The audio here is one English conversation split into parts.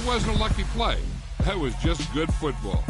wasn't a lucky play. That was just good football.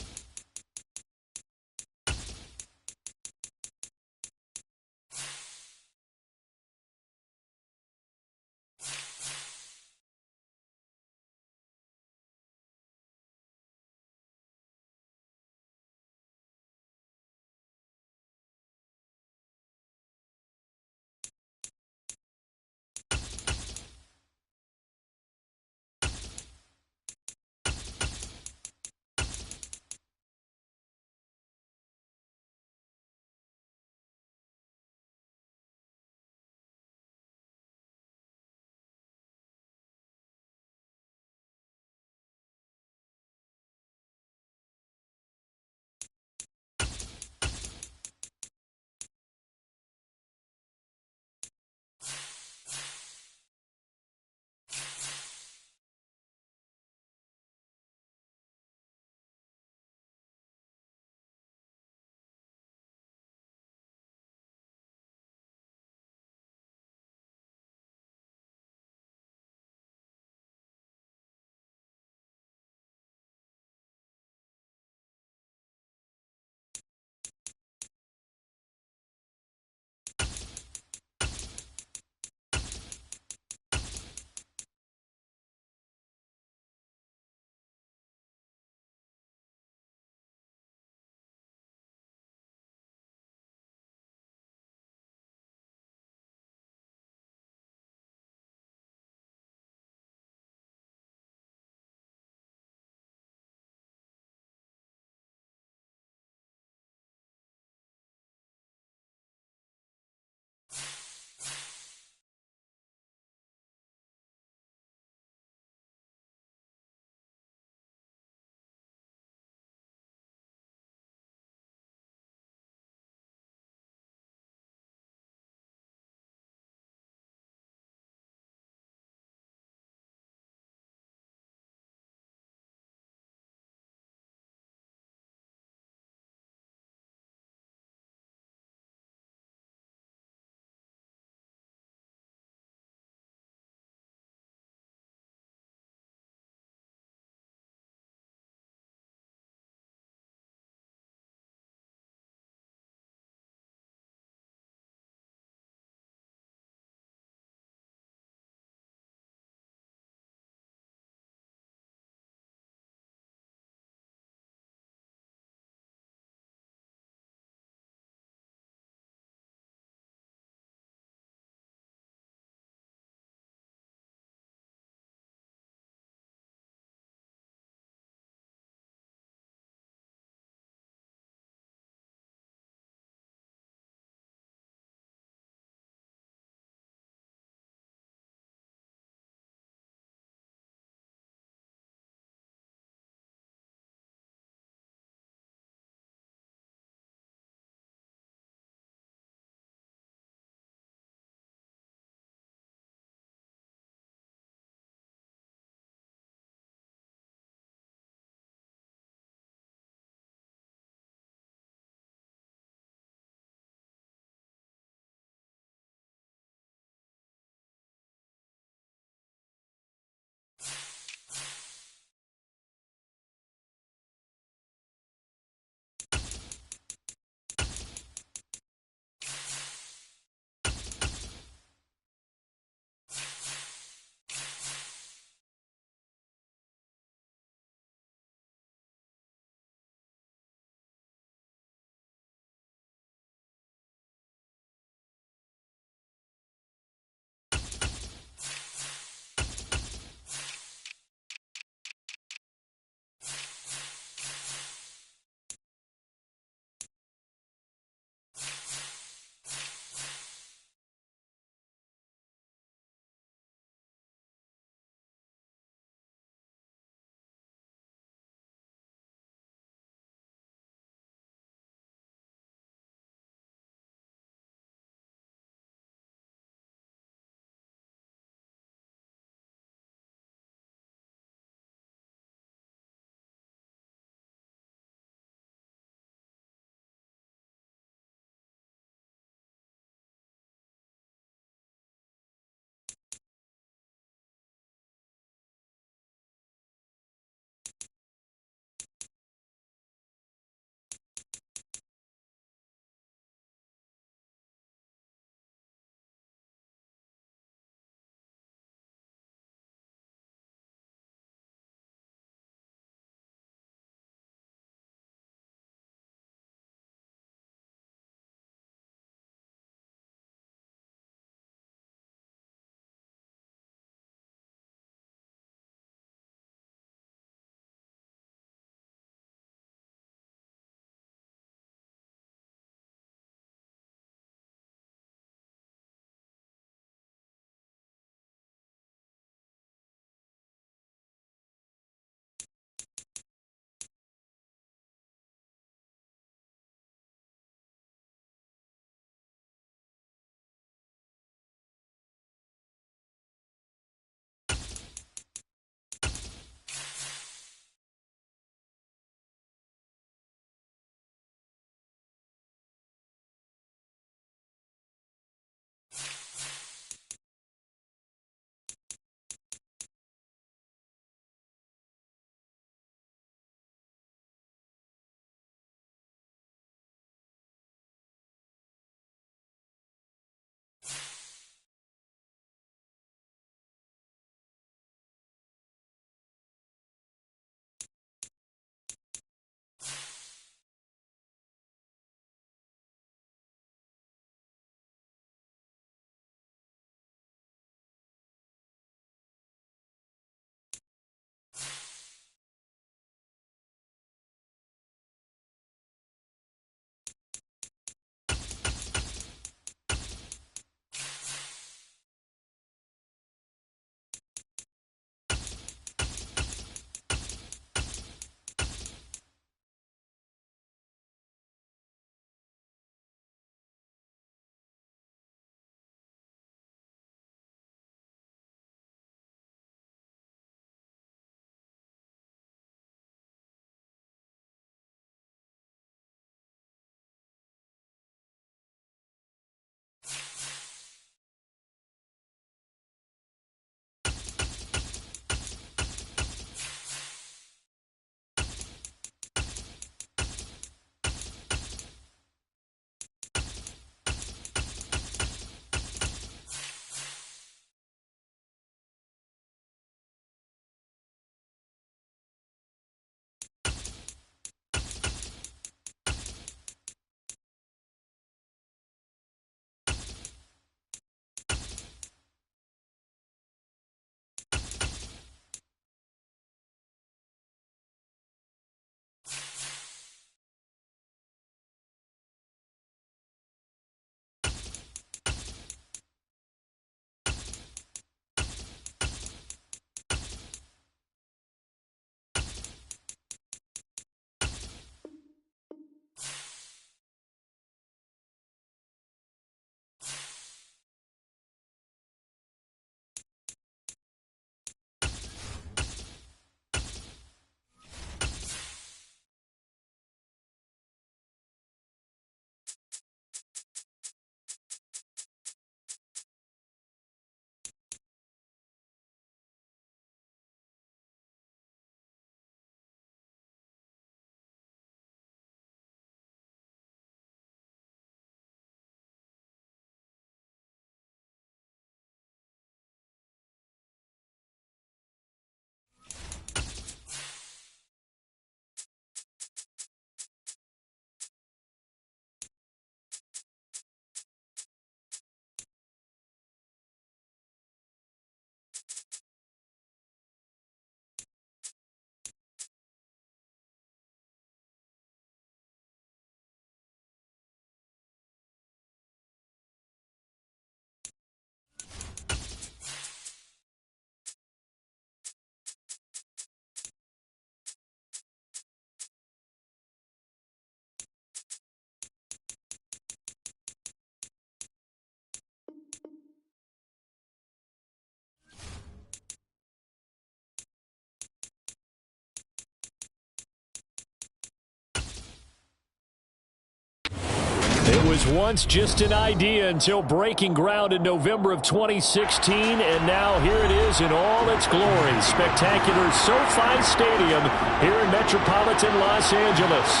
was once just an idea until breaking ground in November of 2016, and now here it is in all its glory. Spectacular SoFi Stadium here in metropolitan Los Angeles.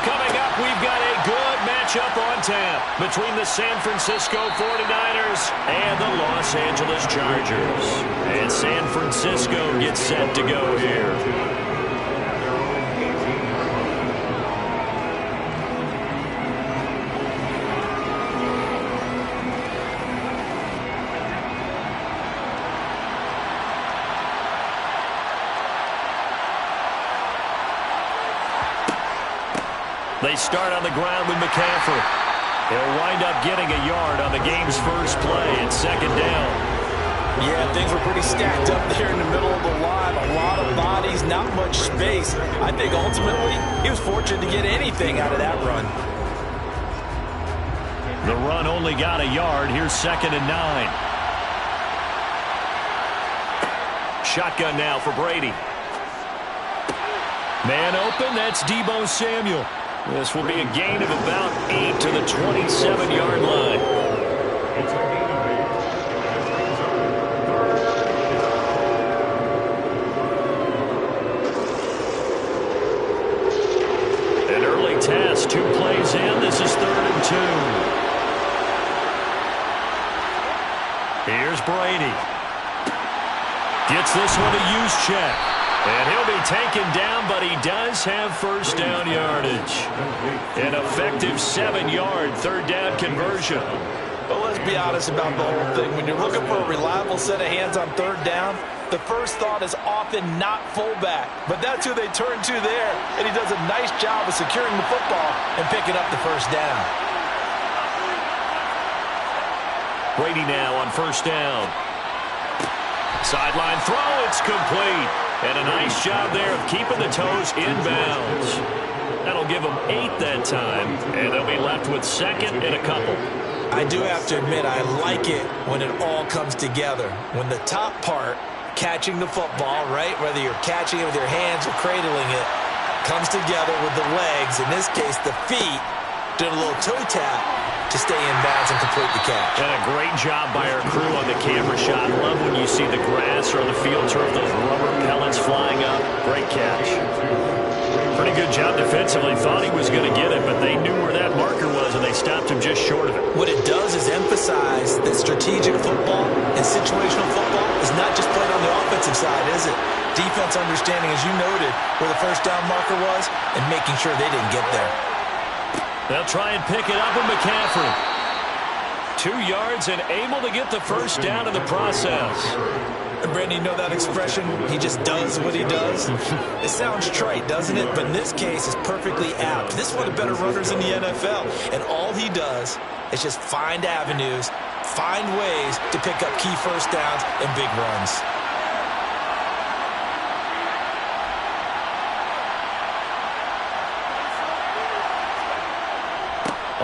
Coming up, we've got a good matchup on tap between the San Francisco 49ers and the Los Angeles Chargers. And San Francisco gets set to go here. They start on the ground with McCaffrey. He'll wind up getting a yard on the game's first play at second down. Yeah, things were pretty stacked up there in the middle of the line. A lot of bodies, not much space. I think ultimately he was fortunate to get anything out of that run. The run only got a yard. Here's 2nd and 9. Shotgun now for Brady. Man open, that's Deebo Samuel. This will be a gain of about 8 to the 27-yard line. An early test, 2 plays in. This is 3rd and 2. Here's Brady. Gets this one a use check. And he'll be taken down, but he does have first down yardage. An effective 7-yard third down conversion. Well, let's be honest about the whole thing. When you're looking for a reliable set of hands on third down, the first thought is often not fullback. But that's who they turn to there, and he does a nice job of securing the football and picking up the first down. Brady now on first down. Sideline throw, it's complete. And a nice job there of keeping the toes inbounds. That'll give them 8 that time, and they'll be left with 2nd and a couple. I do have to admit, I like it when it all comes together. When the top part, catching the football, right, whether you're catching it with your hands or cradling it, comes together with the legs, in this case the feet, doing a little toe tap to stay in bounds and complete the catch. And a great job by our crew on the camera shot. Love when you see the grass or on the field turf, those rubber pellets flying up. Great catch. Pretty good job defensively. Thought he was going to get it, but they knew where that marker was, and they stopped him just short of it. What it does is emphasize that strategic football and situational football is not just played on the offensive side, is it? Defense understanding, as you noted, where the first down marker was and making sure they didn't get there. They'll try and pick it up with McCaffrey. 2 yards and able to get the first down in the process. And Brandon, you know that expression, he just does what he does? It sounds trite, doesn't it? But in this case, it's perfectly apt. This is one of the better runners in the NFL. And all he does is just find avenues, find ways to pick up key first downs and big runs.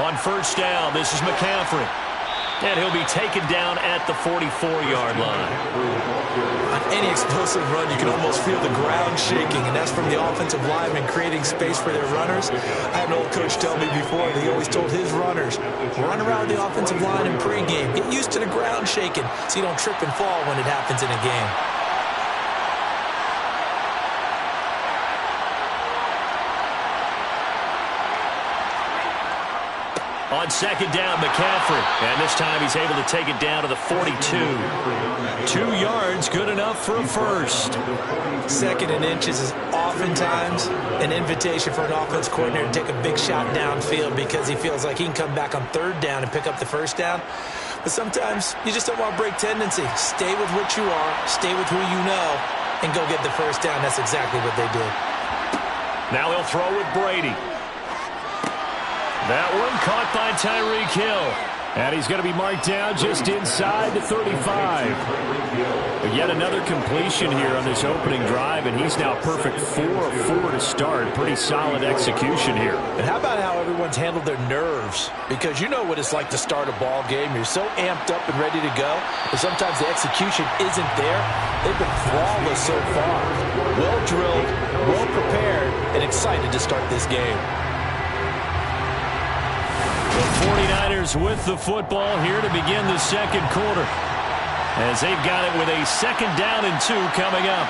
On first down, this is McCaffrey. And he'll be taken down at the 44-yard line. On any explosive run, you can almost feel the ground shaking, and that's from the offensive linemen creating space for their runners. I had an old coach tell me before that he always told his runners, run around the offensive line in pregame. Get used to the ground shaking so you don't trip and fall when it happens in a game. On second down, McCaffrey. And this time he's able to take it down to the 42. 2 yards, good enough for a first. 2nd and inches is oftentimes an invitation for an offense coordinator to take a big shot downfield because he feels like he can come back on 3rd down and pick up the first down. But sometimes you just don't want to break tendency. Stay with what you are, stay with who you know, and go get the first down. That's exactly what they did. Now he'll throw with Brady. That one caught by Tyreek Hill. And he's going to be marked down just inside the 35. But yet another completion here on this opening drive, and he's now perfect 4 of 4 to start. Pretty solid execution here. And how about how everyone's handled their nerves? Because you know what it's like to start a ball game. You're so amped up and ready to go, but sometimes the execution isn't there. They've been flawless so far. Well drilled, well prepared, and excited to start this game. The 49ers with the football here to begin the second quarter, as they've got it with a 2nd down and 2 coming up.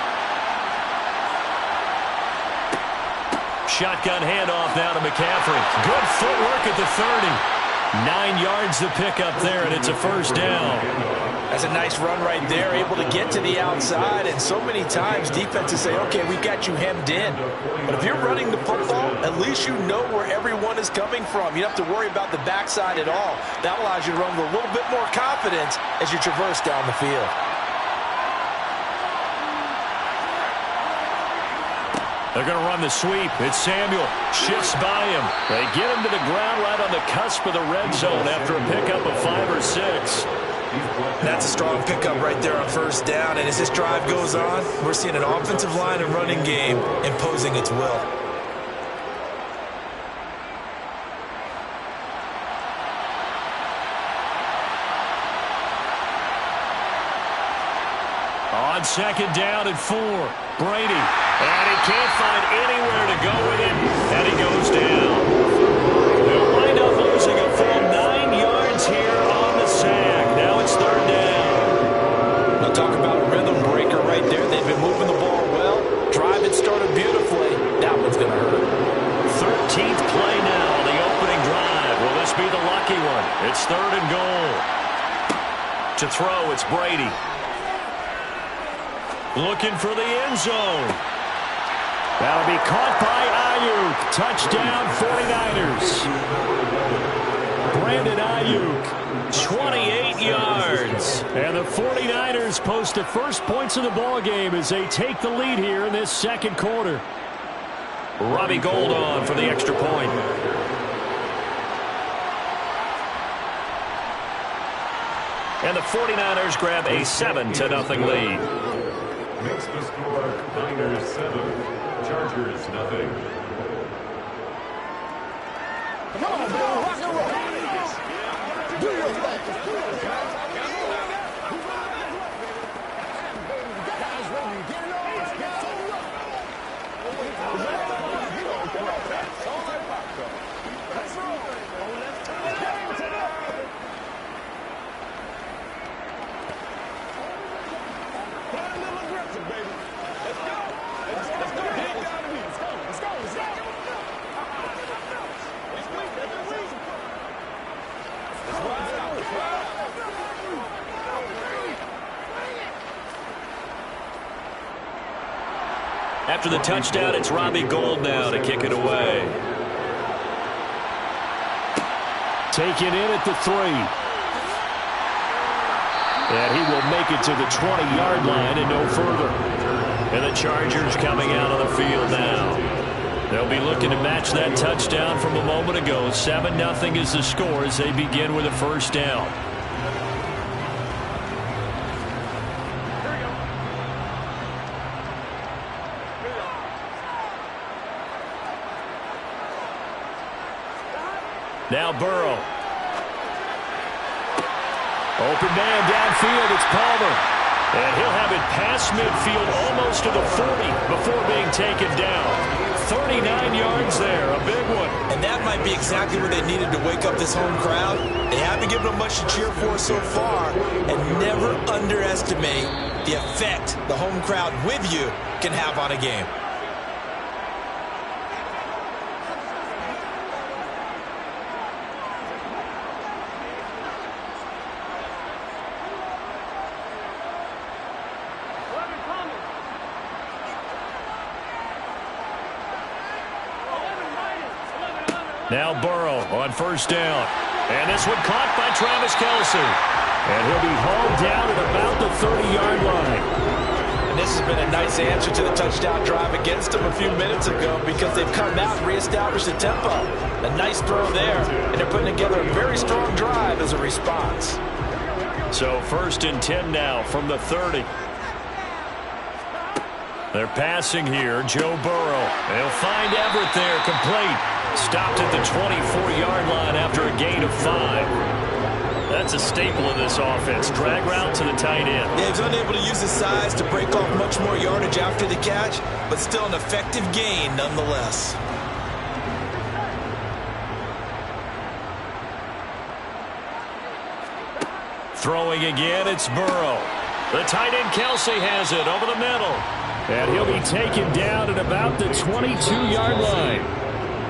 Shotgun handoff now to McCaffrey. Good footwork at the 30. 9 yards to pick up there, and it's a 1st down. That's a nice run right there, able to get to the outside, and so many times defenses say, okay, we got you hemmed in. But if you're running the football, at least you know where everyone is coming from. You don't have to worry about the backside at all. That allows you to run with a little bit more confidence as you traverse down the field. They're going to run the sweep. It's Samuel. Shifts by him. They get him to the ground right on the cusp of the red zone after a pickup of 5 or 6. That's a strong pickup right there on 1st down. And as this drive goes on, we're seeing an offensive line and running game imposing its will. On 2nd down and 4. Brady. And he can't find anywhere to go with it. And he goes down. They'll wind up losing a full 9 yards here on the sack. Now it's 3rd down. I'll talk about a rhythm breaker right there. They've been moving the ball well. Drive it started beautifully. That one's going to hurt. 13th play now on the opening drive. Will this be the lucky one? It's 3rd and goal. To throw, it's Brady. Looking for the end zone. That'll be caught by Ayuk. Touchdown 49ers. Brandon Ayuk, 28 yards. And the 49ers post the first points of the ball game as they take the lead here in this second quarter. Robbie Gould on for the extra point. And the 49ers grab a 7-0 lead. Makes the score Niners 7, Chargers nothing. Come on, man, rock and roll. Do your thing. Guys, when you get it on, get on up. Let's roll. After the touchdown, it's Robbie Gould now to kick it away. Taken in at the 3. And he will make it to the 20-yard line and no further. And the Chargers coming out on the field now. They'll be looking to match that touchdown from a moment ago. 7-0 is the score as they begin with a 1st down. Now Burrow. Open man downfield, it's Palmer. And he'll have it past midfield almost to the 40 before being taken down. 39 yards there, a big one. And that might be exactly what they needed to wake up this home crowd. They haven't given them much to cheer for so far. And never underestimate the effect the home crowd with you can have on a game. Now Burrow on 1st down. And this one caught by Travis Kelce. And he'll be hauled down at about the 30-yard line. And this has been a nice answer to the touchdown drive against them a few minutes ago because they've come out and reestablished the tempo. A nice throw there, and they're putting together a very strong drive as a response. So 1st and 10 now from the 30. They're passing here. Joe Burrow. They'll find Everett there, complete. Stopped at the 24-yard line after a gain of 5. That's a staple of this offense. Drag route to the tight end. Yeah, he's unable to use his size to break off much more yardage after the catch, but still an effective gain nonetheless. Throwing again, it's Burrow. The tight end Kelsey has it over the middle. And he'll be taken down at about the 22-yard line.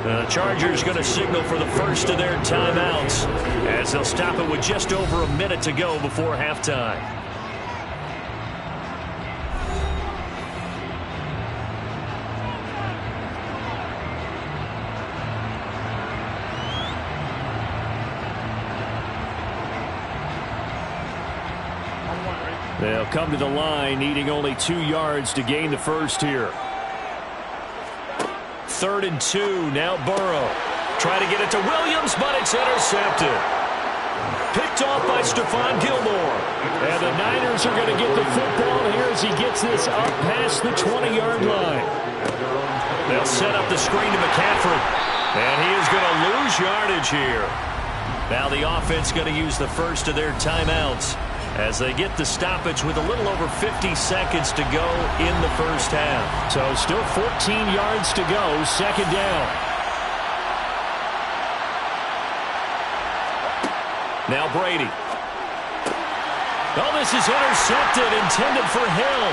The Chargers going to signal for the first of their timeouts as they'll stop it with just over a minute to go before halftime. They'll come to the line needing only 2 yards to gain the first here. 3rd and 2. Now Burrow. Trying to get it to Williams, but it's intercepted. Picked off by Stephon Gilmore. And the Niners are going to get the football here as he gets this up past the 20-yard line. They'll set up the screen to McCaffrey. And he is going to lose yardage here. Now the offense going to use the first of their timeouts as they get the stoppage with a little over 50 seconds to go in the first half. So still 14 yards to go, 2nd down. Now Brady. Oh, this is intercepted, intended for Hill.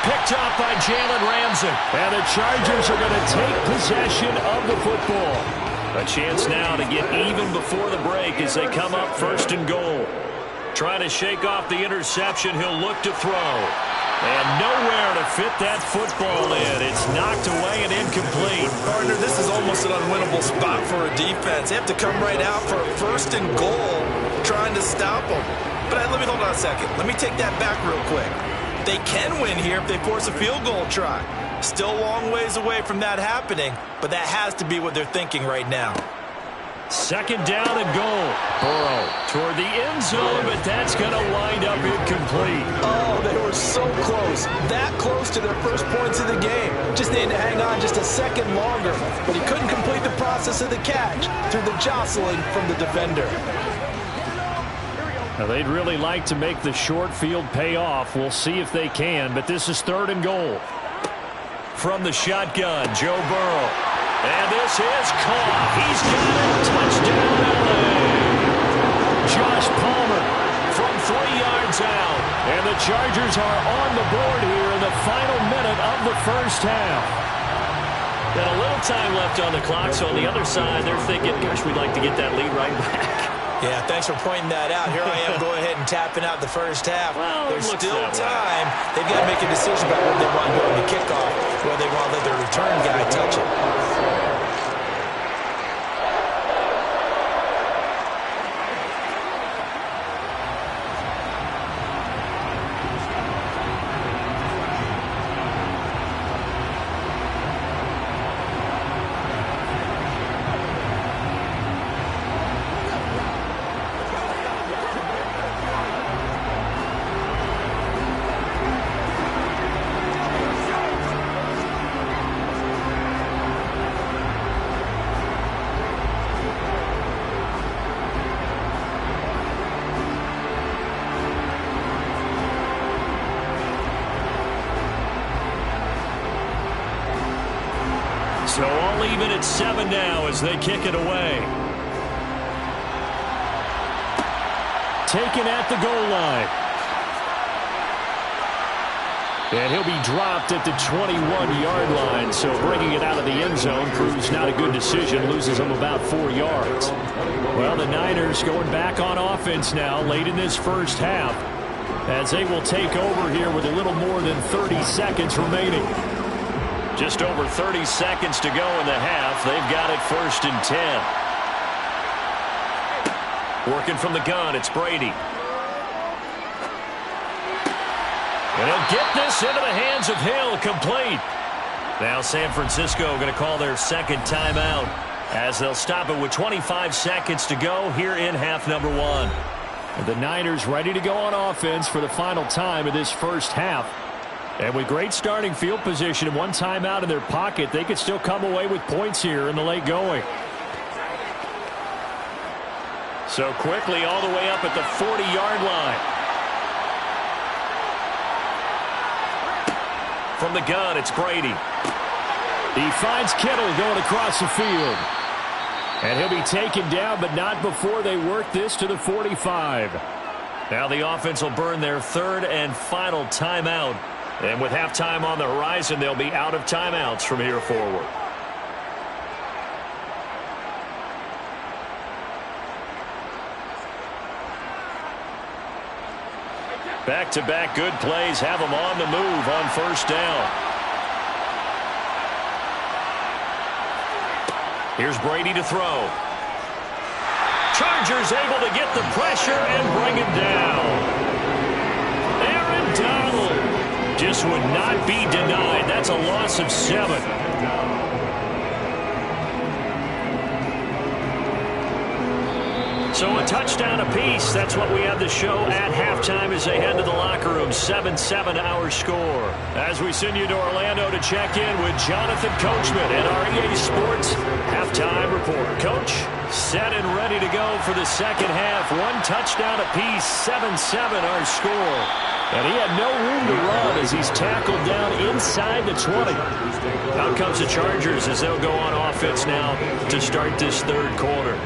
Picked off by Jalen Ramsey. And the Chargers are going to take possession of the football. A chance now to get even before the break as they come up 1st and goal. Trying to shake off the interception, he'll look to throw. And nowhere to fit that football in. It's knocked away and incomplete. Partner, this is almost an unwinnable spot for a defense. They have to come right out for a 1st and goal, trying to stop them. But let me hold on a second. Let me take that back real quick. They can win here if they force a field goal try. Still a long ways away from that happening, but that has to be what they're thinking right now. 2nd down and goal. Burrow toward the end zone, but that's going to wind up incomplete. Oh, they were so close. That close to their first points of the game. Just needed to hang on just a second longer, but he couldn't complete the process of the catch through the jostling from the defender. Now, they'd really like to make the short field pay off. We'll see if they can, but this is 3rd and goal. From the shotgun, Joe Burrow. And this is caught. He's got it. Touchdown, LA. Josh Palmer from 3 yards out. And the Chargers are on the board here in the final minute of the first half. Got a little time left on the clock, so on the other side, they're thinking, gosh, we'd like to get that lead right back. Yeah, thanks for pointing that out. Here I am going ahead and tapping out the first half. Well, there's still time. They've got to make a decision about whether they want to go into kickoff or whether they want to let their return guy touch it. So all even at 7 now as they kick it away. Taken at the goal line. And he'll be dropped at the 21-yard line. So bringing it out of the end zone proves not a good decision. Loses him about 4 yards. Well, the Niners going back on offense now late in this first half, as they will take over here with a little more than 30 seconds remaining. Just over 30 seconds to go in the half. They've got it 1st and 10. Working from the gun, it's Brady. And he'll get this into the hands of Hill, complete. Now San Francisco going to call their 2nd timeout as they'll stop it with 25 seconds to go here in half number 1. And the Niners ready to go on offense for the final time of this first half. And with great starting field position and 1 timeout in their pocket, they could still come away with points here in the late going. So quickly all the way up at the 40-yard line. From the gun, it's Brady. He finds Kittle going across the field. And he'll be taken down, but not before they work this to the 45. Now the offense will burn their third and final timeout. And with halftime on the horizon, they'll be out of timeouts from here forward. Back-to-back good plays have them on the move on first down. Here's Brady to throw. Chargers able to get the pressure and bring him down. Aaron Donald just would not be denied. That's a loss of 7. So a touchdown apiece. That's what we have to show at halftime as they head to the locker room. 7-7 our score. As we send you to Orlando to check in with Jonathan Coachman at our EA Sports Halftime Report. Coach, set and ready to go for the second half. 1 touchdown apiece. 7-7 our score. And he had no room to run as he's tackled down inside the 20. Out comes the Chargers as they'll go on offense now to start this third quarter.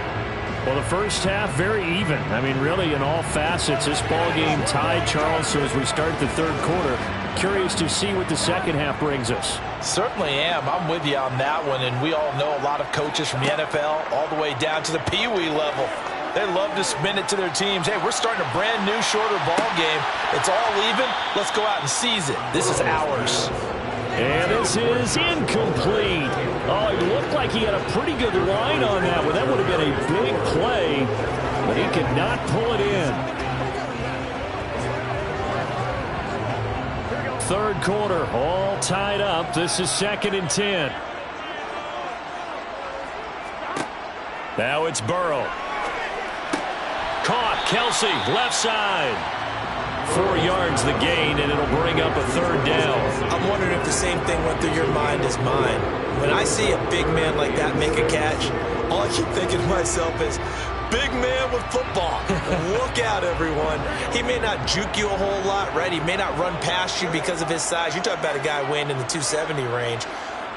Well, the first half, very even. I mean, really, in all facets, this ball game tied, Charles. So as we start the third quarter, curious to see what the second half brings us. Certainly am. I'm with you on that one. And we all know a lot of coaches from the NFL all the way down to the Pee-wee level. They love to spin it to their teams. Hey, we're starting a brand new, shorter ball game. It's all even. Let's go out and seize it. This is ours. And this is incomplete. Oh, it looked like he had a pretty good line on that one. That would have been a big play, but he could not pull it in. Third quarter, all tied up. This is 2nd and 10. Now it's Burrow. Caught. Kelsey, left side. 4 yards the gain, and it'll bring up a third down. I'm wondering if the same thing went through your mind as mine. When I see a big man like that make a catch, all I keep thinking to myself is, big man with football. Look out, everyone. He may not juke you a whole lot, right? He may not run past you because of his size. You're talking about a guy weighing in the 270 range.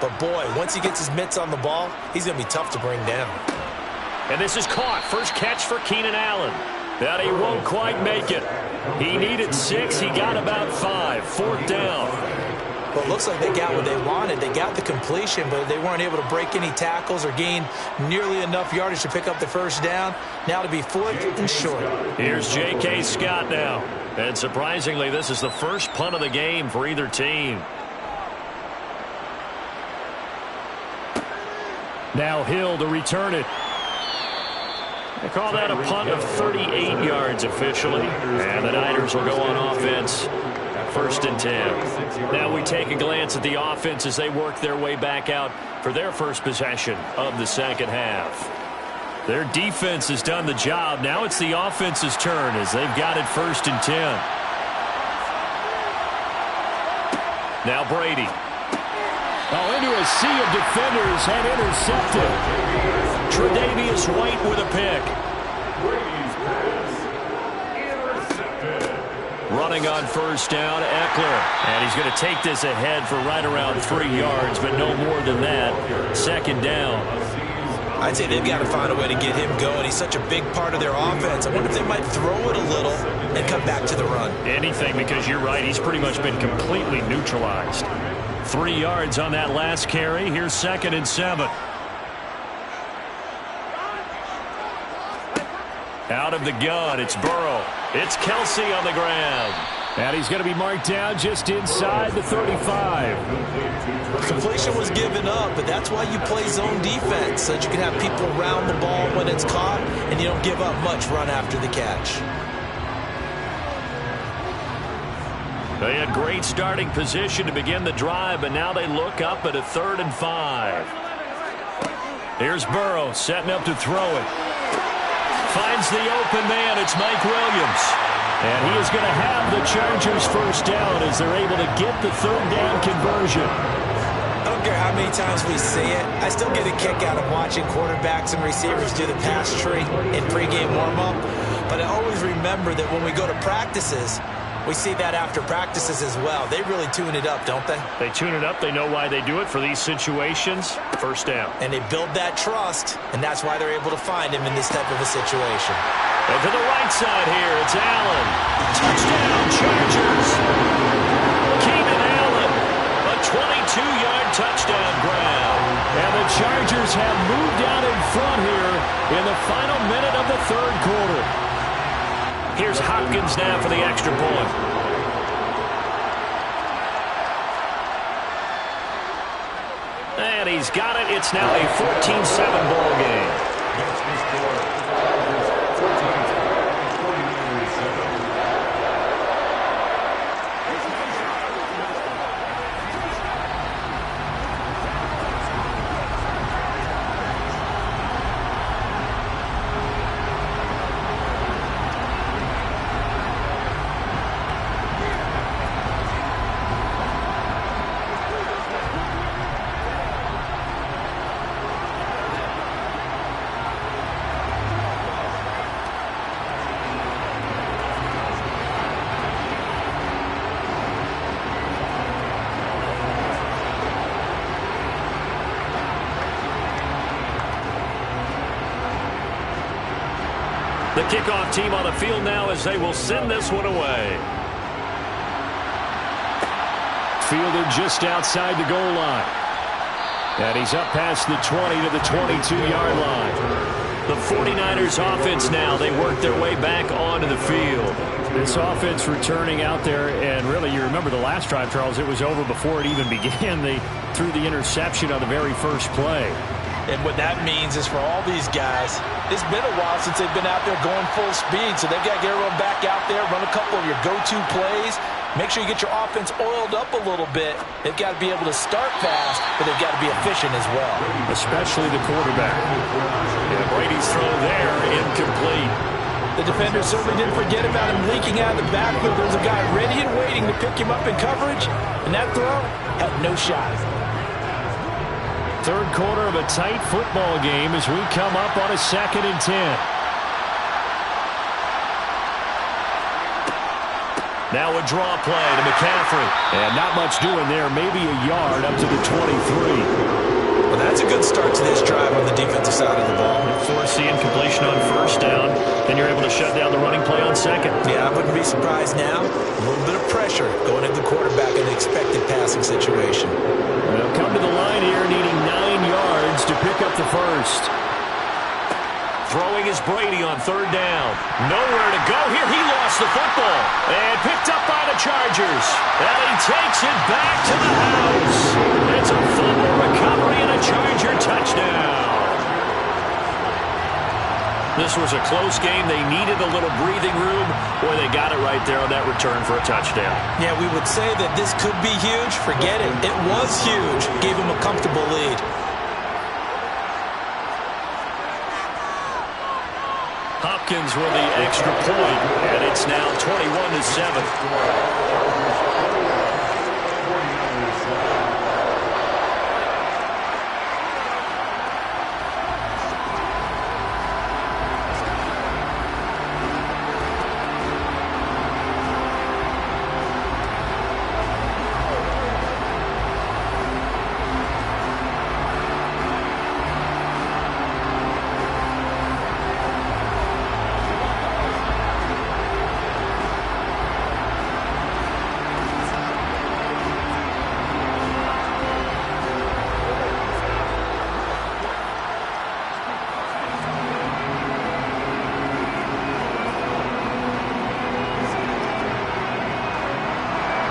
But, boy, once he gets his mitts on the ball, he's going to be tough to bring down. And this is caught. First catch for Keenan Allen. But he won't quite make it. He needed 6. He got about 5. 4th down. Well, it looks like they got what they wanted. They got the completion, but they weren't able to break any tackles or gain nearly enough yardage to pick up the first down. Now to be 4th and short. Here's J.K. Scott now. And surprisingly, this is the first punt of the game for either team. Now Hill to return it. They call that a punt of 38 yards officially. And the Niners will go on offense. 1st and 10. Now we take a glance at the offense as they work their way back out for their first possession of the second half. Their defense has done the job. Now it's the offense's turn as they've got it 1st and 10. Now Brady. Oh, into a sea of defenders and intercepted. Tre'Davious White with a pick. Brady's pass intercepted. Running on first down, Eckler. And he's going to take this ahead for right around 3 yards, but no more than that. 2nd down. I'd say they've got to find a way to get him going. He's such a big part of their offense. I wonder if they might throw it a little and come back to the run. Anything, because you're right. He's pretty much been completely neutralized. 3 yards on that last carry. Here's 2nd and 7. Out of the gun, it's Burrow. It's Kelsey on the ground. And he's going to be marked down just inside the 35. Completion was given up, but that's why you play zone defense, so that you can have people around the ball when it's caught, and you don't give up much run after the catch. They had great starting position to begin the drive, but now they look up at a 3rd and 5. Here's Burrow setting up to throw it. Finds the open man. It's Mike Williams. And he is going to have the Chargers first down as they're able to get the 3rd down conversion. I don't care how many times we see it. I still get a kick out of watching quarterbacks and receivers do the pass tree in pregame warm-up. But I always remember that when we go to practices, We see that after practices as well. They really tune it up, don't they? They tune it up. They know why they do it for these situations. First down. And they build that trust, and that's why they're able to find him in this type of a situation. And to the right side here, it's Allen. Touchdown, Chargers. Keenan Allen, a 22-yard touchdown grab. And the Chargers have moved out in front here in the final minute of the third quarter. Here's Hopkins now for the extra point. And he's got it. It's now a 14-7 ball game. That's the score. 49-7. The kickoff team on the field now as they will send this one away. Fielded just outside the goal line. And he's up past the 20 to the 22-yard line. The 49ers offense now, they work their way back onto the field. This offense returning out there, and really you remember the last drive, Charles, it was over before it even began. They threw the interception on the very first play. And what that means is for all these guys, it's been a while since they've been out there going full speed, so they've got to get everyone back out there, run a couple of your go-to plays, make sure you get your offense oiled up a little bit. They've got to be able to start fast, but they've got to be efficient as well. Especially the quarterback. Yeah, Brady's throw there, incomplete. The defender certainly didn't forget about him leaking out of the backfield. There's a guy ready and waiting to pick him up in coverage, and that throw had no shot. Third quarter of a tight football game as we come up on a 2nd and 10. Now a draw play to McCaffrey. And not much doing there. Maybe a yard up to the 23. Well, that's a good start to this drive on the defensive side of the ball. Force the incompletion on first down. Then you're able to shut down the running play on second. Yeah, I wouldn't be surprised now. A little bit of pressure going at the quarterback in the expected passing situation. They'll come to the line here needing 9 yards to pick up the first. Throwing is Brady on third down. Nowhere to go here. He lost the football. And picked up by the Chargers. And he takes it back to the house. It's a fumble recovery and a Charger touchdown. This was a close game. They needed a little breathing room. Boy, they got it right there on that return for a touchdown. Yeah, we would say that this could be huge. Forget it. It was huge. Gave him a comfortable lead. Hopkins with the extra point, and it's now 21-7.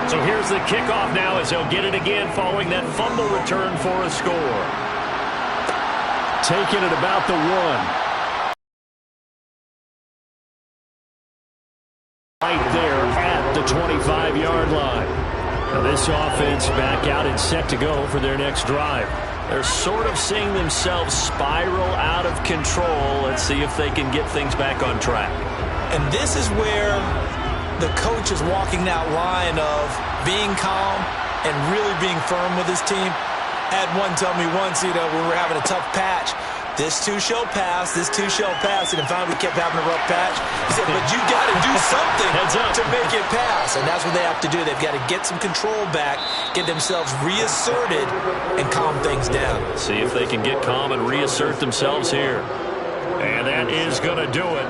So here's the kickoff now as they'll get it again following that fumble return for a score. Taken at about the 1. Right there at the 25-yard line. Now this offense back out and set to go for their next drive. They're sort of seeing themselves spiral out of control. Let's see if they can get things back on track. And this is where the coach is walking that line of being calm and really being firm with his team. I had one tell me once, when we were having a tough patch, This too shall pass. This too shall pass. And finally, we kept having a rough patch. He said, but you got to do something to make it pass. And that's what they have to do. They've got to get some control back, get themselves reasserted, and calm things down. See if they can get calm and reassert themselves here. And that is going to do it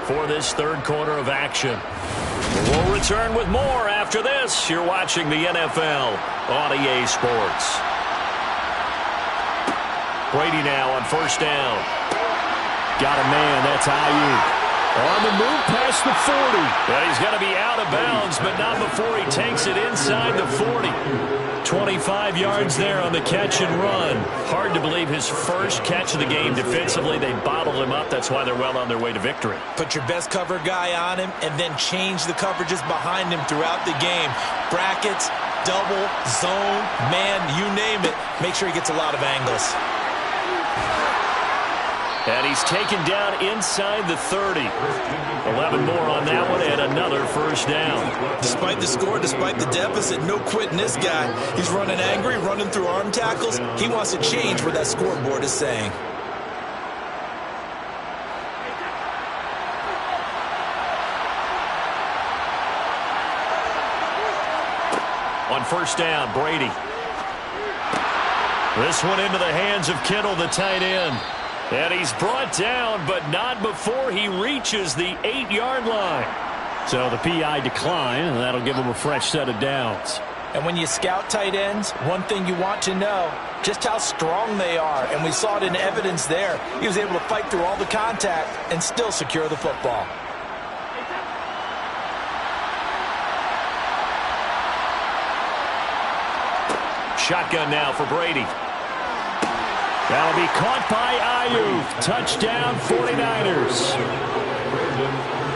for this third quarter of action. We'll return with more after this. You're watching the NFL on EA Sports. Brady now on first down. Got a man. That's Ayuk. On the move past the 40. And he's going to be out of bounds, but not before he takes it inside the 40. 25 yards there on the catch and run. Hard to believe his first catch of the game defensively. They bottled him up. That's why they're well on their way to victory. Put your best cover guy on him and then change the coverages behind him throughout the game. Brackets, double, zone, man, you name it. Make sure he gets a lot of angles. And he's taken down inside the 30. 11 more on that one and another first down. Despite the score, despite the deficit, no quitting this guy. He's running angry, running through arm tackles. He wants to change what that scoreboard is saying. On first down, Brady. This one into the hands of Kittle, the tight end. And he's brought down, but not before he reaches the 8-yard line. So the PI decline, and that'll give him a fresh set of downs. And when you scout tight ends, one thing you want to know, just how strong they are. And we saw it in evidence there. He was able to fight through all the contact and still secure the football. Shotgun now for Brady. That'll be caught by Ayuk. Touchdown 49ers.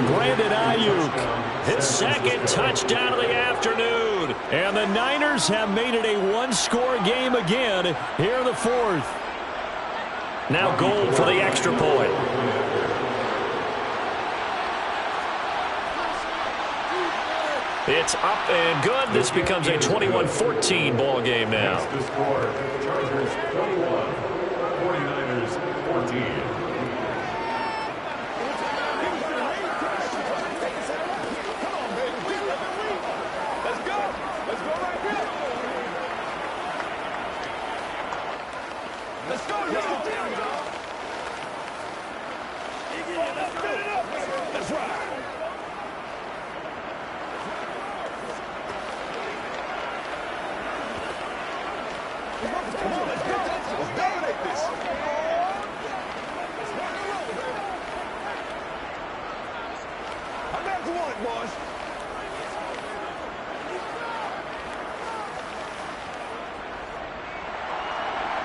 Brandon Ayuk, his second touchdown of the afternoon. And the Niners have made it a one-score game again here in the fourth. Now Gold for the extra point. It's up and good. This becomes a 21-14 ball game now. The score, Chargers 21, 49ers 14.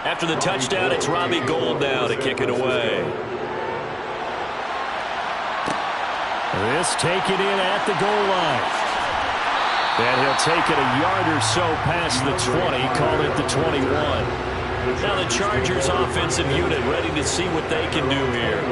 After the touchdown, it's Robbie Gould now to kick it away. This taken in at the goal line. And he'll take it a yard or so past the 20, call it the 21. Now the Chargers offensive unit ready to see what they can do here.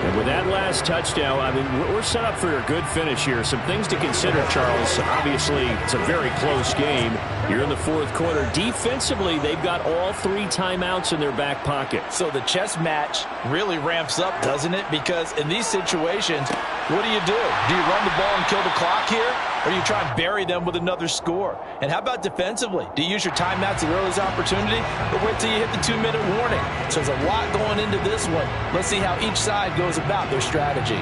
And with that last touchdown, I mean, we're set up for a good finish here. Some things to consider, Charles. Obviously, it's a very close game. You're in the fourth quarter. Defensively, they've got all 3 timeouts in their back pocket. So the chess match really ramps up, doesn't it? Because in these situations, what do? Do you run the ball and kill the clock here? Or do you try and bury them with another score? And how about defensively? Do you use your timeouts at the earliest opportunity? Or wait till you hit the 2-minute warning? So there's a lot going into this one. Let's see how each side goes about their strategy.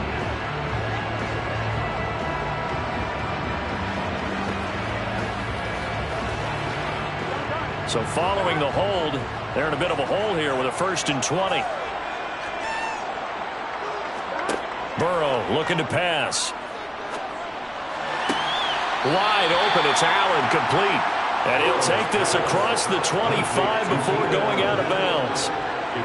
So following the hold, they're in a bit of a hole here with a 1st and 20. Burrow looking to pass. Wide open, it's Allen, complete. And he'll take this across the 25 before going out of bounds.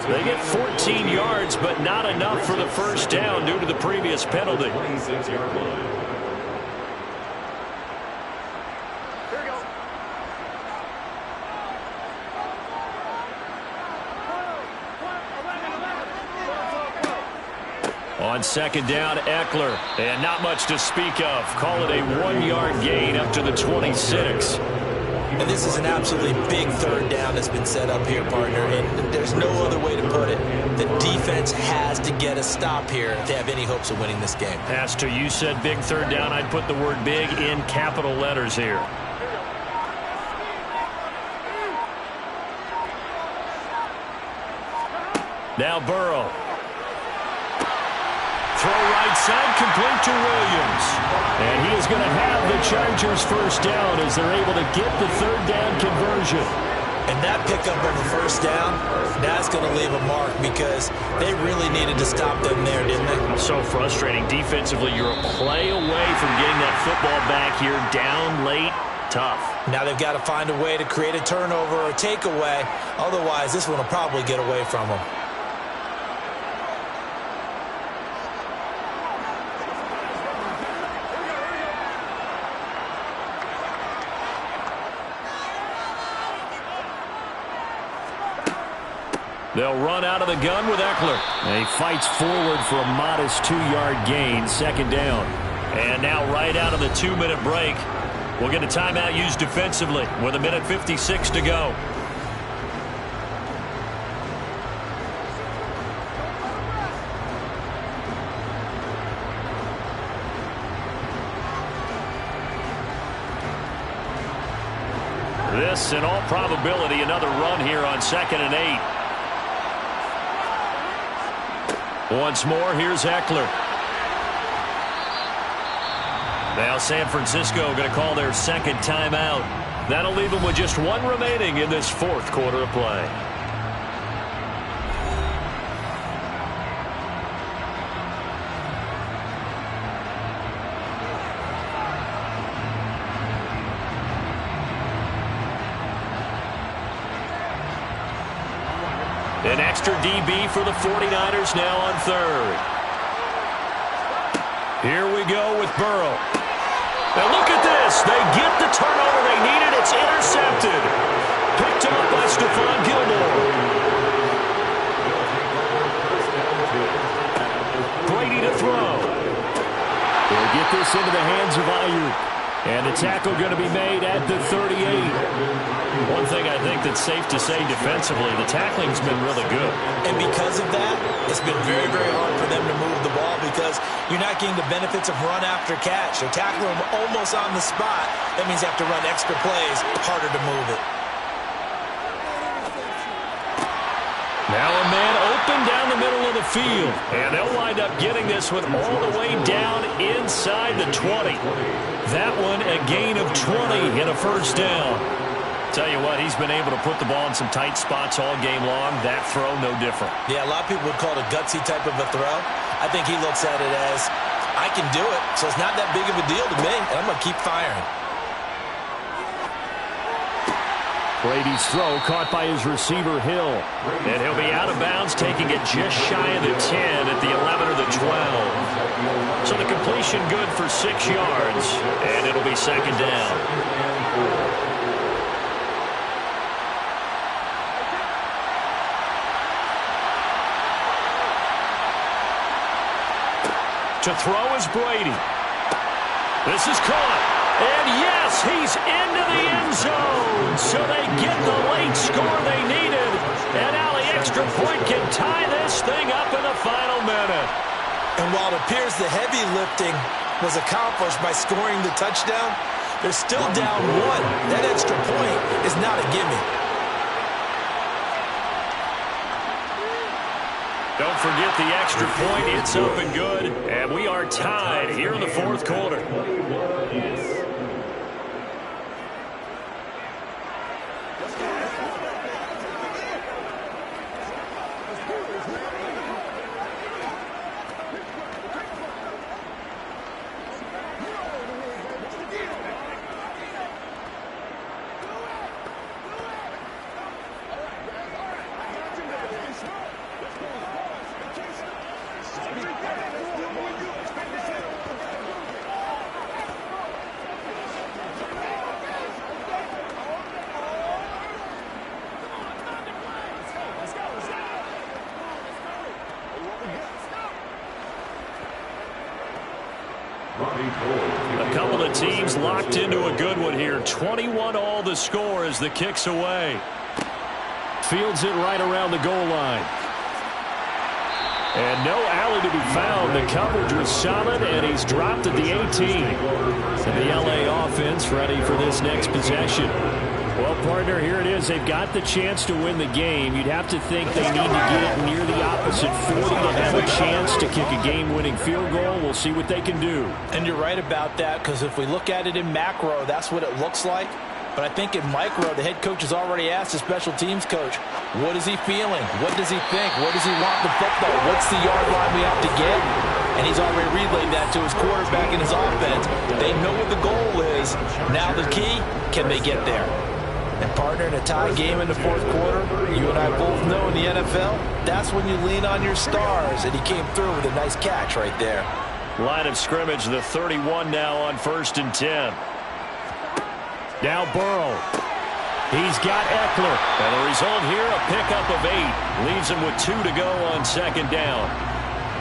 They get 14 yards, but not enough for the first down due to the previous penalty. 26-yard line. On second down, Eckler. And not much to speak of. Call it a 1-yard gain up to the 26. And this is an absolutely big third down that's been set up here, partner, and there's no other way to put it. The defense has to get a stop here if they have any hopes of winning this game. Pastor, you said big third down. I'd put the word big in capital letters here. Now Burrow. Throw right side, complete to Williams. And he is going to have the Chargers first down as they're able to get the third down conversion. And that pickup of a first down, that's going to leave a mark because they really needed to stop them there, didn't they? So frustrating. Defensively, you're a play away from getting that football back here down late. Tough. Now they've got to find a way to create a turnover or takeaway. Otherwise, this one will probably get away from them. They'll run out of the gun with Eckler. And he fights forward for a modest 2-yard gain, second down. And now right out of the 2-minute break, we'll get a timeout used defensively with 1:56 to go. This, in all probability, another run here on 2nd and 8. Once more, here's Eckler. Now San Francisco going to call their second timeout. That'll leave them with just one remaining in this fourth quarter of play. An extra DB for the 49ers now on third. Here we go with Burrow. And look at this. They get the turnover they needed. It's intercepted. Picked up by Stephon Gilmore. Brady to throw. They'll get this into the hands of Ayuk. And the tackle going to be made at the 38. One thing I think that's safe to say defensively, the tackling's been really good. And because of that, it's been very, very hard for them to move the ball because you're not getting the benefits of run after catch. They're tackling them almost on the spot. That means you have to run extra plays, harder to move it. Now a man open down the middle of the field. And they'll wind up getting this one all the way down inside the 20. That one a gain of 20 and a first down. Tell you what, he's been able to put the ball in some tight spots all game long. That throw, no different. Yeah, a lot of people would call it a gutsy type of a throw. I think he looks at it as, I can do it, so it's not that big of a deal to me, and I'm going to keep firing. Brady's throw caught by his receiver, Hill. And he'll be out of bounds, taking it just shy of the 10 at the 11 or the 12. So the completion good for 6 yards, and it'll be second down. To throw is Brady. This is caught. And yes, he's into the end zone. So they get the late score they needed. And now the extra point can tie this thing up in the final minute. And while it appears the heavy lifting was accomplished by scoring the touchdown, they're still down 1. That extra point is not a gimme. Don't forget the extra point. It's up and good. And we are tied here in the fourth quarter. A couple of teams locked into a good one here. 21-all the score as the kick's away. Fields it right around the goal line. And no alley to be found. The coverage was solid, and he's dropped at the 18. And the LA offense ready for this next possession. Well, partner, here it is. They've got the chance to win the game. You'd have to think they need to get it near the opposite 40 to have a chance to kick a game-winning field goal. We'll see what they can do. And you're right about that, because if we look at it in macro, that's what it looks like. But I think in micro, the head coach has already asked the special teams coach, what is he feeling? What does he think? What does he want the football? What's the yard line we have to get? And he's already relayed that to his quarterback and his offense. They know what the goal is. Now the key, can they get there? And partner, in a tie game in the fourth quarter, you and I both know in the NFL, that's when you lean on your stars. And he came through with a nice catch right there. Line of scrimmage, the 31 now on 1st and 10. Now Burrow. He's got Eckler. And the result here, a pickup of 8. Leaves him with 2 to go on 2nd down.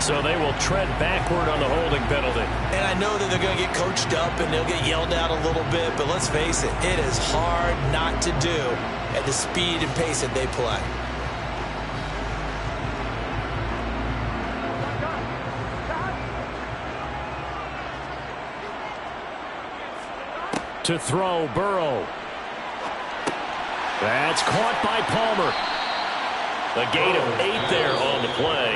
So they will tread backward on the holding penalty. And I know that they're going to get coached up and they'll get yelled at a little bit, but let's face it, it is hard not to do at the speed and pace that they play. To throw, Burrow. That's caught by Palmer. A gain of 8 there on the play,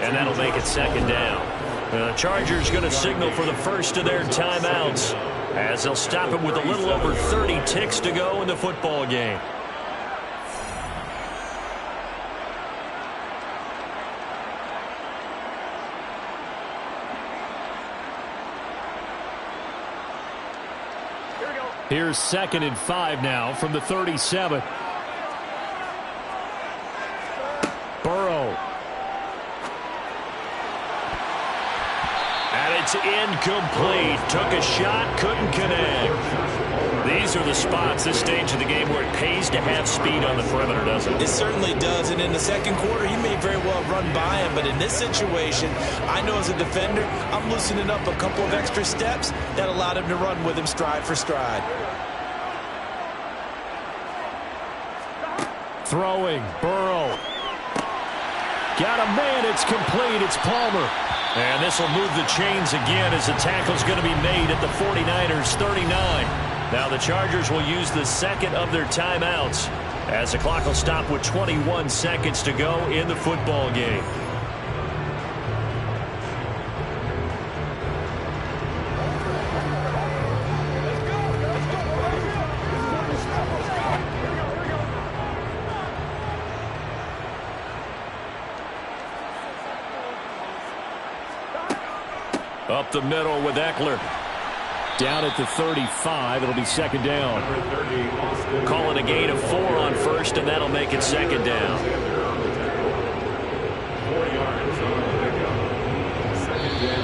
and that'll make it 2nd down. The Chargers going to signal for the first of their timeouts as they'll stop it with a little over 30 ticks to go in the football game. Here's 2nd and 5 now from the 37. Burrow. And it's incomplete. Took a shot, couldn't connect. These are the spots, this stage of the game, where it pays to have speed on the perimeter, doesn't it? It certainly does, and in the second quarter, he may very well run by him, but in this situation, I know as a defender, I'm loosening up a couple of extra steps that allowed him to run with him stride for stride. Throwing, Burrow. Got a man, it's complete, it's Palmer. And this will move the chains again as the tackle's going to be made at the 49ers 39. Now the Chargers will use the second of their timeouts as the clock will stop with 21 seconds to go in the football game. Up the middle with Eckler. Down at the 35. It'll be 2nd down. Calling a gain of 4 on 1st, and that'll make it 2nd down.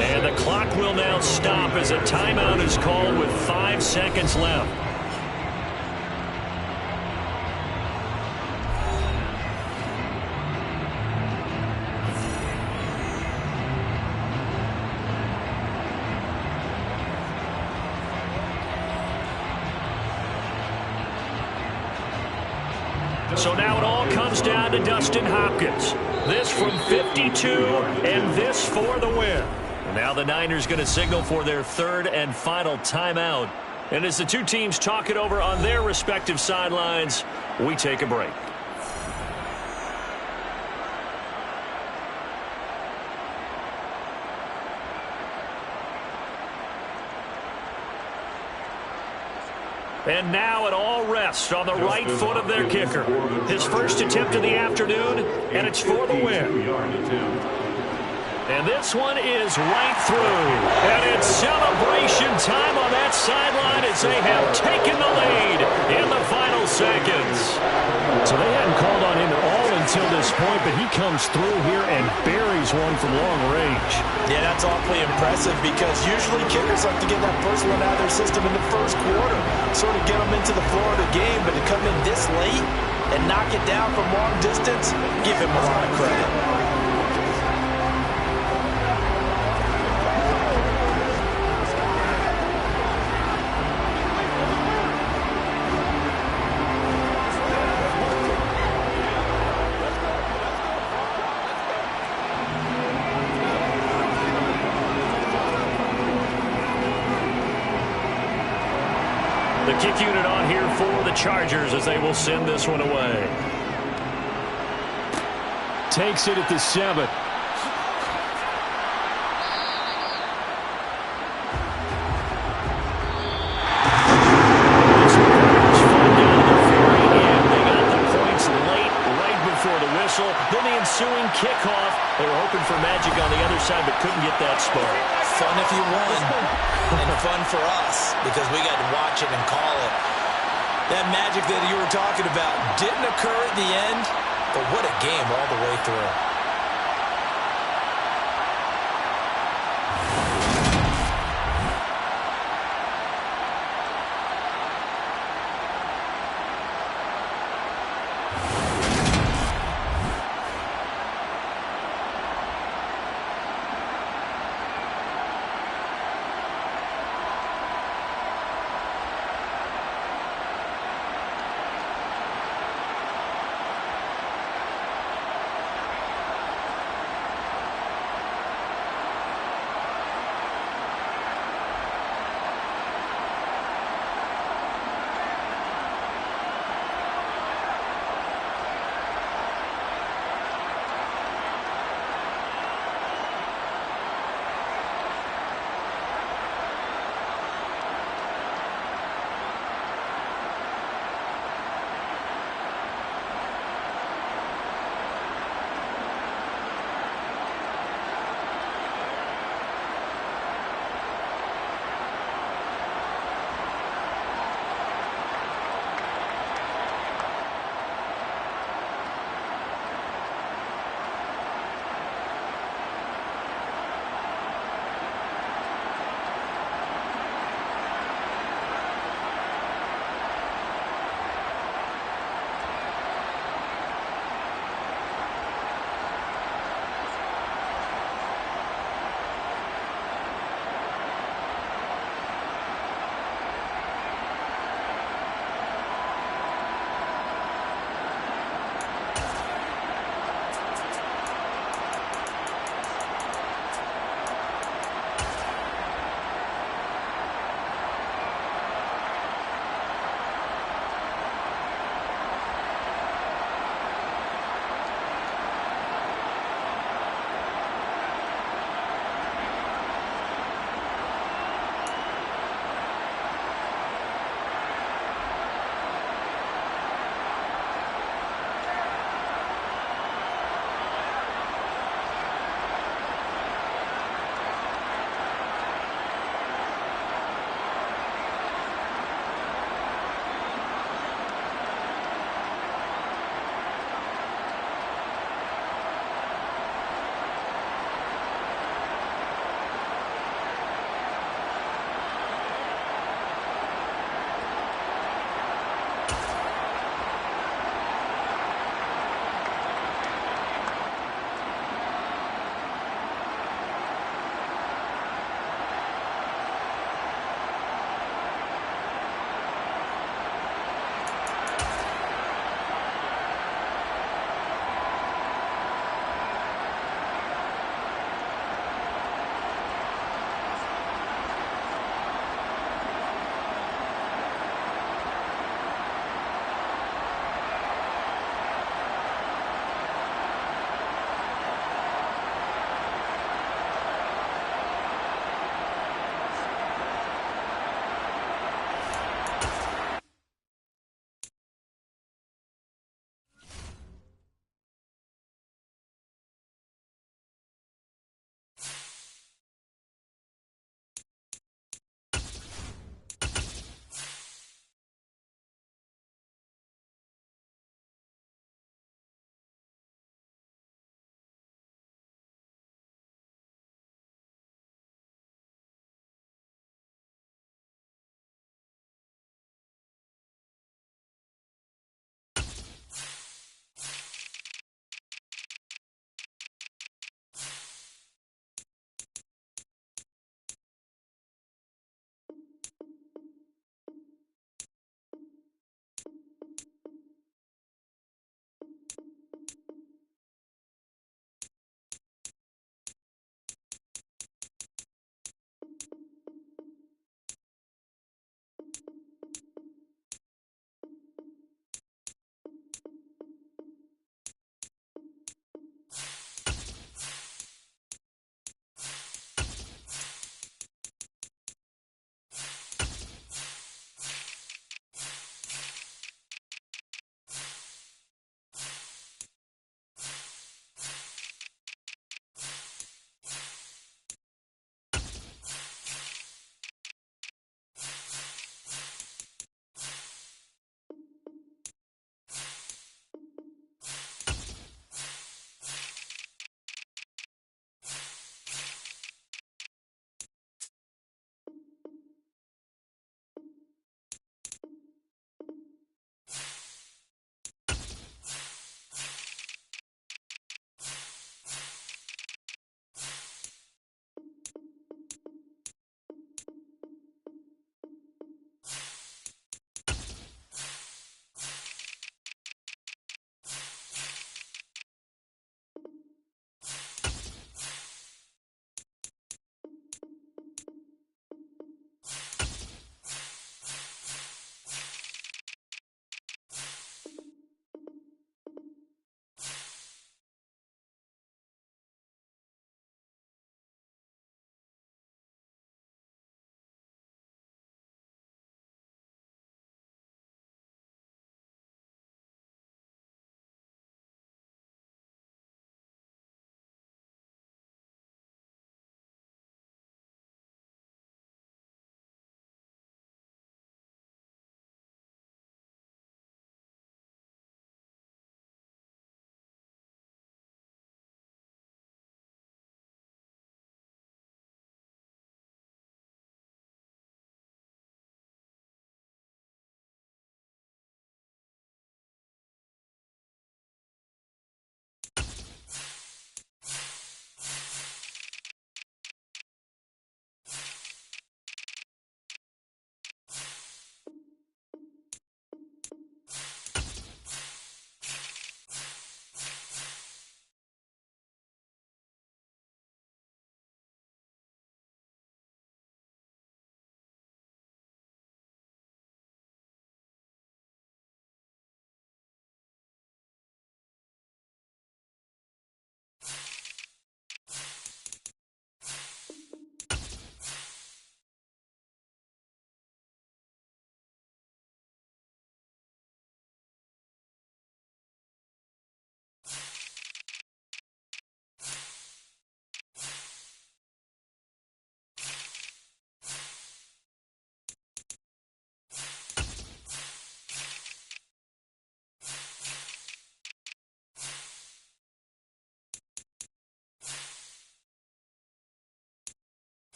And the clock will now stop as a timeout is called with 5 seconds left. So now it all comes down to Dustin Hopkins. This from 52, and this for the win. Now the Niners going to signal for their 3rd and final timeout. And as the two teams talk it over on their respective sidelines, we take a break. And now it all rests on the right foot of their kicker. His first attempt of the afternoon, and it's for the win. And this one is right through. And it's celebration time on that sideline as they have taken the lead in the final seconds. So they hadn't called on him at all until this point, but he comes through here and buries one from long range. Yeah, that's awfully impressive because usually kickers like to get that first one out of their system in the first quarter, sort of get them into the flow of the game, but to come in this late and knock it down from long distance, give him a lot of credit. kick unit on here for the Chargers as they will send this one away. Takes it at the 7. Then the ensuing kickoff. They were hoping for magic on the other side, but couldn't get that spark. Fun if you won, and fun for us because we got to watch it and call it. That magic that you were talking about didn't occur at the end, but what a game all the way through.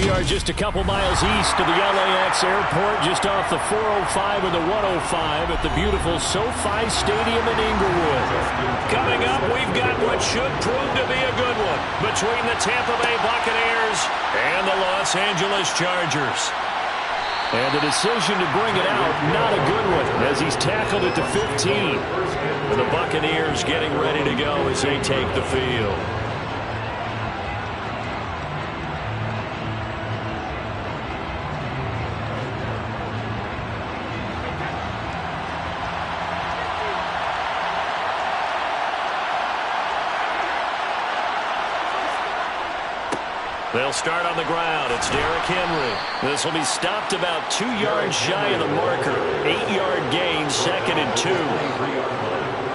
We are just a couple miles east of the LAX airport, just off the 405 and the 105 at the beautiful SoFi Stadium in Inglewood. Coming up, we've got what should prove to be a good one between the Tampa Bay Buccaneers and the Los Angeles Chargers. And the decision to bring it out, not a good one, as he's tackled it to 15. And the Buccaneers getting ready to go as they take the field. They'll start on the ground. It's Derrick Henry. This will be stopped about 2 yards shy of the marker. 8-yard gain, 2nd and 2.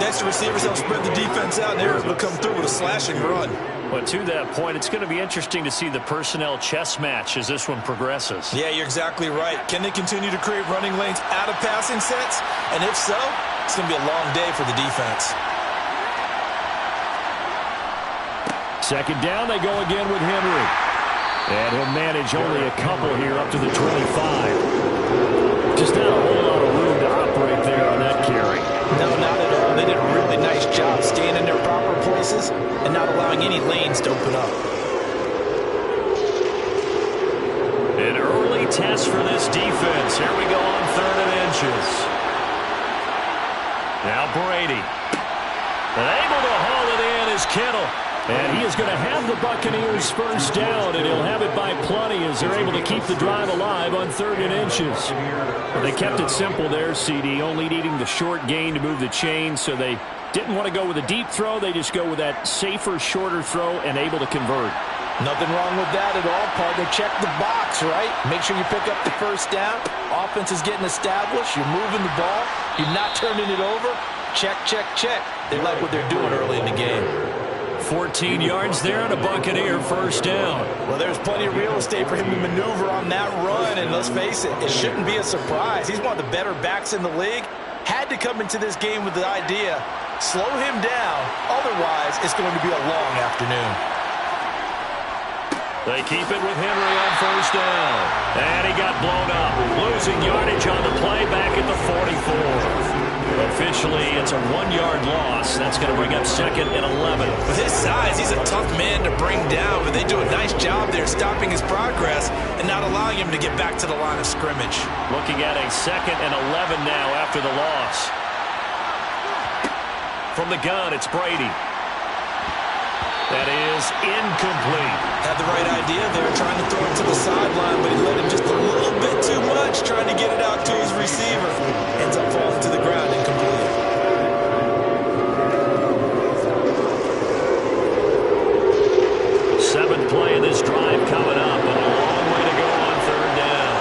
Next, the receivers help spread the defense out, and they're able to come through with a slashing run. But to that point, it's going to be interesting to see the personnel chess match as this one progresses. Yeah, you're exactly right. Can they continue to create running lanes out of passing sets? And if so, it's going to be a long day for the defense. Second down, they go again with Henry. And he'll manage only a couple here up to the 25. Just not a whole lot of room to operate there on that carry. No, not at all. They did a really nice job staying in their proper places and not allowing any lanes to open up. An early test for this defense. Here we go on 3rd and inches. Now Brady. And able to haul it in is Kittle. And he is going to have the Buccaneers first down, and he'll have it by plenty as they're able to keep the drive alive on 3rd and inches. Well, they kept it simple there, CD, only needing the short gain to move the chain, so they didn't want to go with a deep throw. They just go with that safer, shorter throw and able to convert. Nothing wrong with that at all, partner. Check the box, right? Make sure you pick up the first down. Offense is getting established. You're moving the ball. You're not turning it over. Check, check, check. They like what they're doing early in the game. 14 yards there and a Buccaneer first down. Well, there's plenty of real estate for him to maneuver on that run, and let's face it, it shouldn't be a surprise. He's one of the better backs in the league. Had to come into this game with the idea, slow him down, otherwise it's going to be a long afternoon. They keep it with Henry on first down. And he got blown up. Losing yardage on the play back at the 44. Officially, it's a 1-yard loss. That's going to bring up 2nd and 11. With his size, he's a tough man to bring down, but they do a nice job there stopping his progress and not allowing him to get back to the line of scrimmage. Looking at a 2nd and 11 now after the loss. From the gun, it's Brady. That is incomplete. Had the right idea there, trying to throw it to the sideline, but he let him just a little bit too much, trying to get it out to his receiver. Ends up falling to the ground incomplete. Seventh play of this drive coming up, and a long way to go on 3rd down.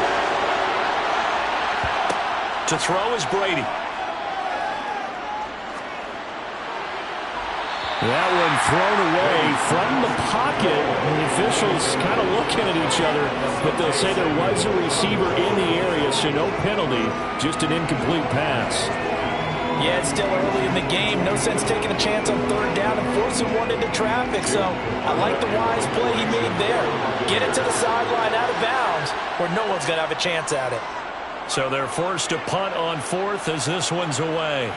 To throw is Brady. That one thrown away from the pocket. The officials kind of looking at each other, but they'll say there was a receiver in the area, so no penalty, just an incomplete pass. Yeah, it's still early in the game. No sense taking a chance on 3rd down and forcing one into traffic, so I like the wise play he made there. Get it to the sideline out of bounds where no one's going to have a chance at it. So they're forced to punt on 4th as this one's away.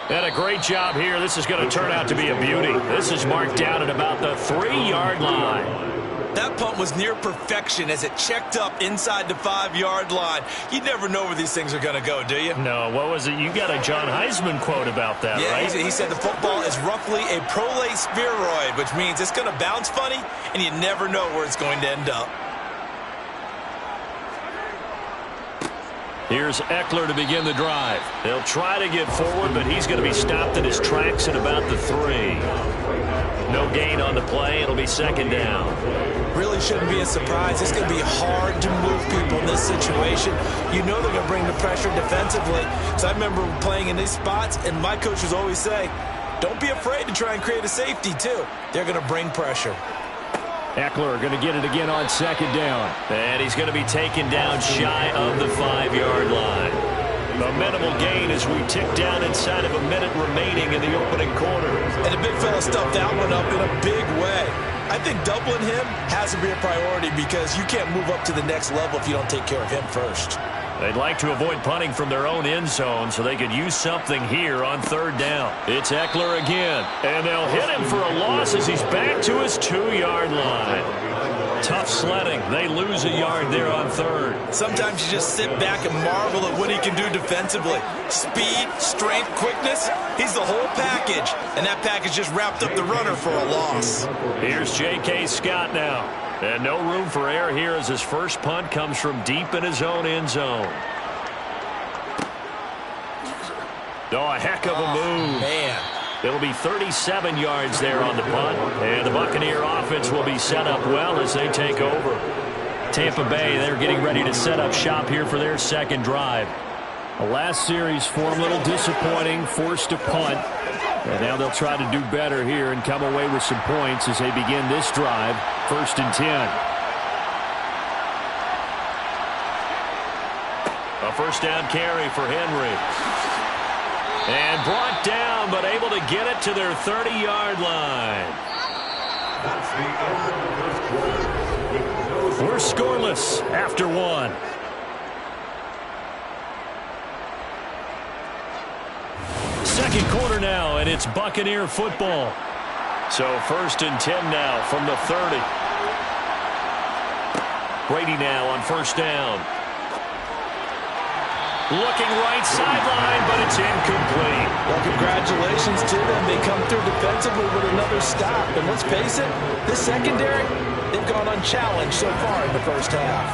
And a great job here. This is going to turn out to be a beauty. This is marked down at about the 3-yard line. That punt was near perfection as it checked up inside the 5-yard line. You never know where these things are going to go, do you? No, what was it? You got a John Heisman quote about that, yeah, right? He said the football is roughly a prolate spheroid, which means it's going to bounce funny, and you never know where it's going to end up. Here's Eckler to begin the drive. They'll try to get forward, but he's going to be stopped in his tracks at about the 3. No gain on the play. It'll be 2nd down. Really shouldn't be a surprise. It's going to be hard to move people in this situation. You know they're going to bring the pressure defensively. So I remember playing in these spots, and my coaches always say, don't be afraid to try and create a safety, too. They're going to bring pressure. Eckler going to get it again on 2nd down. And he's going to be taken down shy of the 5-yard line. A minimal gain as we tick down inside of a minute remaining in the opening quarter. And the big fella stuffed that one up in a big way. I think doubling him has to be a priority because you can't move up to the next level if you don't take care of him first. They'd like to avoid punting from their own end zone so they could use something here on third down. It's Eckler again, and they'll hit him for a loss as he's back to his 2-yard line. Tough sledding. They lose a yard there on third. Sometimes you just sit back and marvel at what he can do defensively. Speed, strength, quickness, he's the whole package. And that package just wrapped up the runner for a loss. Here's J.K. Scott now. And no room for error here as his first punt comes from deep in his own end zone. Oh, a heck of a move. Man. It'll be 37 yards there on the punt. And the Buccaneer offense will be set up well as they take over. Tampa Bay, they're getting ready to set up shop here for their second drive. The last series for them a little disappointing, forced to punt. And now they'll try to do better here and come away with some points as they begin this drive. 1st and 10. A first down carry for Henry. And brought down, but able to get it to their 30-yard line. That's the end of the first quarter. We're scoreless after one. Second quarter now, and it's Buccaneer football. So 1st and 10 now from the 30. Brady now on first down. Looking right sideline, but it's incomplete. Well, congratulations to them. They come through defensively with another stop. And let's face it, this secondary, they've gone unchallenged so far in the first half.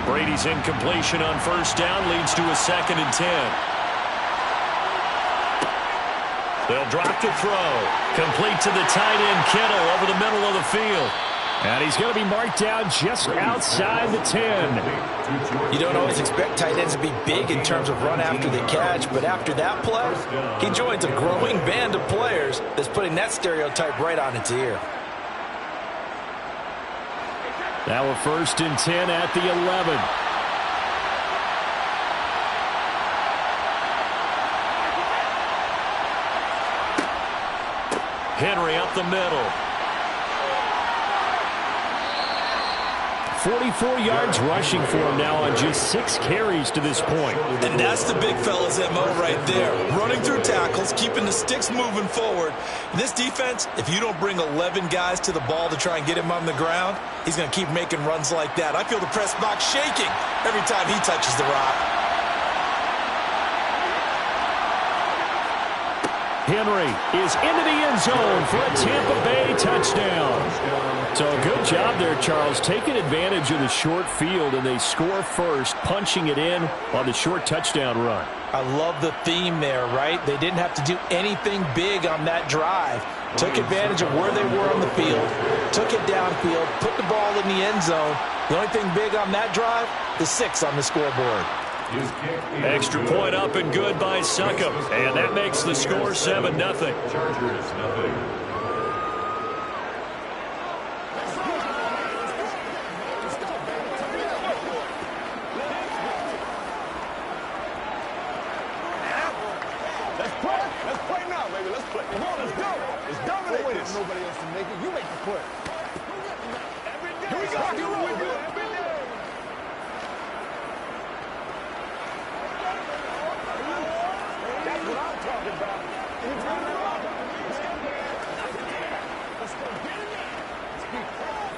Brady's incompletion on first down leads to a 2nd and 10. They'll drop the throw. Complete to the tight end, Kittle, over the middle of the field. And he's going to be marked down just outside the 10. You don't always expect tight ends to be big in terms of run after the catch, but after that play, he joins a growing band of players that's putting that stereotype right on its ear. Now a 1st and 10 at the 11. Henry up the middle. 44 yards rushing for him now on just 6 carries to this point. And that's the big fella's MO right there. Running through tackles, keeping the sticks moving forward. In this defense, if you don't bring 11 guys to the ball to try and get him on the ground, he's going to keep making runs like that. I feel the press box shaking every time he touches the rock. Henry is into the end zone for a Tampa Bay touchdown. So good job there, Charles, taking advantage of the short field, and they score first, punching it in on the short touchdown run. I love the theme there, right? They didn't have to do anything big on that drive. Took advantage of where they were on the field, took it downfield, put the ball in the end zone. The only thing big on that drive, the 6 on the scoreboard. Extra point up and good by Succop. And that makes the score 7-0. Chargers, nothing. Let's play now, baby. Let's play. Come on, let's go. Let's dominate this. Nobody else to make it. You make the play. Here we go. Every day. That's what I'm talking about. Anytime they're out. Let's go. Get in there. Let's keep playing.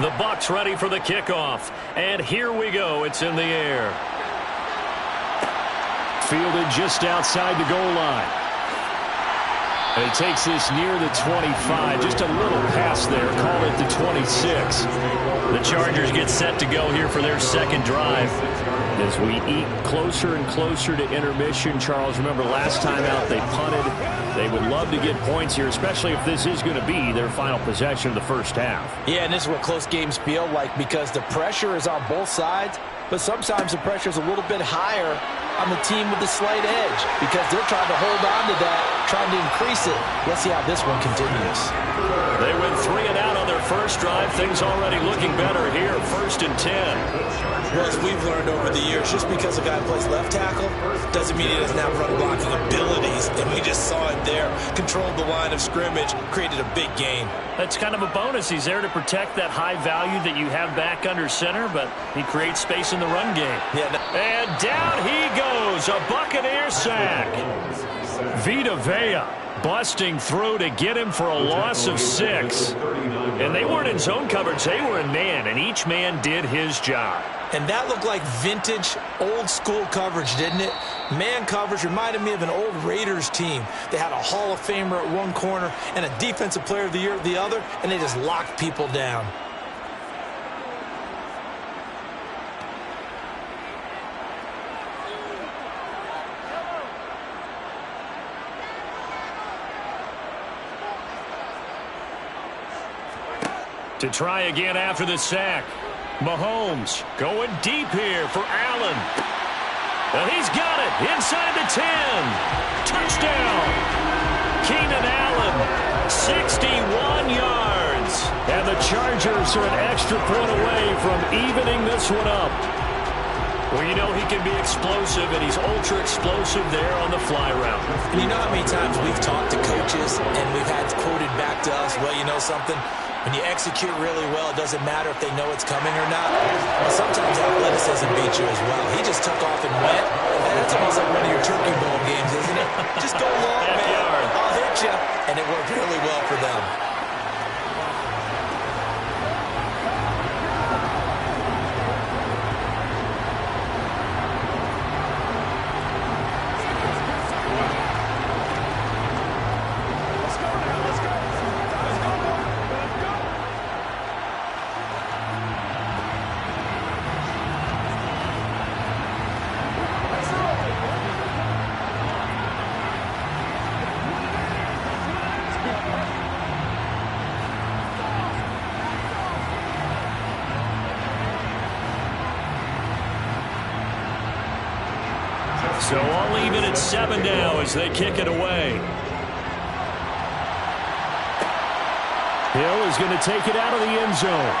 The Bucs ready for the kickoff. And here we go. It's in the air. Fielded just outside the goal line. And he takes this near the 25. Just a little pass there. Call it the 26. The Chargers get set to go here for their second drive. As we eat closer and closer to intermission, Charles, remember last time out they punted. They would love to get points here, especially if this is going to be their final possession of the first half. Yeah, and this is what close games feel like because the pressure is on both sides, but sometimes the pressure is a little bit higher on the team with the slight edge because they're trying to hold on to that, trying to increase it. Let's see how this one continues. They win 3 and out on their first drive, things already looking better here. 1st and 10. Well, as we've learned over the years, just because a guy plays left tackle doesn't mean he doesn't have run blocking abilities. And we just saw it there. Controlled the line of scrimmage, created a big gain. That's kind of a bonus. He's there to protect that high value that you have back under center, but he creates space in the run game. And down he goes. A Buccaneer sack. Vita Vea busting through to get him for a loss of 6. And they weren't in zone coverage. They were in man, and each man did his job. And that looked like vintage, old-school coverage, didn't it? Man coverage reminded me of an old Raiders team. They had a Hall of Famer at one corner and a Defensive Player of the Year at the other, and they just locked people down. To try again after the sack. Mahomes going deep here for Allen. Well, he's got it inside the 10. Touchdown. Keenan Allen, 61 yards. And the Chargers are an extra point away from evening this one up. Well, you know he can be explosive, and he's ultra-explosive there on the fly route. And you know how many times we've talked to coaches and we've had quoted back to us, well, you know something? When you execute really well, it doesn't matter if they know it's coming or not. Well, sometimes athleticism beats you as well. He just took off and went. And that's almost like one of your turkey bowl games, isn't it? Just go long, man. I'll hit you. And it worked really well for them. So I'll leave it at 7 now as they kick it away. Hill is going to take it out of the end zone.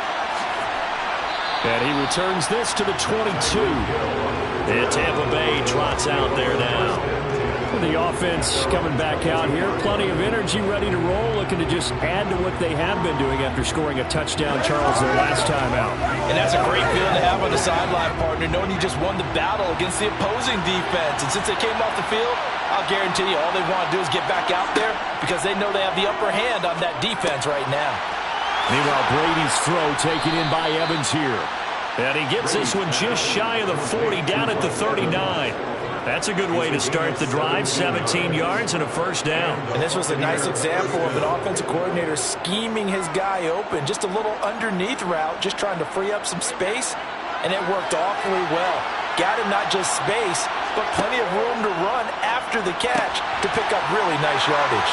And he returns this to the 22. And Tampa Bay trots out there now. The offense coming back out here. Plenty of energy, ready to roll, looking to just add to what they have been doing after scoring a touchdown, Charles, their last time out. And that's a great feeling to have on the sideline, partner, knowing you just won the battle against the opposing defense. And since they came off the field, I'll guarantee you all they want to do is get back out there because they know they have the upper hand on that defense right now. Meanwhile, Brady's throw taken in by Evans here. And he gets this one just shy of the 40, down at the 39. That's a good way to start the drive, 17 yards and a first down. And this was a nice example of an offensive coordinator scheming his guy open. Just a little underneath route, just trying to free up some space, and it worked awfully well. Got him not just space, but plenty of room to run after the catch to pick up really nice yardage.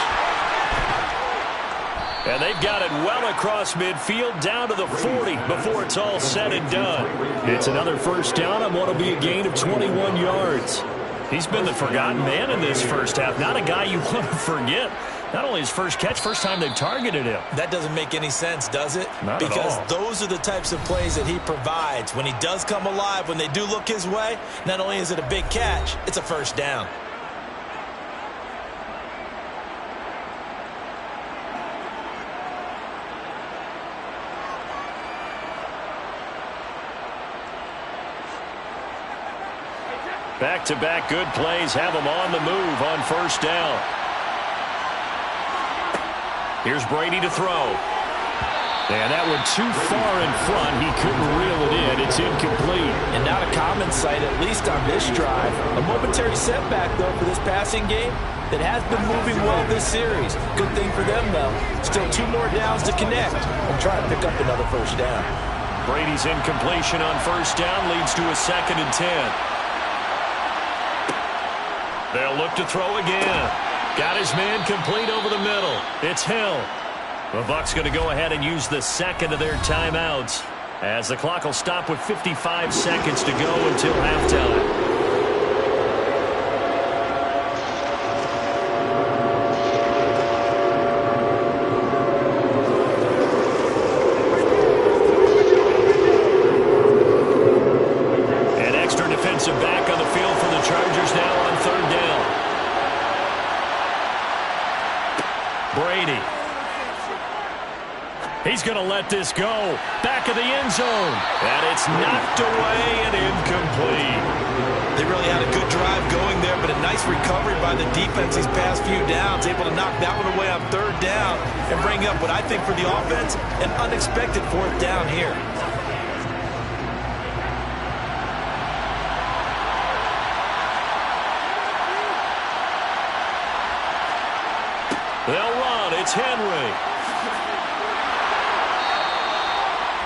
And they've got it well across midfield, down to the 40 before it's all said and done. It's another first down on what will be a gain of 21 yards. He's been the forgotten man in this first half. Not a guy you want to forget. Not only his first catch, first time they've targeted him. That doesn't make any sense, does it? Not because at all. Those are the types of plays that he provides. When he does come alive, when they do look his way, not only is it a big catch, it's a first down. Back-to-back good plays have them on the move on first down. Here's Brady to throw. And that one too far in front. He couldn't reel it in. It's incomplete. And not a common sight, at least on this drive. A momentary setback, though, for this passing game that has been moving well this series. Good thing for them, though. Still 2 more downs to connect and try to pick up another first down. Brady's incompletion on first down leads to a 2nd and 10. They'll look to throw again. Got his man complete over the middle. It's Hill. The Bucs going to go ahead and use the second of their timeouts as the clock will stop with 55 seconds to go until halftime. He's going to let this go. Back of the end zone. And it's knocked away and incomplete. They really had a good drive going there, but a nice recovery by the defense these past few downs, able to knock that one away on third down and bring up what I think for the offense, an unexpected fourth down here. They'll run. It's Henry.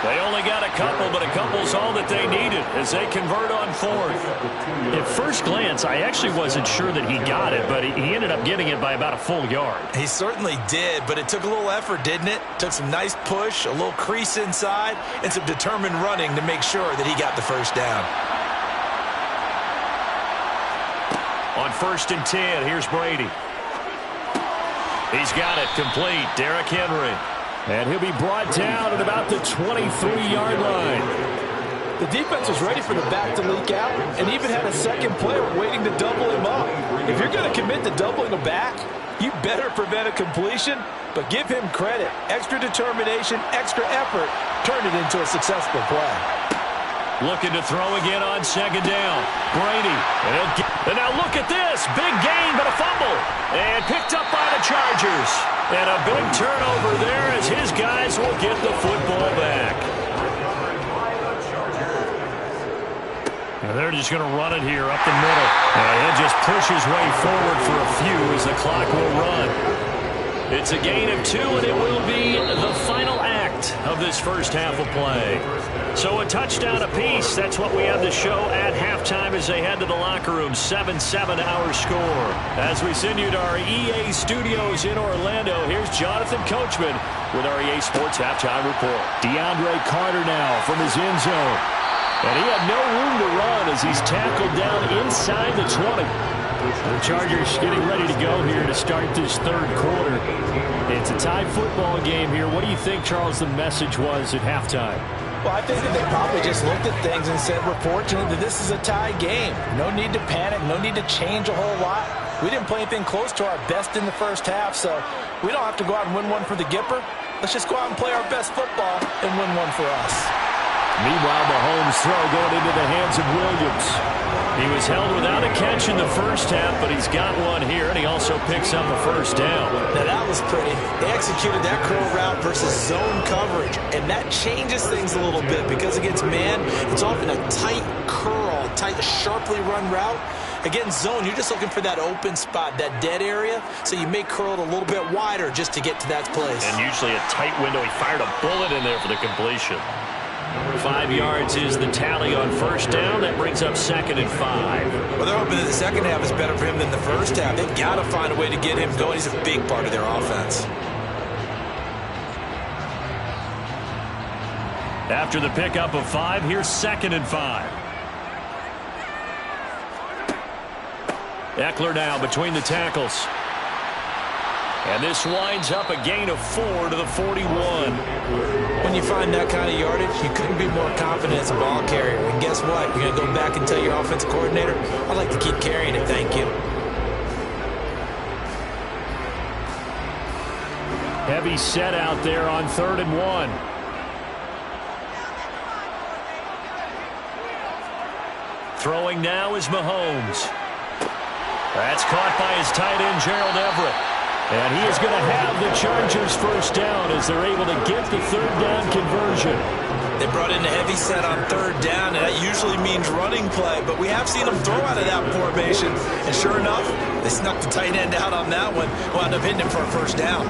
They only got a couple, but a couple's all that they needed as they convert on fourth. At first glance, I actually wasn't sure that he got it, but he ended up getting it by about a full yard. He certainly did, but it took a little effort, didn't it? Took some nice push, a little crease inside, and some determined running to make sure that he got the first down. On 1st and 10, here's Brady. He's got it complete. Derrick Henry. And he'll be brought down at about the 23-yard line. The defense was ready for the back to leak out and even had a second player waiting to double him up. If you're going to commit to doubling a back, you better prevent a completion, but give him credit. Extra determination, extra effort, turn it into a successful play. Looking to throw again on 2nd down. Brady. And now look at this. Big gain, but a fumble. And picked up by the Chargers. And a big turnover there as his guys will get the football back. And they're just going to run it here up the middle. And he'll just push his way forward for a few as the clock will run. It's a gain of 2, and it will be the final act of this first half of play. So a touchdown apiece. That's what we have to show at halftime as they head to the locker room. 7-7 our score. As we send you to our EA studios in Orlando, here's Jonathan Coachman with our EA Sports Halftime Report. DeAndre Carter now from his end zone. And he had no room to run as he's tackled down inside the 20. The Chargers getting ready to go here to start this third quarter. It's a tie football game here. What do you think, Charles, the message was at halftime? Well, I think that they probably just looked at things and said, we're fortunate that this is a tie game. No need to panic, no need to change a whole lot. We didn't play anything close to our best in the first half, so we don't have to go out and win one for the Gipper. Let's just go out and play our best football and win one for us. Meanwhile, Mahomes' throw going into the hands of Williams. He was held without a catch in the first half, but he's got one here, and he also picks up a first down. Now, that was pretty. They executed that curl route versus zone coverage, and that changes things a little bit because against man, it's often a tight curl, tight, sharply run route. Against zone, you're just looking for that open spot, that dead area, so you may curl it a little bit wider just to get to that place. And usually a tight window. He fired a bullet in there for the completion. 5 yards is the tally on first down. That brings up 2nd and 5. Well, they're hoping that the second half is better for him than the first half. They've got to find a way to get him going. He's a big part of their offense. After the pickup of 5, here's 2nd and 5. Eckler now between the tackles. And this winds up a gain of 4 to the 41. When you find that kind of yardage, you couldn't be more confident as a ball carrier. And guess what? You're going to go back and tell your offensive coordinator, I'd like to keep carrying it, thank you. Heavy set out there on 3rd and 1. Throwing now is Mahomes. That's caught by his tight end, Gerald Everett. And he is going to have the Chargers first down as they're able to get the 3rd down conversion. They brought in a heavy set on 3rd down, and that usually means running play. But we have seen them throw out of that formation. And sure enough, they snuck the tight end out on that one. Wound up hitting him for a first down.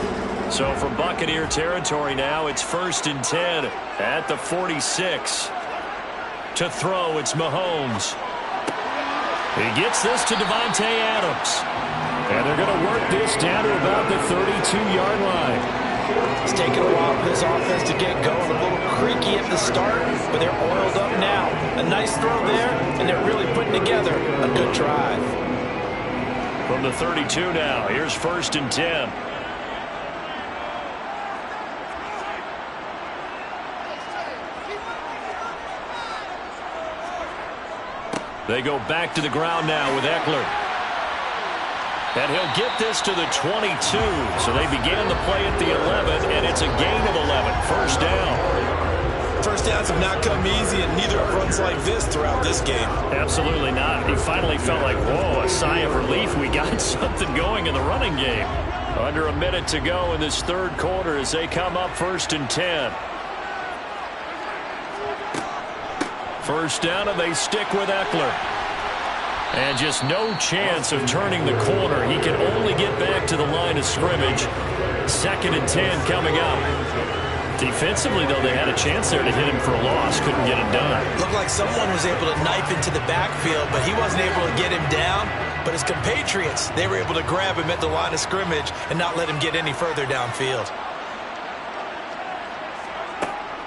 So from Buccaneer territory now, it's 1st and 10 at the 46. To throw, it's Mahomes. He gets this to Devontae Adams. And they're going to work this down to about the 32-yard line. It's taken a while for this offense to get going. A little creaky at the start, but they're oiled up now. A nice throw there, and they're really putting together a good drive. From the 32 now, here's 1st and 10. They go back to the ground now with Eckler. And he'll get this to the 22. So they began the play at the 11, and it's a gain of 11. first down. First downs have not come easy, and neither have runs like this throughout this game. Absolutely not. He finally felt like, whoa, a sigh of relief. We got something going in the running game. Under a minute to go in this third quarter as they come up 1st and 10. First down, and they stick with Eckler. And just no chance of turning the corner. He can only get back to the line of scrimmage. 2nd and 10 coming up. Defensively, though, they had a chance there to hit him for a loss. Couldn't get it done. Looked like someone was able to knife into the backfield, but he wasn't able to get him down. But his compatriots, they were able to grab him at the line of scrimmage and not let him get any further downfield.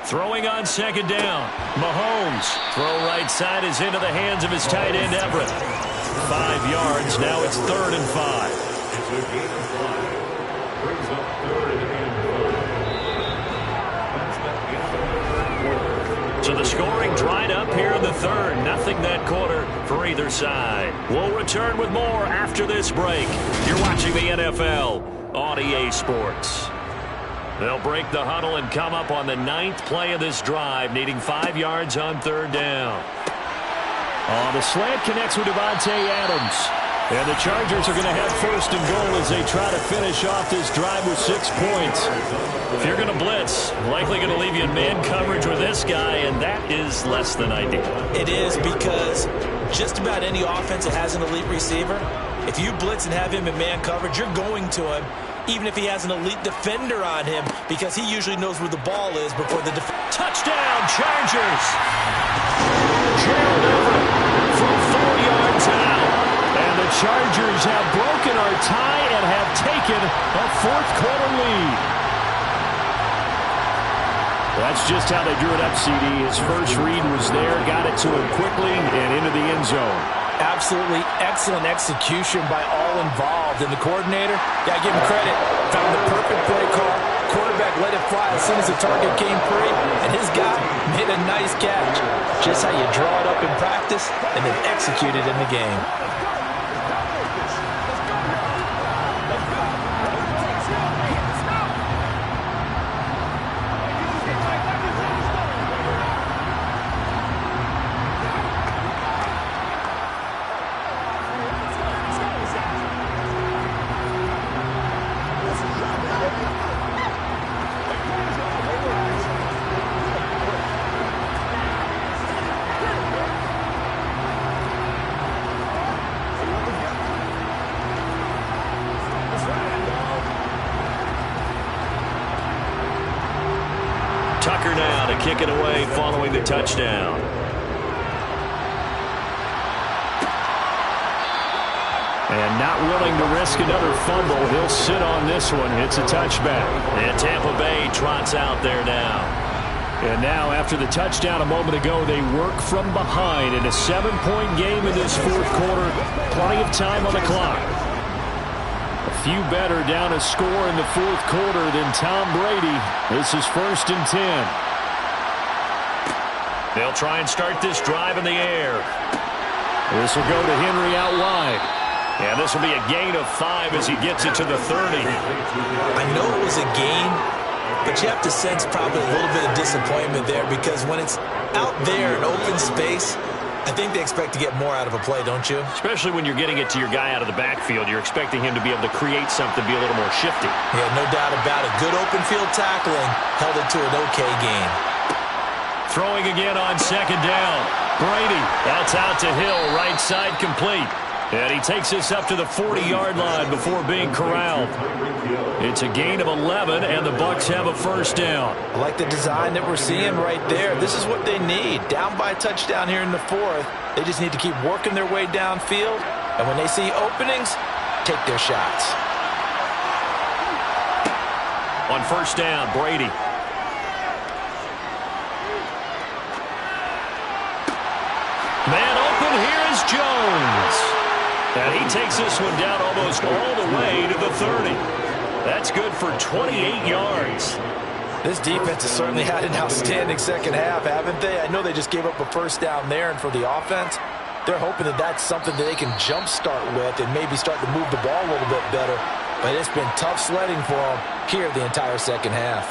Throwing on 2nd down. Mahomes. Throw right side is into the hands of his tight end, Everett. 5 yards. Now it's 3rd and 5. It's a gain of 5. Brings up 3rd and 5. So the scoring dried up here in the third. Nothing that quarter for either side. We'll return with more after this break. You're watching the NFL on EA Sports. They'll break the huddle and come up on the 9th play of this drive, needing 5 yards on 3rd down. The slant connects with Devontae Adams. And the Chargers are going to have 1st and goal as they try to finish off this drive with 6 points. If you're going to blitz, likely going to leave you in man coverage with this guy, and that is less than ideal. It is, because just about any offense that has an elite receiver, if you blitz and have him in man coverage, you're going to him, even if he has an elite defender on him, because he usually knows where the ball is before the touchdown, Chargers! Gerald Everett from 4 yards out. And the Chargers have broken our tie and have taken a 4th quarter lead. That's just how they drew it up, CD. His first read was there, got it to him quickly and into the end zone. Absolutely excellent execution by all involved. And the coordinator, got to give him credit, found the perfect play call. Quarterback let it fly as soon as the target came free, and his guy made a nice catch. Just how you draw it up in practice and then execute it in the game. Tucker now to kick it away following the touchdown. And not willing to risk another fumble, he'll sit on this one. It's a touchback. And Tampa Bay trots out there now. And now, after the touchdown a moment ago, they work from behind in a 7-point game in this 4th quarter. Plenty of time on the clock. A few better down a score in the 4th quarter than Tom Brady. This is 1st and 10. They'll try and start this drive in the air. This will go to Henry out wide. And this will be a gain of 5 as he gets it to the 30. I know it was a gain, but you have to sense probably a little bit of disappointment there, because when it's out there in open space, I think they expect to get more out of a play, don't you? Especially when you're getting it to your guy out of the backfield. You're expecting him to be able to create something, be a little more shifty. Yeah, no doubt about it. Good open field tackling held it to an okay gain. Throwing again on 2nd down. Brady, that's out to Hill, right side complete. And he takes this up to the 40-yard line before being corralled. It's a gain of 11, and the Bucs have a 1st down. I like the design that we're seeing right there. This is what they need. Down by a touchdown here in the 4th. They just need to keep working their way downfield. And when they see openings, take their shots. On 1st down, Brady. Man open, here is Jones. And he takes this one down almost all the way to the 30. That's good for 28 yards. This defense has certainly had an outstanding second half, haven't they? I know they just gave up a 1st down there, and for the offense, they're hoping that that's something that they can jumpstart with and maybe start to move the ball a little bit better. But it's been tough sledding for them here the entire second half.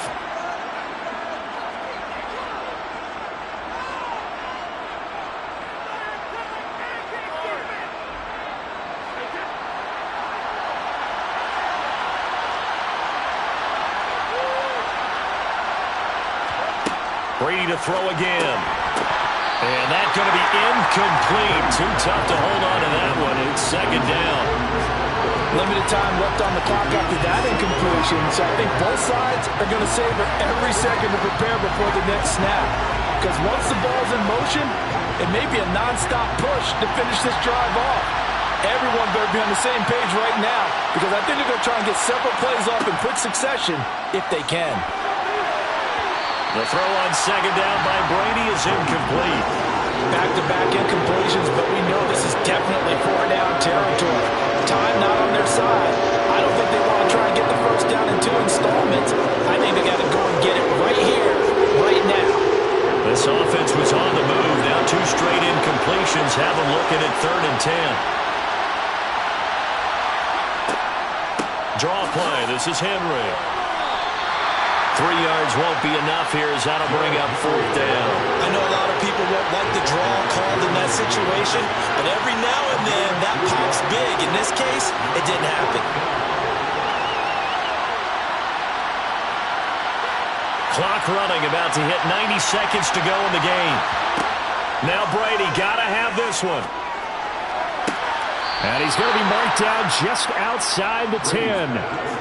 Brady to throw again. And that's going to be incomplete. Too tough to hold on to that one. It's second down. Limited time left on the clock after that incompletion, so I think both sides are going to savor every second to prepare before the next snap. Because once the ball's in motion, it may be a nonstop push to finish this drive off. Everyone better be on the same page right now, because I think they're going to try and get several plays off in quick succession if they can. The throw on second down by Brady is incomplete. Back-to-back incompletions, but we know this is definitely four-down territory. Time not on their side. I don't think they want to try and get the first down in 2 installments. I think they got to go and get it right here, right now. This offense was on the move. Now 2 straight incompletions have them looking at 3rd and 10. Draw play. This is Henry. 3 yards won't be enough here as that'll bring up 4th down. I know a lot of people won't like the draw called in that situation, but every now and then that pops big. In this case, it didn't happen. Clock running, about to hit 90 seconds to go in the game. Now Brady, got to have this one. And he's going to be marked down just outside the 10.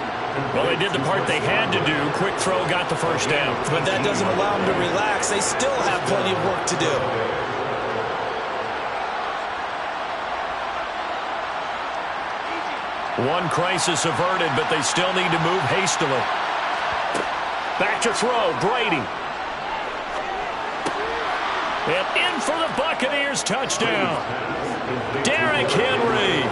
Well, they did the part they had to do. Quick throw got the first down. But that doesn't allow them to relax. They still have plenty of work to do. One crisis averted, but they still need to move hastily. Back to throw, Brady. And in for the Buccaneers touchdown. Derrick Henry.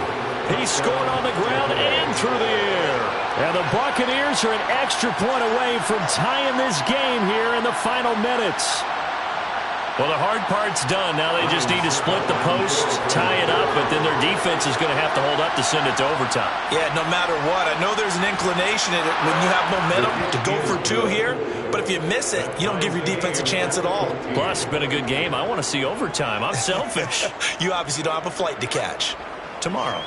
He scored on the ground and through the air. And the Buccaneers are an extra point away from tying this game here in the final minutes. Well, the hard part's done. Now they just need to split the post, tie it up, but then their defense is going to have to hold up to send it to overtime. Yeah, no matter what. I know there's an inclination in it when you have momentum to go for 2 here, but if you miss it, you don't give your defense a chance at all. Plus, it's been a good game. I want to see overtime. I'm selfish. You obviously don't have a flight to catch. Tomorrow.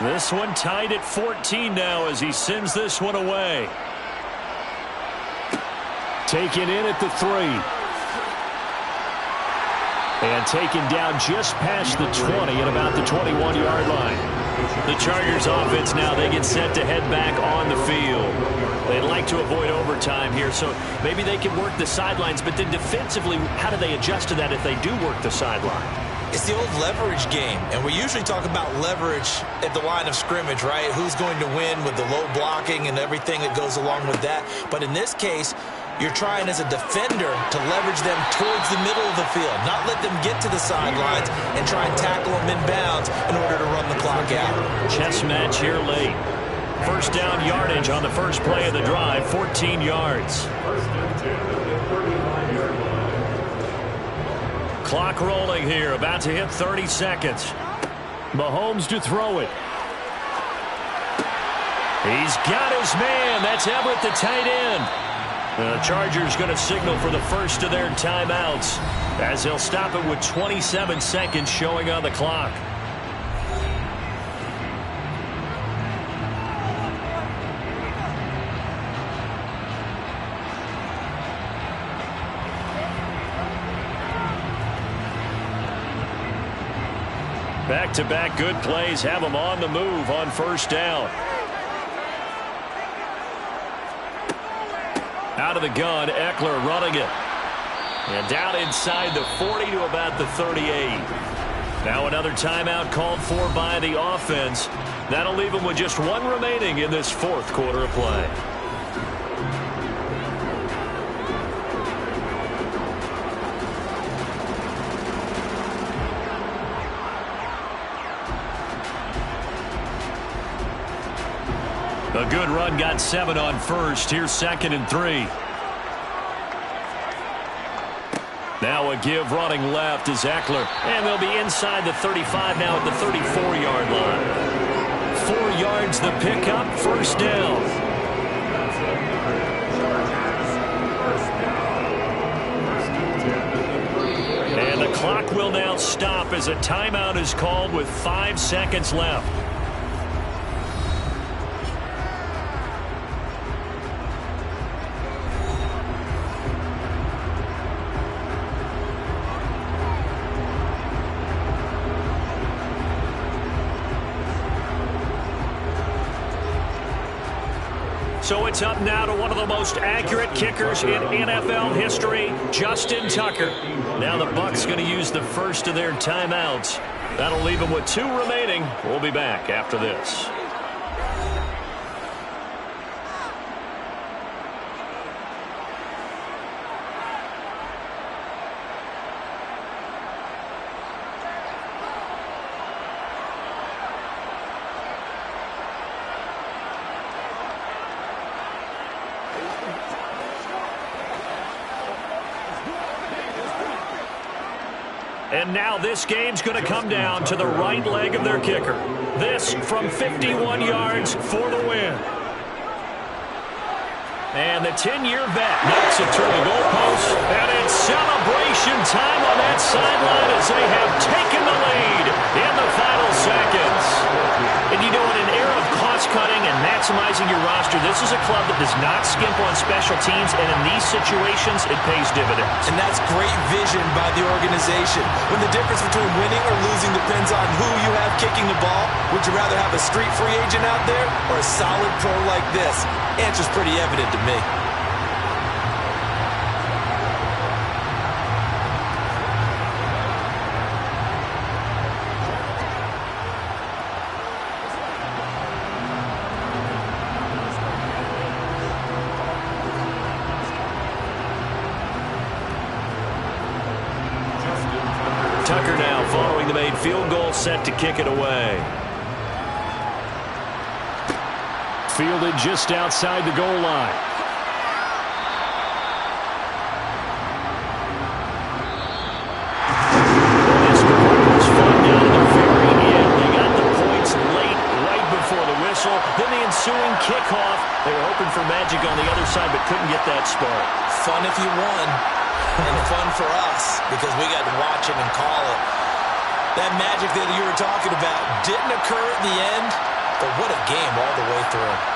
This one tied at 14 now as he sends this one away. Taken in at the 3. And taken down just past the 20 at about the 21-yard line. The Chargers offense now, they get set to head back on the field. They'd like to avoid overtime here, so maybe they can work the sidelines, but then defensively, how do they adjust to that if they do work the sideline? It's the old leverage game, and we usually talk about leverage at the line of scrimmage, right? Who's going to win with the low blocking and everything that goes along with that. But in this case, you're trying as a defender to leverage them towards the middle of the field, not let them get to the sidelines and try and tackle them in bounds in order to run the clock out. Chess match here late. First down yardage on the first play of the drive, 14 yards. Clock rolling here, about to hit 30 seconds. Mahomes to throw it. He's got his man. That's Everett, the tight end. The Chargers going to signal for the first of their timeouts as they'll stop it with 27 seconds showing on the clock. Back-to-back good plays have them on the move on first down. Out of the gun, Eckler running it. And down inside the 40 to about the 38. Now another timeout called for by the offense. That'll leave them with just 1 remaining in this 4th quarter of play. A good run got 7 on first. Here's 2nd and 3. Now a give running left is Eckler. And they'll be inside the 35 now at the 34-yard line. 4 yards the pickup, 1st down. And the clock will now stop as a timeout is called with 5 seconds left. So it's up now to one of the most accurate kickers in NFL history, Justin Tucker. Now the Bucs going to use the first of their timeouts. That'll leave them with 2 remaining. We'll be back after this. And now this game's going to come down to the right leg of their kicker. This from 51 yards for the win. And the 10-year vet knocks it through the goalpost. And it's celebration time on that sideline as they have taken the lead in the final seconds. And you know, in an era of cost-cutting and maximizing your roster, this is a club that does not skimp on special teams, and in these situations, it pays dividends. And that's great vision by the organization. When the difference between winning or losing depends on who you have kicking the ball, would you rather have a street free agent out there or a solid pro like this? Answer's pretty evident to me. Tucker now following the made field goal, set to kick it away. Fielded just outside the goal line. This was fun down to the very end. They got the points late, right before the whistle. Then the ensuing kickoff. They were hoping for magic on the other side, but couldn't get that spark. Fun if you won, and fun for us because we got to watch it and call it. That magic that you were talking about didn't occur at the end, but what a game all the way through.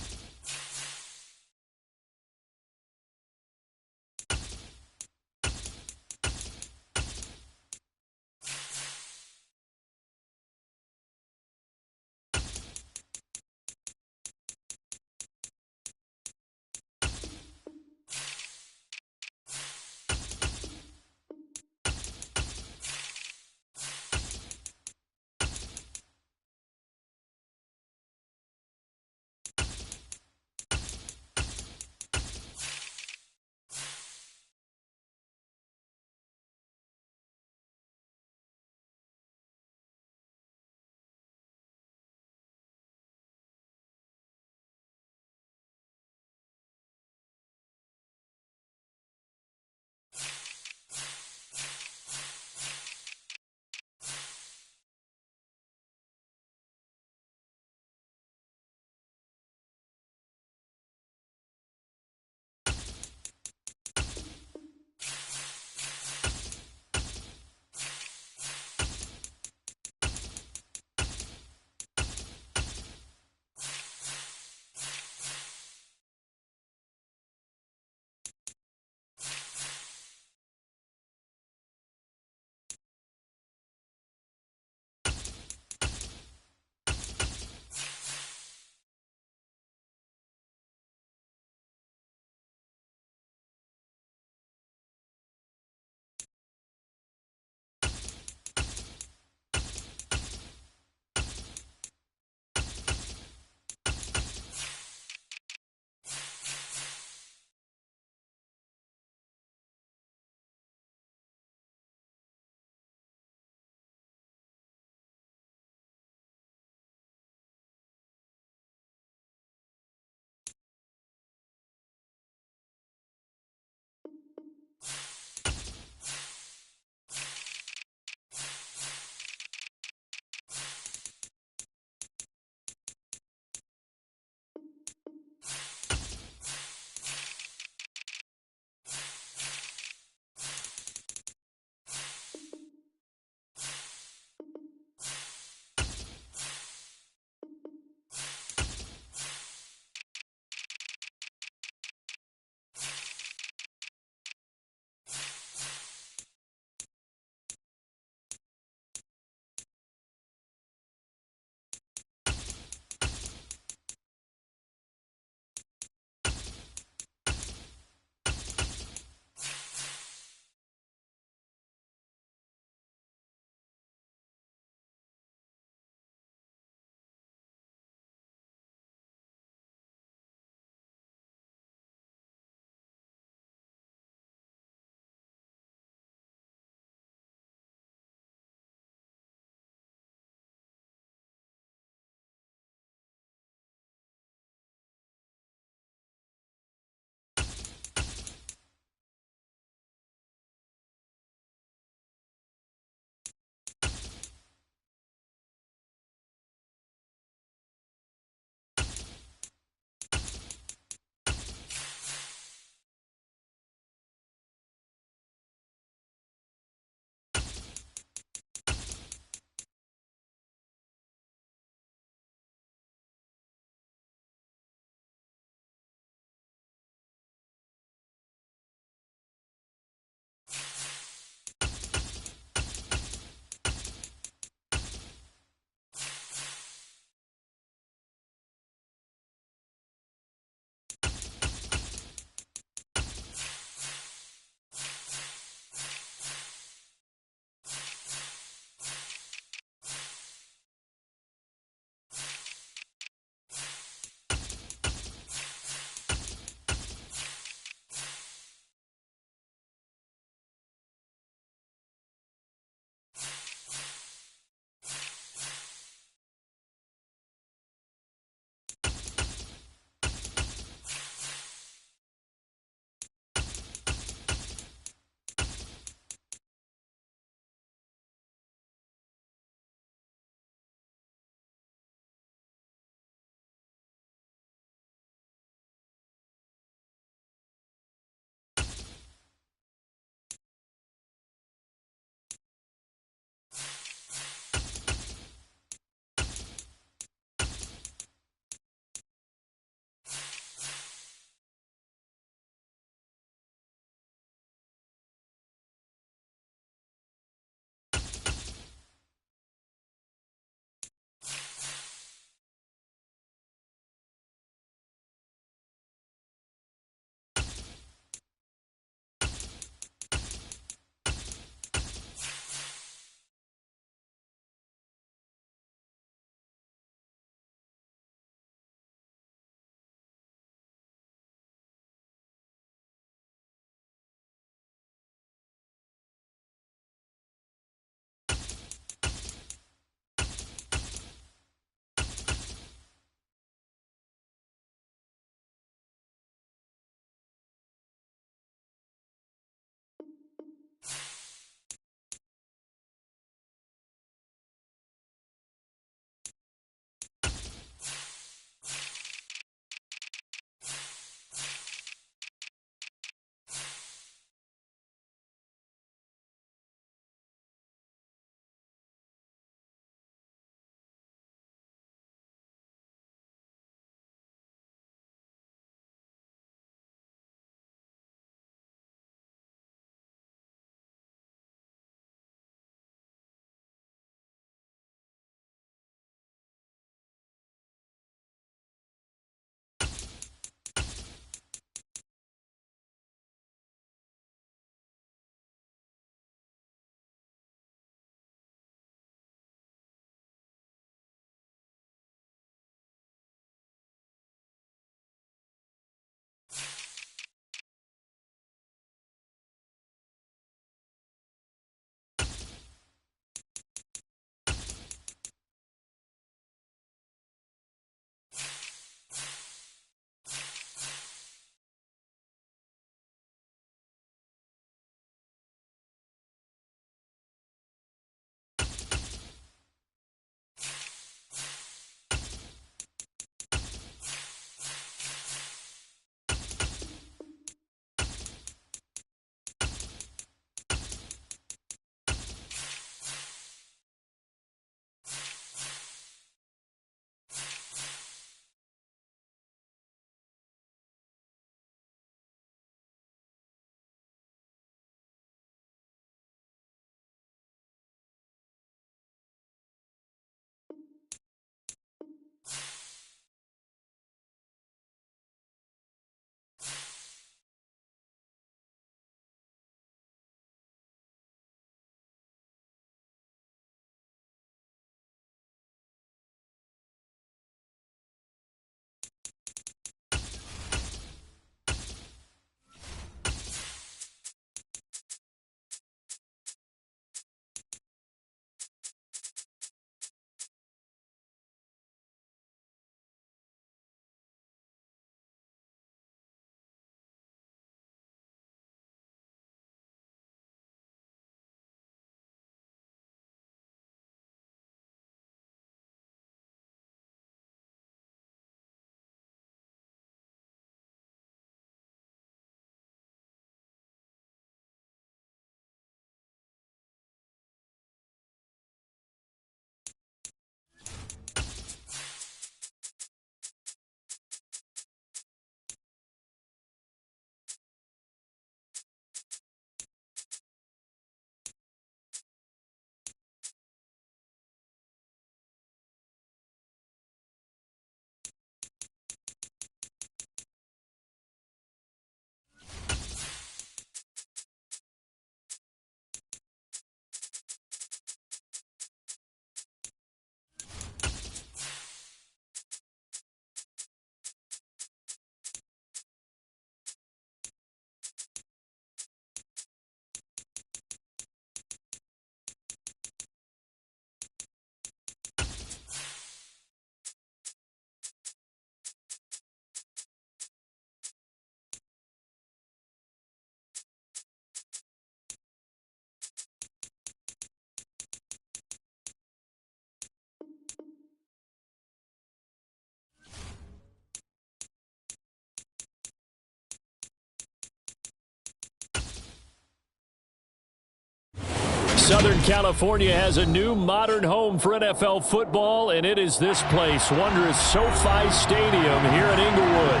Southern California has a new modern home for NFL football, and it is this place, wondrous SoFi Stadium here in Inglewood.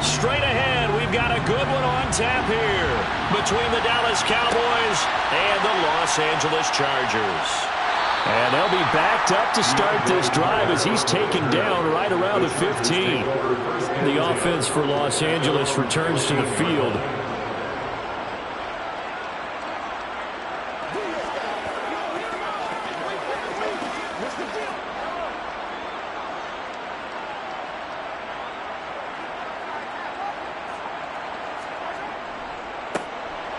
Straight ahead, we've got a good one on tap here between the Dallas Cowboys and the Los Angeles Chargers. And they'll be backed up to start this drive as he's taken down right around the 15. The offense for Los Angeles returns to the field.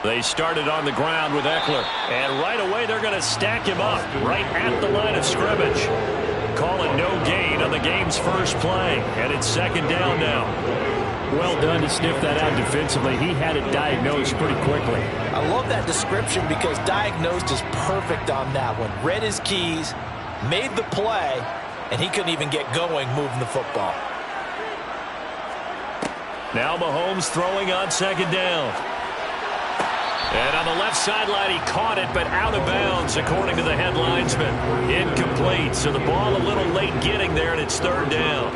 They started on the ground with Eckler. And right away, they're going to stack him up right at the line of scrimmage. Calling no gain on the game's first play. And it's second down now. Well done to sniff that out defensively. He had it diagnosed pretty quickly. I love that description because diagnosed is perfect on that one. Read his keys, made the play, and he couldn't even get going moving the football. Now Mahomes throwing on second down. And on the left sideline, he caught it, but out of bounds, according to the head linesman. Incomplete, so the ball a little late getting there, and it's third down.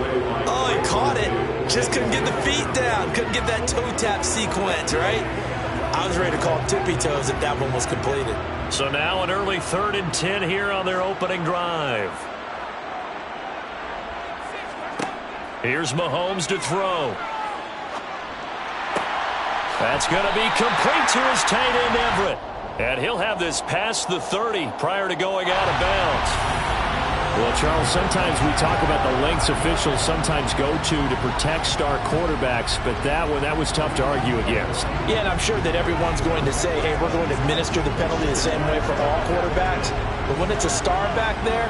Oh, he caught it. Just couldn't get the feet down. Couldn't get that toe tap sequence, right? I was ready to call tippy toes if that one was completed. So now an early 3rd and 10 here on their opening drive. Here's Mahomes to throw. That's going to be complete to his tight end, Everett. And he'll have this past the 30 prior to going out of bounds. Well, Charles, sometimes we talk about the lengths officials sometimes go to protect star quarterbacks, but that was tough to argue against. Yeah, and I'm sure that everyone's going to say, hey, we're going to administer the penalty the same way for all quarterbacks. But when it's a star back there,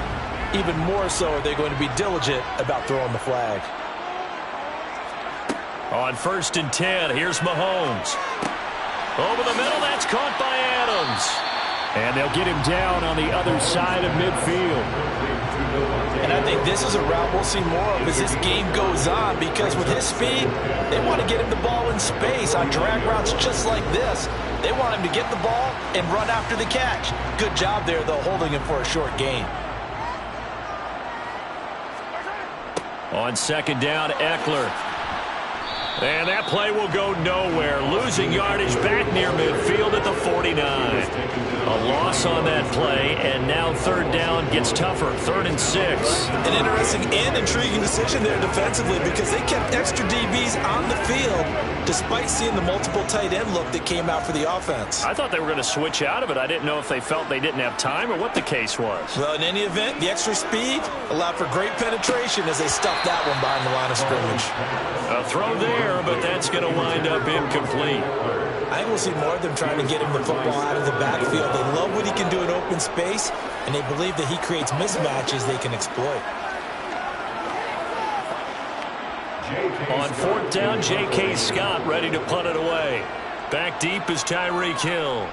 even more so are they going to be diligent about throwing the flag. On 1st and 10, here's Mahomes. Over the middle, that's caught by Adams. And they'll get him down on the other side of midfield. And I think this is a route we'll see more of as this game goes on because with his speed, they want to get him the ball in space on drag routes just like this. They want him to get the ball and run after the catch. Good job there, though, holding him for a short gain. On second down, Eckler. And that play will go nowhere. Losing yardage back near midfield at the 49. A loss on that play, and now third down gets tougher. 3rd and 6. An interesting and intriguing decision there defensively because they kept extra DBs on the field despite seeing the multiple tight end look that came out for the offense. I thought they were going to switch out of it. I didn't know if they felt they didn't have time or what the case was. Well, in any event, the extra speed allowed for great penetration as they stuffed that one behind the line of scrimmage. A throw there, but that's going to wind up incomplete. I think we'll see more of them trying to get him the football out of the backfield. They love what he can do in open space, and they believe that he creates mismatches they can exploit. On 4th down, J.K. Scott ready to punt it away. Back deep is Tyreek Hill.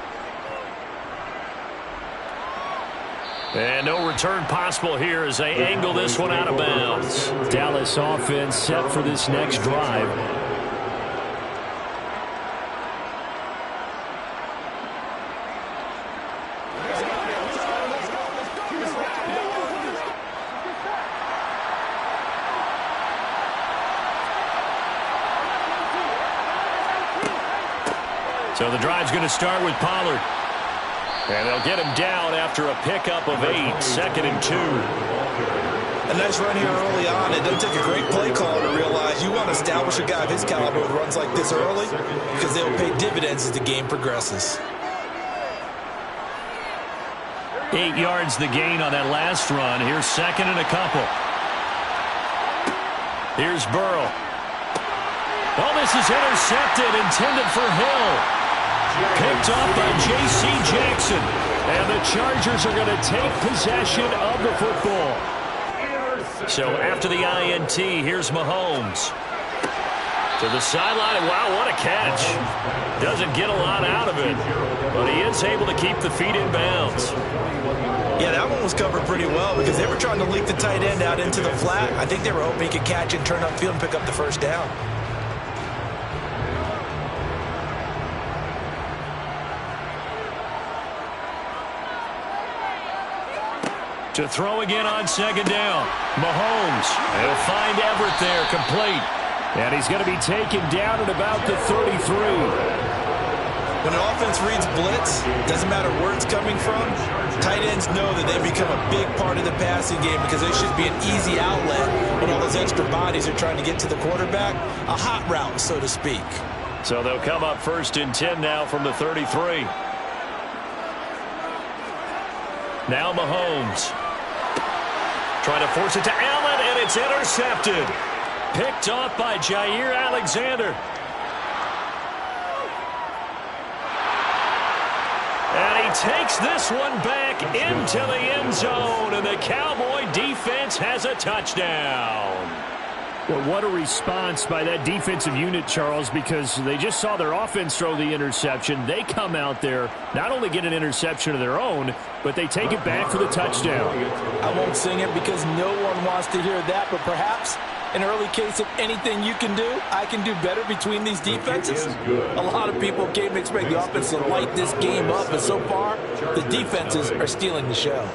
And no return possible here as they angle this one out of bounds. Dallas offense set for this next drive. So the drive's going to start with Pollard. And they'll get him down after a pickup of 8, 2nd and 2. A nice run here early on. It doesn't take a great play caller to realize you want to establish a guy of his caliber with runs like this early because they'll pay dividends as the game progresses. 8 yards the gain on that last run. Here's 2nd and a couple. Here's Burrow. Oh, this is intercepted, intended for Hill. Picked up by J.C. Jackson. And the Chargers are going to take possession of the football. So after the INT, here's Mahomes. To the sideline. Wow, what a catch. Doesn't get a lot out of it. But he is able to keep the feet in bounds. Yeah, that one was covered pretty well because they were trying to leak the tight end out into the flat. I think they were hoping he could catch and turn upfield and pick up the first down. To throw again on second down. Mahomes. He'll find Everett there, complete. And he's going to be taken down at about the 33. When an offense reads blitz, doesn't matter where it's coming from, tight ends know that they become a big part of the passing game because they should be an easy outlet when all those extra bodies are trying to get to the quarterback. A hot route, so to speak. So they'll come up 1st and 10 now from the 33. Now Mahomes. Trying to force it to Allen, and it's intercepted. Picked off by Jair Alexander. And he takes this one back into the end zone, and the Cowboy defense has a touchdown. Well, what a response by that defensive unit, Charles, because they just saw their offense throw the interception. They come out there, not only get an interception of their own, but they take it back for the touchdown. I won't sing it because no one wants to hear that, but perhaps an early case of anything you can do, I can do better between these defenses. A lot of people came to expect the offense to light this game up, but so far, the defenses are stealing the show.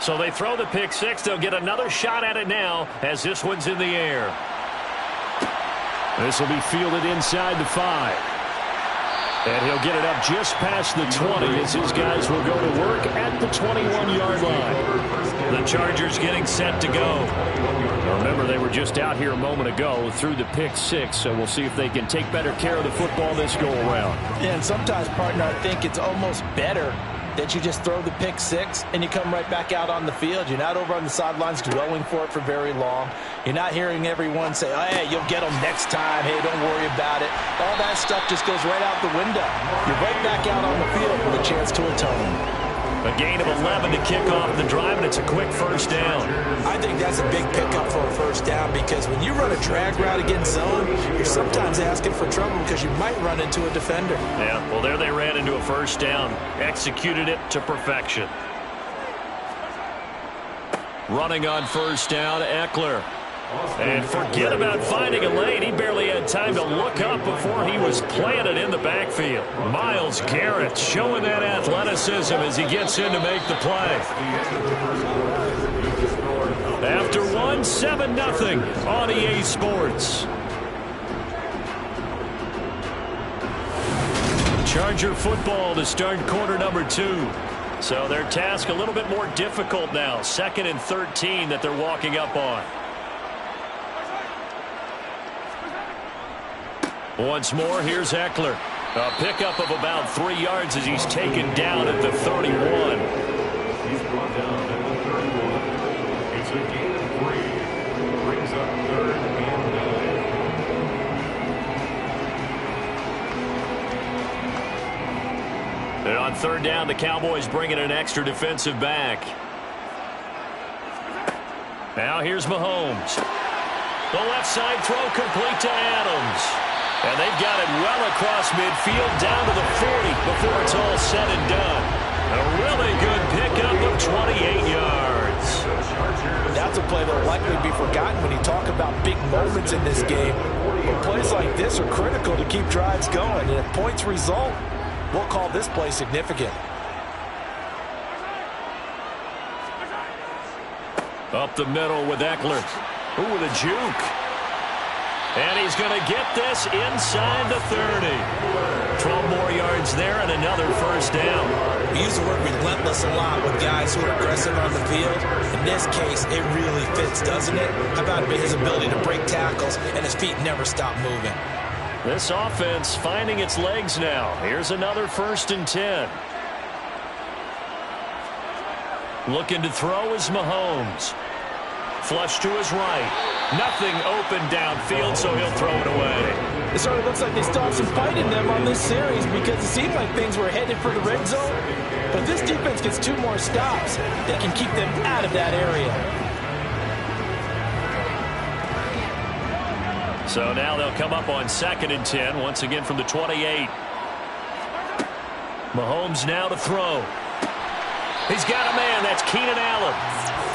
So they throw the pick six. They'll get another shot at it now as this one's in the air. This will be fielded inside the 5. And he'll get it up just past the 20 as his guys will go to work at the 21-yard line. The Chargers getting set to go. Now remember, they were just out here a moment ago through the pick six, so we'll see if they can take better care of the football this go-around. And sometimes, partner, I think it's almost better that you just throw the pick six and you come right back out on the field. You're not over on the sidelines dwelling for it for very long. You're not hearing everyone say, oh, hey, you'll get them next time. Hey, don't worry about it. All that stuff just goes right out the window. You're right back out on the field with a chance to atone. A gain of 11 to kick off the drive, and it's a quick first down. I think that's a big pickup for a first down because when you run a drag route against zone, you're sometimes asking for trouble because you might run into a defender. Yeah, well, there they ran into a first down. Executed it to perfection. Running on first down, Eckler. And forget about finding a lane. He barely had time to look up before he was planted in the backfield. Myles Garrett showing that athleticism as he gets in to make the play. After one, 7-0 on EA Sports. Charger football to start quarter number 2. So their task a little bit more difficult now. 2nd and 13 that they're walking up on. Once more, here's Eckler. A pickup of about 3 yards as he's taken down at the 31. He's brought down at the 31. It's a gain of 3. Brings up 3rd and 9. And on 3rd down, the Cowboys bringing an extra defensive back. Now here's Mahomes. The left side throw complete to Adams. And they've got it well across midfield down to the 40 before it's all said and done. A really good pickup of 28 yards. That's a play that will likely be forgotten when you talk about big moments in this game. But plays like this are critical to keep drives going. And if points result, we'll call this play significant. Up the middle with Eckler. Ooh, with a juke. And he's going to get this inside the 30. 12 more yards there and another first down. We use the word relentless a lot with guys who are aggressive on the field. In this case, it really fits, doesn't it? How about his ability to break tackles and his feet never stop moving? This offense finding its legs now. Here's another 1st and 10. Looking to throw is Mahomes. Flush to his right. Nothing open downfield, so he'll throw it away. It sort of looks like they still have some fight in them on this series because it seemed like things were headed for the red zone. But if this defense gets 2 more stops, they can keep them out of that area. So now they'll come up on 2nd and 10, once again from the 28. Mahomes now to throw. He's got a man. That's Keenan Allen.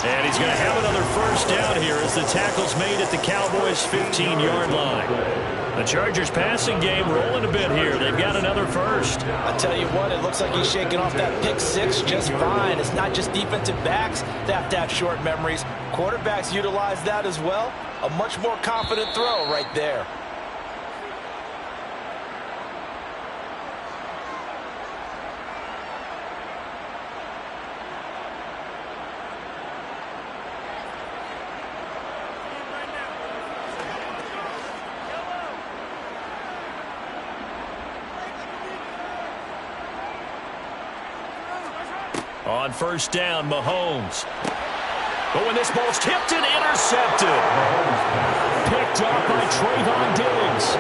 And he's going to have another first down here as the tackle's made at the Cowboys' 15-yard line. The Chargers' passing game rolling a bit here. They've got another first. I tell you what, it looks like he's shaking off that pick 6 just fine. It's not just defensive backs that have to have short memories. Quarterbacks utilize that as well. A much more confident throw right there. On first down, Mahomes. But when this ball's tipped and intercepted. Picked off by Trayvon Diggs.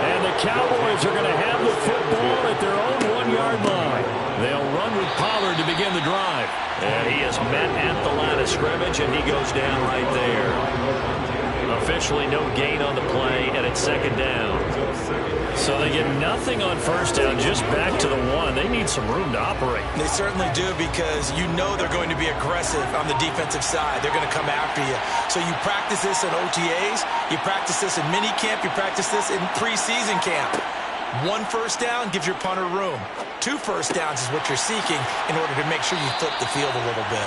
And the Cowboys are going to have the football at their own 1-yard line. They'll run with Pollard to begin the drive. And he is met at the line of scrimmage, and he goes down right there. Officially no gain on the play, and it's 2nd down. So they get nothing on first down, just back to the 1. They need some room to operate. They certainly do, because you know they're going to be aggressive on the defensive side. They're going to come after you. So you practice this in OTAs, you practice this in minicamp, you practice this in preseason camp. 1 first down gives your punter room. 2 first downs is what you're seeking in order to make sure you flip the field a little bit.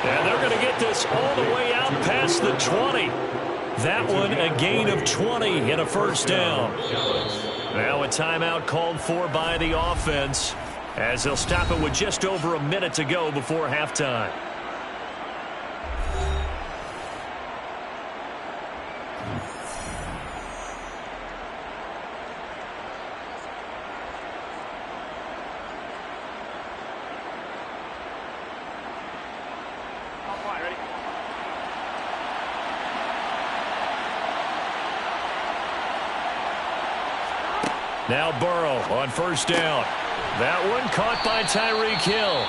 And they're going to get this all the way out past the 20. That one a gain of 20 and a first down. Now a timeout called for by the offense as they'll stop it with just over a minute to go before halftime. Now Burrow on first down. That one caught by Tyreek Hill.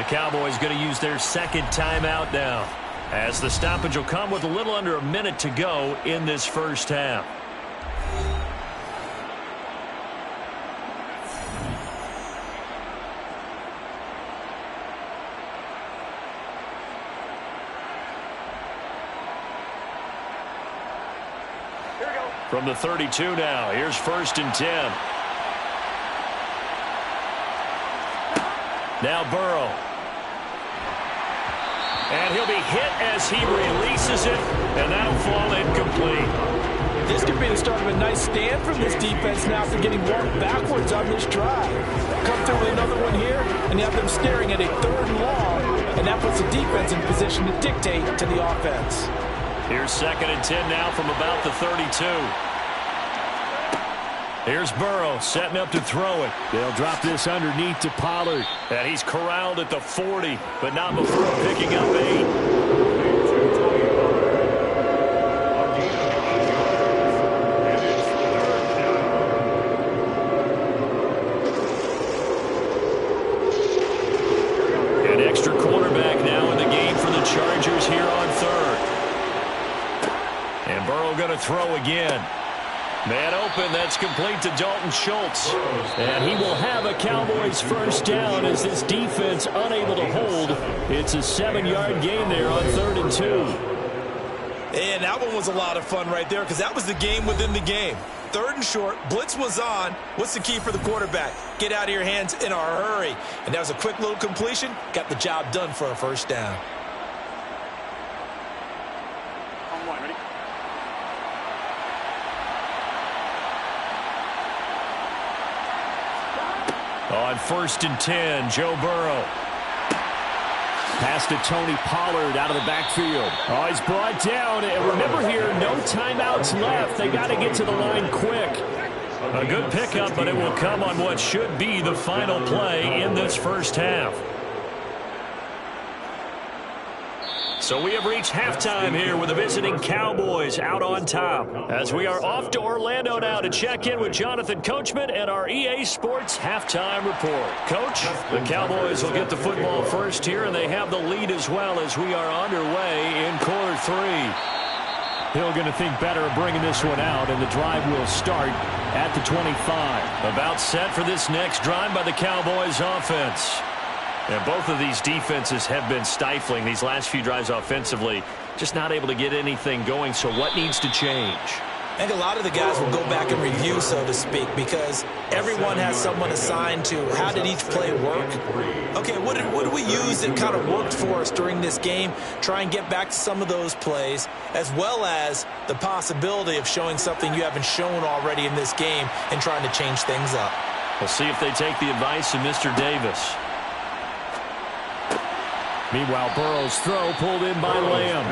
The Cowboys going to use their 2nd timeout now, as the stoppage will come with a little under a minute to go in this first half. From the 32 now, here's 1st and 10. Now Burrow. And he'll be hit as he releases it, and that'll fall incomplete. This could be the start of a nice stand from this defense now after getting walked backwards on this drive. Come through with another one here, and you have them staring at a 3rd and long, and that puts the defense in position to dictate to the offense. Here's 2nd and 10 now from about the 32. Here's Burrow setting up to throw it. They'll drop this underneath to Pollard. And he's corralled at the 40, but not before picking up 8. An extra quarterback now in the game for the Chargers here on 3rd. And Burrow going to throw again. Man open, that's complete to Dalton Schultz. And he will have a Cowboys first down as this defense unable to hold. It's a 7-yard gain there on 3rd and 2. And that one was a lot of fun right there, because that was the game within the game. 3rd and short, blitz was on. What's the key for the quarterback? Get out of your hands in a hurry. And that was a quick little completion. Got the job done for a first down. On 1st and 10, Joe Burrow. Pass to Tony Pollard out of the backfield. Oh, he's brought down. And remember here, no timeouts left. They got to get to the line quick. A good pickup, but it will come on what should be the final play in this first half. So we have reached halftime here with the visiting Cowboys out on top. As we are off to Orlando now to check in with Jonathan Coachman and our EA Sports halftime report. Coach, the Cowboys will get the football first here, and they have the lead as well as we are underway in quarter 3. Hill going to think better of bringing this one out, and the drive will start at the 25. About set for this next drive by the Cowboys offense. And both of these defenses have been stifling these last few drives offensively. Just not able to get anything going, so what needs to change? I think a lot of the guys will go back and review, so to speak, because everyone has someone assigned to how did each play work. Okay, what did we use that kind of worked for us during this game? Try and get back to some of those plays, as well as the possibility of showing something you haven't shown already in this game and trying to change things up. We'll see if they take the advice of Mr. Davis. Meanwhile, Burrow's throw pulled in by Lamb.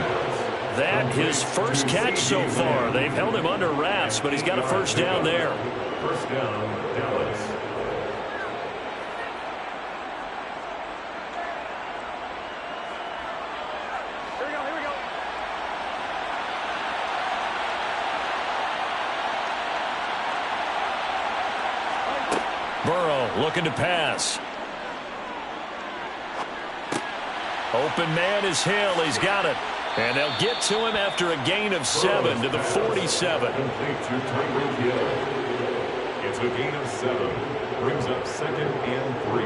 That his first catch so far. They've held him under wraps, but he's got a first down there. First down, Dallas. Here we go. Burrow looking to pass. Open man is Hill. He's got it. And they'll get to him after a gain of 7 to the 47. Complete to Tyreek Hill. It's a gain of 7. Brings up 2nd and 3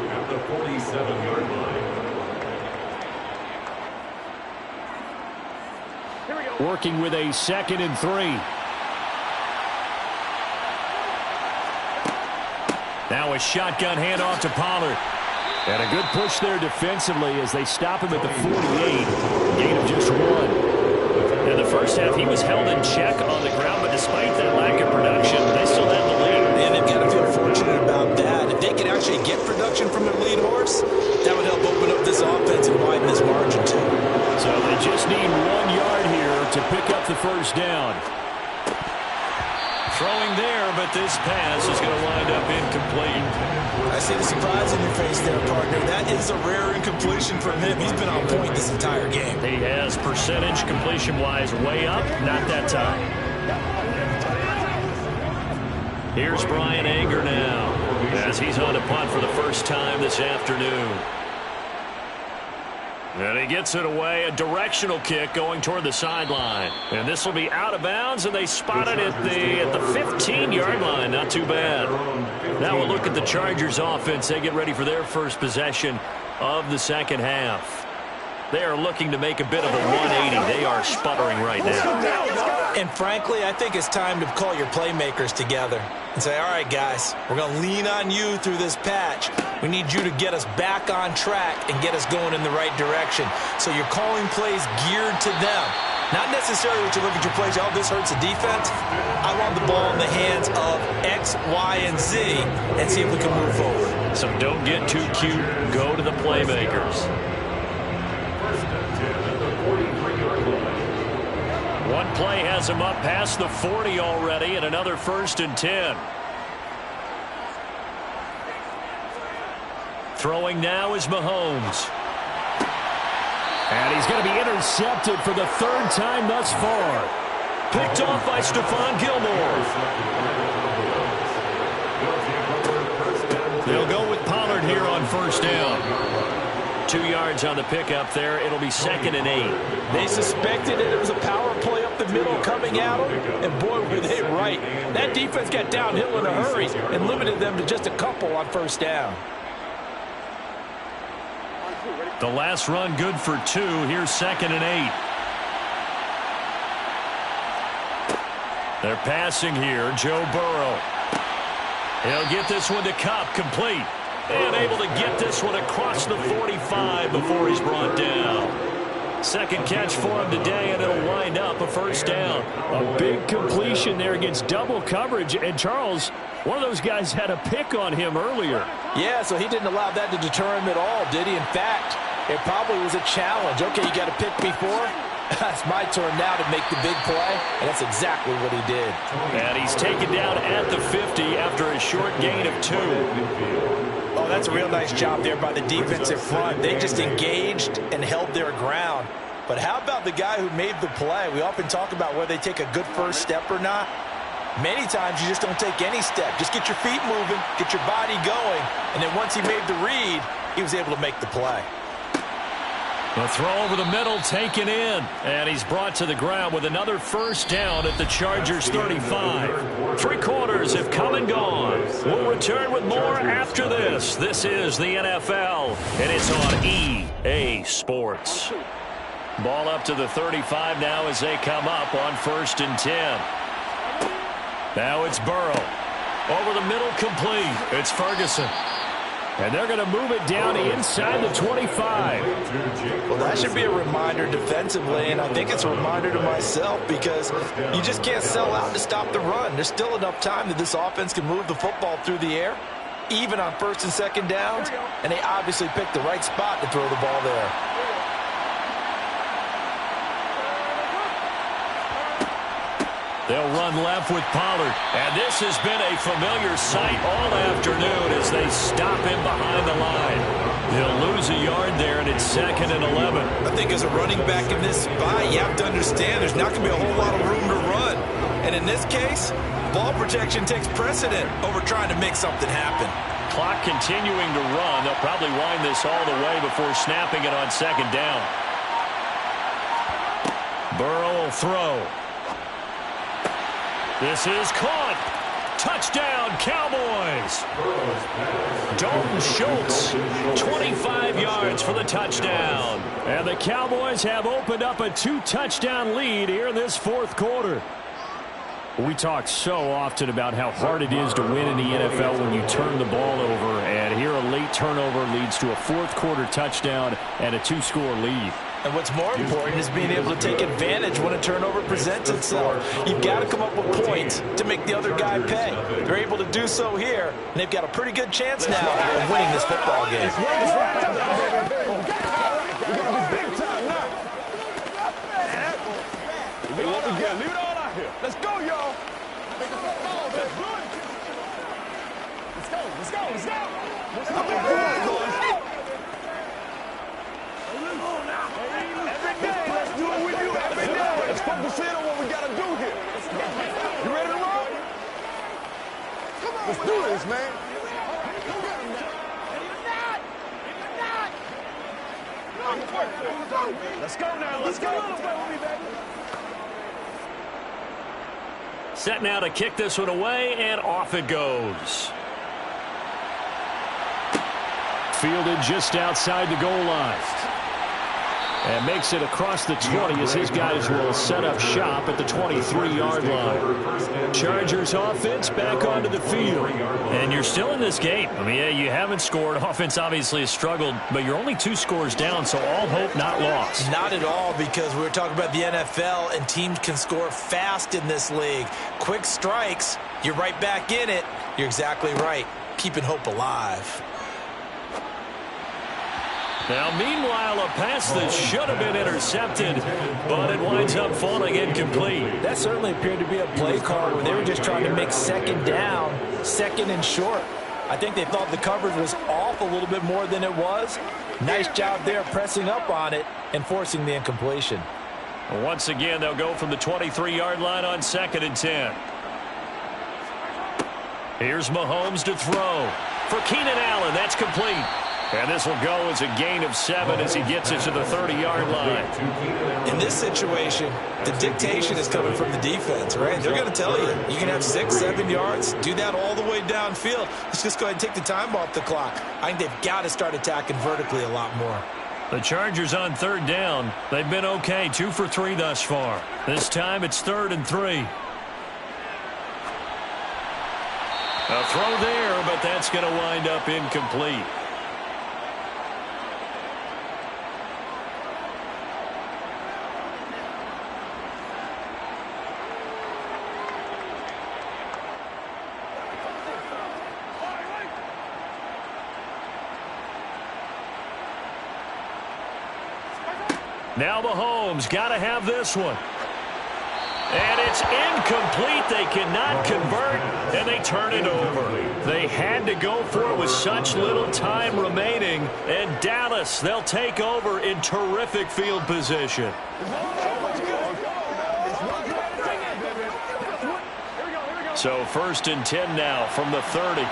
at the 47-yard line. Here we go. Working with a 2nd and 3. Now a shotgun handoff to Pollard. And a good push there defensively as they stop him at the 48. Gain of just 1. In the first half, he was held in check on the ground, but despite that lack of production, they still have the lead. And they've got to feel fortunate about that. If they could actually get production from their lead horse, that would help open up this offense and widen this margin too. So they just need 1 yard here to pick up the first down. Throwing there, but this pass is going to wind up incomplete. I see the surprise in your face there, partner. That is a rare incompletion from him. He's been on point this entire game. He has percentage completion-wise way up, not that time. Here's Brian Anger now as he's on a punt for the first time this afternoon. And he gets it away, a directional kick going toward the sideline. And this will be out of bounds, and they spot it at the 15-yard line. Not too bad. Now we'll look at the Chargers offense. They get ready for their first possession of the second half. They are looking to make a bit of a 180. They are sputtering right now. And frankly, I think it's time to call your playmakers together and say, all right, guys, we're going to lean on you through this patch. We need you to get us back on track and get us going in the right direction. So you're calling plays geared to them. Not necessarily what you look at your plays, oh, this hurts the defense. I want the ball in the hands of X, Y, and Z and see if we can move forward. So don't get too cute. Go to the playmakers. First and 10 at the 43-yard line. One play has him up past the 40 already, and another 1st and 10. Throwing now is Mahomes. And he's going to be intercepted for the 3rd time thus far. Picked off by Stephon Gilmore. They'll go with Pollard here on first down. 2 yards on the pickup there. It'll be 2nd and 8. They suspected it was a power play up the middle coming at them, and boy, were they right. That defense got downhill in a hurry and limited them to just a couple on first down. The last run good for 2. Here's 2nd and 8. They're passing here. Joe Burrow. He'll get this one to Kupp, complete. And able to get this one across the 45 before he's brought down. Second catch for him today, and it'll wind up a first down. A big completion there against double coverage. And Charles, one of those guys had a pick on him earlier. Yeah, so he didn't allow that to deter him at all, did he? In fact, it probably was a challenge. Okay, you got a pick before. It's my turn now to make the big play, and that's exactly what he did. And he's taken down at the 50 after a short gain of 2. Oh, that's a real nice job there by the defensive front. They just engaged and held their ground. But how about the guy who made the play? We often talk about whether they take a good first step or not. Many times you just don't take any step. Just get your feet moving, get your body going, and then once he made the read, he was able to make the play. The throw over the middle taken in, and he's brought to the ground with another first down at the Chargers 35. 3 quarters have come and gone. We'll return with more after this. This is the NFL, and it's on EA Sports. Ball up to the 35 now as they come up on 1st and 10. Now it's Burrow. Over the middle, complete. It's Ferguson. And they're going to move it down inside the 25. Well, that should be a reminder defensively, and I think it's a reminder to myself because you just can't sell out to stop the run. There's still enough time that this offense can move the football through the air, even on 1st and 2nd downs, and they obviously picked the right spot to throw the ball there. They'll run left with Pollard. And this has been a familiar sight all afternoon as they stop him behind the line. They'll lose a yard there, and it's 2nd and 11. I think as a running back in this spot, you have to understand there's not going to be a whole lot of room to run. And in this case, ball protection takes precedent over trying to make something happen. Clock continuing to run. They'll probably wind this all the way before snapping it on 2nd down. Burrow will throw. This is caught. Touchdown, Cowboys. Dalton Schultz, 25 yards for the touchdown. And the Cowboys have opened up a 2-touchdown lead here in this 4th quarter. We talk so often about how hard it is to win in the NFL when you turn the ball over. And here a late turnover leads to a 4th quarter touchdown and a 2-score lead. And what's more important is being able to take advantage when a turnover presents itself. You've got to come up with points to make the other guy pay. They're able to do so here, and they've got a pretty good chance now of winning this football game. Leave it all out here. Let's go, y'all. Let's go. Every day, let's do it with you every day. Let's focus in on what we got to do here. You ready to roll? Come on. Let's do this, man. Let's go now. Let's go. Set now to kick this one away, and off it goes. Fielded just outside the goal line. And makes it across the 20 as his guys will set up shop at the 23-yard line. Chargers offense back onto the field. And you're still in this game. I mean, yeah, you haven't scored. Offense obviously has struggled, but you're only 2 scores down, so all hope not lost. Not at all, because we were talking about the NFL, and teams can score fast in this league. Quick strikes, you're right back in it. You're exactly right. Keeping hope alive. Now, meanwhile, a pass that should have been intercepted, but it winds up falling incomplete. That certainly appeared to be a play call where they were just trying to make 2nd down, 2nd and short. I think they thought the coverage was off a little bit more than it was. Nice job there pressing up on it and forcing the incompletion. Once again, they'll go from the 23-yard line on 2nd and 10. Here's Mahomes to throw. For Keenan Allen, that's complete. And this will go as a gain of 7 as he gets it to the 30-yard line. In this situation, the dictation is coming from the defense, right? They're going to tell you, you can have 6, 7 yards, do that all the way downfield. Let's just go ahead and take the time off the clock. I think they've got to start attacking vertically a lot more. The Chargers on 3rd down. They've been okay, 2 for 3 thus far. This time it's 3rd and 3. A throw there, but that's going to wind up incomplete. Now Mahomes got to have this one. And it's incomplete. They cannot convert, and they turn it over. They had to go for it with such little time remaining. And Dallas, they'll take over in terrific field position. So 1st and 10 now from the 30.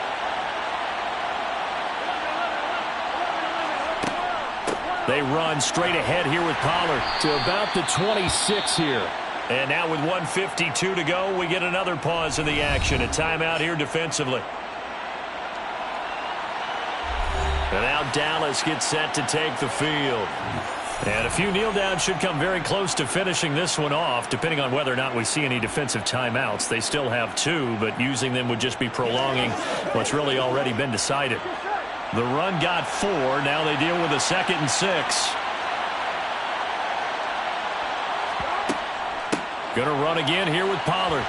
They run straight ahead here with Pollard to about the 26 here. And now with 1:52 to go, we get another pause in the action. A timeout here defensively. And now Dallas gets set to take the field. And a few kneel downs should come very close to finishing this one off, depending on whether or not we see any defensive timeouts. They still have 2, but using them would just be prolonging what's really already been decided. The run got 4. Now they deal with a 2nd and 6. Going to run again here with Pollard.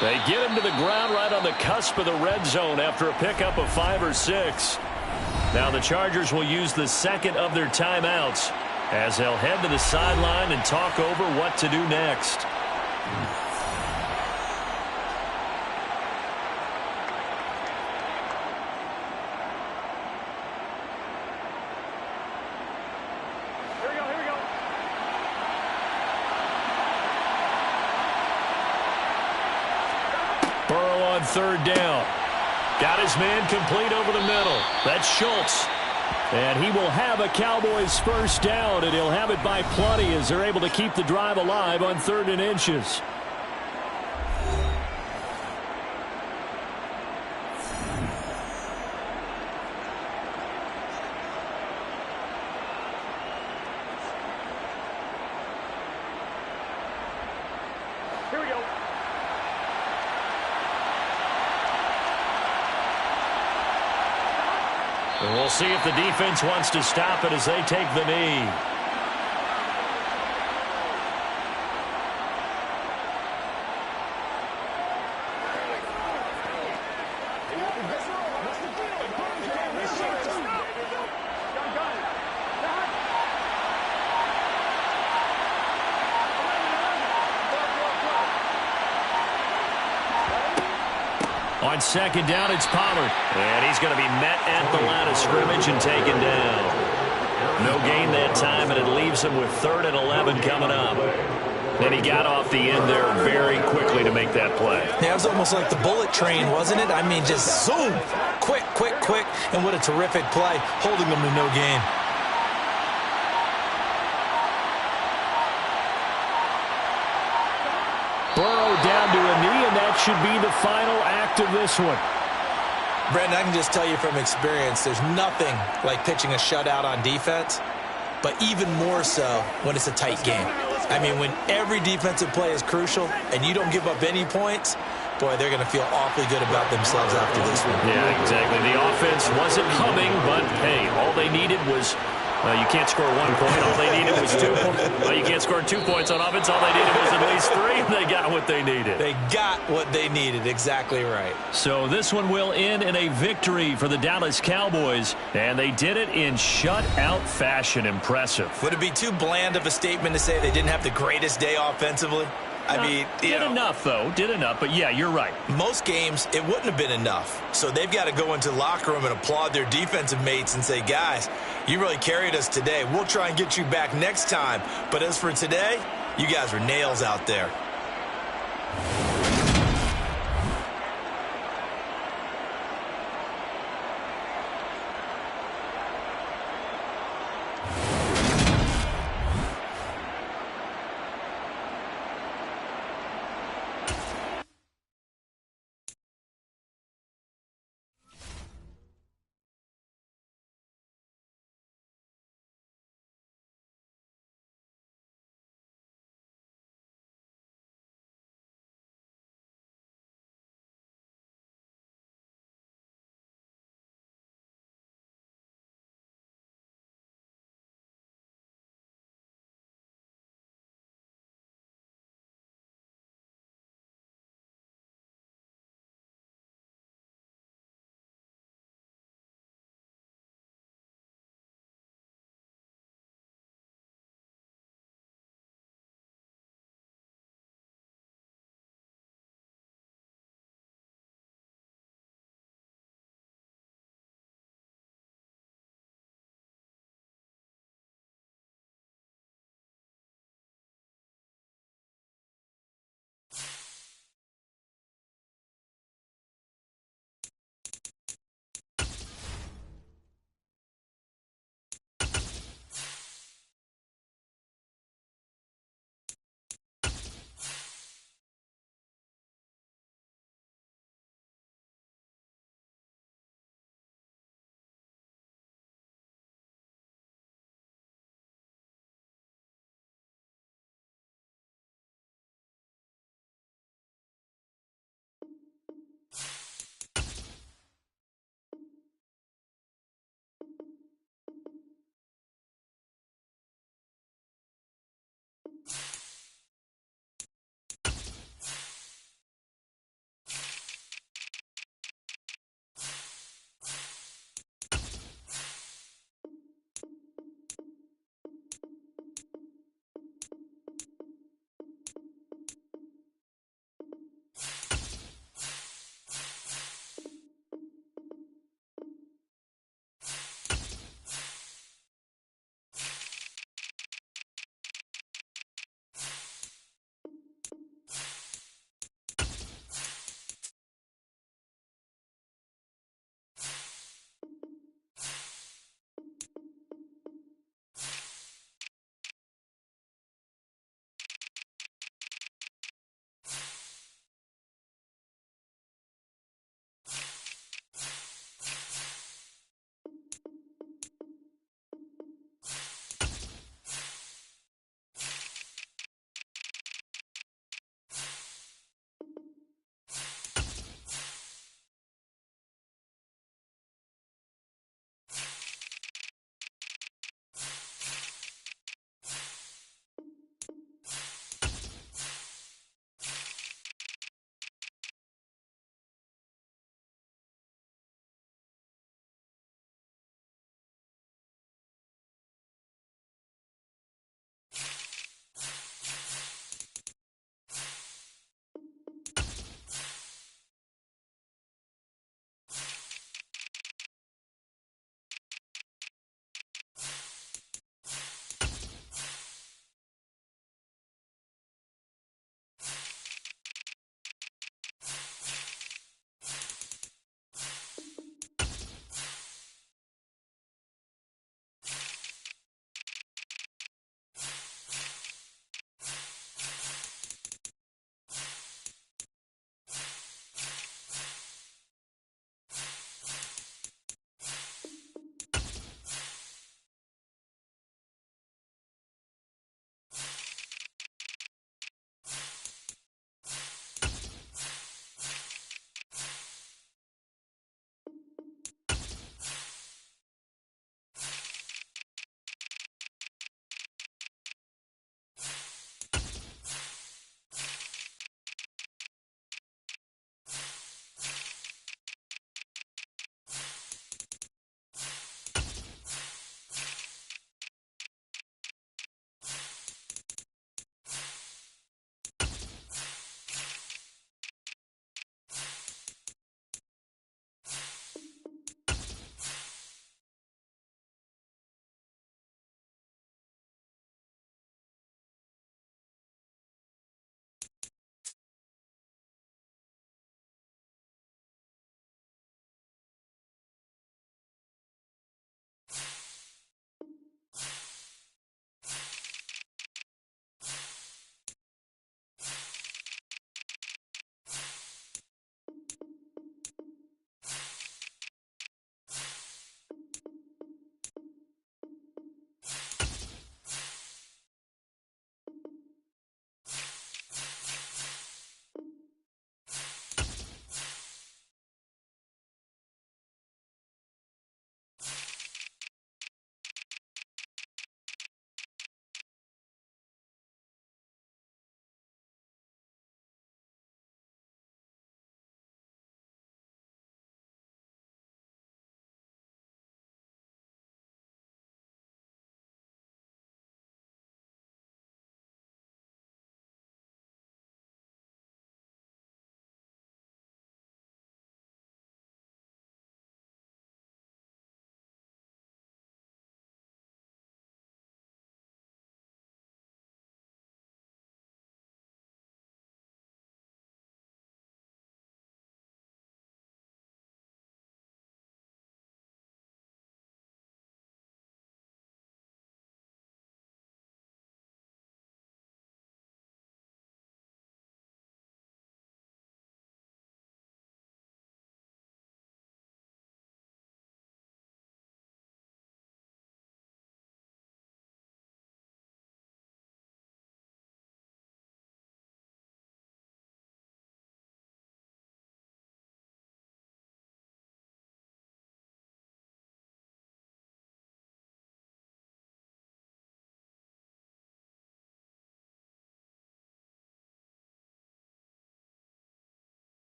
They get him to the ground right on the cusp of the red zone after a pickup of 5 or 6. Now the Chargers will use the 2nd of their timeouts as they'll head to the sideline and talk over what to do next. Burrow on 3rd down. Got his man complete over the middle. That's Schultz. And he will have a Cowboys 1st down, and he'll have it by plenty as they're able to keep the drive alive on 3rd and inches. Here we go. And we'll see if the defense wants to stop it as they take the knee. On 2nd down, it's Pollard. And he's going to be met at the line of scrimmage and taken down. No gain that time, and it leaves him with 3rd and 11 coming up. And he got off the end there very quickly to make that play. Yeah, it was almost like the bullet train, wasn't it? I mean, just zoom. Quick, quick, quick. And what a terrific play, holding them to no gain. Burrow down to a knee, and that should be the final act of this one. Brandon, I can just tell you from experience, there's nothing like pitching a shutout on defense, but even more so when it's a tight game. I mean, when every defensive play is crucial and you don't give up any points, boy, they're going to feel awfully good about themselves after this one. Yeah, exactly. The offense wasn't humming, but, hey, all they needed was you can't score 1 point. All they needed was 2 points. Well, you can't score 2 points on offense. All they needed was at least 3, and they got what they needed. They got what they needed. Exactly right. So this one will end in a victory for the Dallas Cowboys, and they did it in shutout fashion. Impressive. Would it be too bland of a statement to say they didn't have the greatest day offensively? I mean, did enough, though. Did enough, but yeah, you're right. Most games, it wouldn't have been enough. So they've got to go into the locker room and applaud their defensive mates and say, guys, you really carried us today. We'll try and get you back next time. But as for today, you guys were nails out there.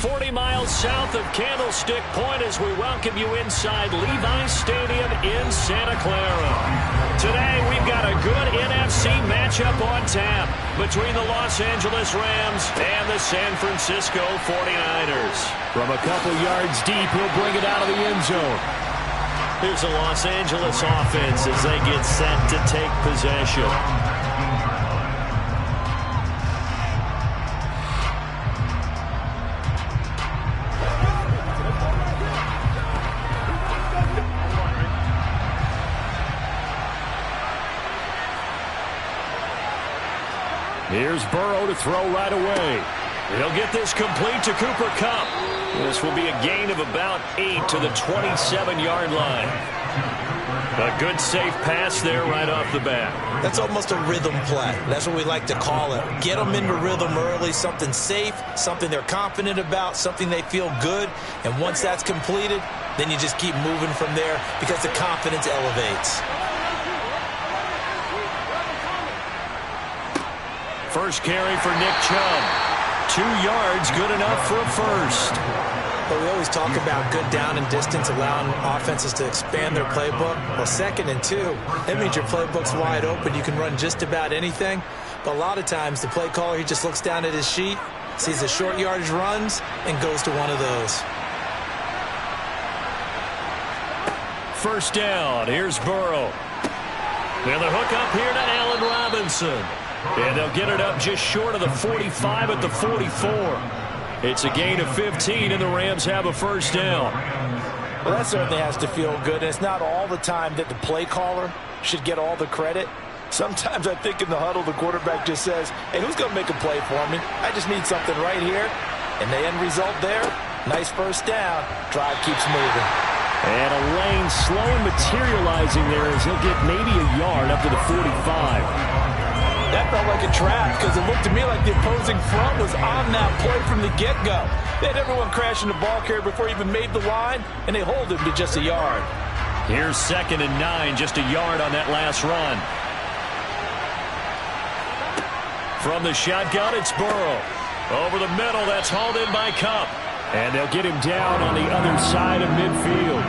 40 miles south of Candlestick Point as we welcome you inside Levi's Stadium in Santa Clara. Today, we've got a good NFC matchup on tap between the Los Angeles Rams and the San Francisco 49ers. From a couple yards deep, he'll bring it out of the end zone. Here's the Los Angeles offense as they get set to take possession. Here's Burrow to throw right away. He'll get this complete to Cooper Kupp. This will be a gain of about 8 to the 27-yard line. A good, safe pass there right off the bat. That's almost a rhythm play. That's what we like to call it. Get them into rhythm early, something safe, something they're confident about, something they feel good. And once that's completed, then you just keep moving from there because the confidence elevates. First carry for Nick Chubb. 2 yards, good enough for a first. But we always talk about good down and distance, allowing offenses to expand their playbook. Well, 2nd and 2, that means your playbook's wide open. You can run just about anything. But a lot of times, the play caller, he just looks down at his sheet, sees the short yardage runs, and goes to one of those. First down, here's Burrow. And the hook up here to Allen Robinson. And they'll get it up just short of the 45 at the 44. It's a gain of 15, and the Rams have a first down. Well, that certainly has to feel good. And it's not all the time that the play caller should get all the credit. Sometimes I think in the huddle, the quarterback just says, hey, who's going to make a play for me? I just need something right here. And the end result there, nice first down. Drive keeps moving. And a lane slow materializing there as he'll get maybe a yard up to the 45. That felt like a trap because it looked to me like the opposing front was on that play from the get-go. They had everyone crashing the ball carrier before he even made the line, and they hold him to just a yard. Here's 2nd and 9, just a yard on that last run. From the shotgun, it's Burrow. Over the middle, that's hauled in by Kupp. And they'll get him down on the other side of midfield.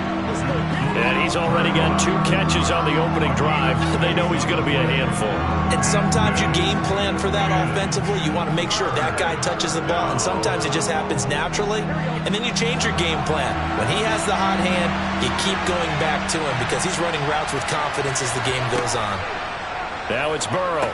And he's already got 2 catches on the opening drive. They know he's going to be a handful. And sometimes you game plan for that offensively. You want to make sure that guy touches the ball. And sometimes it just happens naturally. And then you change your game plan. When he has the hot hand, you keep going back to him because he's running routes with confidence as the game goes on. Now it's Burrow.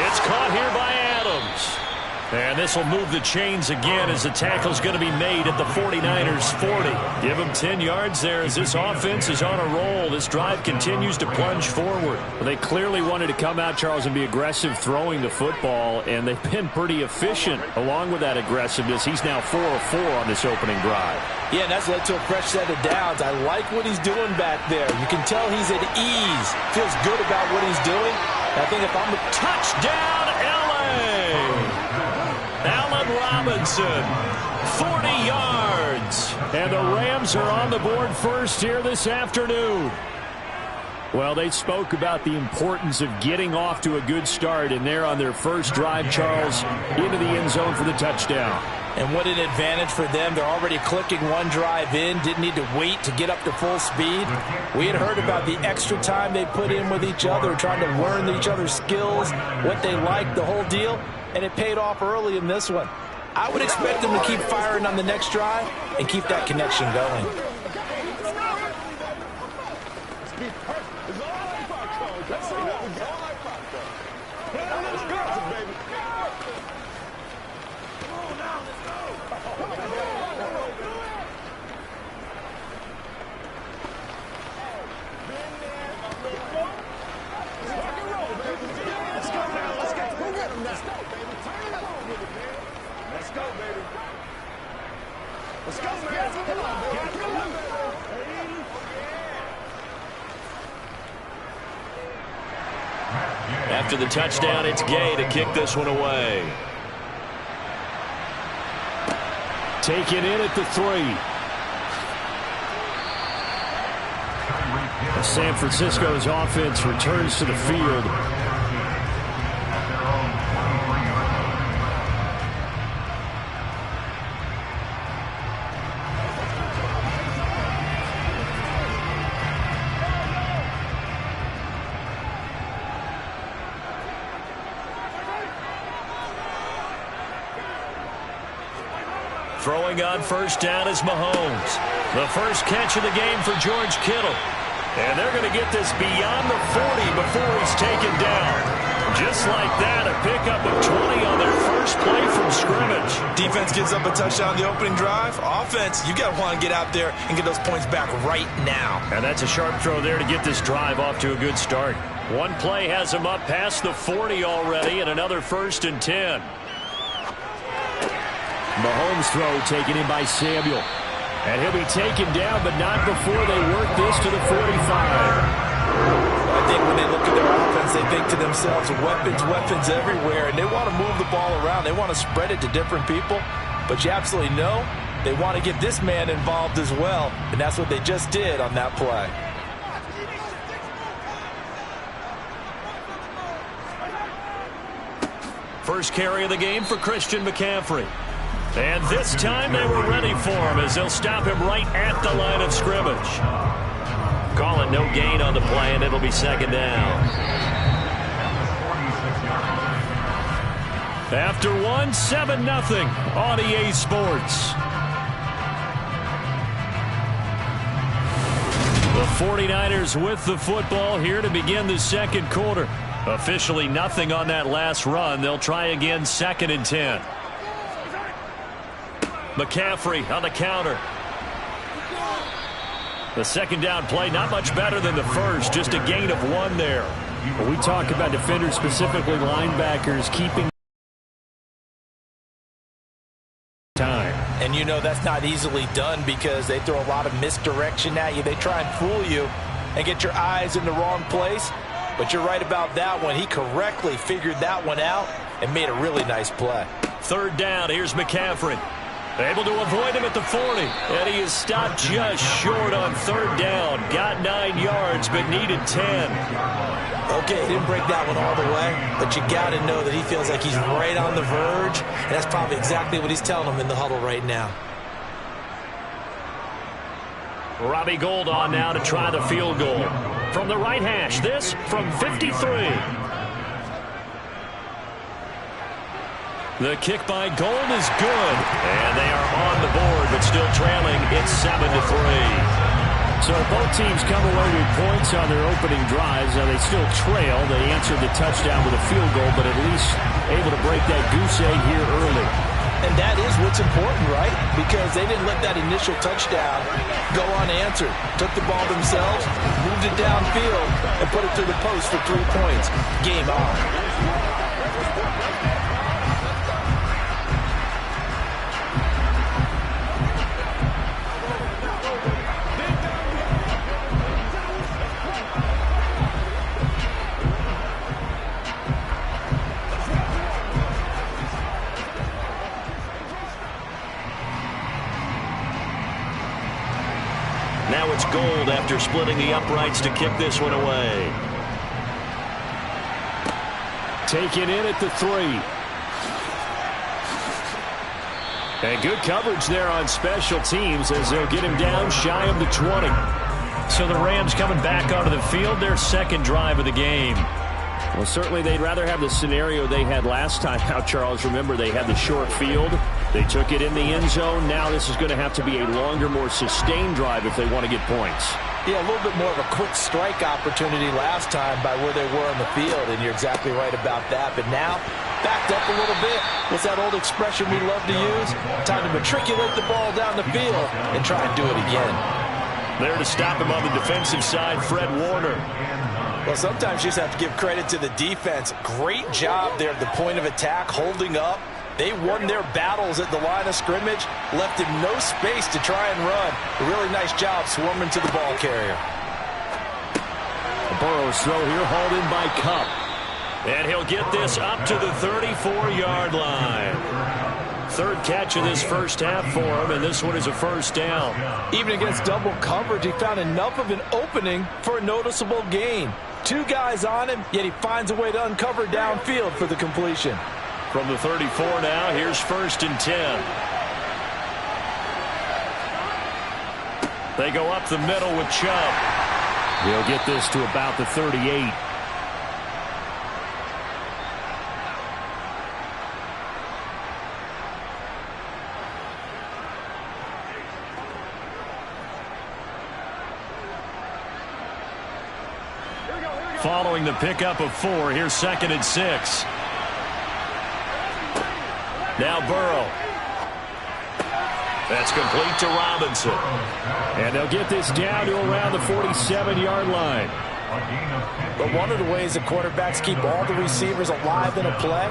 It's caught here by Adams. And this will move the chains again as the tackle's going to be made at the 49ers 40. Give them 10 yards there as this offense is on a roll. This drive continues to plunge forward. Well, they clearly wanted to come out, Charles, and be aggressive throwing the football, and they've been pretty efficient along with that aggressiveness. He's now 4 of 4 on this opening drive. Yeah, and that's led to a fresh set of downs. I like what he's doing back there. You can tell he's at ease. Feels good about what he's doing. I think if I'm a touchdown, L.A. Allen Robinson, 40 yards. And the Rams are on the board first here this afternoon. Well, they spoke about the importance of getting off to a good start, and they're on their first drive, Charles, into the end zone for the touchdown. And what an advantage for them. They're already clicking one drive in, didn't need to wait to get up to full speed. We had heard about the extra time they put in with each other, trying to learn each other's skills, what they like, the whole deal. And it paid off early in this one. I would expect them to keep firing on the next drive and keep that connection going. After the touchdown, it's Gay to kick this one away. Taken in at the 3. San Francisco's offense returns to the field. Throwing on first down is Mahomes. The first catch of the game for George Kittle. And they're going to get this beyond the 40 before he's taken down. Just like that, a pickup of 20 on their first play from scrimmage. Defense gives up a touchdown on the opening drive. Offense, you got to want to get out there and get those points back right now. And that's a sharp throw there to get this drive off to a good start. One play has him up past the 40 already, and another 1st and 10. Mahomes' throw taken in by Samuel. And he'll be taken down, but not before they work this to the 45. I think when they look at their offense, they think to themselves, weapons everywhere, and they want to move the ball around. They want to spread it to different people, but you absolutely know they want to get this man involved as well, and that's what they just did on that play. First carry of the game for Christian McCaffrey. And this time they were ready for him as they'll stop him right at the line of scrimmage. Call it no gain on the play, and it'll be 2nd down. After 7-0 on EA Sports. The 49ers with the football here to begin the 2nd quarter. Officially nothing on that last run. They'll try again 2nd and 10. McCaffrey on the counter. The 2nd down play, not much better than the first, just a gain of 1 there. When we talk about defenders, specifically linebackers, keeping time. And you know that's not easily done because they throw a lot of misdirection at you. They try and fool you and get your eyes in the wrong place. But you're right about that one. He correctly figured that one out and made a really nice play. 3rd down, here's McCaffrey. Able to avoid him at the 40. And he is stopped just short on 3rd down. Got 9 yards, but needed 10. Okay, he didn't break that one all the way, but you got to know that he feels like he's right on the verge, and that's probably exactly what he's telling them in the huddle right now. Robbie Gould on now to try the field goal. From the right hash, this from 53. The kick by Gould is good. And they are on the board, but still trailing. It's 7-3. So both teams come away with points on their opening drives. Now they still trail. They answered the touchdown with a field goal, but at least able to break that goose egg here early. And that is what's important, right? Because they didn't let that initial touchdown go unanswered. Took the ball themselves, moved it downfield, and put it through the post for 3 points. Game on. Now it's Gould after splitting the uprights to kick this one away. Taken in at the 3. And good coverage there on special teams as they'll get him down shy of the 20. So the Rams coming back onto the field, their 2nd drive of the game. Well, certainly they'd rather have the scenario they had last time out, Charles. Remember, they had the short field. They took it in the end zone. Now this is going to have to be a longer, more sustained drive if they want to get points. Yeah, a little bit more of a quick strike opportunity last time by where they were on the field, and you're exactly right about that. But now, backed up a little bit. What's that old expression we love to use? Time to matriculate the ball down the field and try and do it again. There to stop him on the defensive side, Fred Warner. Well, sometimes you just have to give credit to the defense. Great job there at the point of attack, holding up. They won their battles at the line of scrimmage, left him no space to try and run. A really nice job swarming to the ball carrier. Burrow's throw here hauled in by Kupp. And he'll get this up to the 34-yard line. 3rd catch of this first half for him, and this one is a 1st down. Even against double coverage, he found enough of an opening for a noticeable gain. 2 guys on him, yet he finds a way to uncover downfield for the completion. From the 34 now, here's 1st and 10. They go up the middle with Chubb. He'll get this to about the 38. following the pickup of 4. Here's 2nd and 6. Now Burrow. That's complete to Robinson. And they'll get this down to around the 47-yard line. But one of the ways the quarterbacks keep all the receivers alive in a play,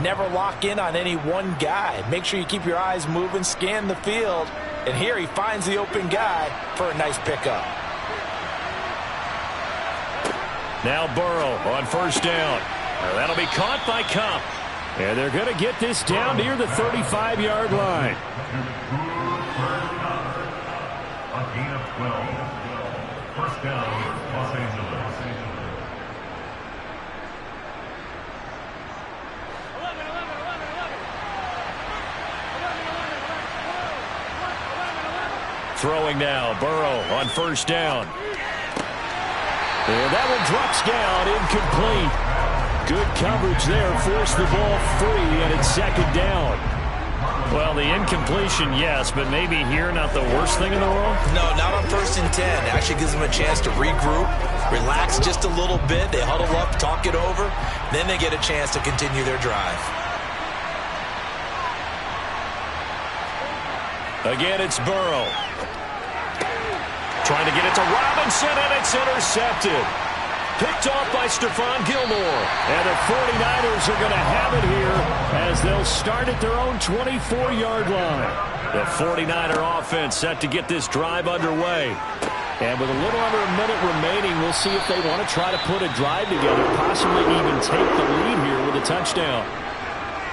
never lock in on any one guy. Make sure you keep your eyes moving, scan the field. And here he finds the open guy for a nice pickup. Now Burrow on 1st down. That'll be caught by Cup. And they're going to get this down near the 35-yard line. A gain of 12. 1st down, Los Angeles. Throwing now, Burrow on 1st down. And that one drops down, incomplete. Good coverage there, forced the ball free, and it's 2nd down. Well, the incompletion, yes, but maybe here not the worst thing in the world? No, not on 1st and 10. Actually gives them a chance to regroup, relax just a little bit. They huddle up, talk it over. Then they get a chance to continue their drive. Again, it's Burrow. Trying to get it to Robinson, and it's intercepted. Picked off by Stephon Gilmore. And the 49ers are going to have it here as they'll start at their own 24-yard line. The 49er offense set to get this drive underway. And with a little under a minute remaining, we'll see if they want to try to put a drive together, possibly even take the lead here with a touchdown.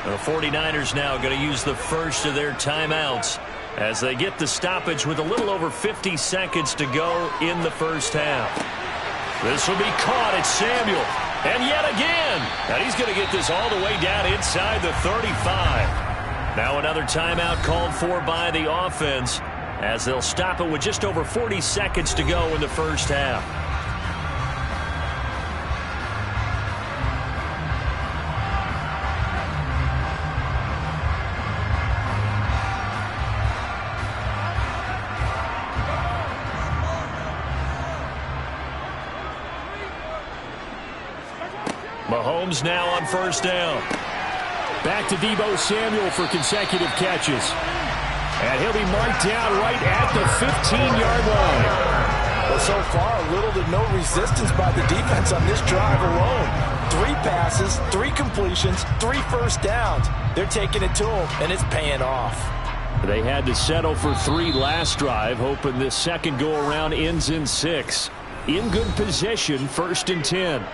The 49ers now going to use the first of their timeouts as they get the stoppage with a little over 50 seconds to go in the 1st half. This will be caught. It's Samuel. And yet again. And he's going to get this all the way down inside the 35. Now another timeout called for by the offense as they'll stop it with just over 40 seconds to go in the 1st half. Mahomes now on 1st down. Back to Deebo Samuel for consecutive catches. And he'll be marked down right at the 15-yard line. Well, so far, little to no resistance by the defense on this drive alone. 3 passes, 3 completions, 3 1st downs. They're taking it to him, and it's paying off. They had to settle for 3 last drive, hoping this second go-around ends in 6. In good position, 1st and 10.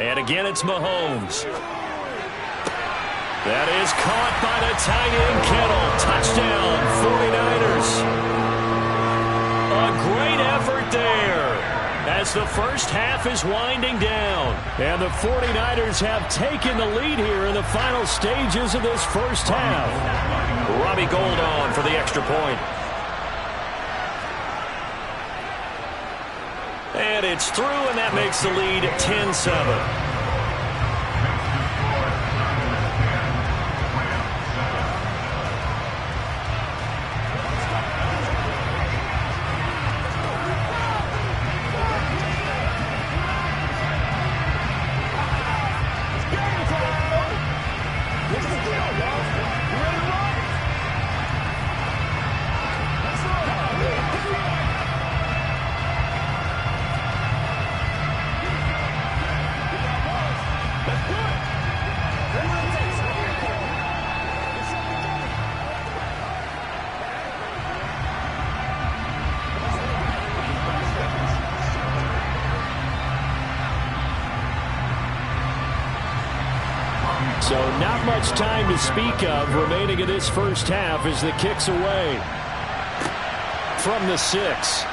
And again, it's Mahomes. That is caught by the tight end, Kittle. Touchdown, 49ers. A great effort there as the 1st half is winding down. And the 49ers have taken the lead here in the final stages of this 1st half. Robbie Gould on for the extra point. And it's through, and that makes the lead 10-7. So not much time to speak of remaining in this 1st half as the kick's away from the 6.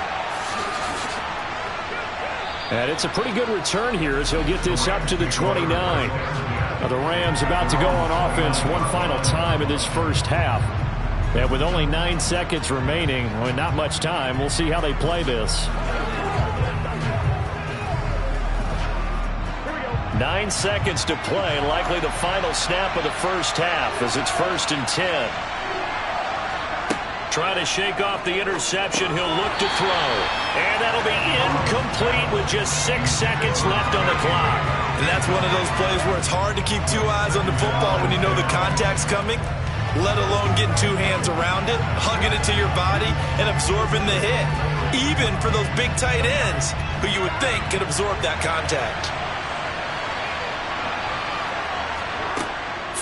And it's a pretty good return here as he'll get this up to the 29. The Rams about to go on offense one final time in this first half. And with only 9 seconds remaining, well, not much time, we'll see how they play this. 9 seconds to play, likely the final snap of the first half as it's 1st and 10. Trying to shake off the interception, he'll look to throw. And that'll be incomplete with just 6 seconds left on the clock. And that's one of those plays where it's hard to keep 2 eyes on the football when you know the contact's coming, let alone getting 2 hands around it, hugging it to your body, and absorbing the hit. Even for those big tight ends who you would think could absorb that contact.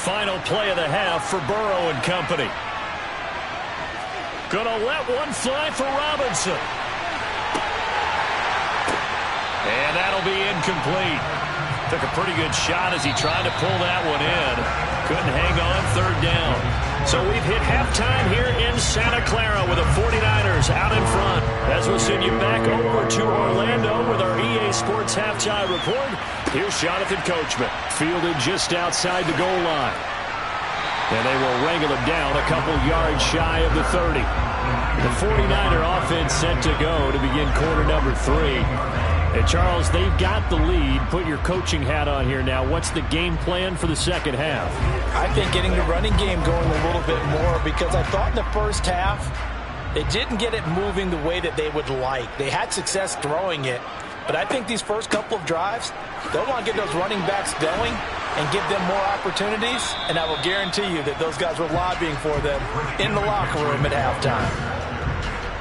Final play of the half for Burrow and company. Gonna let one fly for Robinson. And that'll be incomplete. Took a pretty good shot as he tried to pull that one in. Couldn't hang on, 3rd down. So we've hit halftime here in Santa Clara with the 49ers out in front. As we'll send you back over to Orlando with our EA Sports Halftime Report. Here's Jonathan Coachman, fielded just outside the goal line. And they will wrangle him down a couple yards shy of the 30. The 49er offense set to go to begin quarter number 3. And Charles, they've got the lead. Put your coaching hat on here now. What's the game plan for the second half? I think getting the running game going a little bit more, because I thought in the first half they didn't get it moving the way that they would like. They had success throwing it, but I think these first couple of drives, they'll want to get those running backs going and give them more opportunities, and I will guarantee you that those guys were lobbying for them in the locker room at halftime.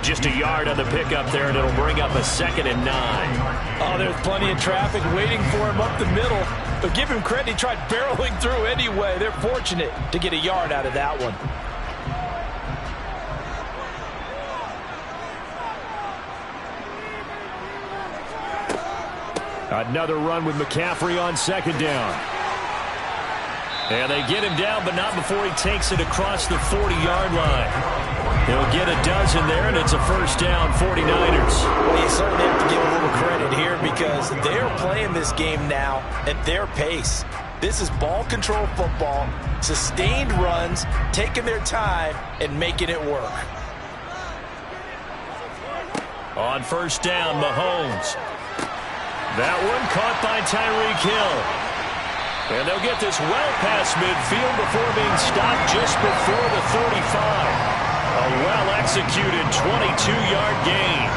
Just a yard on the pickup there, and it'll bring up a 2nd and 9. Oh, there's plenty of traffic waiting for him up the middle, but give him credit, he tried barreling through anyway. They're fortunate to get a yard out of that one. Another run with McCaffrey on 2nd down. And they get him down, but not before he takes it across the 40-yard line. He'll get a dozen there, and it's a 1st down, 49ers. Well, you certainly have to give a little credit here because they're playing this game now at their pace. This is ball control football, sustained runs, taking their time, and making it work. On 1st down, Mahomes. That one caught by Tyreek Hill. And they'll get this well past midfield before being stopped just before the 35. A well-executed 22-yard gain.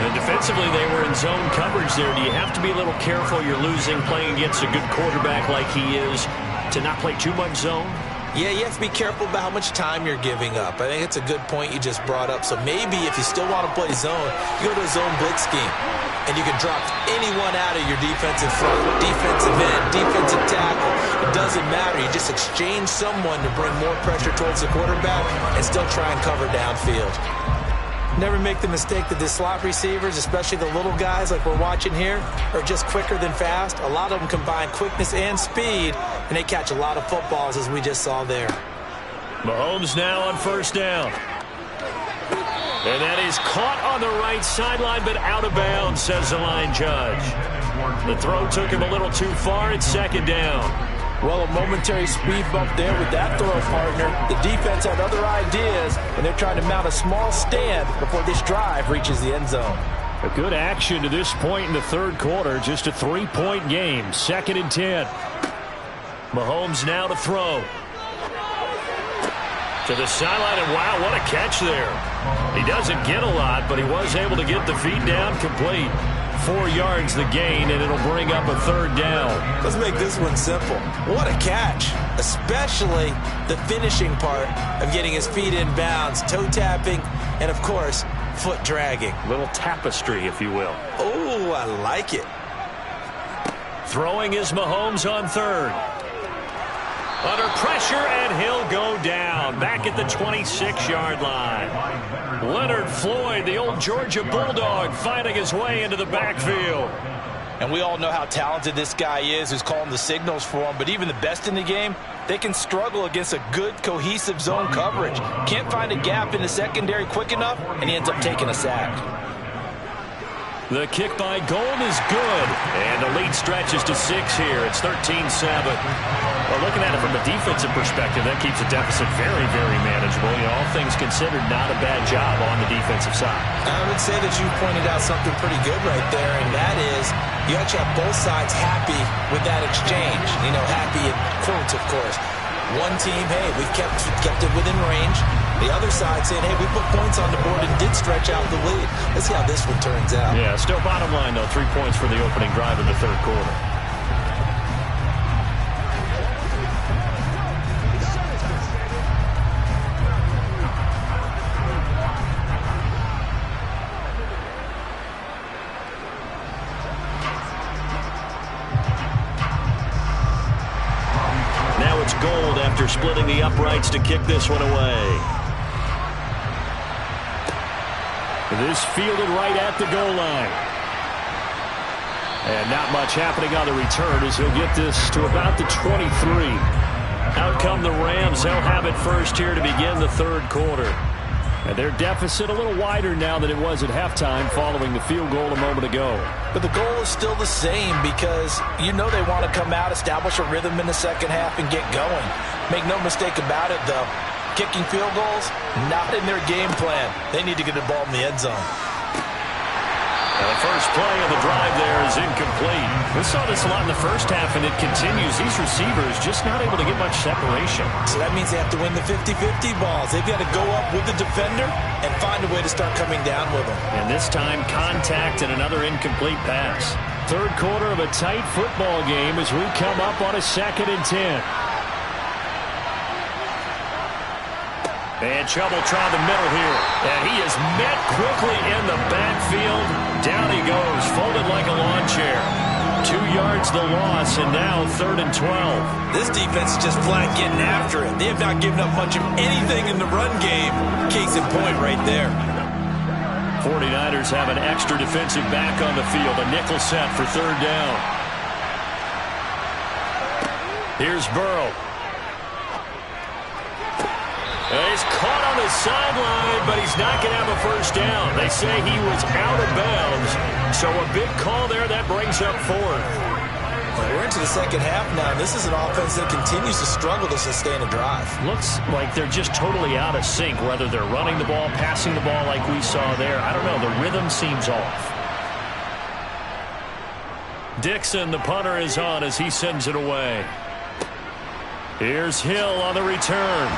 And defensively, they were in zone coverage there. Do you have to be a little careful you're losing playing against a good quarterback like he is to not play too much zone? Yeah, you have to be careful about how much time you're giving up. I think it's a good point you just brought up. So maybe if you still want to play zone, you go to a zone blitz scheme. And you can drop anyone out of your defensive front, defensive end, defensive tackle. It doesn't matter. You just exchange someone to bring more pressure towards the quarterback and still try and cover downfield. Never make the mistake that the slot receivers, especially the little guys like we're watching here, are just quicker than fast. A lot of them combine quickness and speed, and they catch a lot of footballs, as we just saw there. Mahomes now on 1st down. And that is caught on the right sideline, but out of bounds, says the line judge. The throw took him a little too far. It's 2nd down. Well, a momentary speed bump there with that throw, partner. The defense had other ideas, and they're trying to mount a small stand before this drive reaches the end zone. A good action to this point in the 3rd quarter. Just a 3-point game. 2nd and 10. Mahomes now to throw. To the sideline, and wow, what a catch there. He doesn't get a lot, but he was able to get the feet down complete. 4 yards the gain, and it'll bring up a 3rd down. Let's make this one simple. What a catch, especially the finishing part of getting his feet in bounds, toe tapping, and of course, foot dragging. Little tapestry, if you will. Oh, I like it. Throwing is Mahomes on 3rd. Under pressure, and he'll go down. Back at the 26-yard line. Leonard Floyd, the old Georgia Bulldog, finding his way into the backfield. And we all know how talented this guy is who's calling the signals for him. But even the best in the game, they can struggle against a good, cohesive zone coverage. Can't find a gap in the secondary quick enough, and he ends up taking a sack. The kick by Gold is good. And the lead stretches to 6 here. It's 13-7. Well, looking at it from a defensive perspective, that keeps the deficit very, very manageable. You know, all things considered, not a bad job on the defensive side. I would say that you pointed out something pretty good right there, and that is you actually have both sides happy with that exchange. You know, happy in quotes, of course. One team, hey, we've kept it within range. The other side saying, hey, we put points on the board and did stretch out the lead. Let's see how this one turns out. Yeah, still bottom line, though, 3 points for the opening drive in the third quarter. Now it's Gold after splitting the uprights to kick this one away. This fielded right at the goal line. And not much happening on the return as he'll get this to about the 23. Out come the Rams. They'll have it first here to begin the third quarter. And their deficit a little wider now than it was at halftime following the field goal a moment ago. But the goal is still the same because you know they want to come out, establish a rhythm in the second half, and get going. Make no mistake about it, though. Kicking field goals, not in their game plan. They need to get the ball in the end zone. And the first play of the drive there is incomplete. We saw this a lot in the first half, and it continues. These receivers just not able to get much separation. So that means they have to win the 50-50 balls. They've got to go up with the defender and find a way to start coming down with them. And this time, contact and another incomplete pass. Third quarter of a tight football game as we come up on a 2nd and 10. And Chubb will try the middle here. And he is met quickly in the backfield. Down he goes, folded like a lawn chair. 2 yards the loss, and now 3rd and 12. This defense is just flat getting after it. They have not given up much of anything in the run game. Case in point right there. 49ers have an extra defensive back on the field. A nickel set for 3rd down. Here's Burrow. He's caught on the sideline, but he's not going to have a first down. They say he was out of bounds, so a big call there. That brings up 4th. Well, we're into the second half now. This is an offense that continues to struggle to sustain a drive. Looks like they're just totally out of sync, whether they're running the ball, passing the ball like we saw there. I don't know. The rhythm seems off. Dixon, the punter, is on as he sends it away. Here's Hill on the return.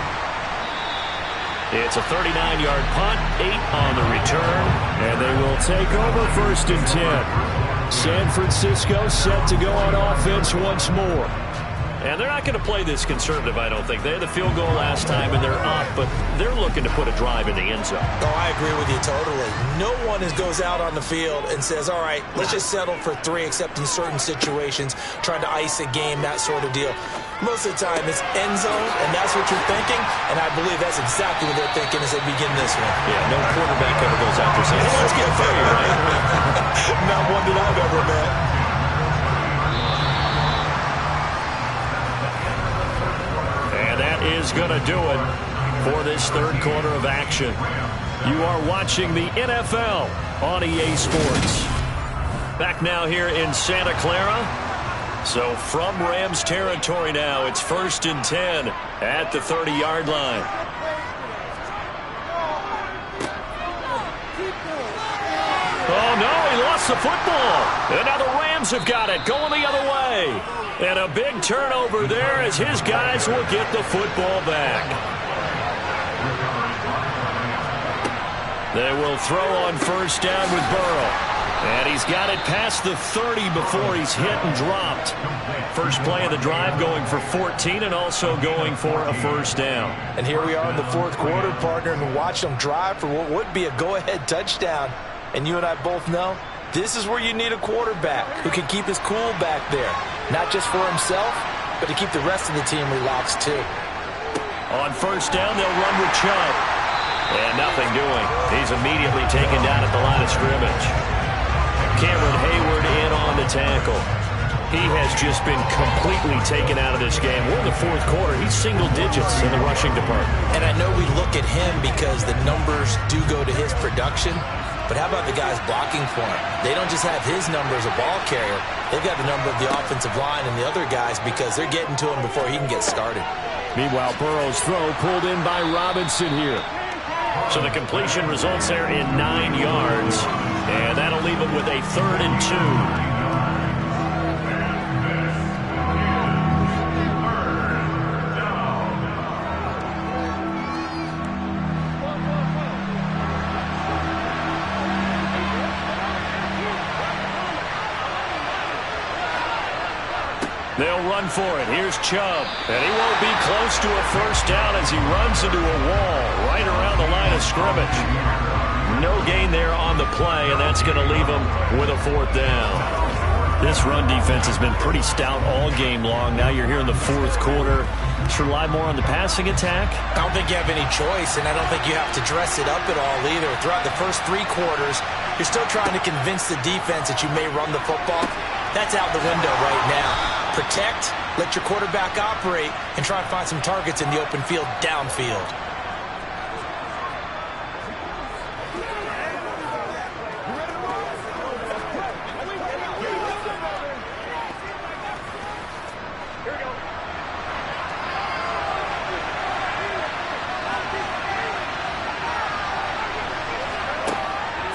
It's a 39-yard punt, 8 on the return, and they will take over 1st and 10. San Francisco set to go on offense once more. And they're not going to play this conservative, I don't think. They had the field goal last time, and they're up, but they're looking to put a drive in the end zone. Oh, I agree with you totally. No one goes out on the field and says, all right, let's just settle for 3, except in certain situations, trying to ice a game, that sort of deal. Most of the time, it's end zone, and that's what you're thinking, and I believe that's exactly what they're thinking as they begin this one. Yeah, no quarterback ever goes out there saying, hey, let's get 3, right? Not one that I've ever met. Is going to do it for this third quarter of action. You are watching the NFL on EA Sports. Back now here in Santa Clara. So from Rams territory now, it's 1st and 10 at the 30-yard line. Oh, no, he lost the football. And now the Rams have got it, going the other way. And a big turnover there as his guys will get the football back. They will throw on 1st down with Burrow. And he's got it past the 30 before he's hit and dropped. First play of the drive going for 14 and also going for a 1st down. And here we are in the 4th quarter, partner, and watch them drive for what would be a go-ahead touchdown. And you and I both know this is where you need a quarterback who can keep his cool back there. Not just for himself, but to keep the rest of the team relaxed too. On 1st down, they'll run with Chubb. And nothing doing. He's immediately taken down at the line of scrimmage. Cameron Hayward in on the tackle. He has just been completely taken out of this game. We're in the 4th quarter. He's single digits in the rushing department. And I know we look at him because the numbers do go to his production. But how about the guys blocking for him? They don't just have his number as a ball carrier. They've got the number of the offensive line and the other guys because they're getting to him before he can get started. Meanwhile, Burrow's throw pulled in by Robinson here. So the completion results there in 9 yards, and that'll leave him with a 3rd and 2. They'll run for it. Here's Chubb. And he won't be close to a first down as he runs into a wall right around the line of scrimmage. No gain there on the play, and that's going to leave him with a 4th down. This run defense has been pretty stout all game long. Now you're here in the 4th quarter. Should rely more on the passing attack? I don't think you have any choice, and I don't think you have to dress it up at all either. Throughout the first 3 quarters, you're still trying to convince the defense that you may run the football. That's out the window right now. Protect, let your quarterback operate, and try and find some targets in the open field downfield.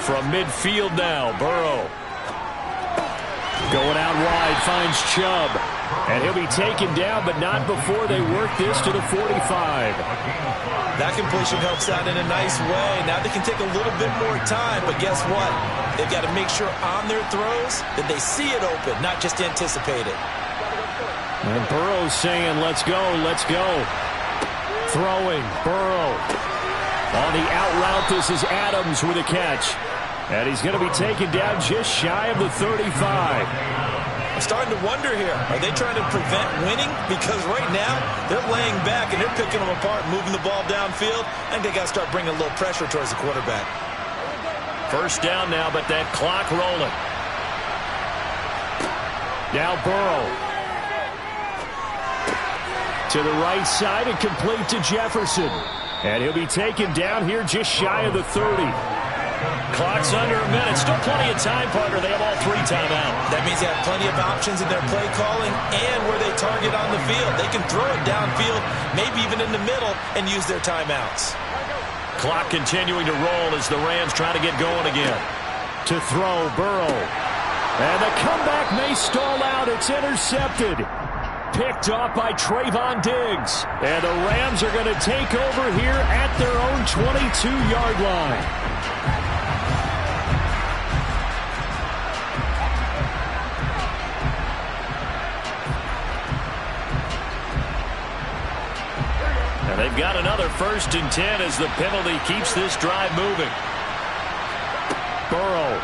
From midfield now, Burrow. Going out wide, finds Chubb. And he'll be taken down, but not before they work this to the 45. That completion helps out in a nice way. Now they can take a little bit more time, but guess what? They've got to make sure on their throws that they see it open, not just anticipate it. And Burrow's saying, let's go, let's go. Throwing, Burrow. On the out route, this is Adams with a catch. And he's going to be taken down just shy of the 35. I'm starting to wonder here, are they trying to prevent winning? Because right now, they're laying back and they're picking them apart, moving the ball downfield, and they got to start bringing a little pressure towards the quarterback. First down now, but that clock rolling. Now Burrow. To the right side and complete to Jefferson. And he'll be taken down here just shy of the 30. Clock's under a minute. Still plenty of time, partner. They have all 3 timeouts. That means they have plenty of options in their play calling and where they target on the field. They can throw it downfield, maybe even in the middle, and use their timeouts. Clock continuing to roll as the Rams try to get going again. To throw, Burrow. And the comeback may stall out. It's intercepted. Picked off by Trayvon Diggs. And the Rams are going to take over here at their own 22-yard line. And they've got another 1st and 10 as the penalty keeps this drive moving. Burrow.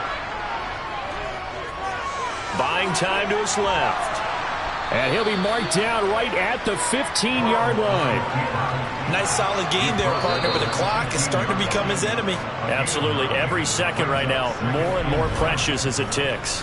Buying time to his left. And he'll be marked down right at the 15-yard line. Nice solid game there, partner, but the clock is starting to become his enemy. Absolutely. Every second right now, more and more precious as it ticks.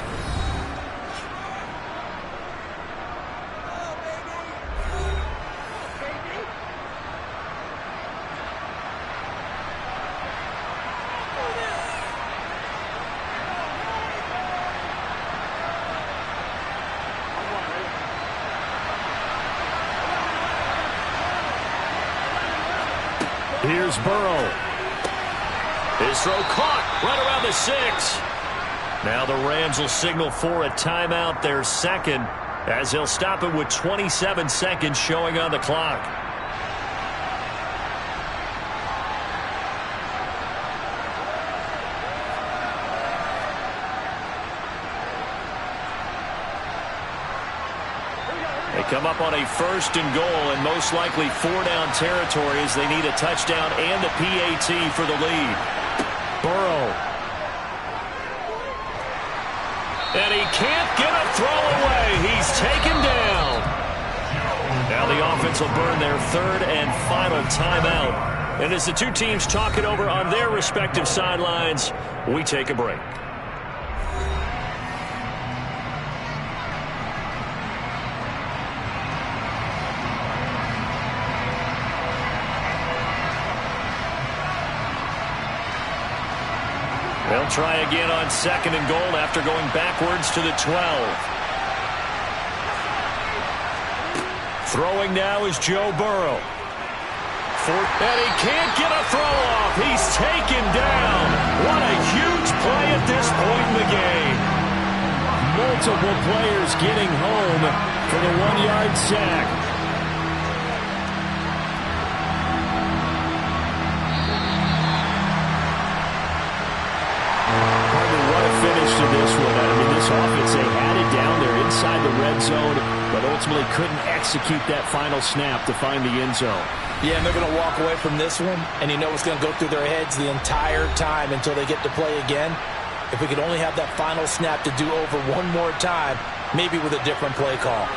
Here's Burrow. His throw caught right around the 6. Now the Rams will signal for a timeout, their 2nd, as they'll stop it with 27 seconds showing on the clock. They come up on a 1st and goal, and most likely 4-down territory as they need a touchdown and a PAT for the lead. Burrow. And he can't get a throw away. He's taken down. Now the offense will burn their 3rd and final timeout. And as the 2 teams talk it over on their respective sidelines, we take a break. Well, They'll try again on 2nd and goal after going backwards to the 12. Throwing now is Joe Burrow. And he can't get a throw off. He's taken down. What a huge play at this point in the game. Multiple players getting home for the 1-yard sack. What a finish to this one. I mean, this offense, they had it down there inside the red zone, but ultimately couldn't execute that final snap to find the end zone. Yeah, and they're going to walk away from this one, and you know it's going to go through their heads the entire time until they get to play again. If we could only have that final snap to do over one more time, maybe with a different play call.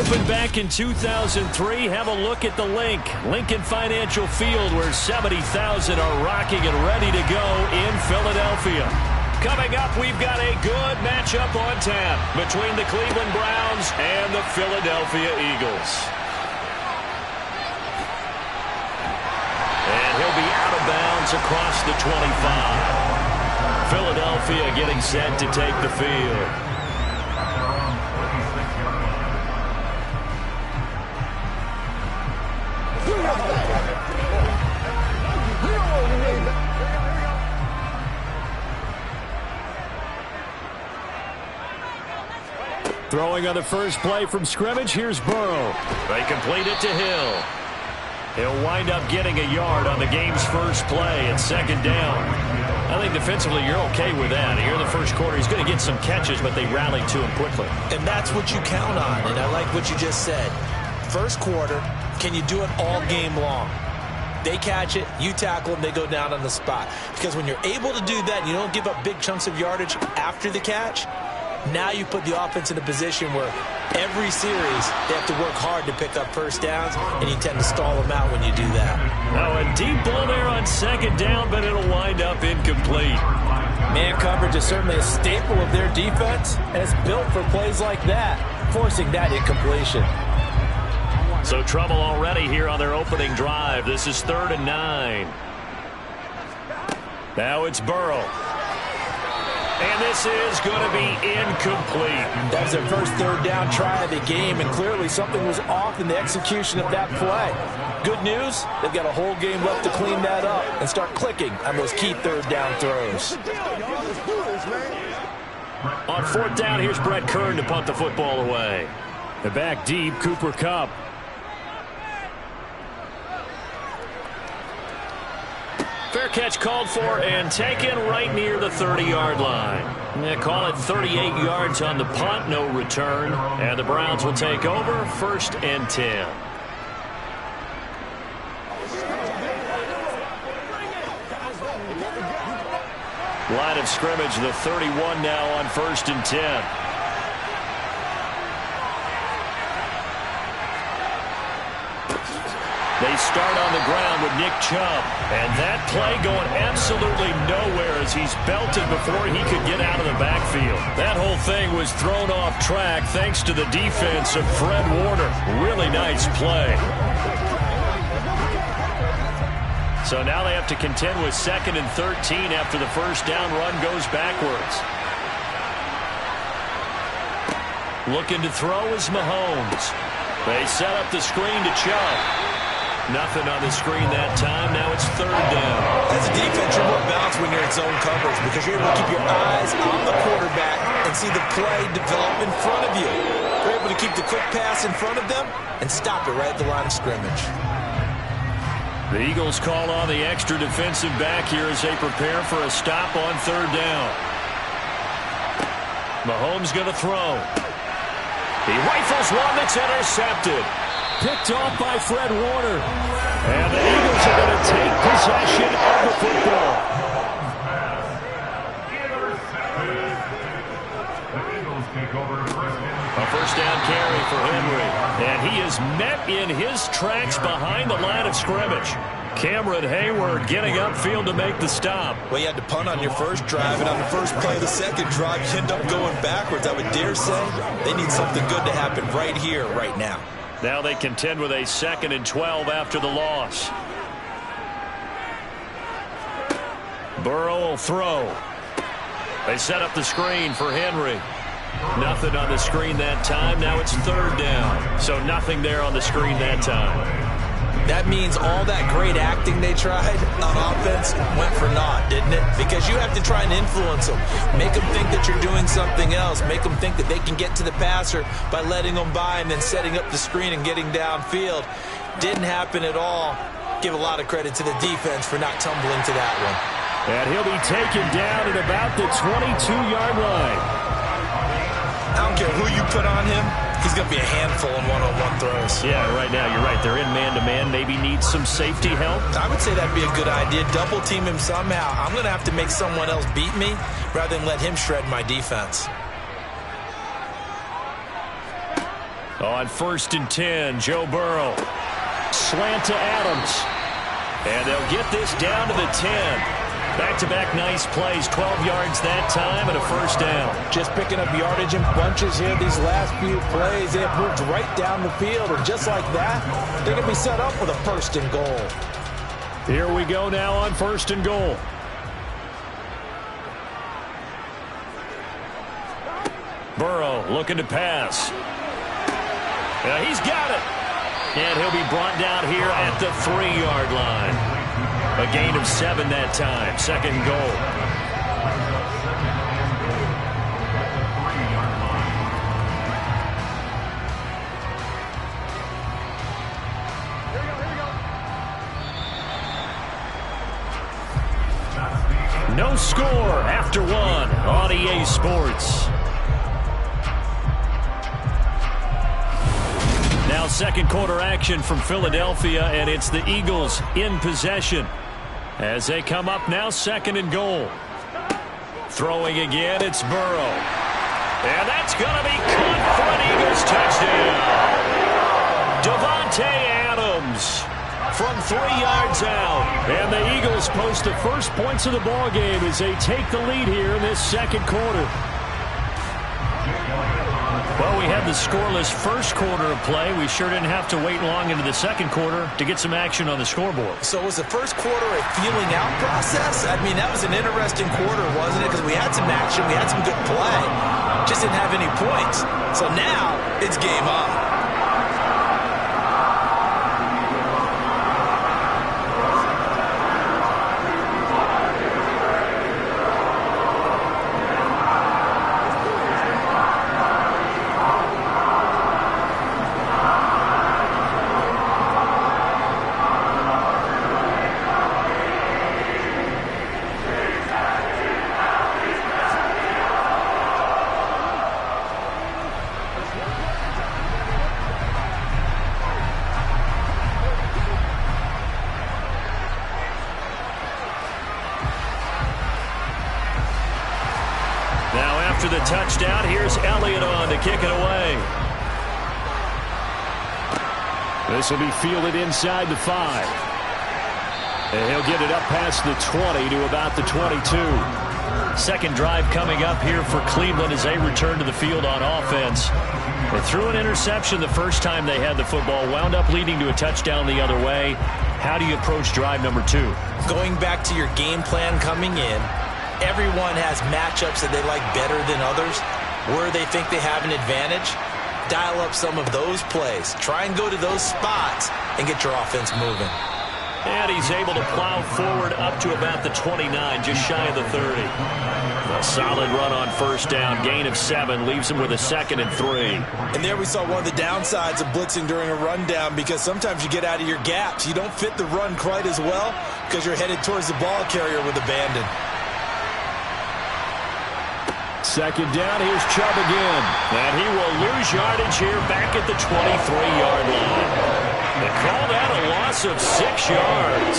Opened back in 2003, have a look at the link. Lincoln Financial Field, where 70,000 are rocking and ready to go in Philadelphia. Coming up, we've got a good matchup on tap between the Cleveland Browns and the Philadelphia Eagles. And he'll be out of bounds across the 25. Philadelphia getting set to take the field. Throwing on the first play from scrimmage, here's Burrow. They complete it to Hill. He'll wind up getting a yard on the game's first play at second down. I think defensively you're okay with that. Here in the first quarter, he's going to get some catches, but they rallied to him quickly. And that's what you count on, and I like what you just said. First quarter, can you do it all game long? They catch it, you tackle them, they go down on the spot. Because when you're able to do that and you don't give up big chunks of yardage after the catch, now you put the offense in a position where every series they have to work hard to pick up first downs, and you tend to stall them out when you do that. Now a deep ball there on second down, but it'll wind up incomplete. Man coverage is certainly a staple of their defense, and it's built for plays like that, forcing that incompletion. So trouble already here on their opening drive. This is 3rd and 9. Now it's Burrow. And this is going to be incomplete. That was their first third down try of the game, and clearly something was off in the execution of that play. Good news, they've got a whole game left to clean that up and start clicking on those key third down throws. On 4th down, here's Brett Kern to punt the football away. The back deep, Cooper Kupp. Fair catch called for and taken right near the 30-yard line. They call it 38 yards on the punt, no return. And the Browns will take over 1st and 10. Line of scrimmage, the 31 now on 1st and 10. They start on the ground with Nick Chubb. And that play going absolutely nowhere as he's belted before he could get out of the backfield. That whole thing was thrown off track thanks to the defense of Fred Warner. Really nice play. So now they have to contend with 2nd and 13 after the first down run goes backwards. Looking to throw is Mahomes. They set up the screen to Chubb. Nothing on the screen that time. Now it's 3rd down. As a defense, you're more balanced when you're in zone coverage because you're able to keep your eyes on the quarterback and see the play develop in front of you. You're able to keep the quick pass in front of them and stop it right at the line of scrimmage. The Eagles call on the extra defensive back here as they prepare for a stop on 3rd down. Mahomes going to throw. He rifles one that's intercepted. Picked off by Fred Warner. And the Eagles are going to take possession of the football. A first down carry for Henry. And he is met in his tracks behind the line of scrimmage. Cameron Hayward getting upfield to make the stop. Well, you had to punt on your first drive, and on the first play of the second drive, you end up going backwards. I would dare say they need something good to happen right here, right now. Now they contend with a 2nd and 12 after the loss. Burrow will throw. They set up the screen for Henry. Nothing on the screen that time. Now it's 3rd down. So nothing there on the screen that time. That means all that great acting they tried on offense went for naught, didn't it? Because you have to try and influence them. Make them think that you're doing something else. Make them think that they can get to the passer by letting them by and then setting up the screen and getting downfield. Didn't happen at all. Give a lot of credit to the defense for not tumbling to that one. And he'll be taken down at about the 22-yard line. I don't care who you put on him. He's going to be a handful in one-on-one throws. Yeah, right now you're right. They're in man-to-man. Maybe needs some safety help. I would say that'd be a good idea. Double team him somehow. I'm going to have to make someone else beat me rather than let him shred my defense. On 1st and 10, Joe Burrow. Slant to Adams. And they'll get this down to the 10. Back-to-back nice plays, 12 yards that time and a first down. Just picking up yardage in bunches here these last few plays. They have moved right down the field, and just like that, they can be set up with a 1st and goal. Here we go now on 1st and goal. Burrow looking to pass. He's got it. And he'll be brought down here at the 3-yard line. A gain of 7 that time. 2nd and goal. No score after 1 on EA Sports. Now 2nd quarter action from Philadelphia, and it's the Eagles in possession. As they come up now, 2nd and goal. Throwing again, it's Burrow. And that's going to be caught for an Eagles touchdown. Davante Adams from 3 yards out. And the Eagles post the first points of the ball game as they take the lead here in this 2nd quarter. Well, we had the scoreless 1st quarter of play. We sure didn't have to wait long into the 2nd quarter to get some action on the scoreboard. So was the 1st quarter a feeling out process? I mean, that was an interesting quarter, wasn't it? Because we had some action, we had some good play, just didn't have any points. So now it's game on. After the touchdown, here's Elliott on to kick it away. This will be fielded inside the 5. And he'll get it up past the 20 to about the 22. 2nd drive coming up here for Cleveland as they return to the field on offense. They threw an interception the first time they had the football, wound up leading to a touchdown the other way. How do you approach drive number 2? Going back to your game plan coming in, everyone has matchups that they like better than others, where they think they have an advantage. Dial up some of those plays. Try and go to those spots and get your offense moving. And he's able to plow forward up to about the 29, just shy of the 30. A solid run on 1st down. Gain of 7 leaves him with a 2nd and 3. And there we saw one of the downsides of blitzing during a rundown, because sometimes you get out of your gaps. You don't fit the run quite as well because you're headed towards the ball carrier with abandon. 2nd down, here's Chubb again. And he will lose yardage here back at the 23-yard line. They call that a loss of 6 yards.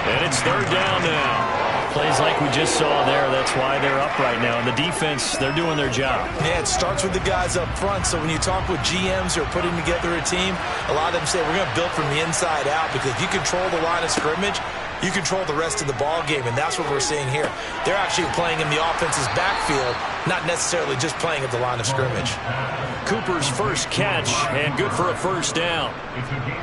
And it's 3rd down now. Plays like we just saw there, that's why they're up right now. And the defense, they're doing their job. Yeah, it starts with the guys up front. So when you talk with GMs who are putting together a team, a lot of them say we're going to build from the inside out, because if you control the line of scrimmage, you control the rest of the ball game, and that's what we're seeing here. They're actually playing in the offense's backfield, not necessarily just playing at the line of scrimmage. Cooper's first catch, and good for a 1st down.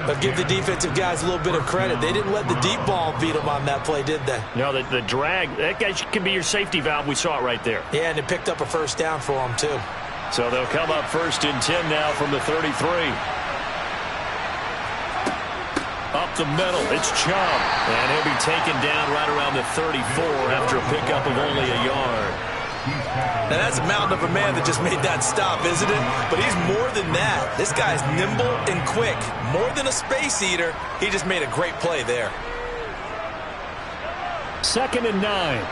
But give the defensive guys a little bit of credit. They didn't let the deep ball beat them on that play, did they? No, the drag, that guy can be your safety valve. We saw it right there. Yeah, and it picked up a 1st down for them, too. So they'll come up 1st and 10 now from the 33. Up the middle, it's Chubb. And he'll be taken down right around the 34 after a pickup of only a yard. Now, that's a mountain of a man that just made that stop, isn't it? But he's more than that. This guy's nimble and quick. More than a space eater, he just made a great play there. 2nd and 9.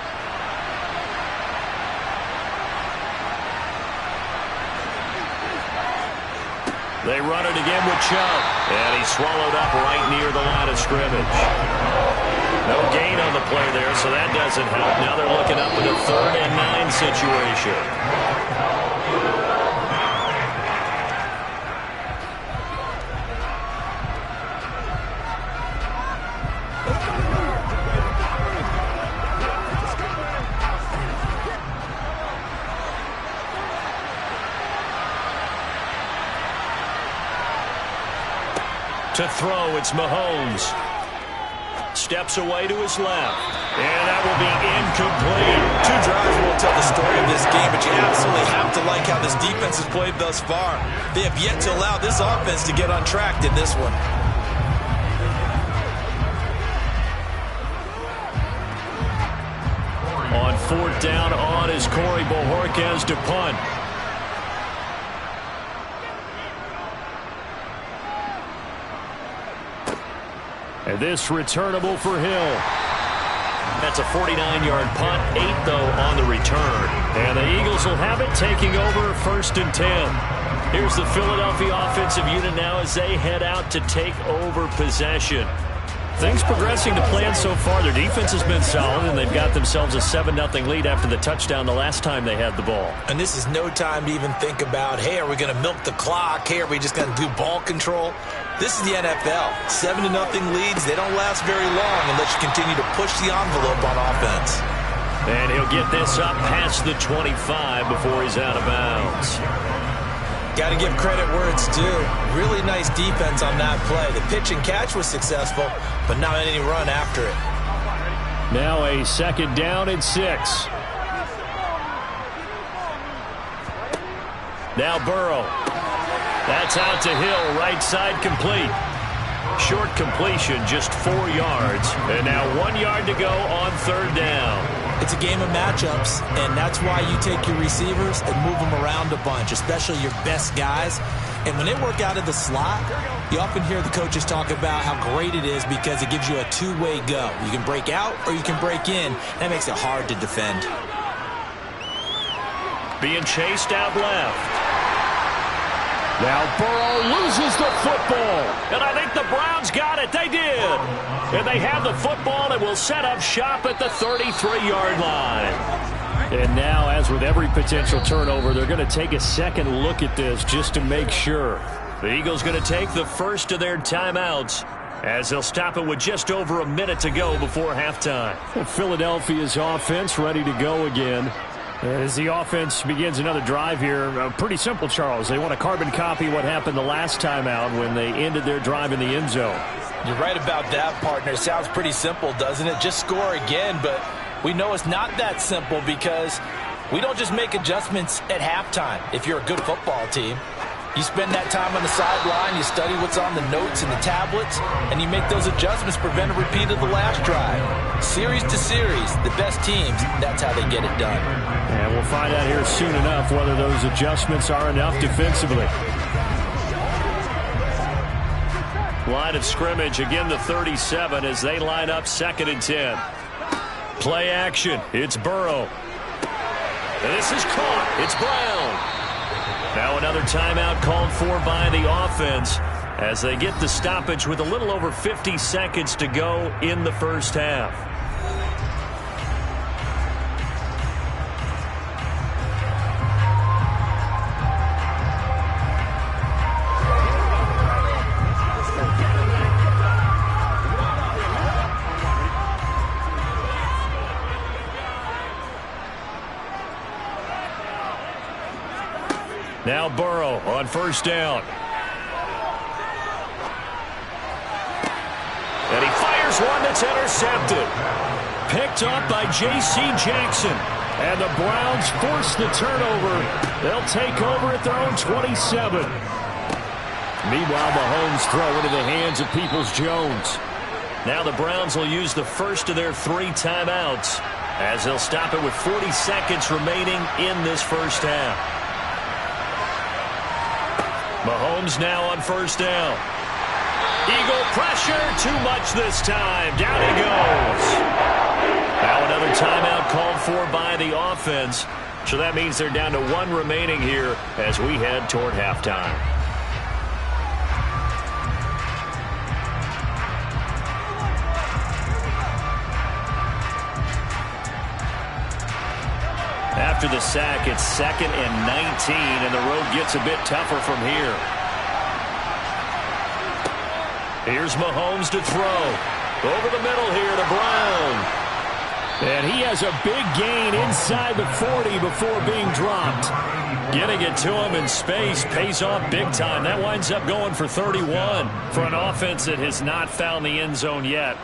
They run it again with Chubb. And he's swallowed up right near the line of scrimmage. No gain on the play there, so that doesn't help. Now they're looking up with a 3rd and 9 situation. To throw, it's Mahomes. Steps away to his left. And that will be incomplete. 2 drives won't tell the story of this game, but you absolutely have to like how this defense has played thus far. They have yet to allow this offense to get untracked in this one. On 4th down on is Corey Bojorquez to punt. And this returnable for Hill. That's a 49-yard punt, 8 though on the return. And the Eagles will have it, taking over 1st and 10. Here's the Philadelphia offensive unit now as they head out to take over possession. Things progressing to plan so far. Their defense has been solid, and they've got themselves a 7-0 lead after the touchdown the last time they had the ball. And this is no time to even think about, hey, are we going to milk the clock? Hey, are we just going to do ball control? This is the NFL. 7-0 leads, they don't last very long unless you continue to push the envelope on offense. And he'll get this up past the 25 before he's out of bounds. Got to give credit where it's due. Really nice defense on that play. The pitch and catch was successful, but not any run after it. Now a 2nd down and 6. Now Burrow. That's out to Hill, right side complete. Short completion, just 4 yards. And now 1 yard to go on 3rd down. It's a game of matchups, and that's why you take your receivers and move them around a bunch, especially your best guys. And when they work out of the slot, you often hear the coaches talk about how great it is because it gives you a 2-way go. You can break out or you can break in. That makes it hard to defend. Being chased out left. Now Burrow loses the football. And I think the Browns got it. They did. And they have the football and will set up shop at the 33-yard line. And now, as with every potential turnover, they're going to take a second look at this just to make sure. The Eagles going to take the first of their timeouts as they'll stop it with just over a minute to go before halftime. Philadelphia's offense ready to go again. As the offense begins another drive here, pretty simple, Charles. They want to carbon copy what happened the last time out when they ended their drive in the end zone. You're right about that, partner. It sounds pretty simple, doesn't it? Just score again, but we know it's not that simple because we don't just make adjustments at halftime if you're a good football team. You spend that time on the sideline, you study what's on the notes and the tablets, and you make those adjustments, prevent a repeat of the last drive. Series to series, the best teams, that's how they get it done. And we'll find out here soon enough whether those adjustments are enough defensively. Line of scrimmage, again the 37 as they line up 2nd and 10. Play action, it's Burrow. And this is caught, it's Brown. Now another timeout called for by the offense as they get the stoppage with a little over 50 seconds to go in the first half. Now Burrow on 1st down. And he fires one that's intercepted. Picked up by J.C. Jackson. And the Browns force the turnover. They'll take over at their own 27. Meanwhile, Mahomes throw into the hands of Peoples-Jones. Now the Browns will use the first of their 3 timeouts as they'll stop it with 40 seconds remaining in this first half. Mahomes now on 1st down. Eagle pressure, too much this time. Down he goes. Now another timeout called for by the offense. So that means they're down to 1 remaining here as we head toward halftime. After the sack, it's 2nd and 19, and the road gets a bit tougher from here. Here's Mahomes to throw. Over the middle here to Brown. And he has a big gain inside the 40 before being dropped. Getting it to him in space pays off big time. That winds up going for 31. For an offense that has not found the end zone yet,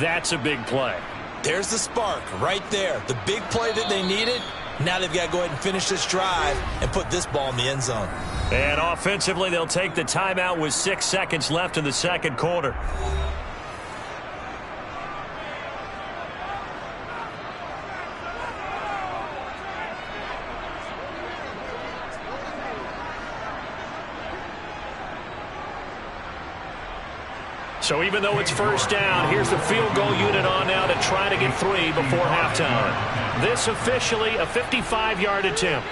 that's a big play. There's the spark right there. The big play that they needed. Now they've got to go ahead and finish this drive and put this ball in the end zone. And offensively, they'll take the timeout with 6 seconds left in the second quarter. So even though it's first down, here's the field goal unit on now to try to get 3 before halftime. This officially a 55-yard attempt.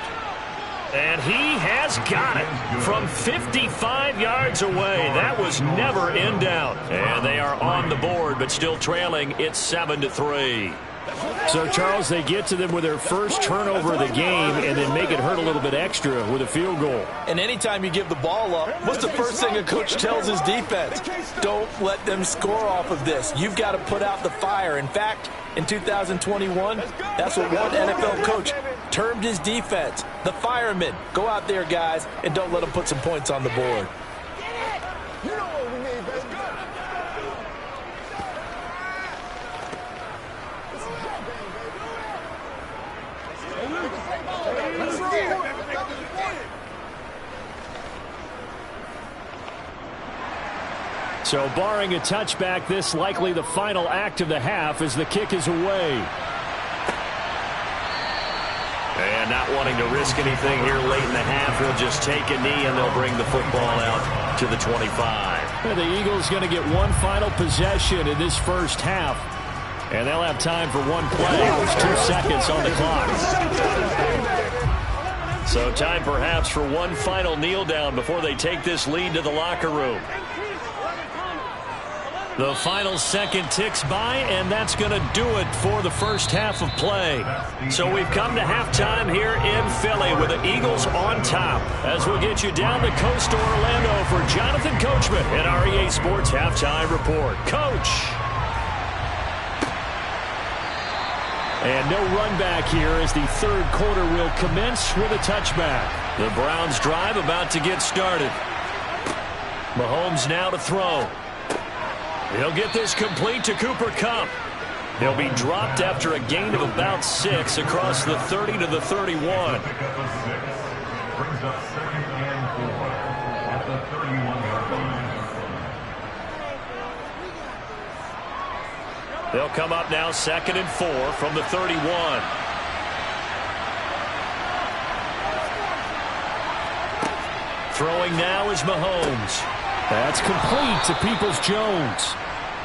And he has got it from 55 yards away. That was never in doubt. And they are on the board, but still trailing. It's 7-3. So, Charles, they get to them with their first turnover of the game and then make it hurt a little bit extra with a field goal. And anytime you give the ball up, what's the first thing a coach tells his defense? Don't let them score off of this. You've got to put out the fire. In fact, in 2021, that's what one NFL coach termed his defense. The firemen. Go out there, guys, and don't let them put some points on the board. You know what we need, baby. So barring a touchback, this likely the final act of the half as the kick is away. And not wanting to risk anything here late in the half, he'll just take a knee and they'll bring the football out to the 25. And the Eagles going to get one final possession in this first half. And they'll have time for one play. There's 2 seconds on the clock. So time perhaps for one final kneel down before they take this lead to the locker room. The final second ticks by, and that's going to do it for the first half of play. So we've come to halftime here in Philly with the Eagles on top. As we'll get you down the coast to Orlando for Jonathan Coachman at our EA Sports Halftime Report. Coach! And no run back here as the third quarter will commence with a touchback. The Browns drive about to get started. Mahomes now to throw. He'll get this complete to Cooper Kupp. He'll be dropped after a gain of about 6 across the 30 to the 31. Brings up 2nd and 4 at the 31-yard line. They'll come up now 2nd and 4 from the 31. Throwing now is Mahomes. That's complete to Peoples-Jones.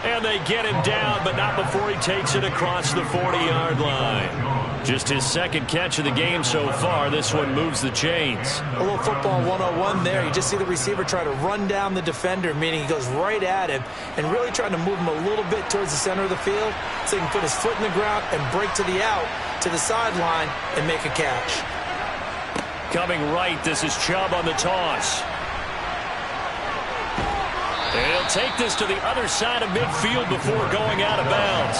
And they get him down, but not before he takes it across the 40-yard line. Just his second catch of the game so far. This one moves the chains. A little football 101 there. You just see the receiver try to run down the defender, meaning he goes right at him and really trying to move him a little bit towards the center of the field so he can put his foot in the ground and break to the out, to the sideline, and make a catch. Coming right, this is Chubb on the toss. And he'll take this to the other side of midfield before going out of bounds.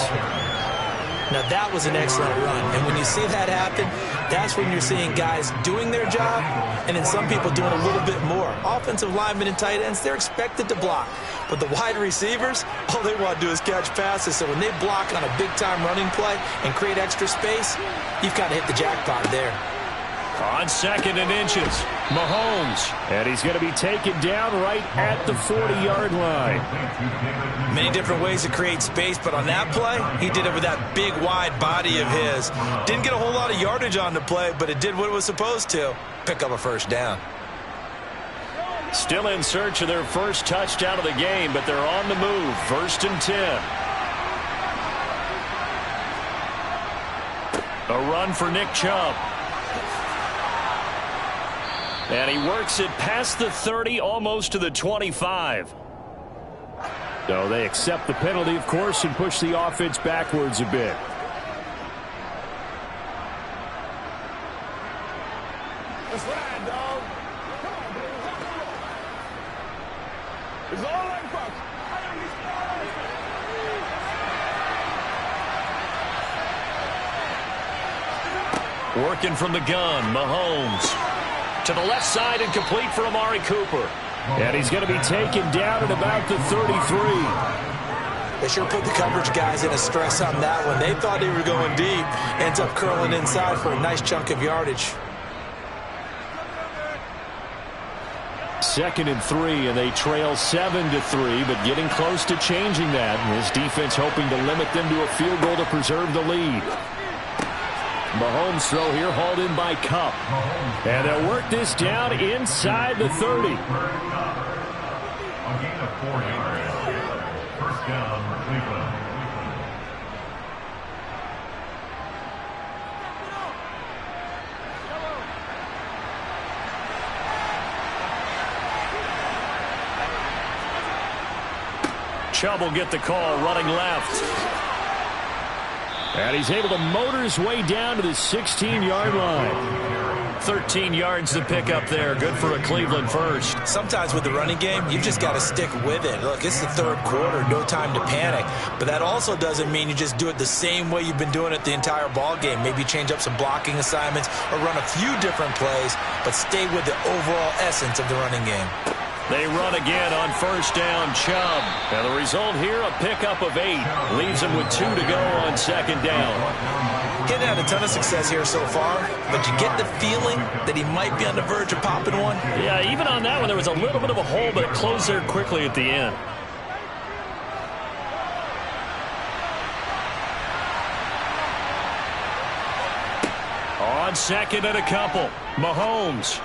Now, that was an excellent run. And when you see that happen, that's when you're seeing guys doing their job and then some people doing a little bit more. Offensive linemen and tight ends, they're expected to block. But the wide receivers, all they want to do is catch passes. So when they block on a big-time running play and create extra space, you've kind of hit the jackpot there. On 2nd and inches, Mahomes. And he's going to be taken down right at the 40-yard line. Many different ways to create space, but on that play, he did it with that big, wide body of his. Didn't get a whole lot of yardage on the play, but it did what it was supposed to. Pick up a first down. Still in search of their first touchdown of the game, but they're on the move. 1st and 10. A run for Nick Chubb. And he works it past the 30, almost to the 25. So they accept the penalty, of course, and push the offense backwards a bit. That's right, dog. Come on, baby. It's all like fuck. Working from the gun, Mahomes. To the left side and complete for Amari Cooper. And he's going to be taken down at about the 33. They sure put the coverage guys in a stress on that one. They thought they were going deep. Ends up curling inside for a nice chunk of yardage. 2nd and 3, and they trail 7-3, but getting close to changing that. And his defense hoping to limit them to a field goal to preserve the lead. Mahomes throw here hauled in by Kupp. And they'll work this down inside the 30. A gain of 4 yards. First down, Cleveland. Chubb will get the call running left. And he's able to motor his way down to the 16-yard line. 13 yards to pick up there. Good for a Cleveland first. Sometimes with the running game, you've just got to stick with it. Look, it's the 3rd quarter, no time to panic. But that also doesn't mean you just do it the same way you've been doing it the entire ball game. Maybe change up some blocking assignments or run a few different plays, but stay with the overall essence of the running game. They run again on first down, Chubb. And the result here, a pickup of 8. Leaves him with 2 to go on 2nd down. Getting had a ton of success here so far, but you get the feeling that he might be on the verge of popping one. Yeah, even on that one, there was a little bit of a hole, but it closed there quickly at the end. On 2nd and a couple, Mahomes.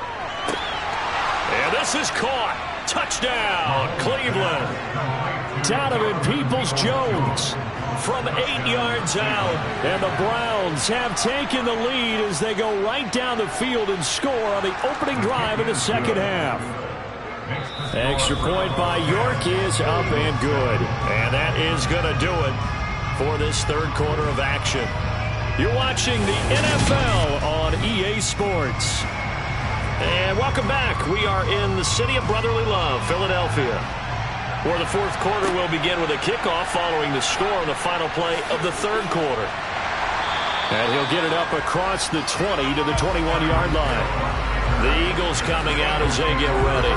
And this is caught. Touchdown, Cleveland. Donovan Peoples-Jones from 8 yards out. And the Browns have taken the lead as they go right down the field and score on the opening drive of the 2nd half. Extra point by York is up and good. And that is going to do it for this 3rd quarter of action. You're watching the NFL on EA Sports. And welcome back. We are in the city of brotherly love, Philadelphia, where the 4th quarter will begin with a kickoff following the score on the final play of the 3rd quarter. And he'll get it up across the 20 to the 21-yard line. The Eagles coming out as they get ready.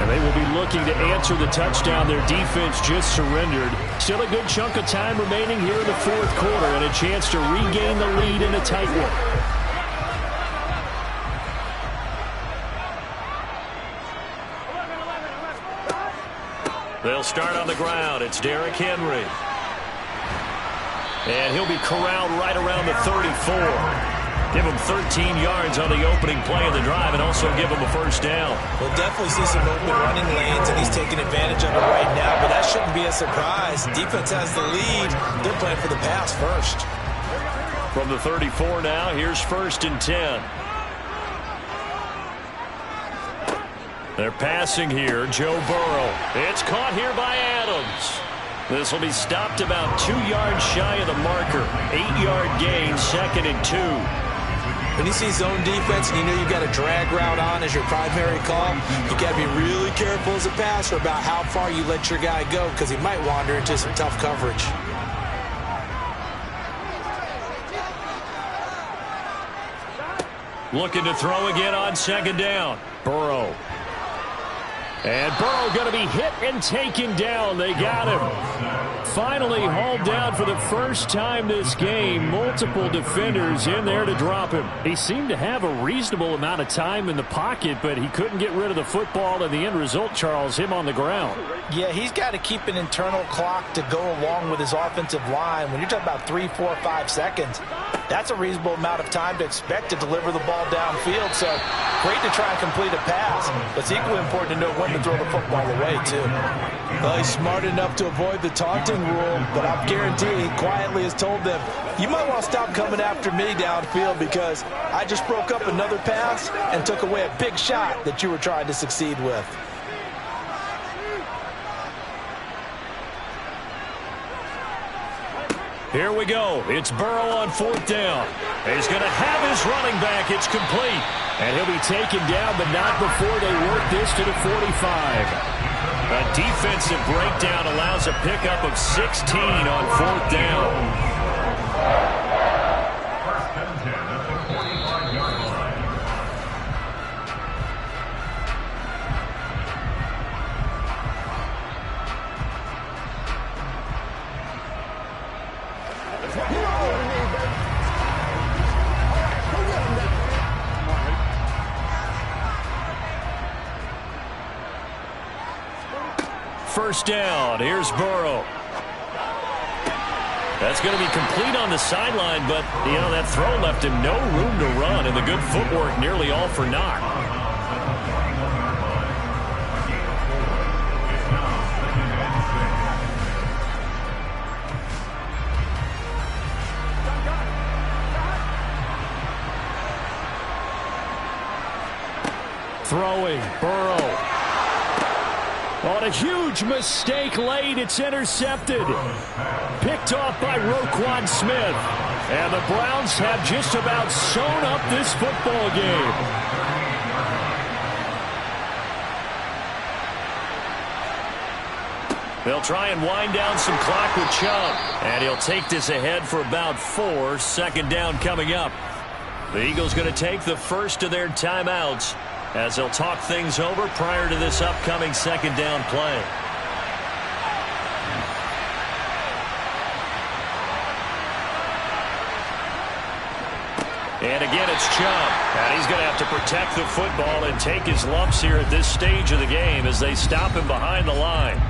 And they will be looking to answer the touchdown their defense just surrendered. Still a good chunk of time remaining here in the 4th quarter and a chance to regain the lead in a tight one. They'll start on the ground. It's Derrick Henry. And he'll be corralled right around the 34. Give him 13 yards on the opening play of the drive and also give him a first down. We'll definitely see some open running lanes, and he's taking advantage of it right now, but that shouldn't be a surprise. Defense has the lead. They're playing for the pass first. From the 34 now, here's 1st and 10. They're passing here, Joe Burrow. It's caught here by Adams. This will be stopped about 2 yards shy of the marker. 8-yard gain, 2nd and 2. When you see zone defense and you know you've got a drag route on as your primary call, you got to be really careful as a passer about how far you let your guy go because he might wander into some tough coverage. Looking to throw again on 2nd down. Burrow. And Burrow going to be hit and taken down. They got him. Finally hauled down for the first time this game. Multiple defenders in there to drop him. He seemed to have a reasonable amount of time in the pocket, but he couldn't get rid of the football, and the end result, Charles, him on the ground. Yeah, he's got to keep an internal clock to go along with his offensive line. When you're talking about 3, 4, 5 seconds, that's a reasonable amount of time to expect to deliver the ball downfield. So great to try and complete a pass, but it's equally important to know when to throw the football away, too. Well, he's smart enough to avoid the taunting rule, but I'm guaranteeing he quietly has told them, you might want to stop coming after me downfield because I just broke up another pass and took away a big shot that you were trying to succeed with. Here we go. It's Burrow on 4th down. He's going to have his running back. It's complete. And he'll be taken down, but not before they work this to the 45. A defensive breakdown allows a pickup of 16 on 4th down. First and 10 at the 45. first down. Here's Burrow. That's going to be complete on the sideline, but, that throw left him no room to run, and the good footwork nearly all for naught. Throwing, Burrow. On a huge mistake late, it's intercepted. Picked off by Roquan Smith. And the Browns have just about sewn up this football game. They'll try and wind down some clock with Chubb. And he'll take this ahead for about 4. Second down coming up. The Eagles going to take the first of their timeouts as they'll talk things over prior to this upcoming second down play. And again, it's Chubb. And he's going to have to protect the football and take his lumps here at this stage of the game as they stop him behind the line.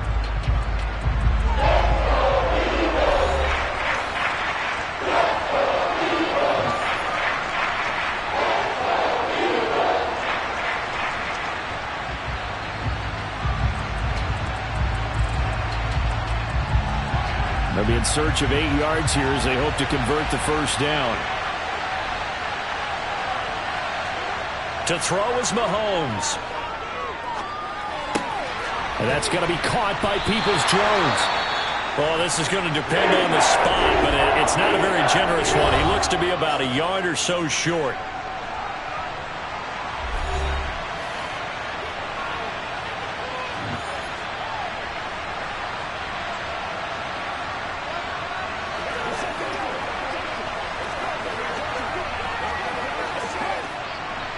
They'll be in search of 8 yards here as they hope to convert the first down. To throw is Mahomes. And that's going to be caught by Peoples-Jones. Well, this is going to depend on the spot, but it's not a very generous one. He looks to be about a yard or so short.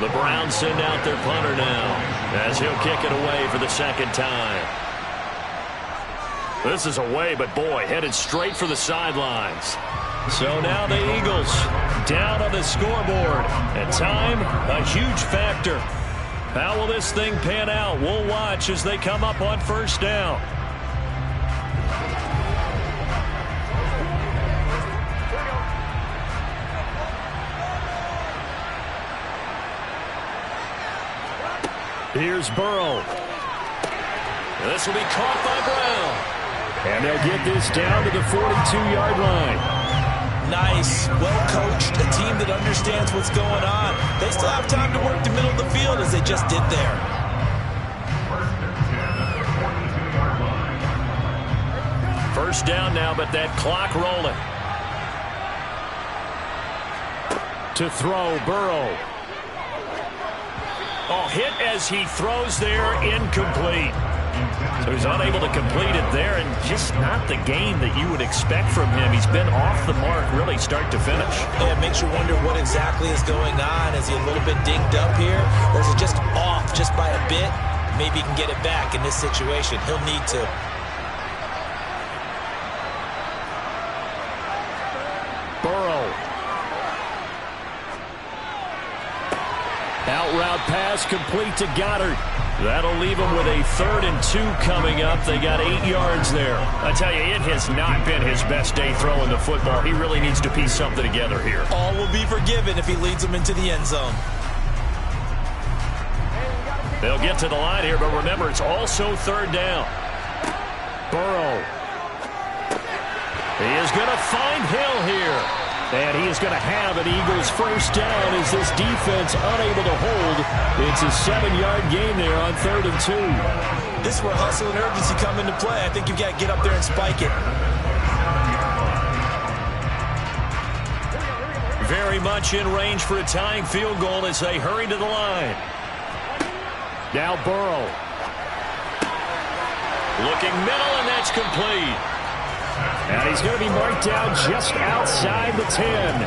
The Browns send out their punter now as he'll kick it away for the second time. This is away, but boy, headed straight for the sidelines. So now the Eagles down on the scoreboard. And time, a huge factor. How will this thing pan out? We'll watch as they come up on first down. Here's Burrow. This will be caught by Brown. And they'll get this down to the 42-yard line. Nice, well-coached, a team that understands what's going on. They still have time to work the middle of the field as they just did there. First down now, but that clock rolling. To throw, Burrow. Oh, hit as he throws there, incomplete. So he's unable to complete it there, and just not the game that you would expect from him. He's been off the mark really start to finish. Yeah, it makes you wonder what exactly is going on. Is he a little bit dinged up here, or is it just off just by a bit? Maybe he can get it back in this situation. He'll need to. Burrow. Out route pass complete to Goddard. That'll leave them with a 3rd and 2 coming up. They got 8 yards there. I tell you, it has not been his best day throwing the football. He really needs to piece something together here. All will be forgiven if he leads them into the end zone. They'll get to the line here, but remember, it's also 3rd down. Burrow. He is going to find Hill here. And he is going to have an Eagles first down as this defense unable to hold. It's a 7-yard gain there on 3rd and 2. This is where hustle and urgency come into play. I think you've got to get up there and spike it. Very much in range for a tying field goal as they hurry to the line. Now Burrow. Looking middle, and that's complete. And he's going to be marked down just outside the 10.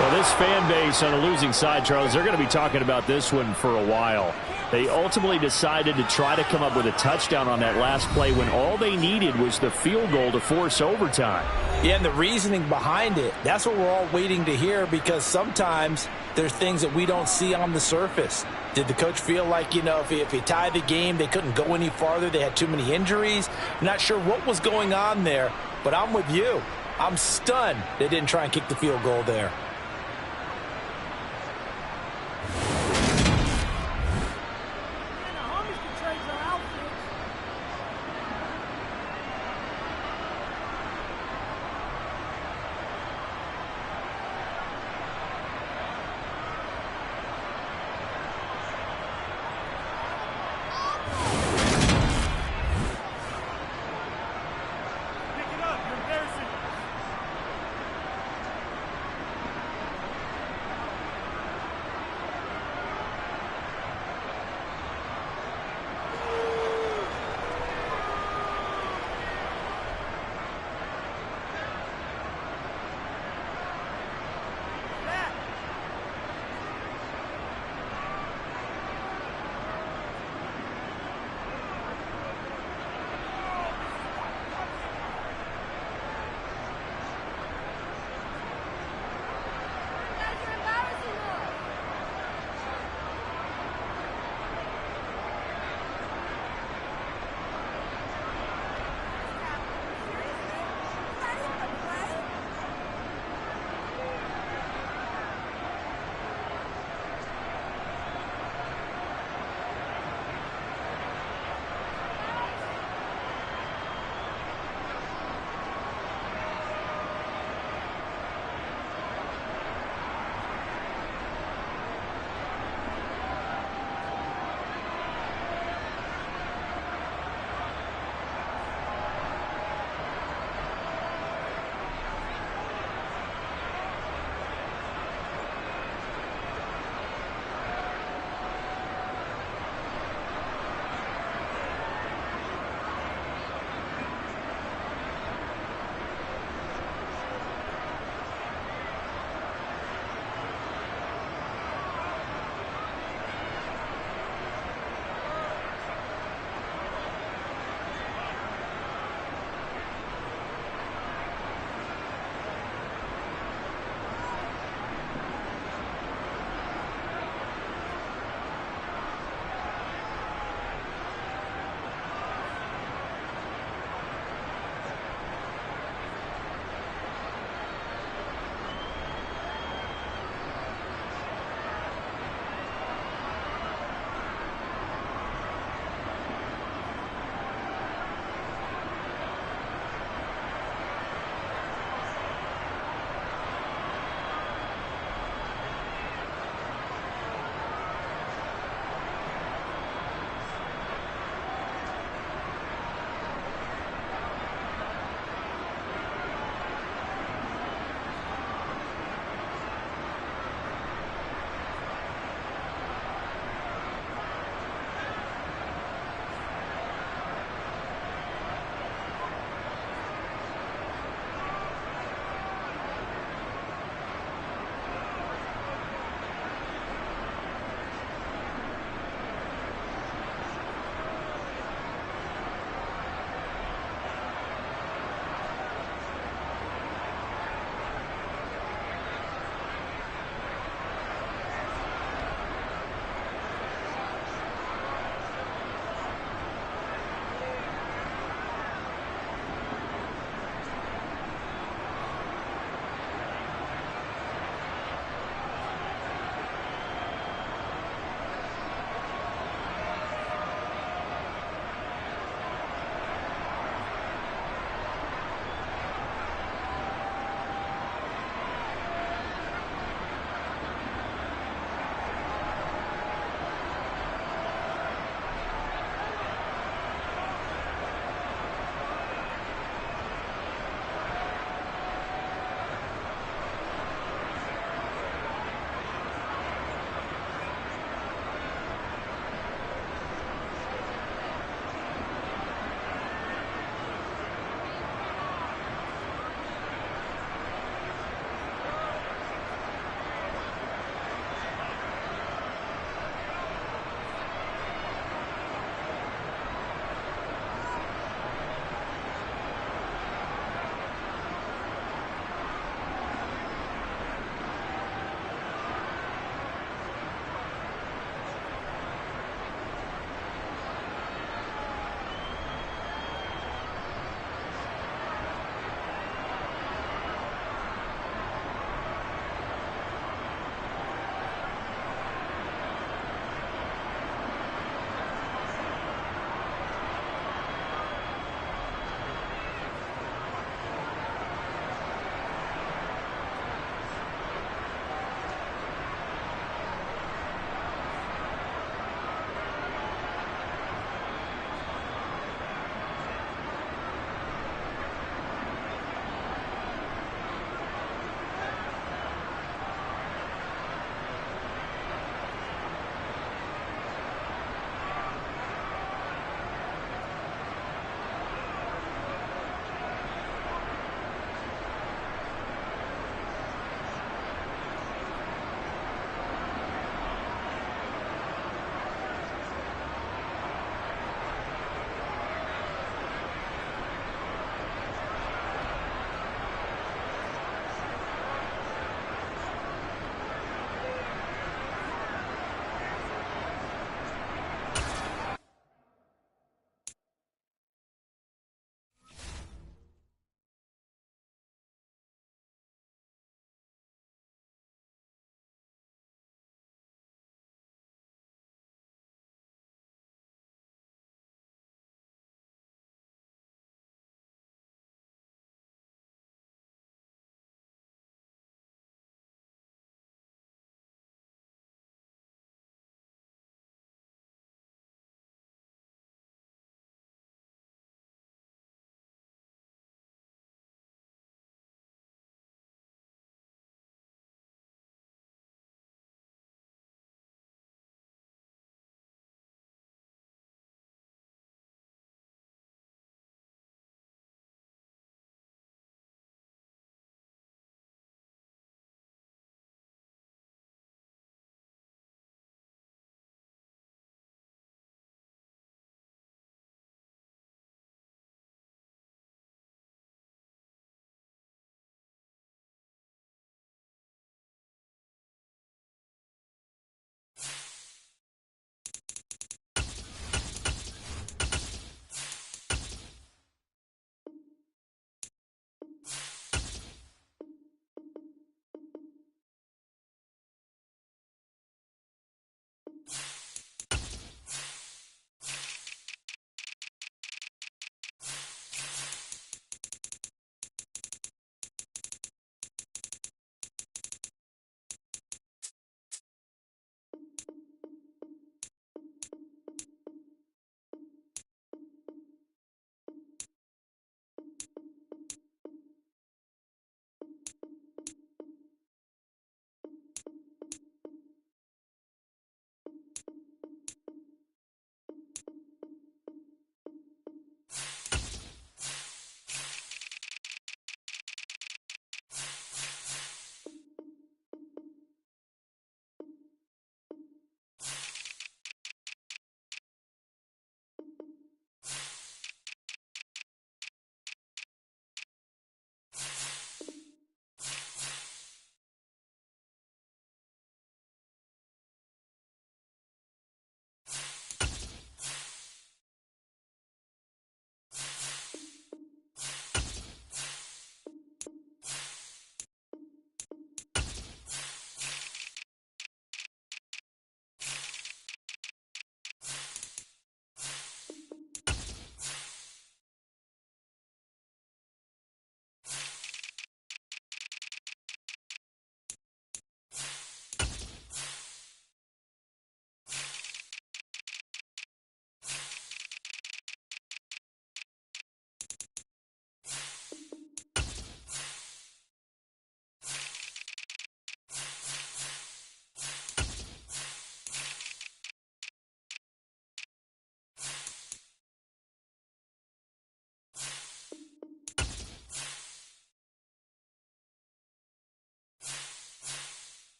Well, this fan base on a losing side, Charles, they're going to be talking about this one for a while. They ultimately decided to try to come up with a touchdown on that last play when all they needed was the field goal to force overtime. Yeah, and the reasoning behind it, that's what we're all waiting to hear, because sometimes there's things that we don't see on the surface. Did the coach feel like, if he tied the game, they couldn't go any farther, they had too many injuries? I'm not sure what was going on there, but I'm with you. I'm stunned they didn't try and kick the field goal there.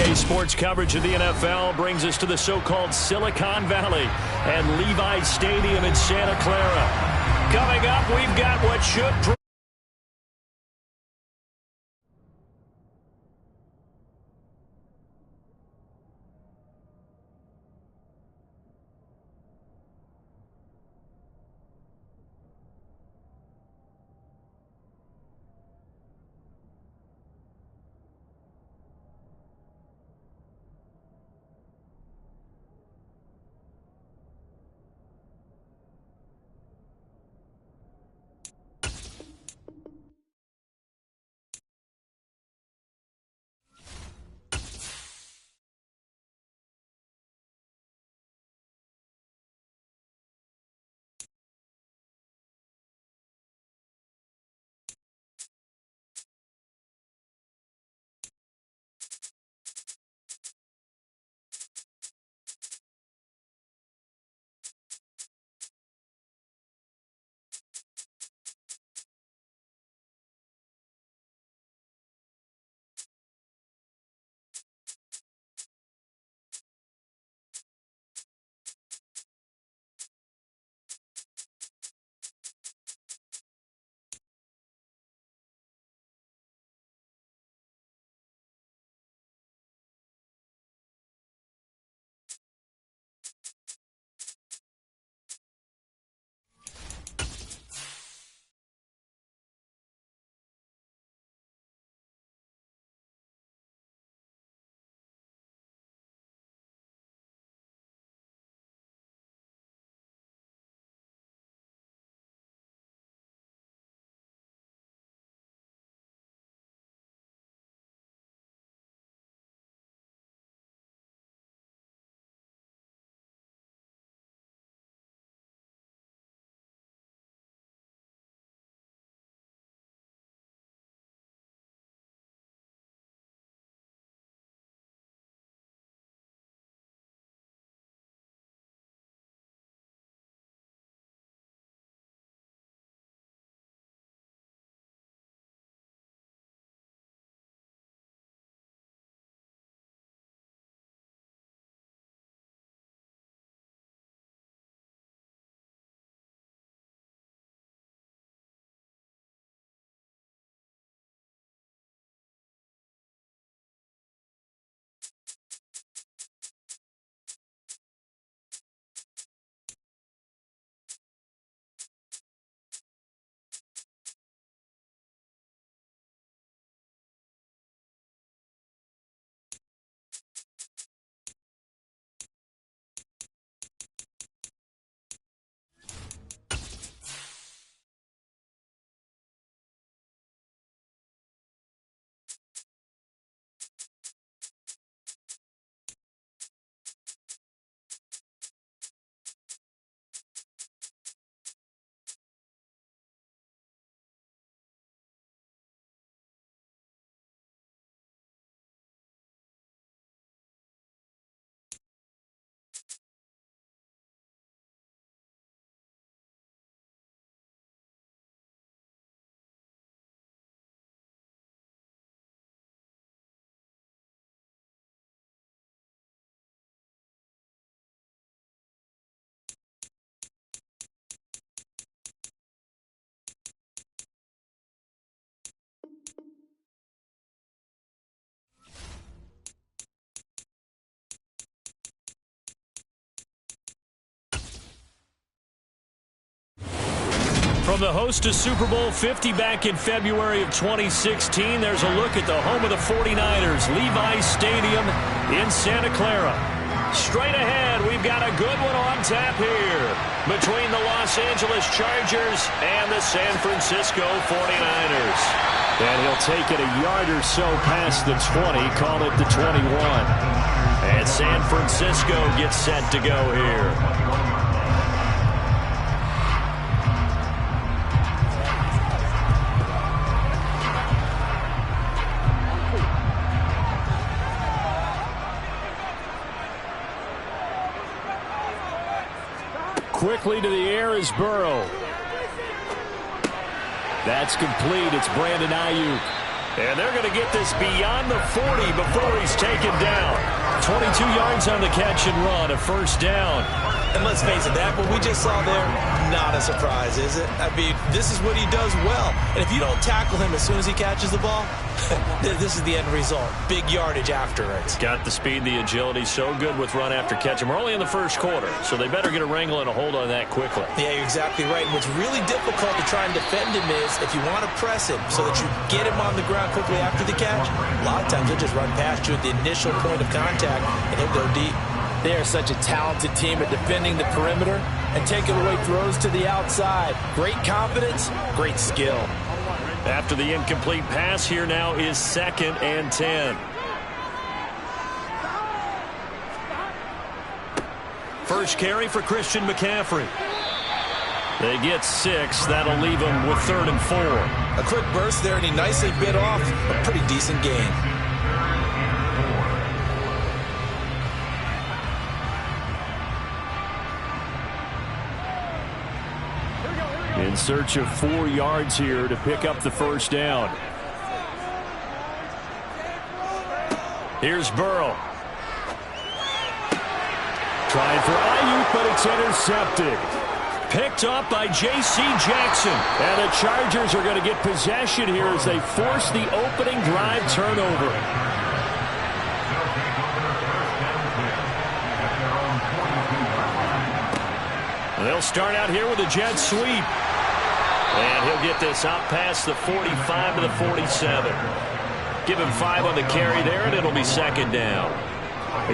Today's sports coverage of the NFL brings us to the so-called Silicon Valley and Levi Stadium in Santa Clara. Coming up, we've got what should... From the host to Super Bowl 50 back in February of 2016, there's a look at the home of the 49ers, Levi Stadium in Santa Clara. Straight ahead, we've got a good one on tap here between the Los Angeles Chargers and the San Francisco 49ers. And he'll take it a yard or so past the 20, call it the 21. And San Francisco gets set to go here. Quickly to the air is Burrow. That's complete. It's Brandon Ayuk. And they're going to get this beyond the 40 before he's taken down. 22 yards on the catch and run, a first down. And let's face it, that what we just saw there, not a surprise, is it? I mean, this is what he does well. And if you don't tackle him as soon as he catches the ball, this is the end result. Big yardage after it. Got the speed, the agility, so good with run after catch. And we're only in the first quarter, so they better get a wrangle and a hold on that quickly. Yeah, you're exactly right. And what's really difficult to try and defend him is if you want to press him so that you get him on the ground quickly after the catch, a lot of times he'll just run past you at the initial point of contact, and he'll go deep. They are such a talented team at defending the perimeter and taking away throws to the outside. Great confidence, great skill. After the incomplete pass, here now is 2nd and 10. First carry for Christian McCaffrey. They get 6. That'll leave them with 3rd and 4. A quick burst there, and he nicely bit off a pretty decent gain. In search of 4 yards here to pick up the first down. Here's Burrow. Trying for Ayuk, but it's intercepted. Picked up by J.C. Jackson. And the Chargers are going to get possession here as they force the opening drive turnover. They'll start out here with a jet sweep. And he'll get this out past the 45 to the 47. Give him 5 on the carry there, and it'll be 2nd down.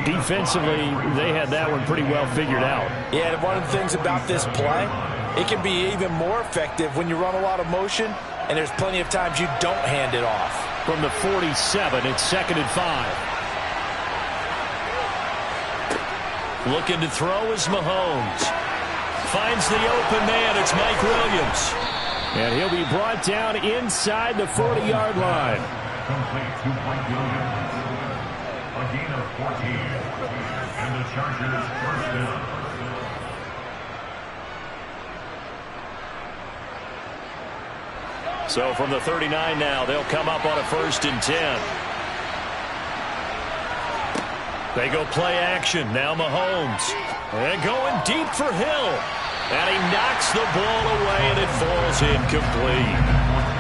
Defensively, they had that one pretty well figured out. Yeah, and one of the things about this play, it can be even more effective when you run a lot of motion, and there's plenty of times you don't hand it off. From the 47, it's 2nd and 5. Looking to throw is Mahomes. Finds the open man. It's Mike Williams. And he'll be brought down inside the 40-yard line. Complete to Mike Williams. A gain of 14. And the Chargers first down. So from the 39 now, they'll come up on a 1st and 10. They go play action. Now Mahomes. And going deep for Hill. And he knocks the ball away, and it falls incomplete.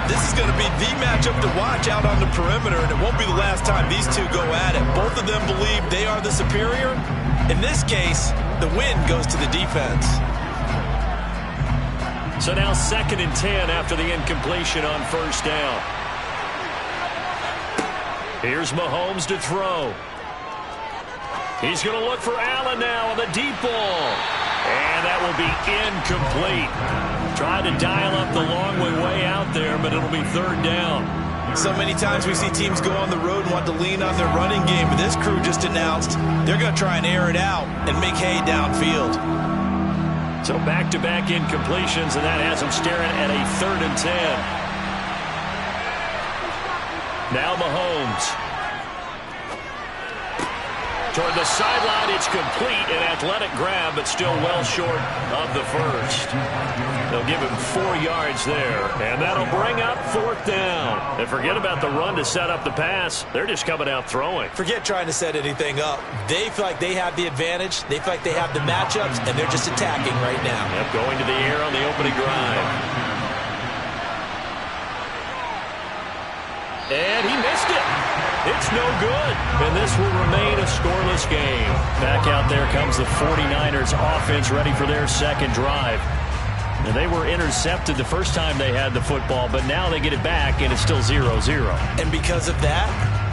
This is going to be the matchup to watch out on the perimeter, and it won't be the last time these two go at it. Both of them believe they are the superior. In this case, the win goes to the defense. So now 2nd and 10 after the incompletion on 1st down. Here's Mahomes to throw. He's going to look for Allen now on the deep ball. And that will be incomplete. Trying to dial up the long way out there, but it'll be 3rd down. So many times we see teams go on the road and want to lean on their running game, but this crew just announced they're going to try and air it out and make hay downfield. So back-to-back incompletions, and that has them staring at a 3rd and 10. Now Mahomes. Toward the sideline, it's complete, an athletic grab, but still well short of the first. They'll give him 4 yards there, and that'll bring up 4th down. And forget about the run to set up the pass. They're just coming out throwing. Forget trying to set anything up. They feel like they have the advantage. They feel like they have the matchups, and they're just attacking right now. Yep, going to the air on the opening drive. And he missed it. It's no good. And this will remain a scoreless game. Back out there comes the 49ers offense ready for their 2nd drive. And they were intercepted the first time they had the football, but now they get it back, and it's still 0-0. And because of that,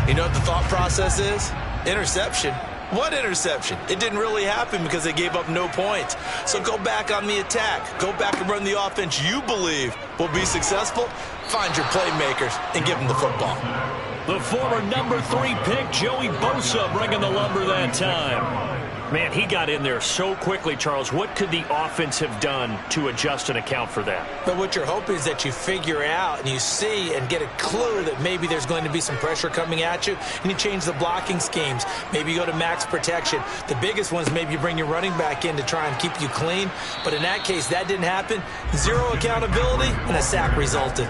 you know what the thought process is? Interception. What interception? It didn't really happen because they gave up no points. So go back on the attack. Go back and run the offense you believe will be successful. Find your playmakers and give them the football. The former number 3 pick, Joey Bosa, bringing the lumber that time. Man, he got in there so quickly, Charles. What could the offense have done to adjust and account for that? But what you're hoping is that you figure out and you see and get a clue that maybe there's going to be some pressure coming at you, and you change the blocking schemes. Maybe you go to max protection. The biggest ones, maybe you bring your running back in to try and keep you clean. But in that case, that didn't happen. 0 accountability, and a sack resulted.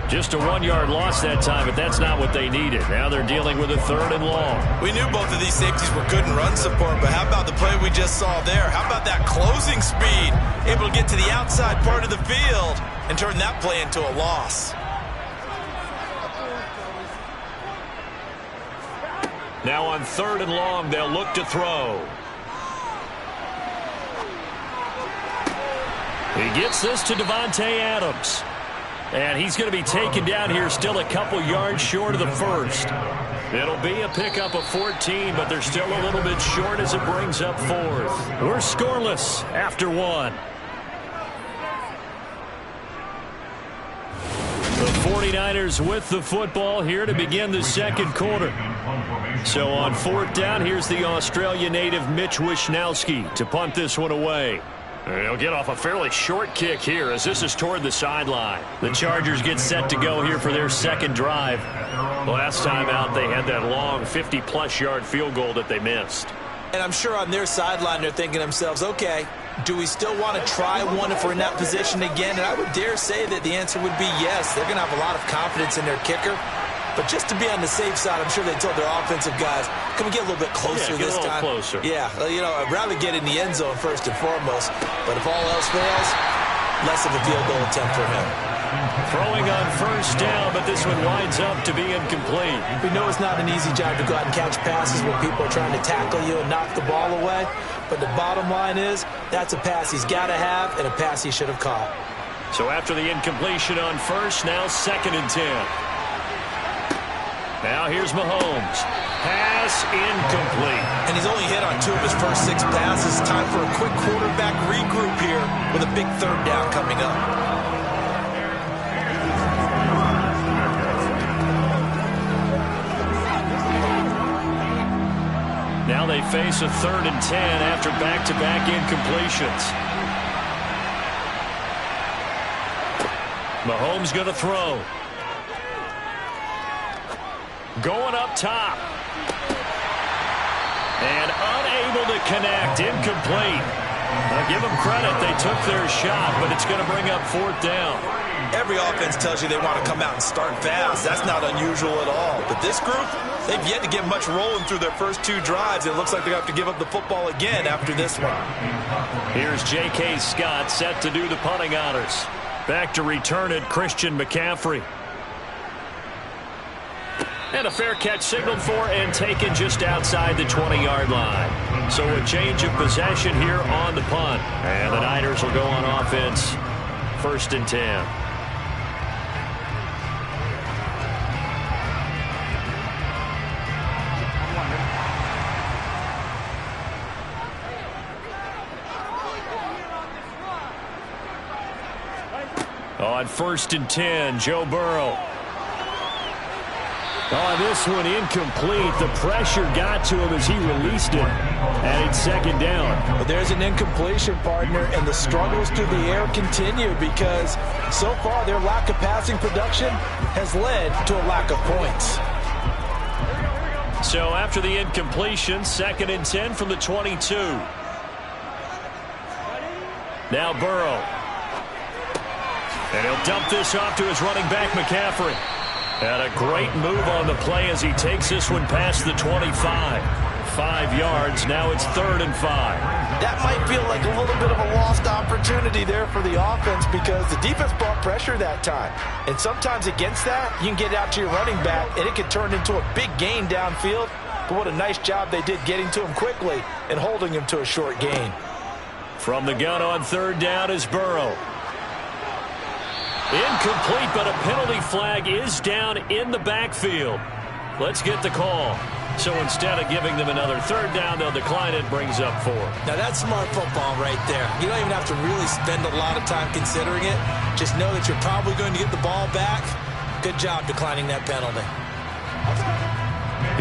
Just a 1-yard loss that time, but that's not what they needed. Now they're dealing with a 3rd and long. We knew both of these safeties were good in run support, but how about the play we just saw there? How about that closing speed? Able to get to the outside part of the field and turn that play into a loss. Now on 3rd and long, they'll look to throw. He gets this to Devontae Adams. And he's going to be taken down here, still a couple yards short of the first. It'll be a pickup of 14, but they're still a little bit short as it brings up 4th. We're scoreless after 1. The 49ers with the football here to begin the 2nd quarter. So on 4th down, here's the Australia native Mitch Wishnowsky to punt this one away. He'll get off a fairly short kick here as this is toward the sideline. The Chargers get set to go here for their 2nd drive. Last time out, they had that long 50-plus yard field goal that they missed. And I'm sure on their sideline they're thinking to themselves, okay, do we still want to try one if we're in that position again? And I would dare say that the answer would be yes. They're going to have a lot of confidence in their kicker. But just to be on the safe side, I'm sure they told their offensive guys, can we get a little bit closer this time? Closer. Yeah, you know, I'd rather get in the end zone first and foremost. But if all else fails, less of a field goal attempt for him. Throwing on 1st down, but this one winds up to be incomplete. We know it's not an easy job to go out and catch passes when people are trying to tackle you and knock the ball away. But the bottom line is, that's a pass he's got to have and a pass he should have caught. So after the incompletion on 1st, now 2nd and 10. Now here's Mahomes. Pass incomplete. And he's only hit on 2 of his first 6 passes. Time for a quick quarterback regroup here with a big 3rd down coming up. Now they face a 3rd and 10 after back-to-back incompletions. Mahomes going to throw. Going up top. And unable to connect. Incomplete. Now give them credit. They took their shot, but it's going to bring up 4th down. Every offense tells you they want to come out and start fast. That's not unusual at all. But this group, they've yet to get much rolling through their first 2 drives. It looks like they have to give up the football again after this one. Here's J.K. Scott set to do the punting honors. Back to return it, Christian McCaffrey. And a fair catch signaled for and taken just outside the 20-yard line. So a change of possession here on the punt. And the Niners will go on offense. 1st and 10. On 1st and 10, Joe Burrow. Oh, this one incomplete. The pressure got to him as he released it. And it's 2nd down. But there's an incompletion, partner, and the struggles through the air continue because so far their lack of passing production has led to a lack of points. So after the incompletion, 2nd and 10 from the 22. Now Burrow. And he'll dump this off to his running back, McCaffrey. And a great move on the play as he takes this one past the 25. 5 yards. Now it's 3rd and 5. That might feel like a little bit of a lost opportunity there for the offense because the defense brought pressure that time. And sometimes against that, you can get out to your running back, and it can turn into a big gain downfield. But what a nice job they did getting to him quickly and holding him to a short gain. From the gun on 3rd down is Burrow. Incomplete, but a penalty flag is down in the backfield. Let's get the call. So instead of giving them another 3rd down, they'll decline it, brings up 4. Now that's smart football right there. You don't even have to really spend a lot of time considering it. Just know that you're probably going to get the ball back. Good job declining that penalty.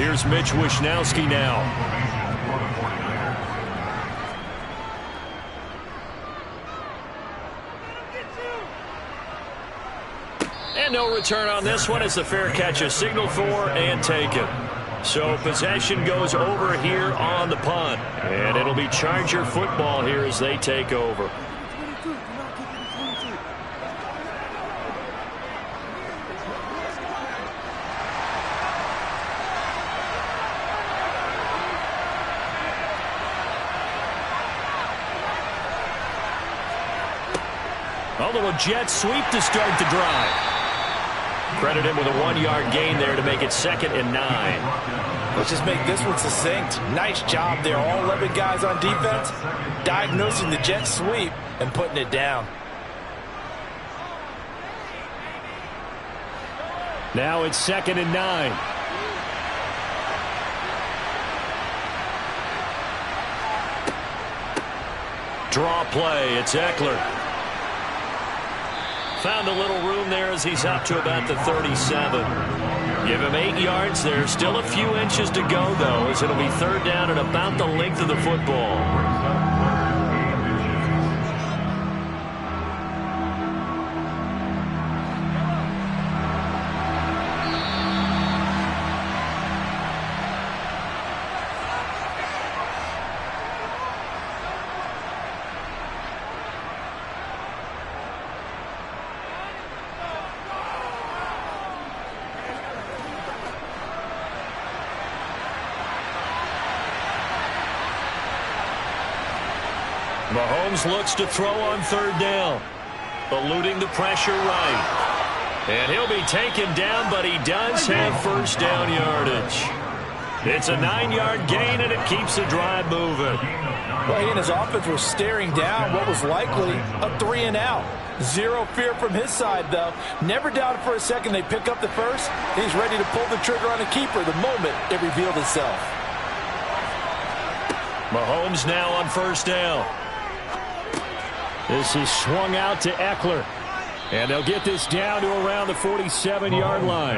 Here's Mitch Wishnowsky now. And no return on this one as the fair catch is signaled for and taken. So possession goes over here on the punt. And it'll be Charger football here as they take over. A little jet sweep to start the drive. Credit him with a 1-yard gain there to make it 2nd and 9. Let's just make this one succinct. Nice job there. All 11 guys on defense diagnosing the jet sweep and putting it down. Now it's 2nd and 9. Draw play. It's Eckler. Found a little room there as he's up to about the 37. Give him 8 yards. There's still a few inches to go, though, as it'll be 3rd down and about the length of the football. Mahomes looks to throw on 3rd down. Eluding the pressure right. And he'll be taken down, but he does have 1st down yardage. It's a 9-yard gain, and it keeps the drive moving. Well, he and his offense were staring down what was likely a 3-and-out. Zero fear from his side, though. Never doubted for a second they pick up the first. He's ready to pull the trigger on the keeper the moment it revealed itself. Mahomes now on 1st down. This is swung out to Eckler. And they'll get this down to around the 47-yard line.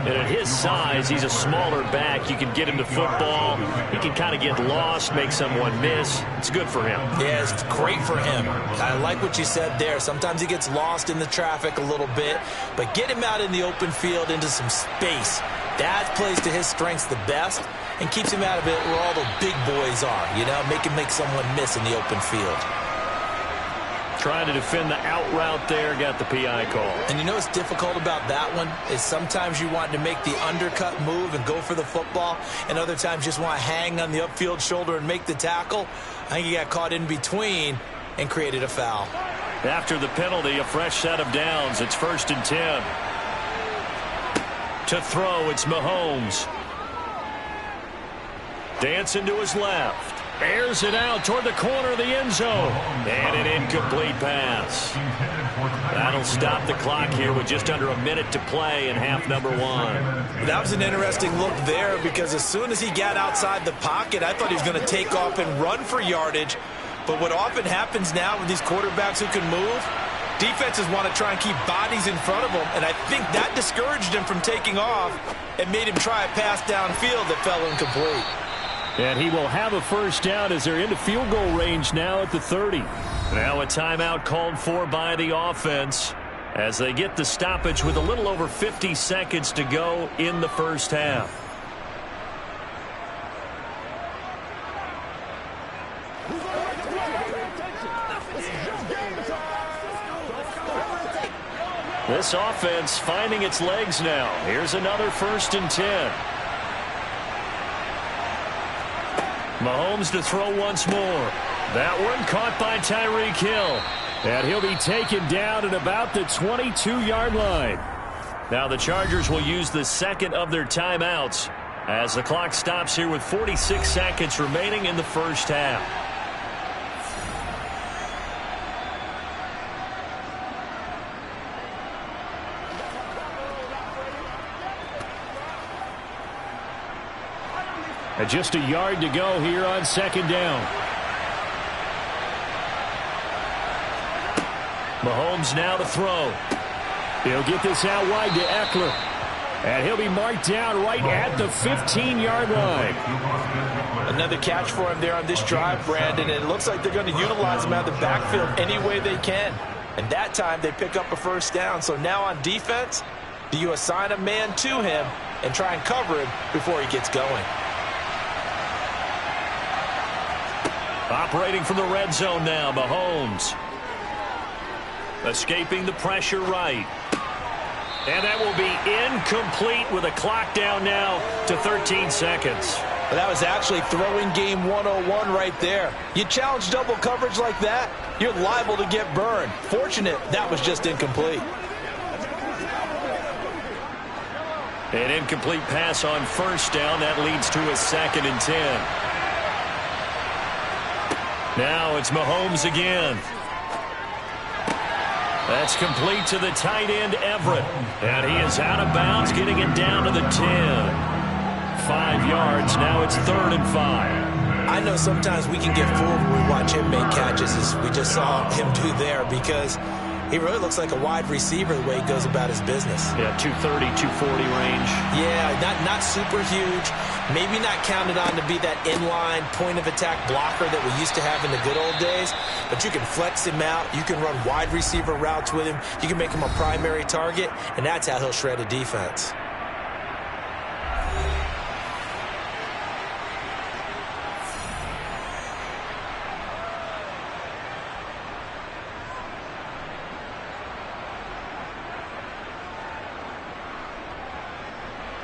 And at his size, he's a smaller back. You can get him to football. He can kind of get lost, make someone miss. It's good for him. Yeah, it's great for him. I like what you said there. Sometimes he gets lost in the traffic a little bit. But get him out in the open field into some space. That plays to his strengths the best and keeps him out of it where all the big boys are. You know, make someone miss in the open field. Trying to defend the out route there, got the PI call. And you know what's difficult about that one is sometimes you want to make the undercut move and go for the football, and other times you just want to hang on the upfield shoulder and make the tackle. I think he got caught in between and created a foul. After the penalty, a fresh set of downs. It's 1st and 10. To throw, it's Mahomes. Dancing to his left. Airs it out toward the corner of the end zone. And an incomplete pass. That'll stop the clock here with just under a minute to play in half number 1. That was an interesting look there because as soon as he got outside the pocket, I thought he was going to take off and run for yardage. But what often happens now with these quarterbacks who can move, defenses want to try and keep bodies in front of them. And I think that discouraged him from taking off and made him try a pass downfield that fell incomplete. And he will have a 1st down as they're into field goal range now at the 30. Now a timeout called for by the offense as they get the stoppage with a little over 50 seconds to go in the 1st half. This offense finding its legs now. Here's another 1st and 10. Mahomes to throw once more. That one caught by Tyreek Hill. And he'll be taken down at about the 22-yard line. Now the Chargers will use the 2nd of their timeouts as the clock stops here with 46 seconds remaining in the 1st half. And just a yard to go here on 2nd down. Mahomes now to throw. He'll get this out wide to Eckler. And he'll be marked down right at the 15-yard line. Another catch for him there on this drive, Brandon. And it looks like they're going to utilize him out of the backfield any way they can. And that time they pick up a 1st down. So now on defense, do you assign a man to him and try and cover him before he gets going? Operating from the red zone now, Mahomes. Escaping the pressure right. And that will be incomplete with a clock down now to 13 seconds. But that was actually throwing game 101 right there. You challenge double coverage like that, you're liable to get burned. Fortunate that was just incomplete. An incomplete pass on first down. That leads to a 2nd and 10. Now it's Mahomes again. That's complete to the tight end, Everett. And he is out of bounds, getting it down to the 10. 5 yards. Now it's 3rd and 5. I know sometimes we can get fooled when we watch him make catches, as we just saw him do there, because he really looks like a wide receiver the way he goes about his business. Yeah, 230, 240 range. Yeah, not super huge. Maybe not counted on to be that inline point-of-attack blocker that we used to have in the good old days, but you can flex him out. You can run wide receiver routes with him. You can make him a primary target, and that's how he'll shred a defense.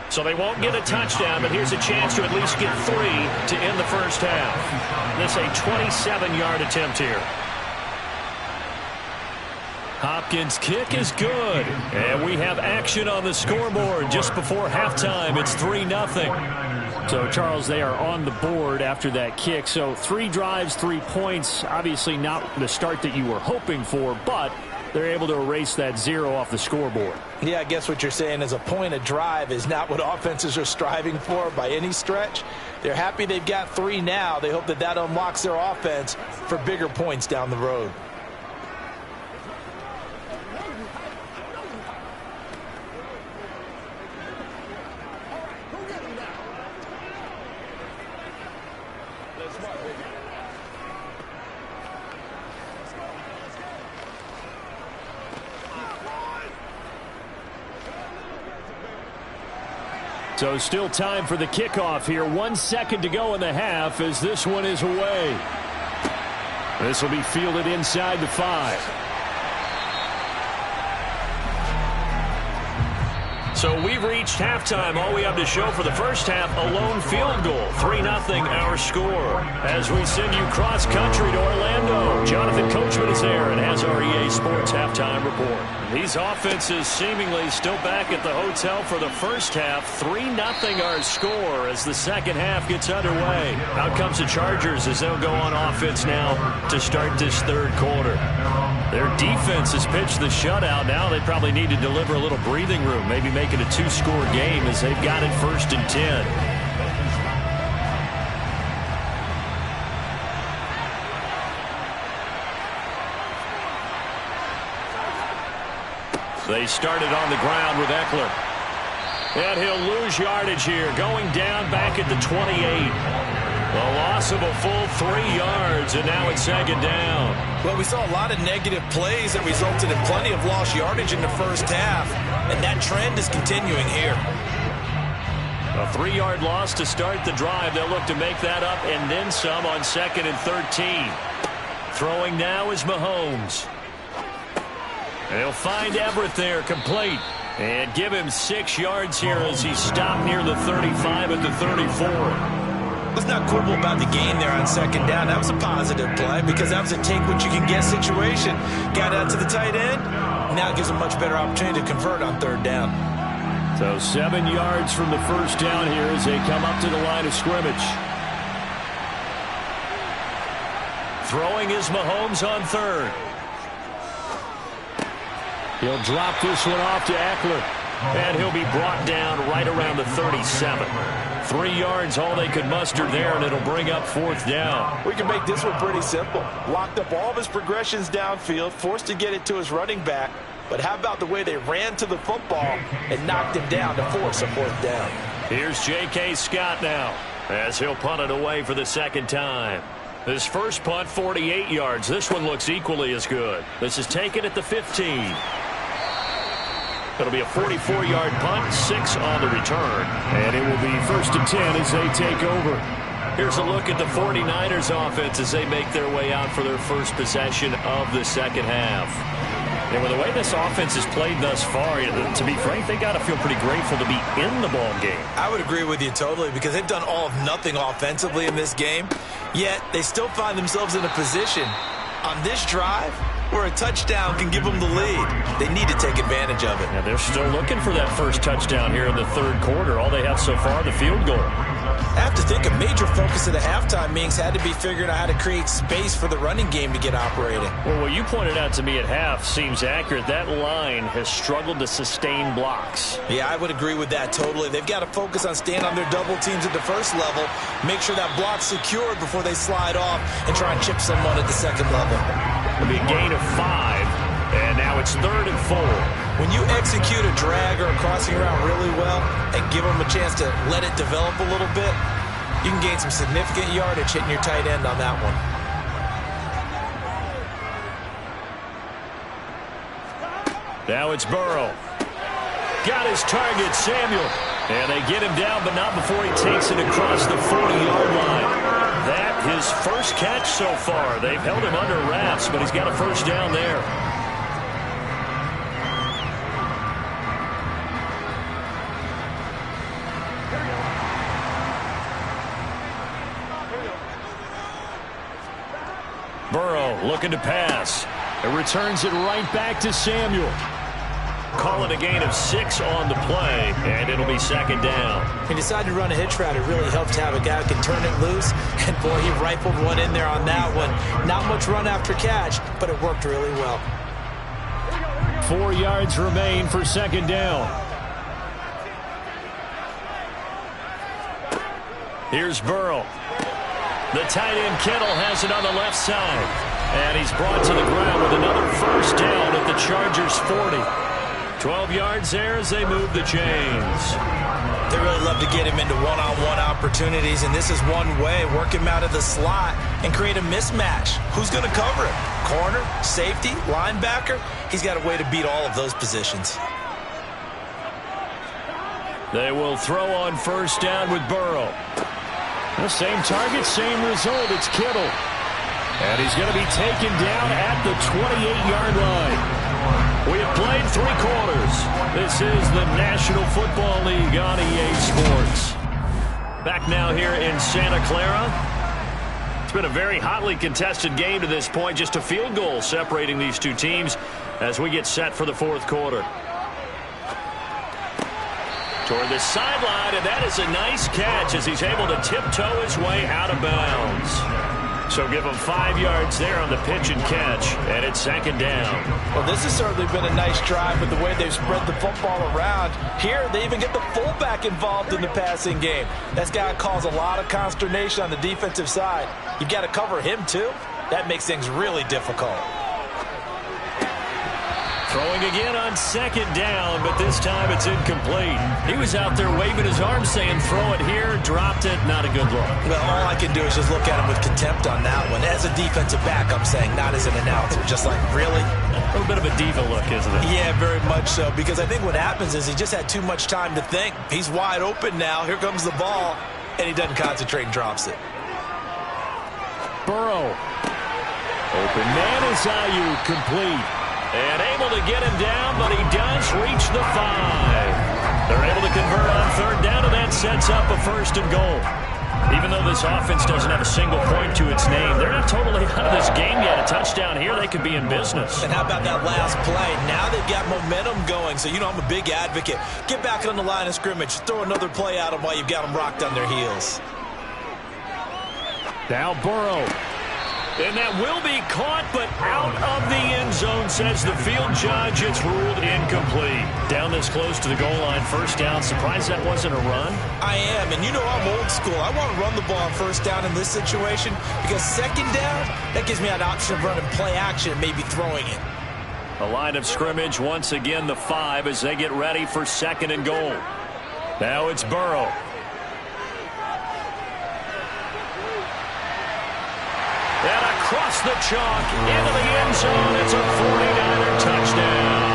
So they won't get a touchdown, but here's a chance to at least get 3 to end the first half. This a 27-yard attempt here. Hopkins' kick is good. And we have action on the scoreboard just before halftime. It's 3-0. So, Charles, they are on the board after that kick. So 3 drives, 3 points. Obviously not the start that you were hoping for, but they're able to erase that 0 off the scoreboard. Yeah, I guess what you're saying is a point of drive is not what offenses are striving for by any stretch. They're happy they've got 3 now. They hope that that unlocks their offense for bigger points down the road. So still time for the kickoff here. 1 second to go in the half as this one is away. This will be fielded inside the 5. So we've reached halftime. All we have to show for the first half, a lone field goal. 3-0 our score. As we send you cross-country to Orlando, Jonathan Coachman is there and has our EA Sports halftime report. These offenses seemingly still back at the hotel for the first half. 3-0 our score as the second half gets underway. Out comes the Chargers as they'll go on offense now to start this third quarter. Their defense has pitched the shutout. Now they probably need to deliver a little breathing room, maybe make it a 2-score game as they've got it 1st and 10. They started on the ground with Eckler. And he'll lose yardage here, going down back at the 28. A loss of a full 3 yards, and now it's 2nd down. Well, we saw a lot of negative plays that resulted in plenty of lost yardage in the first half, and that trend is continuing here. A 3-yard loss to start the drive. They'll look to make that up and then some on 2nd and 13. Throwing now is Mahomes. They'll find Everett there, complete. And give him 6 yards here as he stopped near the 35 at the 34. Let's not quibble about the gain there on 2nd down. That was a positive play because that was a take-what-you-can-get situation. Got out to the tight end. Now it gives a much better opportunity to convert on 3rd down. So 7 yards from the first down here as they come up to the line of scrimmage. Throwing is Mahomes on 3rd. He'll drop this one off to Eckler. And he'll be brought down right around the 37. 3 yards, all they could muster there, and it'll bring up 4th down. We can make this one pretty simple. Locked up all of his progressions downfield, forced to get it to his running back. But how about the way they ran to the football and knocked him down to force a 4th down? Here's J.K. Scott now as he'll punt it away for the 2nd time. His first punt, 48 yards. This one looks equally as good. This is taken at the 15. It'll be a 44-yard punt, 6 on the return. And it will be 1st and 10 as they take over. Here's a look at the 49ers offense as they make their way out for their first possession of the second half. And with the way this offense has played thus far, to be frank, they got to feel pretty grateful to be in the ball game. I would agree with you totally because they've done all of nothing offensively in this game, yet they still find themselves in a position on this drive where a touchdown can give them the lead. They need to take advantage of it. Yeah, they're still looking for that first touchdown here in the third quarter. All they have so far, the field goal. I have to think a major focus of the halftime meetings had to be figuring out how to create space for the running game to get operating. Well, what you pointed out to me at half seems accurate. That line has struggled to sustain blocks. Yeah, I would agree with that totally. They've got to focus on staying on their double teams at the first level, make sure that block's secured before they slide off and try and chip someone at the second level. It'll be a gain of 5, and now it's 3rd and 4. When you execute a drag or a crossing around really well and give them a chance to let it develop a little bit, you can gain some significant yardage hitting your tight end on that one. Now it's Burrow. Got his target, Samuel. And they get him down, but not before he takes it across the 40-yard line. That his first catch so far. They've held him under wraps, but he's got a first down there. Burrow looking to pass. It returns it right back to Samuel. Call it a gain of 6 on the play, and it'll be 2nd down. He decided to run a hitch route. It really helped to have a guy who can turn it loose. And, boy, he rifled one in there on that one. Not much run after catch, but it worked really well. 4 yards remain for 2nd down. Here's Burrow. The tight end Kittle has it on the left side. And he's brought to the ground with another first down at the Chargers' 40. 12 yards there as they move the chains. They really love to get him into one-on-one opportunities, and this is one way. Work him out of the slot and create a mismatch. Who's going to cover him? Corner, safety, linebacker? He's got a way to beat all of those positions. They will throw on first down with Burrow. The same target, same result. It's Kittle. And he's going to be taken down at the 28-yard line. We have played 3 quarters. This is the National Football League on EA Sports. Back now here in Santa Clara. It's been a very hotly contested game to this point. Just a field goal separating these two teams as we get set for the 4th quarter. Toward the sideline, and that is a nice catch as he's able to tiptoe his way out of bounds. So give him 5 yards there on the pitch and catch, and it's 2nd down. Well, this has certainly been a nice drive with the way they've spread the football around. Here, they even get the fullback involved in the passing game. That's got to cause a lot of consternation on the defensive side. You've got to cover him, too. That makes things really difficult. Throwing again on 2nd down, but this time it's incomplete. He was out there waving his arms saying, throw it here, dropped it, not a good look. Well, all I can do is just look at him with contempt on that one. As a defensive back, I'm saying, not as an announcer. Just like, really? A little bit of a diva look, isn't it? Yeah, very much so, because I think what happens is he just had too much time to think. He's wide open now. Here comes the ball, and he doesn't concentrate and drops it. Burrow. Open man is Ayuk, complete. And able to get him down, but he does reach the 5. They're able to convert on 3rd down, and that sets up a 1st and goal. Even though this offense doesn't have a single point to its name, they're not totally out of this game yet. A touchdown here, they could be in business. And how about that last play? Now they've got momentum going, so you know I'm a big advocate. Get back on the line of scrimmage. Throw another play at them while you've got them rocked on their heels. Now Burrow. And that will be caught, but out of the end zone, says the field judge. It's ruled incomplete. Down this close to the goal line, 1st down. Surprised that wasn't a run? I am, and you know I'm old school. I want to run the ball on 1st down in this situation because 2nd down, that gives me an option of running play action and maybe throwing it. A line of scrimmage, once again the 5 as they get ready for 2nd and goal. Now it's Burrow. And across the chalk, into the end zone, it's a 49er touchdown.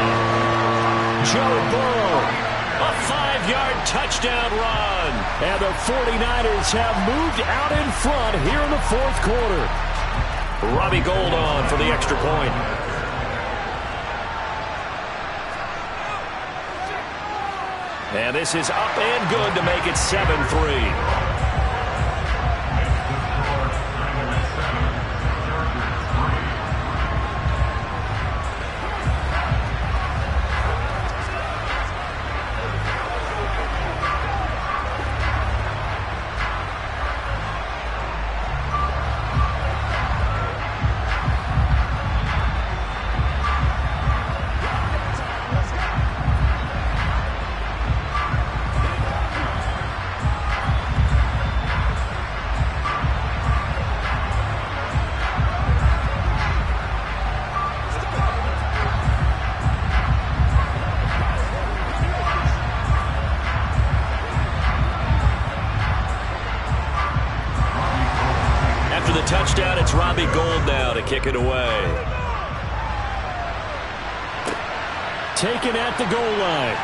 Joe Burrow, a 5-yard touchdown run. And the 49ers have moved out in front here in the 4th quarter. Robbie Gould on for the extra point. And this is up and good to make it 7-3. Touchdown, it's Robbie Gould now to kick it away. Taken at the goal line.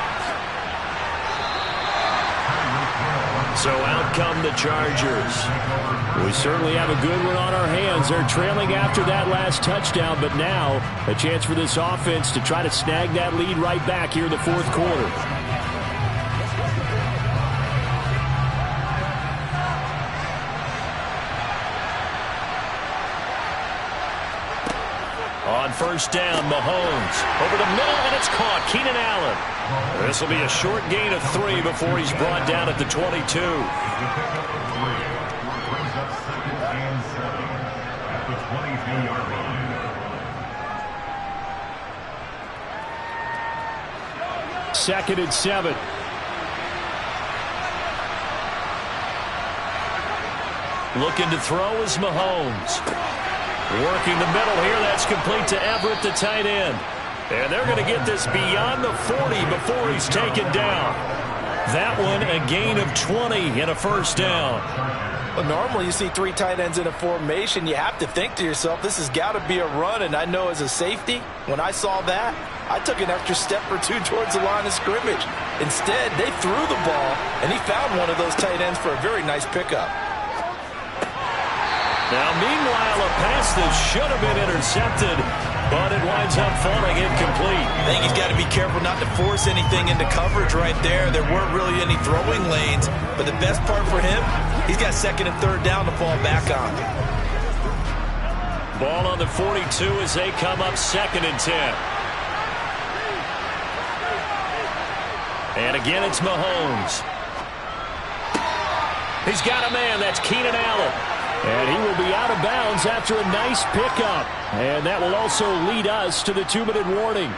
So out come the Chargers. We certainly have a good one on our hands. They're trailing after that last touchdown, but now a chance for this offense to try to snag that lead right back here in the fourth quarter. On first down, Mahomes over the middle, and it's caught. Keenan Allen. This will be a short gain of 3 before he's brought down at the 22. Brings up 2nd and 7 at the 22-yard line. Second and 7. Looking to throw is Mahomes. Working the middle here. That's complete to Everett, the tight end. And they're going to get this beyond the 40 before he's taken down. That one a gain of 20 and a first down. Well, normally you see 3 tight ends in a formation. You have to think to yourself, this has got to be a run. And I know as a safety, when I saw that, I took an extra step or 2 towards the line of scrimmage. Instead, they threw the ball, and he found one of those tight ends for a very nice pickup. Now, meanwhile, a pass that should have been intercepted, but it winds up falling incomplete. I think he's got to be careful not to force anything into coverage right there. There weren't really any throwing lanes, but the best part for him, he's got 2nd and 3rd down to fall back on. Ball on the 42 as they come up 2nd and 10. And again, it's Mahomes. He's got a man. That's Keenan Allen. And he will be out of bounds after a nice pickup. And that will also lead us to the 2-minute warning.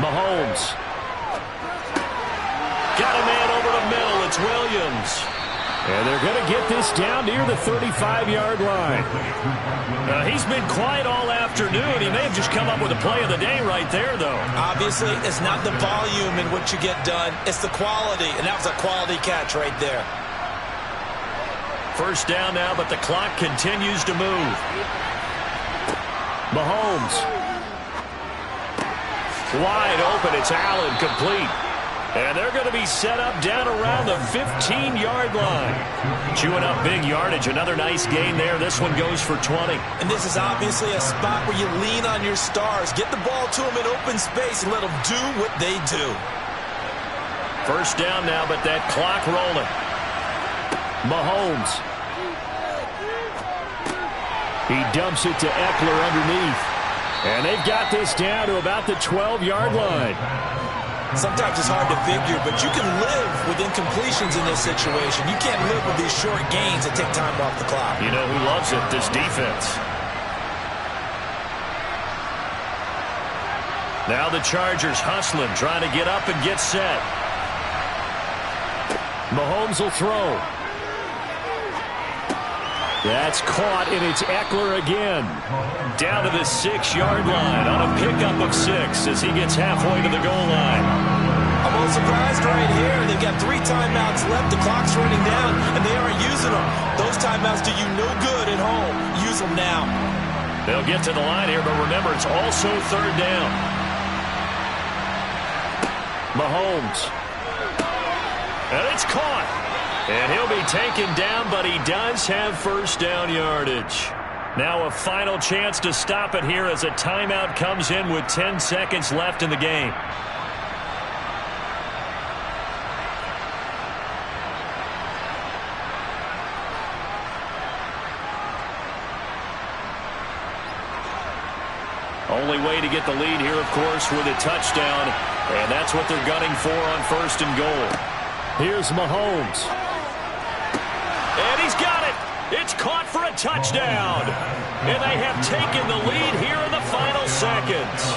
Mahomes. Got a man over the middle. It's Williams. And they're going to get this down near the 35-yard line. He's been quiet all afternoon. He may have just come up with a play of the day right there, though. Obviously, it's not the volume in which you get done. It's the quality, and that was a quality catch right there. First down now, but the clock continues to move. Mahomes. Wide open. It's Allen, complete. And they're going to be set up down around the 15-yard line. Chewing up big yardage. Another nice gain there. This one goes for 20. And this is obviously a spot where you lean on your stars. Get the ball to them in open space and let them do what they do. First down now, but that clock rolling. Mahomes. He dumps it to Eckler underneath. And they've got this down to about the 12-yard line. Sometimes it's hard to figure, but you can live with incompletions in this situation. You can't live with these short gains that take time off the clock. You know who loves it? This defense. Now the Chargers hustling, trying to get up and get set. Mahomes will throw. That's caught, and it's Eckler again. Down to the 6-yard line on a pickup of 6 as he gets halfway to the goal line. I'm a little surprised right here. They've got 3 timeouts left. The clock's running down, and they aren't using them. Those timeouts do you no good at home. Use them now. They'll get to the line here, but remember, it's also 3rd down. Mahomes. And it's caught. And he'll be taken down, but he does have first down yardage. Now a final chance to stop it here as a timeout comes in with 10 seconds left in the game. Only way to get the lead here, of course, with a touchdown. And that's what they're gunning for on first and goal. Here's Mahomes. And he's got it. It's caught for a touchdown. And they have taken the lead here in the final seconds.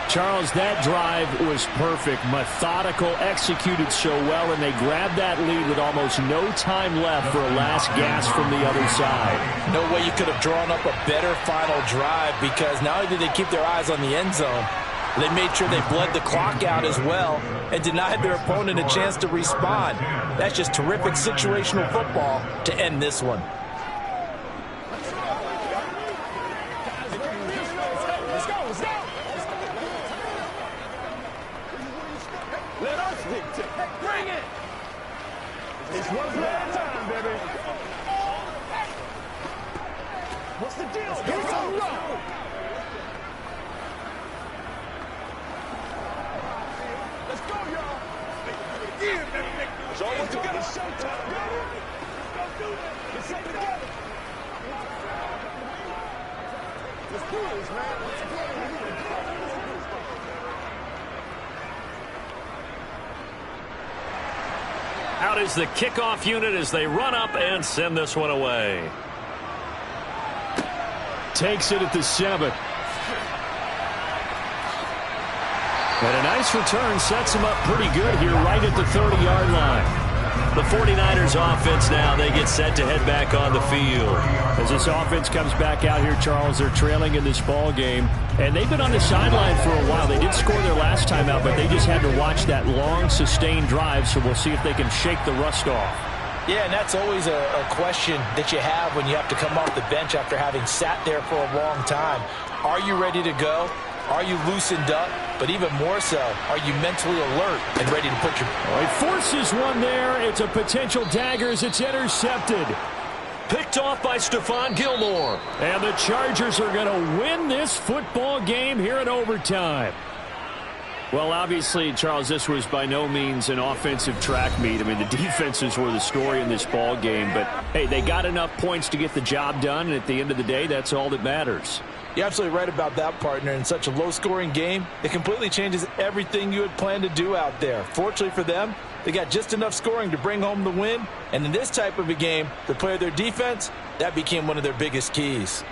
Charles, that drive was perfect. Methodical, executed so well, and they grabbed that lead with almost no time left for a last gasp from the other side. No way you could have drawn up a better final drive, because not only did they keep their eyes on the end zone, they made sure they bled the clock out as well and denied their opponent a chance to respond. That's just terrific situational football to end this one. Let us dictate. Bring it. It's one play at a time, baby. What's the deal? Here we go. Let's go, y'all. Yeah, baby. So what you got to showtime, baby. Let's do this. Let's get together. Let's do this, man. Let's go. Out is the kickoff unit as they run up and send this one away. Takes it at the 7. And a nice return sets him up pretty good here right at the 30-yard line. The 49ers offense now, they get set to head back on the field. As this offense comes back out here, Charles, they're trailing in this ball game. And they've been on the sideline for a while. They did score their last time out, but they just had to watch that long, sustained drive, so we'll see if they can shake the rust off. Yeah, and that's always a question that you have when you have to come off the bench after having sat there for a long time. Are you ready to go? Are you loosened up? But even more so, are you mentally alert and ready to put your... He forces one there. It's a potential dagger as it's intercepted. Picked off by Stephon Gilmore. And the Chargers are going to win this football game here in overtime. Well, obviously, Charles, this was by no means an offensive track meet. I mean, the defenses were the story in this ball game. But, hey, they got enough points to get the job done. And at the end of the day, that's all that matters. You're absolutely right about that, partner. In such a low-scoring game, it completely changes everything you had planned to do out there. Fortunately for them, they got just enough scoring to bring home the win. And in this type of a game, to play their defense, that became one of their biggest keys.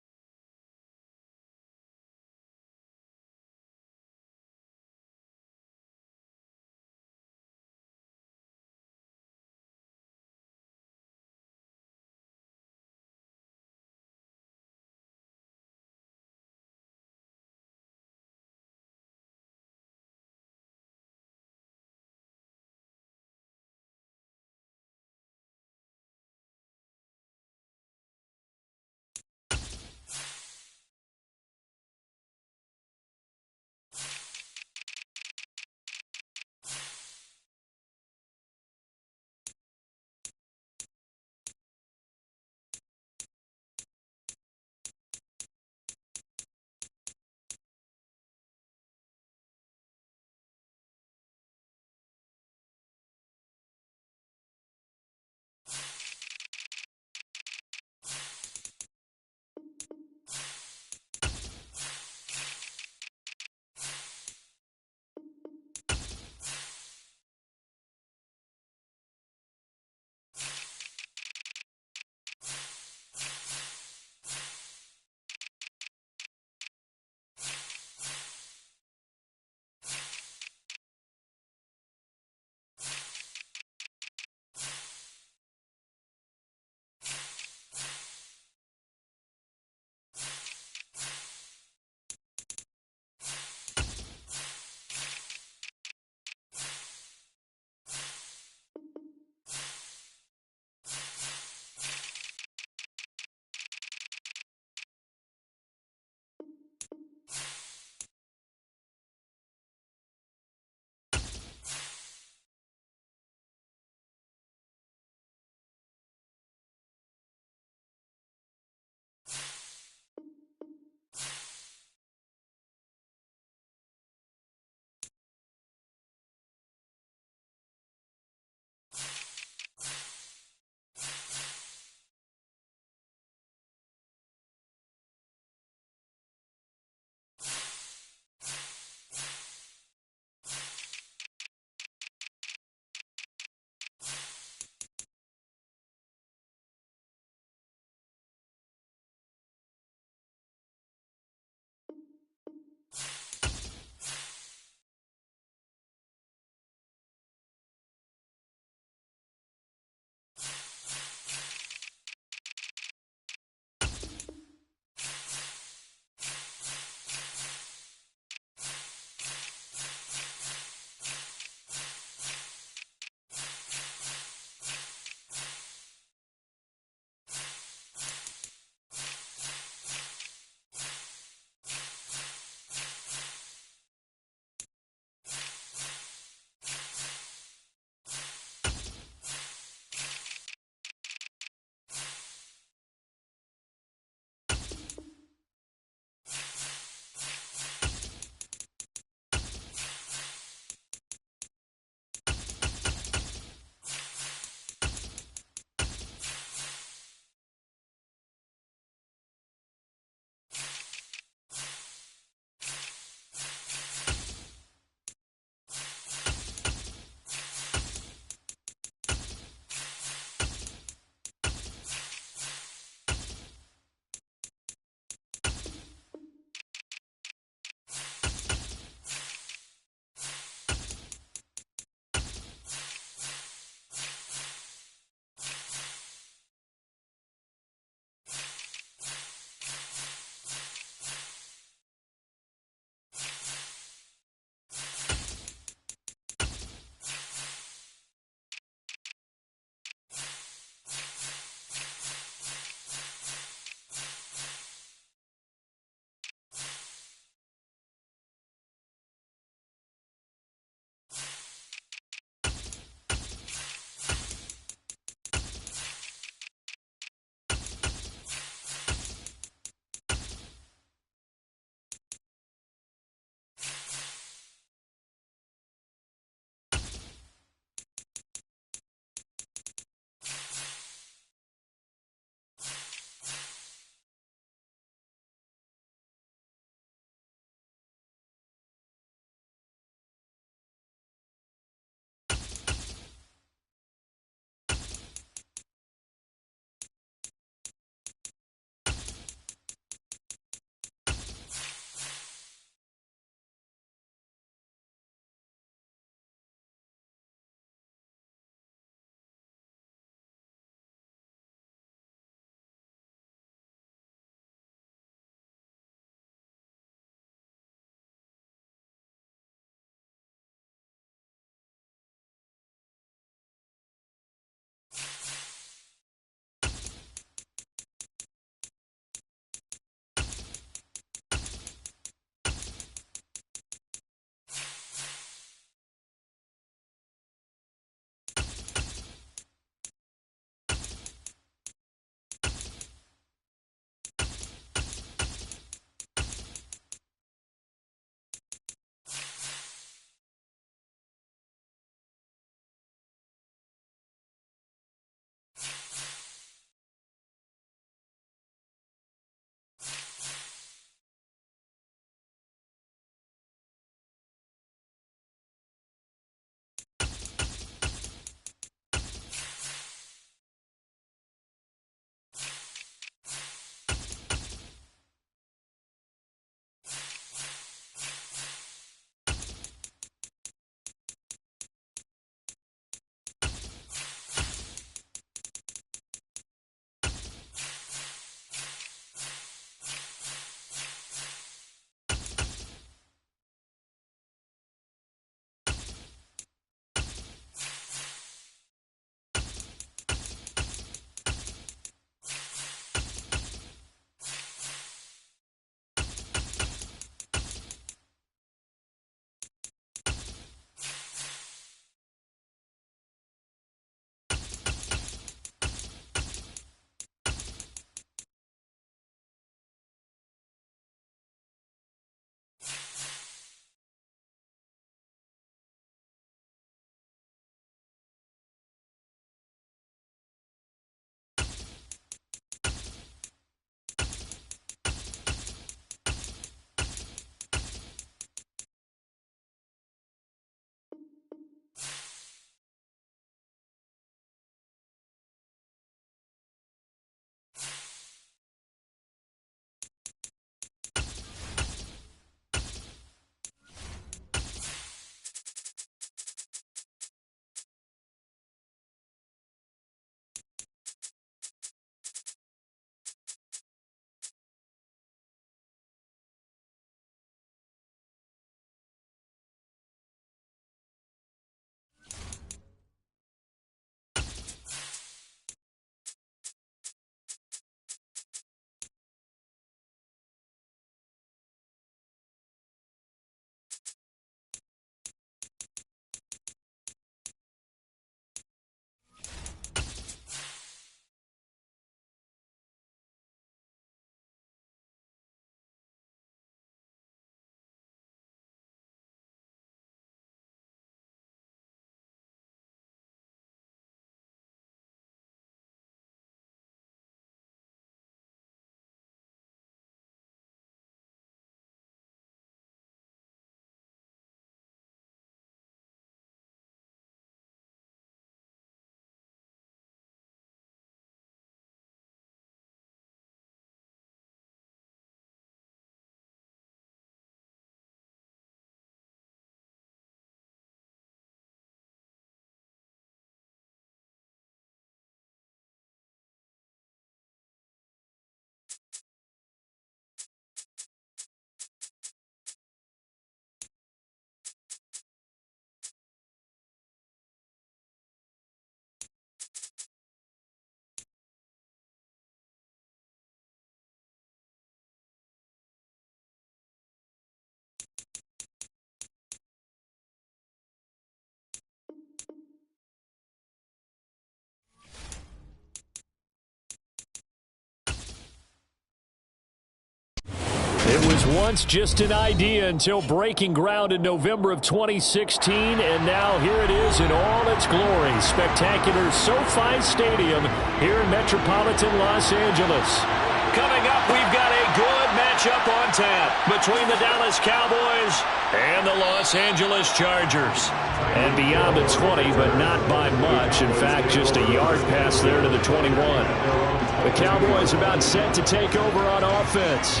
It was once just an idea until breaking ground in November of 2016, and now here it is in all its glory. Spectacular SoFi Stadium here in metropolitan Los Angeles. Coming up, we've got a good matchup on tap between the Dallas Cowboys and the Los Angeles Chargers. And beyond the 20, but not by much. In fact, just a yard pass there to the 21. The Cowboys about set to take over on offense.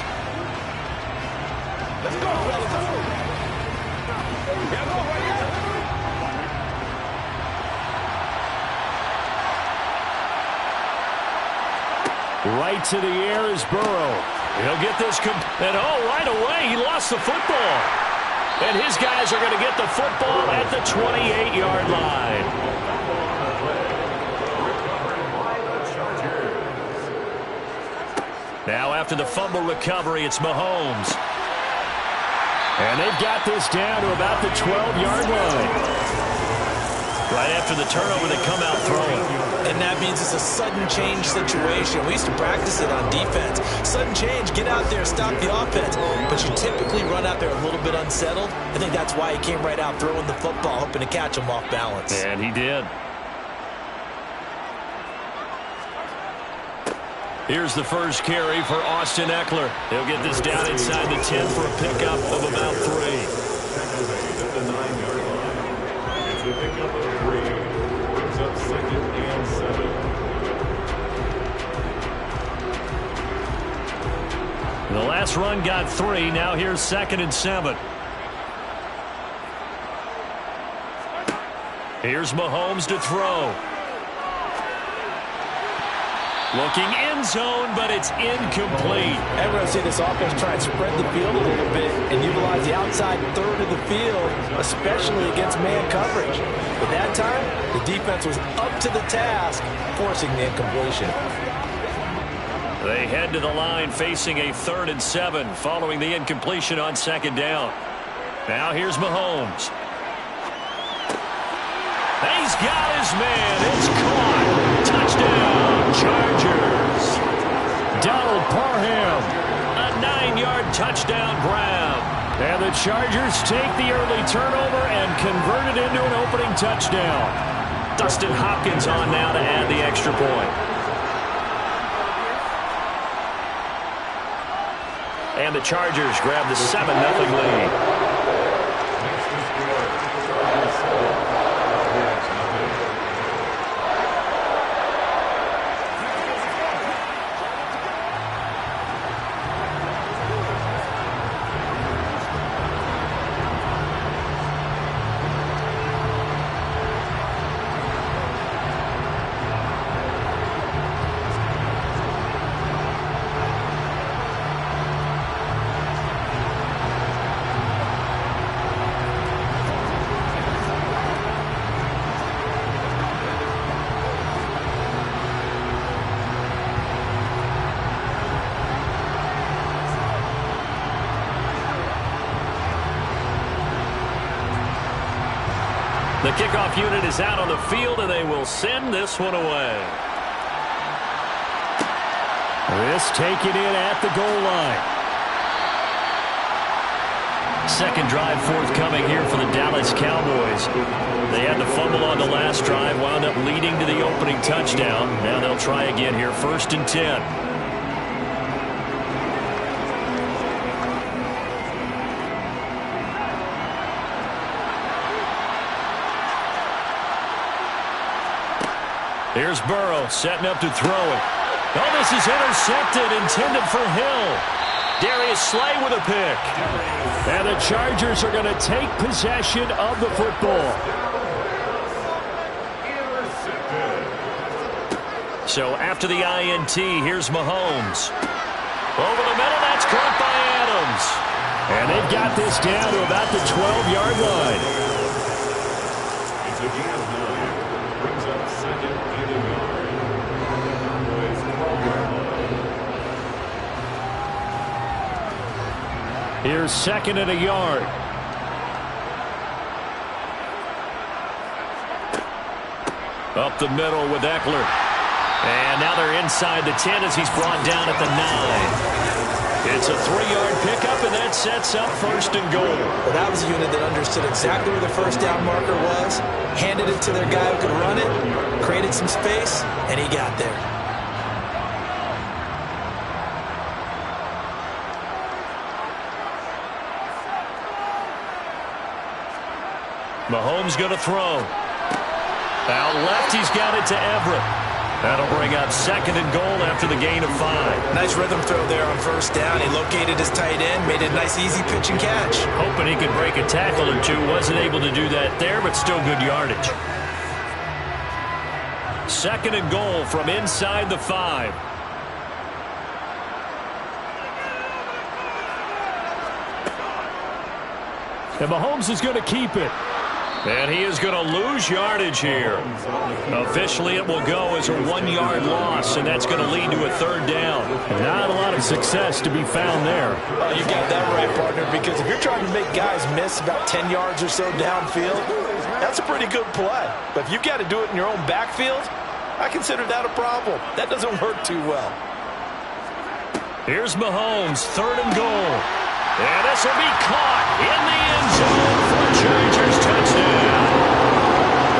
Let's go, fellas. Yeah, go right here. Right to the air is Burrow. He'll get this, and right away, he lost the football. And his guys are going to get the football at the 28-yard line. Now after the fumble recovery, it's Mahomes. And they've got this down to about the 12-yard line. Right after the turnover, they come out throwing. And that means it's a sudden change situation. We used to practice it on defense. Sudden change, get out there, stop the offense. But you typically run out there a little bit unsettled. I think that's why he came right out throwing the football, hoping to catch him off balance. And he did. Here's the first carry for Austin Eckler. He'll get this down inside the 10 for a pickup of about 3. At the 9-yard line. It's a pickup of 3. Brings up 2nd and 7. The last run got 3. Now here's 2nd and 7. Here's Mahomes to throw. Looking end zone, but it's incomplete. Everyone see this offense try and spread the field a little bit and utilize the outside third of the field, especially against man coverage. But that time, the defense was up to the task, forcing the incompletion. They head to the line facing a 3rd and 7 following the incompletion on 2nd down. Now here's Mahomes. He's got his man. It's caught. Touchdown, Chargers. Donald Parham. A 9-yard touchdown grab. And the Chargers take the early turnover and convert it into an opening touchdown. Dustin Hopkins on now to add the extra point. And the Chargers grab the 7-0 lead. The kickoff unit is out on the field, and they will send this one away. This taken in at the goal line. Second drive forthcoming here for the Dallas Cowboys. They had the fumble on the last drive, wound up leading to the opening touchdown. Now they'll try again here, 1st and 10. Here's Burrow setting up to throw it. Oh, this is intercepted, intended for Hill. Darius Slay with a pick. And the Chargers are going to take possession of the football. So after the INT, here's Mahomes. Over the middle, that's caught by Adams. And they've got this down to about the 12-yard line. It's a gain of 9. Brings up 2nd and a yard. Cowboys 12-yard line. Here's 2nd and a yard. Up the middle with Eckler. And now they're inside the 10 as he's brought down at the 9. It's a 3-yard pickup, and that sets up first and goal. Well, that was a unit that understood exactly where the first down marker was, handed it to their guy who could run it, created some space, and he got there. Mahomes going to throw. Out left, he's got it to Everett. That'll bring up second and goal after the gain of 5. Nice rhythm throw there on first down. He located his tight end, made it a nice easy pitch and catch. Hoping he could break a tackle or two. Wasn't able to do that there, but still good yardage. Second and goal from inside the 5. And Mahomes is going to keep it. And he is going to lose yardage here. Officially, it will go as a 1-yard loss, and that's going to lead to a third down. Not a lot of success to be found there. Oh, you got that right, partner, because if you're trying to make guys miss about 10 yards or so downfield, that's a pretty good play. But if you've got to do it in your own backfield, I consider that a problem. That doesn't work too well. Here's Mahomes, third and goal. And this will be caught in the end zone for a Chargers touchdown.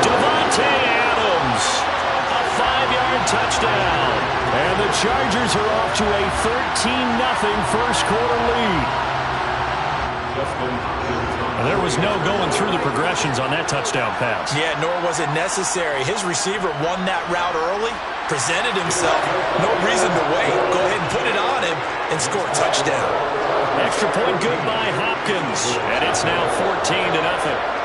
Devontae Adams, a 5-yard touchdown. And the Chargers are off to a 13-0 first quarter lead. And there was no going through the progressions on that touchdown pass. Yeah, nor was it necessary. His receiver won that route early, presented himself. No reason to wait. Go ahead and put it on him and score a touchdown. Extra point good by Hopkins. And it's now 14-0.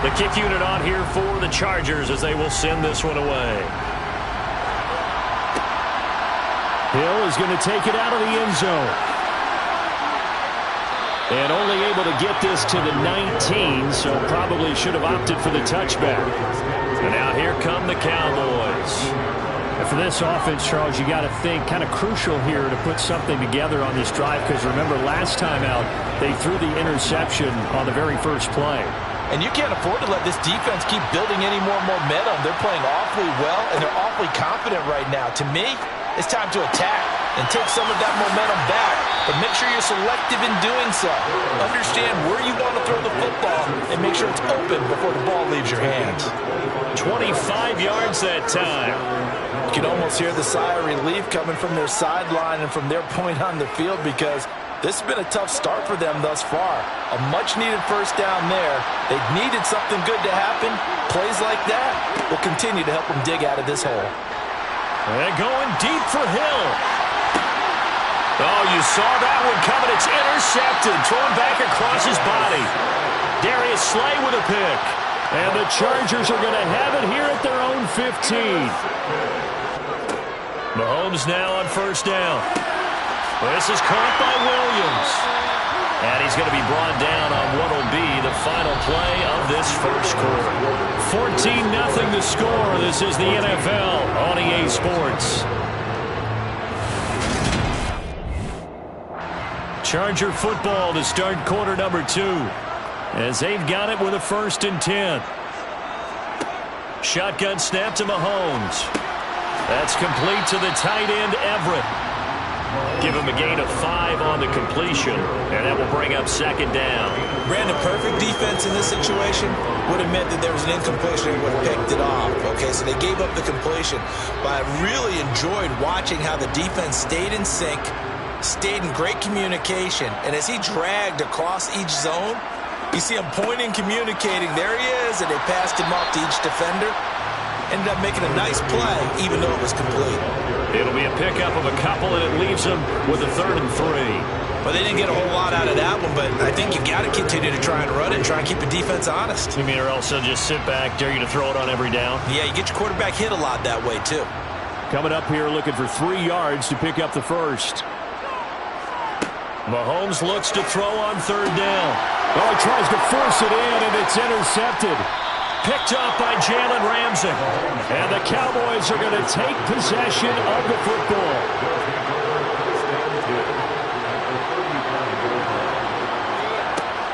The kick unit on here for the Chargers as they will send this one away. Hill is going to take it out of the end zone. And only able to get this to the 19, so probably should have opted for the touchback. And now here come the Cowboys. And for this offense, Charles, you got to think kind of crucial here to put something together on this drive, because remember last time out they threw the interception on the very first play. And you can't afford to let this defense keep building any more momentum. They're playing awfully well, and they're awfully confident right now. To me, it's time to attack and take some of that momentum back, but make sure you're selective in doing so. Understand where you want to throw the football and make sure it's open before the ball leaves your hands. 25 yards that time. You can almost hear the sigh of relief coming from their sideline and from their point on the field, because this has been a tough start for them thus far. A much-needed first down there. They needed something good to happen. Plays like that will continue to help them dig out of this hole. And going deep for Hill. Oh, you saw that one coming. It's intercepted. Thrown back across his body. Darius Slay with a pick. And the Chargers are going to have it here at their own 15. Mahomes now on first down. This is caught by Williams. And he's going to be brought down on what will be the final play of this first quarter. 14-0 the score. This is the NFL on EA Sports. Charger football to start quarter number 2. As they've got it with a 1st and 10. Shotgun snap to Mahomes. That's complete to the tight end, Everett. Give him a gain of 5 on the completion, and that will bring up second down. Brandon, perfect defense in this situation would have meant that there was an incompletion and would have picked it off. Okay, so they gave up the completion. But I really enjoyed watching how the defense stayed in sync, stayed in great communication, and as he dragged across each zone, you see him pointing, communicating. There he is, and they passed him off to each defender. Ended up making a nice play, even though it was complete. It'll be a pickup of a couple, and it leaves them with a 3rd and 3. Well, they didn't get a whole lot out of that one, but I think you got to continue to try and run it and try and keep the defense honest. You mean, or else they'll just sit back, dare you to throw it on every down? Yeah, you get your quarterback hit a lot that way, too. Coming up here looking for 3 yards to pick up the first. Mahomes looks to throw on third down. Oh, he tries to force it in, and it's intercepted. Picked up by Jalen Ramsey. And the Cowboys are going to take possession of the football.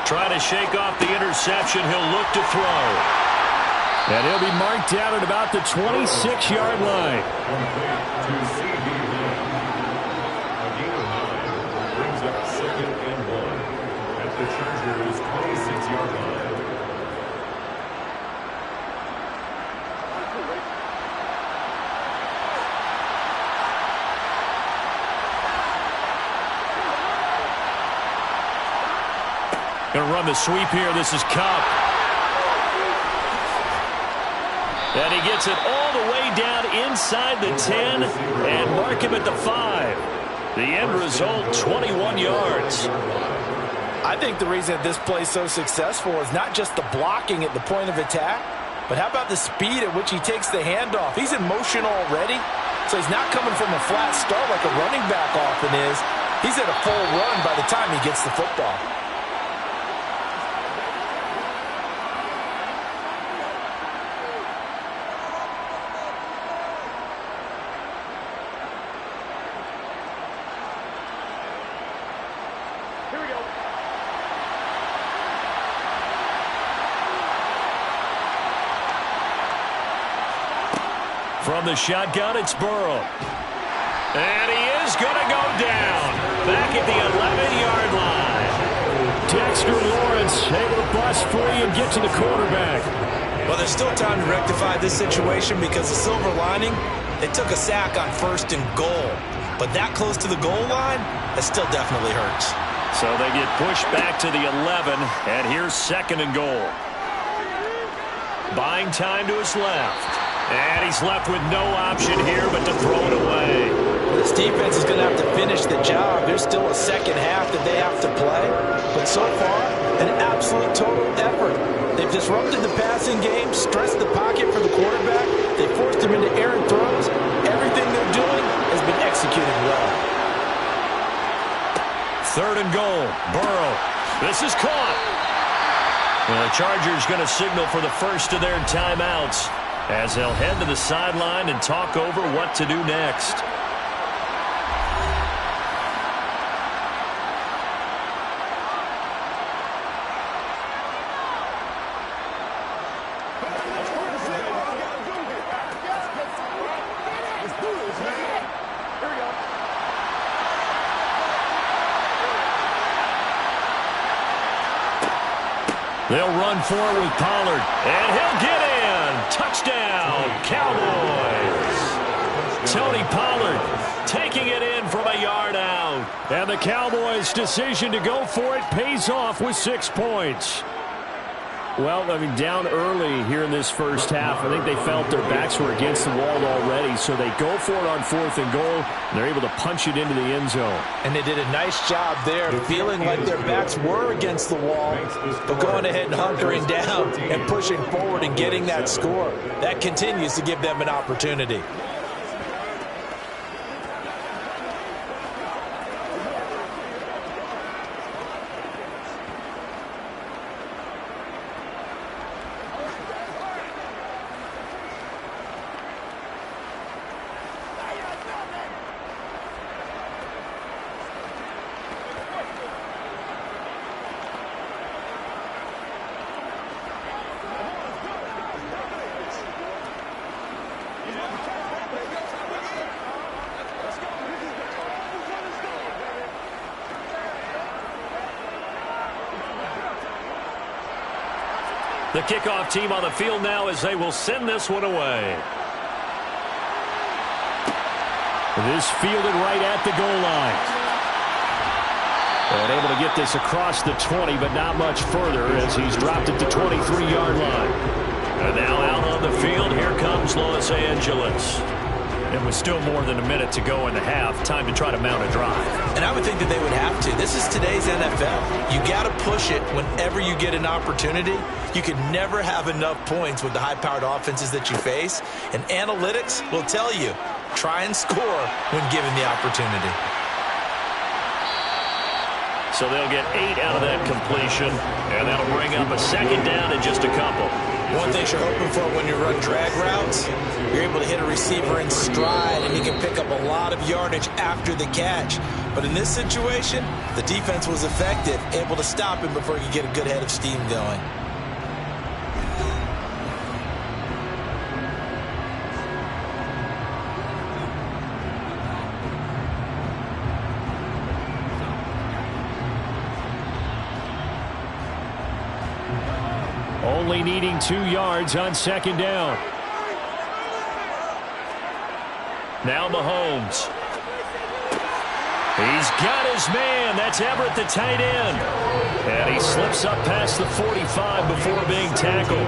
Trying to shake off the interception. He'll look to throw. And he'll be marked down at about the 26-yard line. Brings up 2nd and 1 at the Chargers' 26-yard line. Going to run the sweep here. This is Cup. And he gets it all the way down inside the 10 and mark him at the 5. The end result, 21 yards. I think the reason this play is so successful is not just the blocking at the point of attack, but how about the speed at which he takes the handoff? He's in motion already, so he's not coming from a flat start like a running back often is. He's at a full run by the time he gets the football. From the shotgun, it's Burrow. And he is going to go down. Back at the 11-yard line. Dexter Lawrence able to bust free and get to the quarterback. Well, there's still time to rectify this situation because the silver lining, they took a sack on 1st and goal. But that close to the goal line, that still definitely hurts. So they get pushed back to the 11, and here's 2nd and goal. Buying time to his left. And he's left with no option here but to throw it away. This defense is going to have to finish the job. There's still a second half that they have to play. But so far, an absolute total effort. They've disrupted the passing game, stressed the pocket for the quarterback. They forced him into errant throws. Everything they're doing has been executed well. 3rd and goal. Burrow. This is caught. Well, the Chargers going to signal for the first of their timeouts, as they'll head to the sideline and talk over what to do next. They'll run forward with Pollard, and he'll get in. Touchdown, Cowboys. Tony Pollard taking it in from a yard out. And the Cowboys' decision to go for it pays off with 6 points. Well, I mean, down early here in this first half, I think they felt their backs were against the wall already, so they go for it on 4th and goal, and they're able to punch it into the end zone. And they did a nice job there, feeling like their backs were against the wall, but going ahead and hunkering down and pushing forward and getting that score. That continues to give them an opportunity. The kickoff team on the field now as they will send this one away. This fielded right at the goal line. And able to get this across the 20, but not much further as he's dropped it to 23-yard line. And now out on the field, here comes Los Angeles. And with still more than a minute to go in the half, time to try to mount a drive. And I would think that they would have to. This is today's NFL. You got to push it whenever you get an opportunity. You can never have enough points with the high-powered offenses that you face. And analytics will tell you, try and score when given the opportunity. So they'll get 8 out of that completion, and that'll bring up a second down in just a couple. One thing you're hoping for when you run drag routes, you're able to hit a receiver in stride, and he can pick up a lot of yardage after the catch. But in this situation, the defense was effective, able to stop him before he could get a good head of steam going. Only needing 2 yards on second down. Now Mahomes. He's got his man. That's Everett, the tight end. And he slips up past the 45 before being tackled.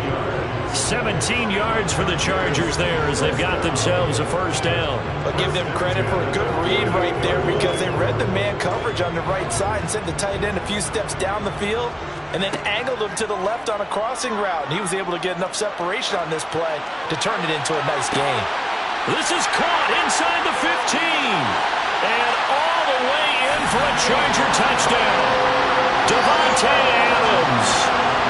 17 yards for the Chargers there as they've got themselves a first down. I'll give them credit for a good read right there because they read the man coverage on the right side and sent the tight end a few steps down the field and then angled him to the left on a crossing route. And he was able to get enough separation on this play to turn it into a nice gain. This is caught inside the 15. And all the way in for a Charger touchdown. Devontae Adams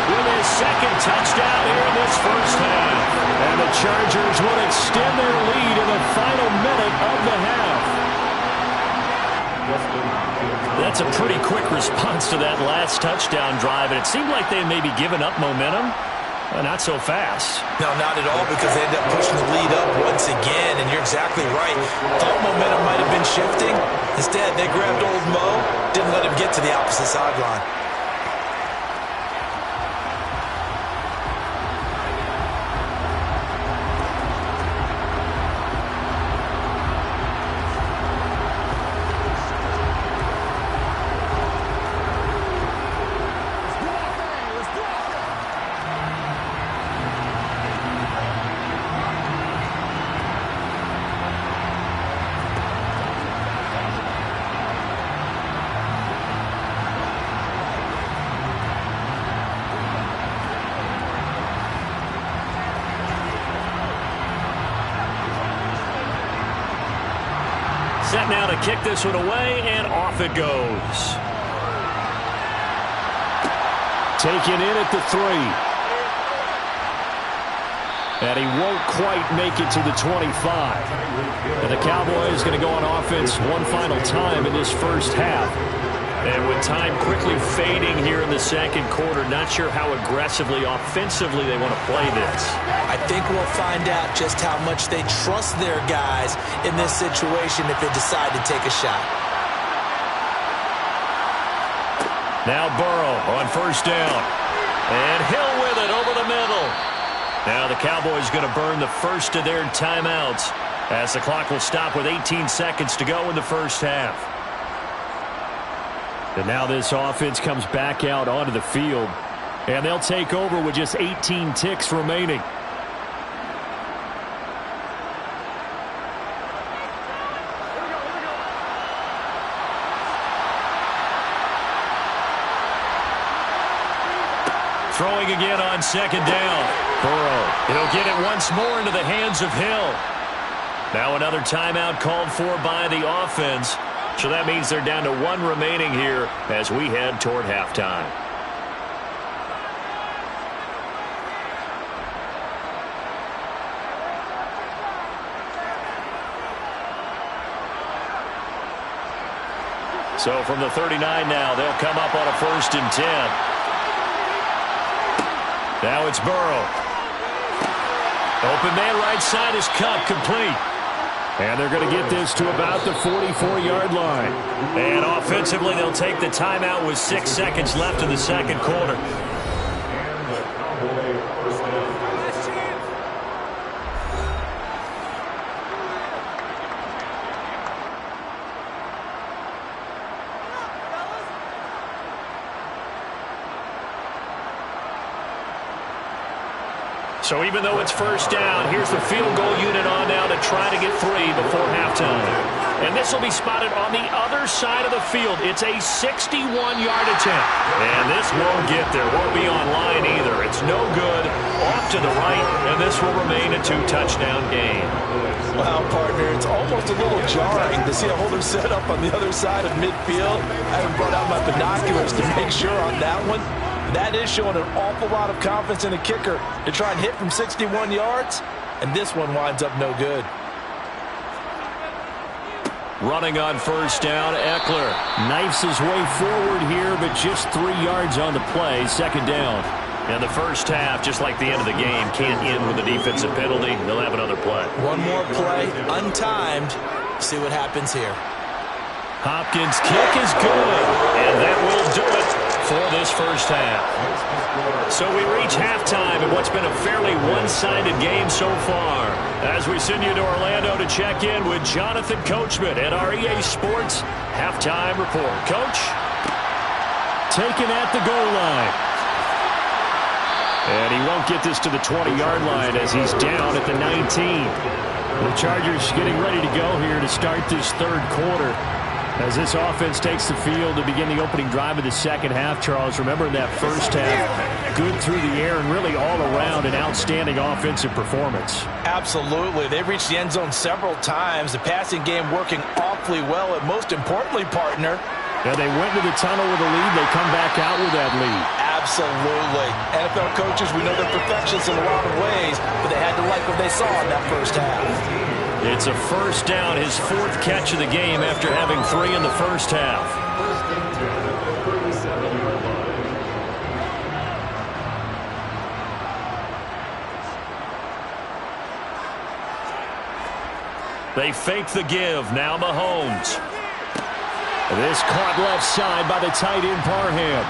with his second touchdown here in this first half. And the Chargers will extend their lead in the final minute of the half. That's a pretty quick response to that last touchdown drive. And it seemed like they had maybe given up momentum. Not so fast. No, not at all, because they ended up pushing the lead up once again, and you're exactly right. Thought momentum might have been shifting. Instead, they grabbed old Mo, didn't let him get to the opposite sideline. Set now to kick this one away, and off it goes. Taken in at the 3. And he won't quite make it to the 25. And the Cowboys going to go on offense one final time in this first half. And with time quickly fading here in the second quarter, not sure how aggressively, offensively they want to play this. I think we'll find out just how much they trust their guys in this situation if they decide to take a shot. Now Burrow on first down. And Hill with it over the middle. Now the Cowboys going to burn the first of their timeouts as the clock will stop with 18 seconds to go in the first half. And now this offense comes back out onto the field. And they'll take over with just 18 ticks remaining. Throwing again on second down. Burrow, he'll get it once more into the hands of Hill. Now another timeout called for by the offense. So that means they're down to 1 remaining here as we head toward halftime. So from the 39 now, they'll come up on a 1st and 10. Now it's Burrow. Open man right side is Cup, complete. And they're going to get this to about the 44-yard line. And offensively, they'll take the timeout with 6 seconds left in the second quarter. So even though it's first down, here's the field goal unit on now to try to get 3 before halftime. And this will be spotted on the other side of the field. It's a 61-yard attempt. And this won't get there. Won't be on line either. It's no good. Off to the right, and this will remain a 2-touchdown game. Wow, partner, it's almost a little jarring to see a holder set up on the other side of midfield. I haven't brought out my binoculars to make sure on that one. That is showing an awful lot of confidence in a kicker to try and hit from 61 yards, and this one winds up no good. Running on first down, Eckler knifes his way forward here, but just 3 yards on the play, second down. And the first half, just like the end of the game, can't end with a defensive penalty. They'll have another play. One more play, untimed. See what happens here. Hopkins' kick is good, and that will do it for this first half. So we reach halftime in what's been a fairly one-sided game so far. As we send you to Orlando to check in with Jonathan Coachman at our EA Sports Halftime Report. Coach? Taken at the goal line. And he won't get this to the 20-yard line as he's down at the 19. The Chargers getting ready to go here to start this third quarter. As this offense takes the field to begin the opening drive of the second half, Charles, remember in that first half, good through the air and really all around an outstanding offensive performance. Absolutely. They've reached the end zone several times. The passing game working awfully well, and most importantly, partner. Yeah, they went to the tunnel with a lead. They come back out with that lead. Absolutely. NFL coaches, we know they're perfectionists in a lot of ways, but they had to like what they saw in that first half. It's a first down, his 4th catch of the game after having 3 in the first half. They fake the give. Now Mahomes. This caught left side by the tight end Parham.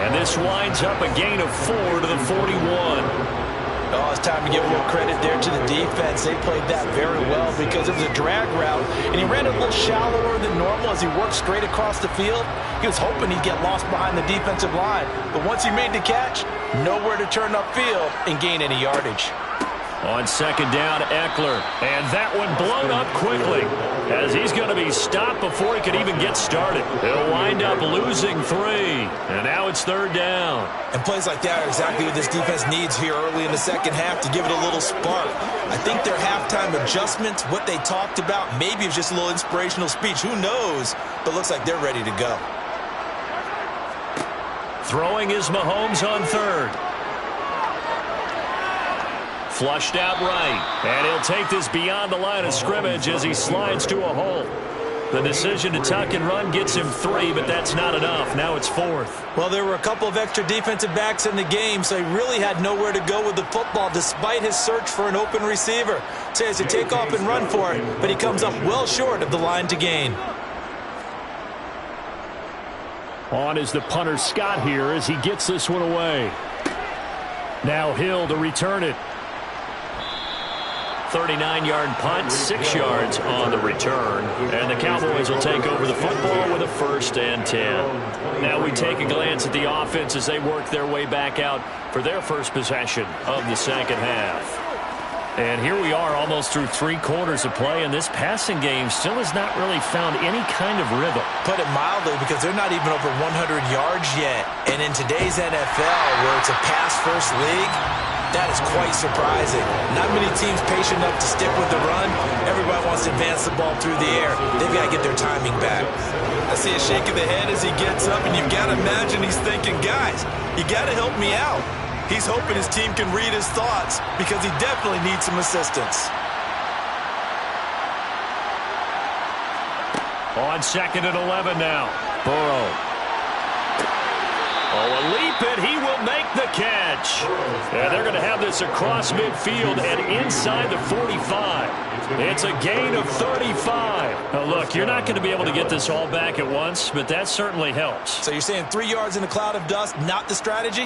And this winds up a gain of 4 to the 41. Oh, it's time to give a little credit there to the defense. They played that very well because it was a drag route, and he ran a little shallower than normal as he worked straight across the field. He was hoping he'd get lost behind the defensive line, but once he made the catch, nowhere to turn upfield and gain any yardage. On second down, Eckler, and that one blown up quickly as he's going to be stopped before he could even get started. He'll wind up losing 3, and now it's third down. And plays like that are exactly what this defense needs here early in the second half to give it a little spark. I think their halftime adjustments, what they talked about, maybe it's just a little inspirational speech. Who knows? But looks like they're ready to go. Throwing is Mahomes on third. Flushed out right, and he'll take this beyond the line of scrimmage as he slides to a hole. The decision to tuck and run gets him 3, but that's not enough. Now it's 4th. Well, there were a couple of extra defensive backs in the game, so he really had nowhere to go with the football despite his search for an open receiver. So he has to take off and run for it, but he comes up well short of the line to gain. On is the punter Scott here as he gets this one away. Now Hill to return it. 39-yard punt, 6 yards on the return. And the Cowboys will take over the football with a 1st and 10. Now we take a glance at the offense as they work their way back out for their first possession of the second half. And here we are almost through 3 quarters of play, and this passing game still has not really found any kind of rhythm. Put it mildly, because they're not even over 100 yards yet. And in today's NFL, where it's a pass-first league, that is quite surprising. Not many teams patient enough to stick with the run. Everybody wants to advance the ball through the air. They've got to get their timing back. I see a shake of the head as he gets up, and you've got to imagine he's thinking, guys, you got to help me out. He's hoping his team can read his thoughts because he definitely needs some assistance. On second and 11 now. Burrow. Oh, a leap, and he will make the catch. And they're going to have this across midfield and inside the 45. It's a gain of 35. Now, look, you're not going to be able to get this all back at once, but that certainly helps. So you're saying 3 yards in a cloud of dust, not the strategy?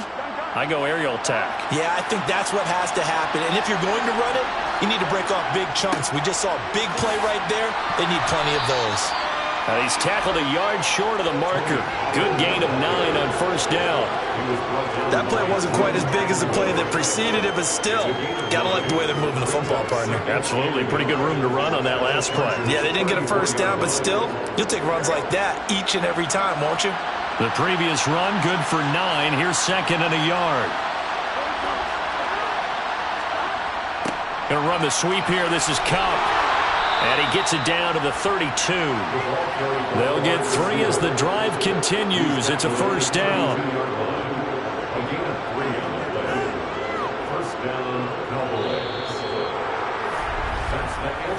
I go aerial attack. Yeah, I think that's what has to happen. And if you're going to run it, you need to break off big chunks. We just saw a big play right there. They need plenty of those. He's tackled a yard short of the marker. Good gain of 9 on first down. That play wasn't quite as big as the play that preceded it, but still, got to like the way they're moving the football, partner. Absolutely. Pretty good room to run on that last play. Yeah, they didn't get a first down, but still, you'll take runs like that each and every time, won't you? The previous run, good for 9. Here's second and a yard. Going to run the sweep here. This is Cup. And he gets it down to the 32. They'll get 3 as the drive continues. It's a first down.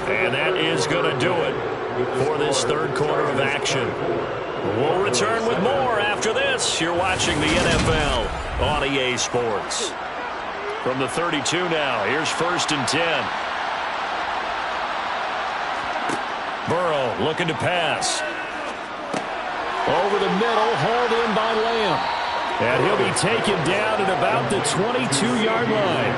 And that is going to do it for this third quarter of action. We'll return with more after this. You're watching the NFL on EA Sports. From the 32 now, here's first and 10. Burrow looking to pass. Over the middle, hauled in by Lamb. And he'll be taken down at about the 22-yard line.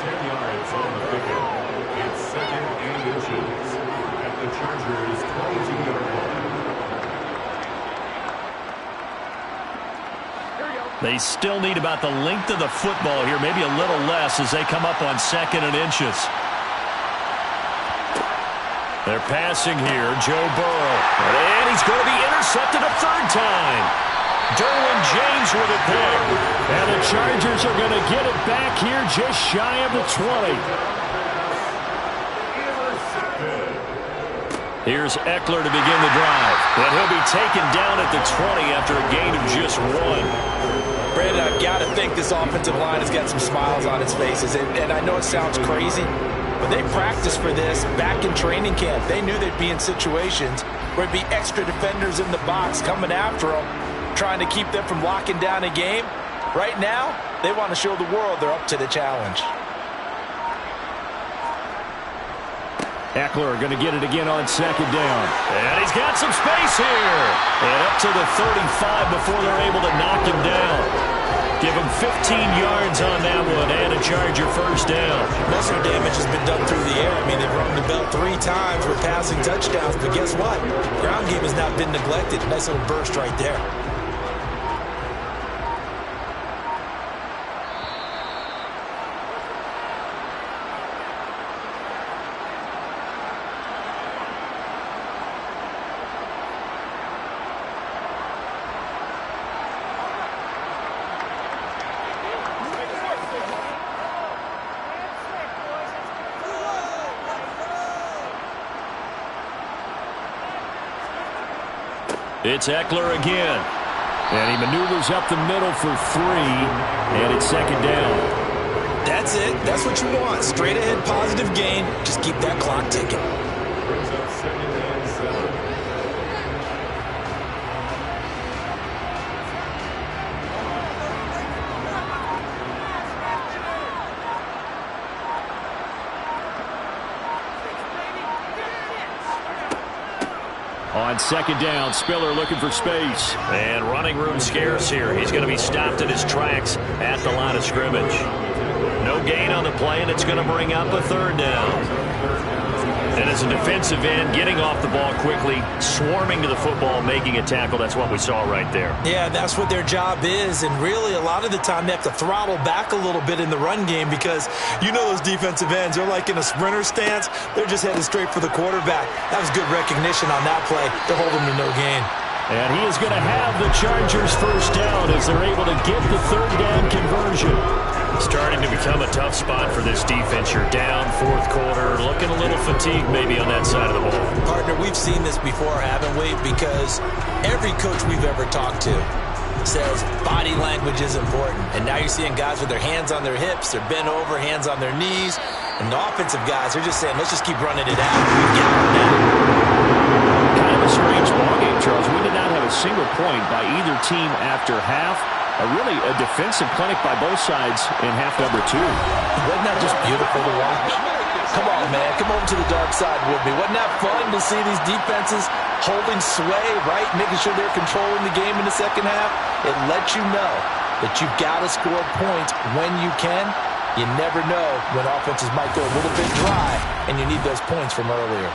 10 yards on the pickup. It's second and inches at the Chargers' 22-yard line. They still need about the length of the football here, maybe a little less as they come up on second and inches. They're passing here, Joe Burrow. And he's going to be intercepted a third time. Derwin James with it there. And the Chargers are going to get it back here just shy of the 20. Here's Eckler to begin the drive. And he'll be taken down at the 20 after a gain of just 1. Brandon, I've got to think this offensive line has got some smiles on its faces. And I know it sounds crazy, but they practiced for this back in training camp. They knew they'd be in situations where it'd be extra defenders in the box coming after them, trying to keep them from locking down a game. Right now, they want to show the world they're up to the challenge. Eckler going to get it again on second down. And he's got some space here. And up to the 35 before they're able to knock him down. Give him 15 yards on that one and a Charger first down. Most of the damage has been done through the air. I mean, they've rung the bell 3 times with passing touchdowns. But guess what? Ground game has not been neglected. Nice little burst right there. It's Eckler again. And he maneuvers up the middle for 3. And it's second down. That's it. That's what you want. Straight ahead positive gain. Just keep that clock ticking. Brings up second and 7. On second down, Spiller looking for space. And running room scarce here. He's going to be stopped in his tracks at the line of scrimmage. No gain on the play, and it's going to bring up a third down. And as a defensive end, getting off the ball quickly, swarming to the football, making a tackle, that's what we saw right there. Yeah, that's what their job is, and really a lot of the time they have to throttle back a little bit in the run game because you know those defensive ends, they're like in a sprinter stance. They're just headed straight for the quarterback. That was good recognition on that play. They're holding to no gain. And he is going to have the Chargers first down as they're able to get the third down conversion. Starting to become a tough spot for this defense. You're down fourth quarter, looking a little fatigued maybe on that side of the ball. Partner, we've seen this before, haven't we? Because every coach we've ever talked to says body language is important. And now you're seeing guys with their hands on their hips, they're bent over, hands on their knees. And the offensive guys, they're just saying, let's just keep running it out. Get on that. Kind of a strange ballgame, Charles. We did not have a single point by either team after half. Really a defensive clinic by both sides in half number 2. Wasn't that just beautiful to watch? Come on, man. Come over to the dark side with me. Wasn't that fun to see these defenses holding sway, right? Making sure they're controlling the game in the second half? It lets you know that you've got to score points when you can. You never know when offenses might go a little bit dry, and you need those points from earlier.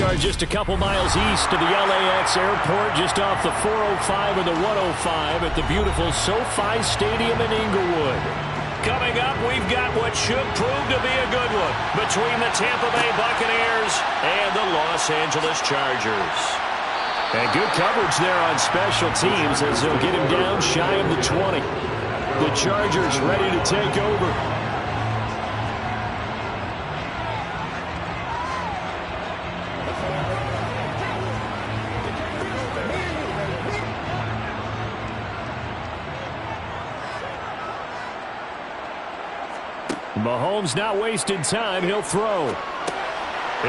are just a couple miles east of the LAX airport, just off the 405 and the 105 at the beautiful SoFi Stadium in Inglewood. Coming up, we've got what should prove to be a good one between the Tampa Bay Buccaneers and the Los Angeles Chargers. And good coverage there on special teams as they'll get him down shy of the 20. The Chargers ready to take over. Mahomes not wasting time. He'll throw.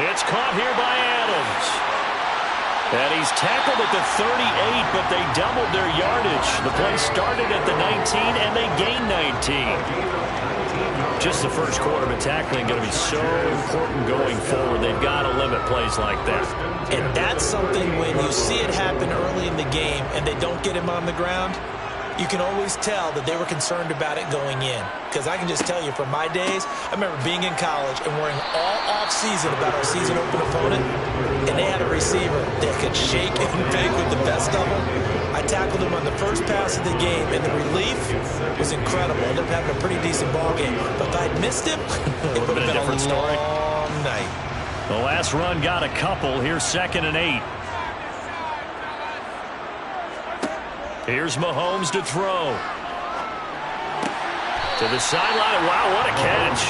It's caught here by Adams. And he's tackled at the 38, but they doubled their yardage. The play started at the 19, and they gained 19. Just the first quarter, but tackling going to be so important going forward. They've got to limit plays like that. And that's something when you see it happen early in the game and they don't get him on the ground, you can always tell that they were concerned about it going in. Because I can just tell you from my days, I remember being in college and worrying all off-season about our season open opponent, and they had a receiver that could shake and bake with the best of them. I tackled him on the first pass of the game, and the relief was incredible. I ended up having a pretty decent ball game. But if I'd missed him, it would have been a different story. long night. The last run got a couple. Here's 2nd and 8. Here's Mahomes to throw. To the sideline. Wow, what a catch.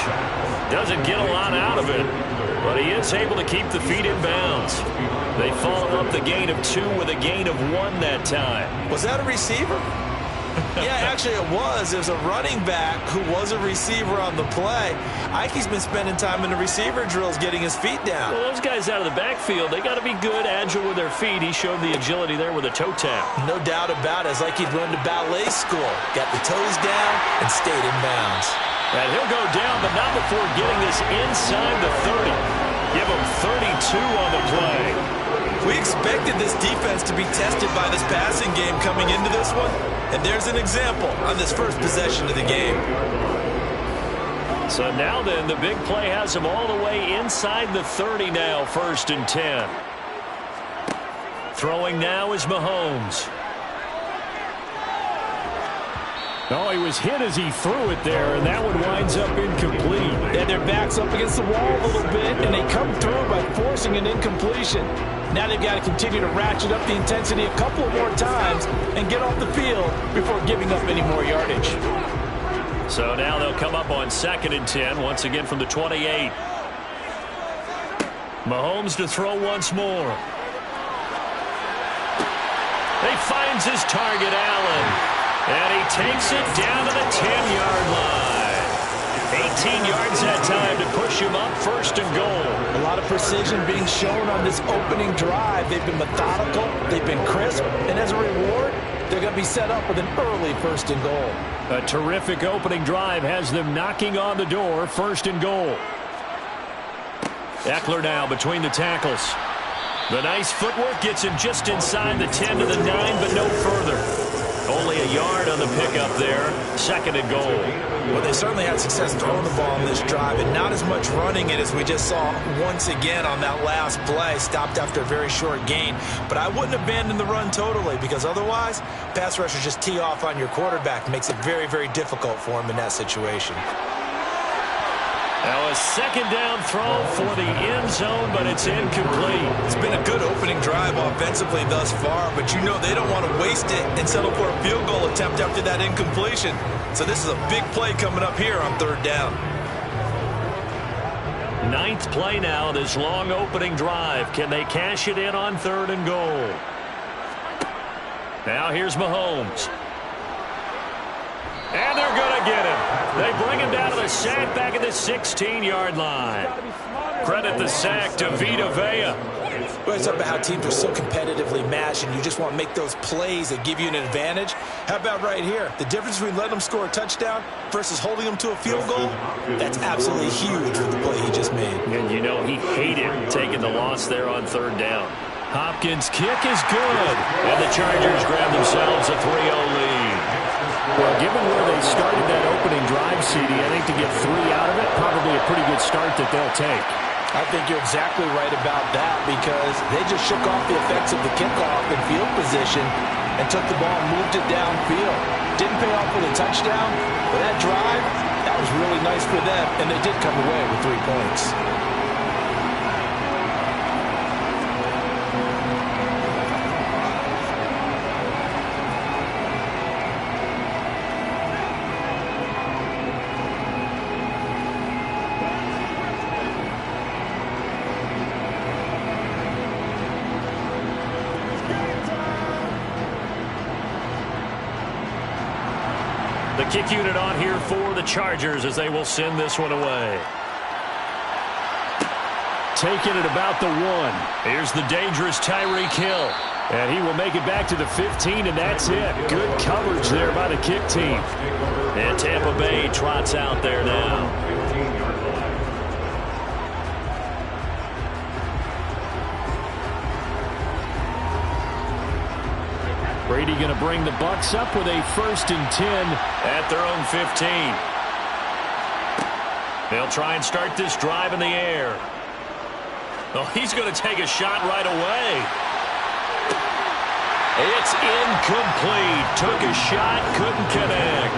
Doesn't get a lot out of it, but he is able to keep the feet in bounds. They follow up the gain of 2 with a gain of 1 that time. Was that a receiver? Yeah, actually it was. There's a running back who was a receiver on the play. Ike's been spending time in the receiver drills getting his feet down. Well, those guys out of the backfield, they got to be good, agile with their feet. He showed the agility there with a toe tap. No doubt about it. It's like he'd run to ballet school. Got the toes down and stayed in bounds. And he'll go down, but not before getting this inside the 30. Give him 32 on the play. We expected this defense to be tested by this passing game coming into this one, and there's an example on this first possession of the game. So now then, the big play has him all the way inside the 30 now, 1st and 10. Throwing now is Mahomes. Oh, he was hit as he threw it there, and that one winds up incomplete. And their back's up against the wall a little bit, and they come through by forcing an incompletion. Now they've got to continue to ratchet up the intensity a couple more times and get off the field before giving up any more yardage. So now they'll come up on 2nd and 10, once again from the 28. Mahomes to throw once more. He finds his target, Allen. And he takes it down to the 10-yard line. 18 yards that time to push him up, 1st and goal. A lot of precision being shown on this opening drive. They've been methodical, they've been crisp, and as a reward, they're going to be set up with an early 1st and goal. A terrific opening drive has them knocking on the door, 1st and goal. Eckler now between the tackles. The nice footwork gets him just inside the 10 to the 9, but no further. Only a yard on the pickup there. 2nd and goal. Well, they certainly had success throwing the ball on this drive, and not as much running it as we just saw once again on that last play. Stopped after a very short gain. But I wouldn't abandon the run totally, because otherwise, pass rushers just tee off on your quarterback. Makes it very, very difficult for him in that situation. Now a 2nd down throw for the end zone, but it's incomplete. It's been a good opening drive offensively thus far, but you know they don't want to waste it and settle for a field goal attempt after that incompletion. So this is a big play coming up here on 3rd down. 9th play now, this long opening drive. Can they cash it in on 3rd and goal? Now here's Mahomes. And they're going to get him. They bring him down to the sack back at the 16-yard line. Credit the sack to Vita Vea. Well, it's about how teams are so competitively matched, and you just want to make those plays that give you an advantage. How about right here? The difference between letting them score a touchdown versus holding them to a field goal, that's absolutely huge with the play he just made. And you know he hated taking the loss there on 3rd down. Hopkins' kick is good. And the Chargers grab themselves a 3-0 lead. Well, given where they started that opening drive, CD, I think to get 3 out of it, probably a pretty good start that they'll take. I think you're exactly right about that because they just shook off the effects of the kickoff and field position and took the ball and moved it downfield. Didn't pay off with a touchdown, but that drive, that was really nice for them, and they did come away with 3 points. The kick unit on here for the Chargers as they will send this one away. Taking it about the 1. Here's the dangerous Tyreek Hill. And he will make it back to the 15, and that's it. Good coverage there by the kick team. And Tampa Bay trots out there now. Brady going to bring the Bucs up with a 1st and 10 at their own 15. They'll try and start this drive in the air. Oh, he's going to take a shot right away. It's incomplete. Took a shot, couldn't connect.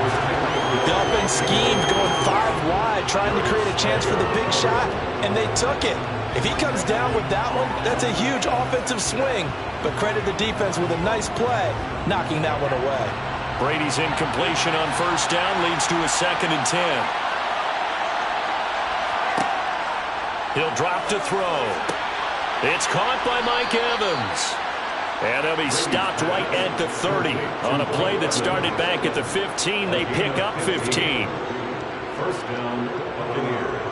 Delphin schemed going 5 wide, trying to create a chance for the big shot, and they took it. If he comes down with that one, that's a huge offensive swing. But credit the defense with a nice play, knocking that one away. Brady's incompletion on 1st down leads to a 2nd and 10. He'll drop to throw. It's caught by Mike Evans. And he'll be stopped right at the 30. On a play that started back at the 15, they pick up 15. 1st down, Buccaneers.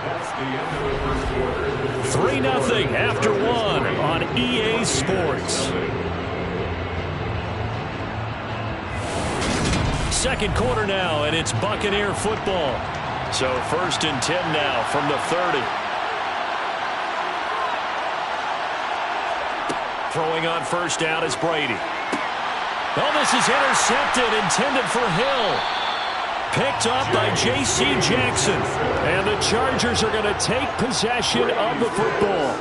That's the end of the 1st quarter. 3-0 after 1 on EA Sports. 2nd quarter now, and it's Buccaneer football. So 1st and 10 now from the 30. Throwing on 1st down is Brady. Oh, this is intercepted, intended for Hill. Picked up by J.C. Jackson. And the Chargers are going to take possession of the football.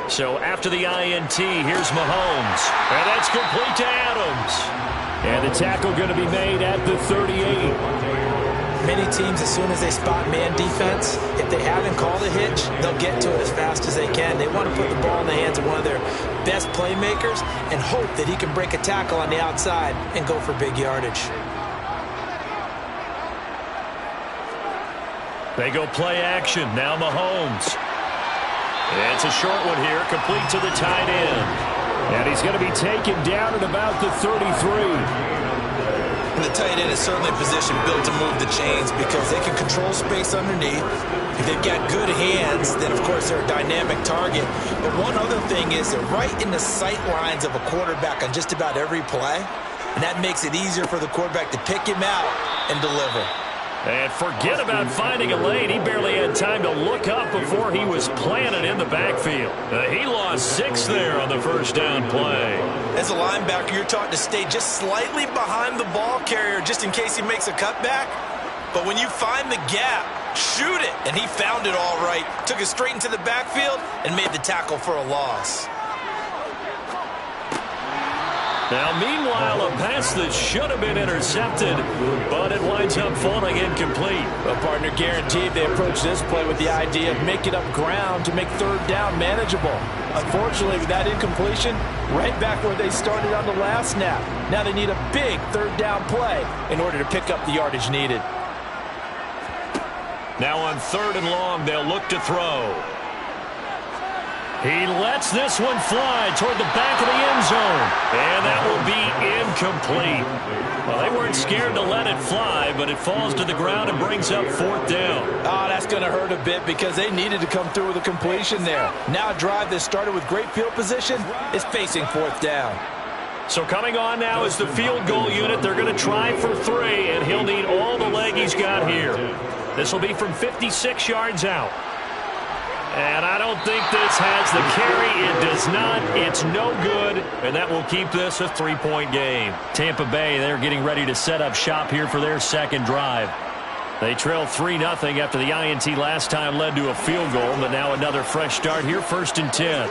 So after the INT, here's Mahomes. And that's complete to Adams. And the tackle going to be made at the 38. Many teams, as soon as they spot man defense, if they haven't called a hitch, they'll get to it as fast as they can. They want to put the ball in the hands of one of their best playmakers and hope that he can break a tackle on the outside and go for big yardage. They go play action. Now Mahomes. It's a short one here, complete to the tight end. And he's going to be taken down at about the 33. And the tight end is certainly a position built to move the chains because they can control space underneath. If they've got good hands, then of course they're a dynamic target. But one other thing is they're right in the sight lines of a quarterback on just about every play. And that makes it easier for the quarterback to pick him out and deliver. And forget about finding a lane. He barely had time to look up before he was planted in the backfield. He lost 6 there on the 1st down play. As a linebacker, you're taught to stay just slightly behind the ball carrier just in case he makes a cutback. But when you find the gap, shoot it. And he found it all right. Took it straight into the backfield and made the tackle for a loss. Now, meanwhile, a pass that should have been intercepted, but it winds up falling incomplete. Well, partner, guaranteed they approach this play with the idea of making up ground to make 3rd down manageable. Unfortunately, with that incompletion, right back where they started on the last snap. Now they need a big 3rd down play in order to pick up the yardage needed. Now on 3rd and long, they'll look to throw. He lets this one fly toward the back of the end zone. And that will be incomplete. Well, they weren't scared to let it fly, but it falls to the ground and brings up 4th down. Oh, that's going to hurt a bit because they needed to come through with a completion there. Now a drive that started with great field position is facing 4th down. So coming on now is the field goal unit. They're going to try for 3, and he'll need all the leg he's got here. This will be from 56 yards out. And I don't think this has the carry. It does not. It's no good. And that will keep this a 3-point game. Tampa Bay, they're getting ready to set up shop here for their second drive. They trail 3-0 after the INT last time led to a field goal. But now another fresh start here, 1st and 10.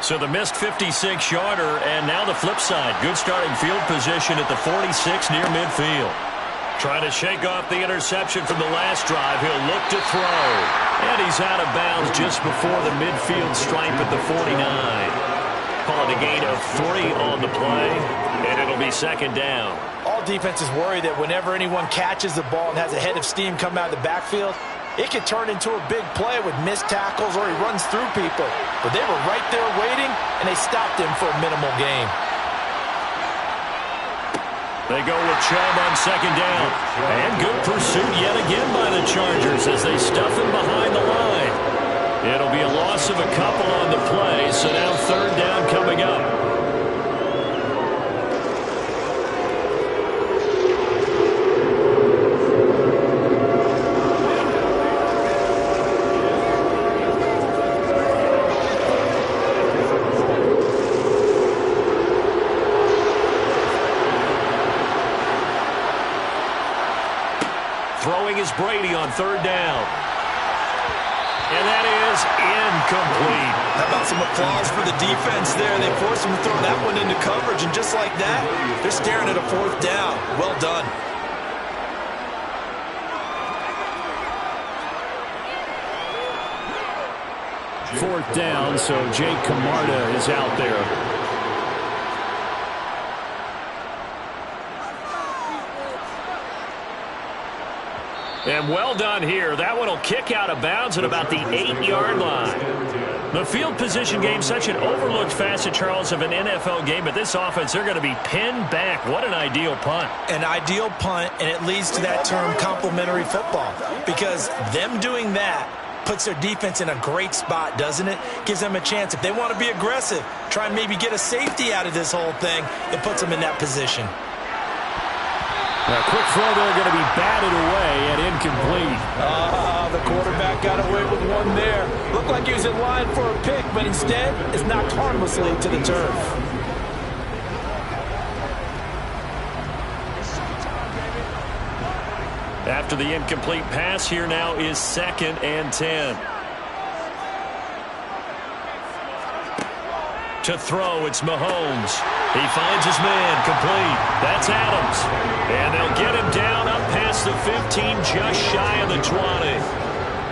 So the missed 56-yarder, and now the flip side. Good starting field position at the 46 near midfield. Trying to shake off the interception from the last drive. He'll look to throw. And he's out of bounds just before the midfield stripe at the 49. Call it a gain of 3 on the play, and it'll be 2nd down. All defenses worry that whenever anyone catches the ball and has a head of steam come out of the backfield, it could turn into a big play with missed tackles or he runs through people. But they were right there waiting, and they stopped him for a minimal gain. They go with Chubb on 2nd down. And good pursuit yet again by the Chargers as they stuff him behind the line. It'll be a loss of a couple on the play, so now 3rd down coming up. Throwing is Brady on 3rd down. And that is incomplete. How about some applause for the defense there? They forced him to throw that one into coverage, and just like that, they're staring at a 4th down. Well done. Fourth down, so Jake Camarda is out there. And well done here. That one will kick out of bounds at about the 8-yard line. The field position game, such an overlooked facet, Charles, of an NFL game. But this offense, they're going to be pinned back. What an ideal punt. An ideal punt, and it leads to that term complementary football. Because them doing that puts their defense in a great spot, doesn't it? Gives them a chance. If they want to be aggressive, try and maybe get a safety out of this whole thing, it puts them in that position. A quick throw there, going to be batted away and incomplete. The quarterback got away with one there. Looked like he was in line for a pick, but instead is knocked harmlessly to the turf. After the incomplete pass, here now is 2nd and 10. To throw, it's Mahomes. He finds his man, complete. That's Adams. And they'll get him down up past the 15, just shy of the 20.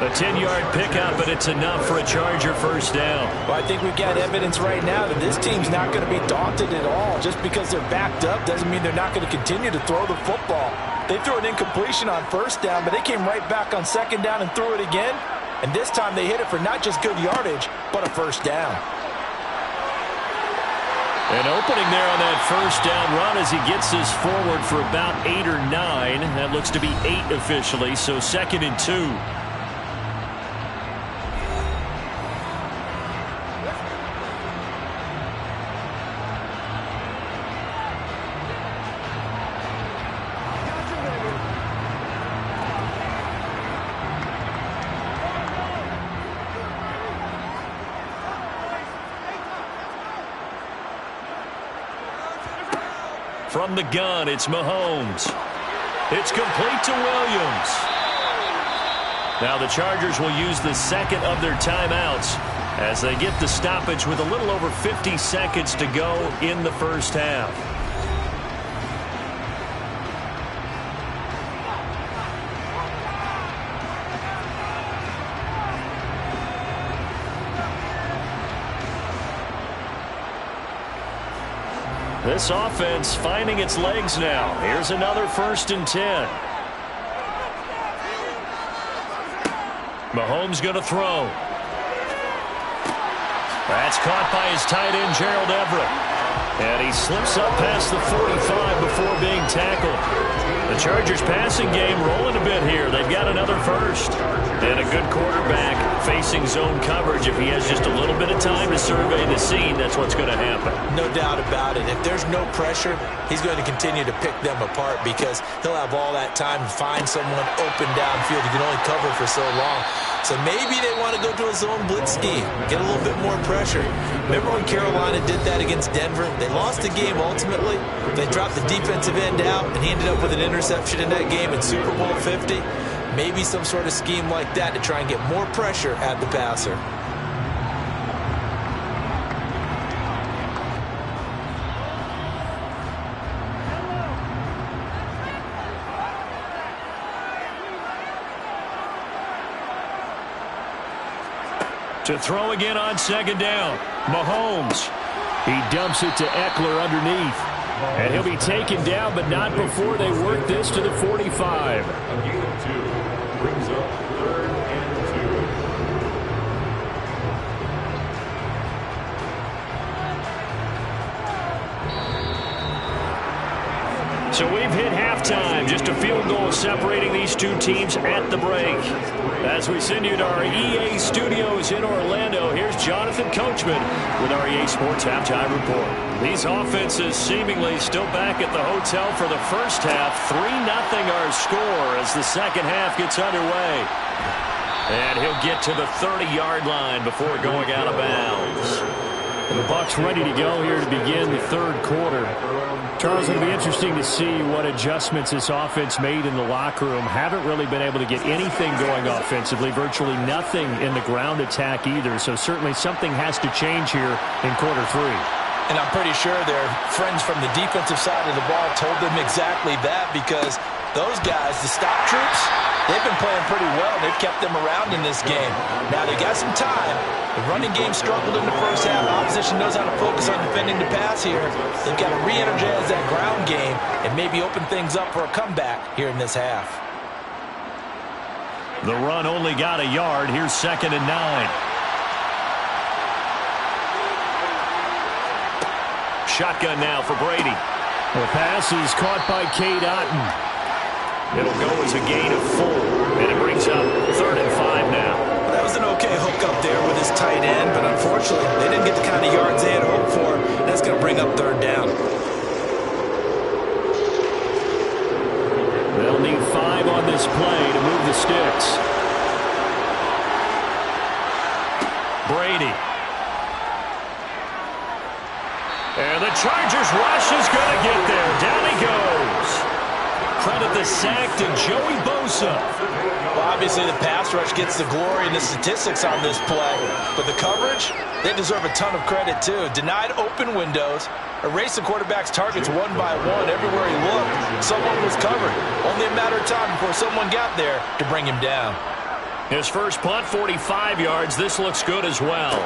A 10-yard pickup, but it's enough for a Charger 1st down. Well, I think we've got evidence right now that this team's not going to be daunted at all. Just because they're backed up doesn't mean they're not going to continue to throw the football. They threw an incompletion on 1st down, but they came right back on 2nd down and threw it again. And this time they hit it for not just good yardage, but a 1st down. An opening there on that 1st down run as he gets this forward for about 8 or 9. That looks to be 8 officially, so 2nd and 2. From the gun, it's Mahomes. It's complete to Williams. Now the Chargers will use the 2nd of their timeouts as they get the stoppage with a little over 50 seconds to go in the 1st half. This offense finding its legs now. Here's another 1st and 10. Mahomes going to throw. That's caught by his tight end, Gerald Everett. And he slips up past the 45 before being tackled. The Chargers passing game rolling a bit here. They've got another first. And a good quarterback facing zone coverage. If he has just a little bit of time to survey the scene, that's what's going to happen. No doubt about it. If there's no pressure, he's going to continue to pick them apart because he'll have all that time to find someone open downfield. He can only cover for so long. So maybe they want to go to a zone blitz scheme, get a little bit more pressure. Remember when Carolina did that against Denver? They lost the game ultimately. They dropped the defensive end out, and he ended up with an interception in that game in Super Bowl 50. Maybe some sort of scheme like that to try and get more pressure at the passer. To throw again on second down. Mahomes. He dumps it to Eckler underneath. And he'll be taken down, but not before they work this to the 45. A gain of 2 brings up 3rd and 2. So we've hit halftime. Just a field goal separating these two teams at the break. As we send you to our EA studios in Orlando, here's Jonathan Coachman with our EA Sports Halftime Report. These offenses seemingly still back at the hotel for the first half. 3-0 our score as the second half gets underway. And he'll get to the 30-yard line before going out of bounds. And the Bucs ready to go here to begin the third quarter. Charles, it'll be interesting to see what adjustments this offense made in the locker room. Haven't really been able to get anything going offensively. Virtually nothing in the ground attack either. So certainly something has to change here in quarter 3. And I'm pretty sure their friends from the defensive side of the ball told them exactly that, because those guys, the stop troops, they've been playing pretty well. They've kept them around in this game. Now they got some time. The running game struggled in the first half. Opposition knows how to focus on defending the pass here. They've got to re-energize that ground game and maybe open things up for a comeback here in this half. The run only got a yard. Here's 2nd and 9. Shotgun now for Brady. The pass is caught by Cade Otton. It'll go as a gain of 4, and it brings up 3rd and 5 now. That was an okay hook up there with his tight end, but unfortunately, they didn't get the kind of yards they had hoped for. That's going to bring up 3rd down. They'll need 5 on this play to move the sticks. Brady. And the Chargers rush is going to get there. Down he goes. Credit the sack to Joey Bosa. Well, obviously the pass rush gets the glory and the statistics on this play, but the coverage, they deserve a ton of credit too. Denied open windows, erased the quarterback's targets one by one. Everywhere he looked, someone was covered. Only a matter of time before someone got there to bring him down. His first punt, 45 yards. This looks good as well.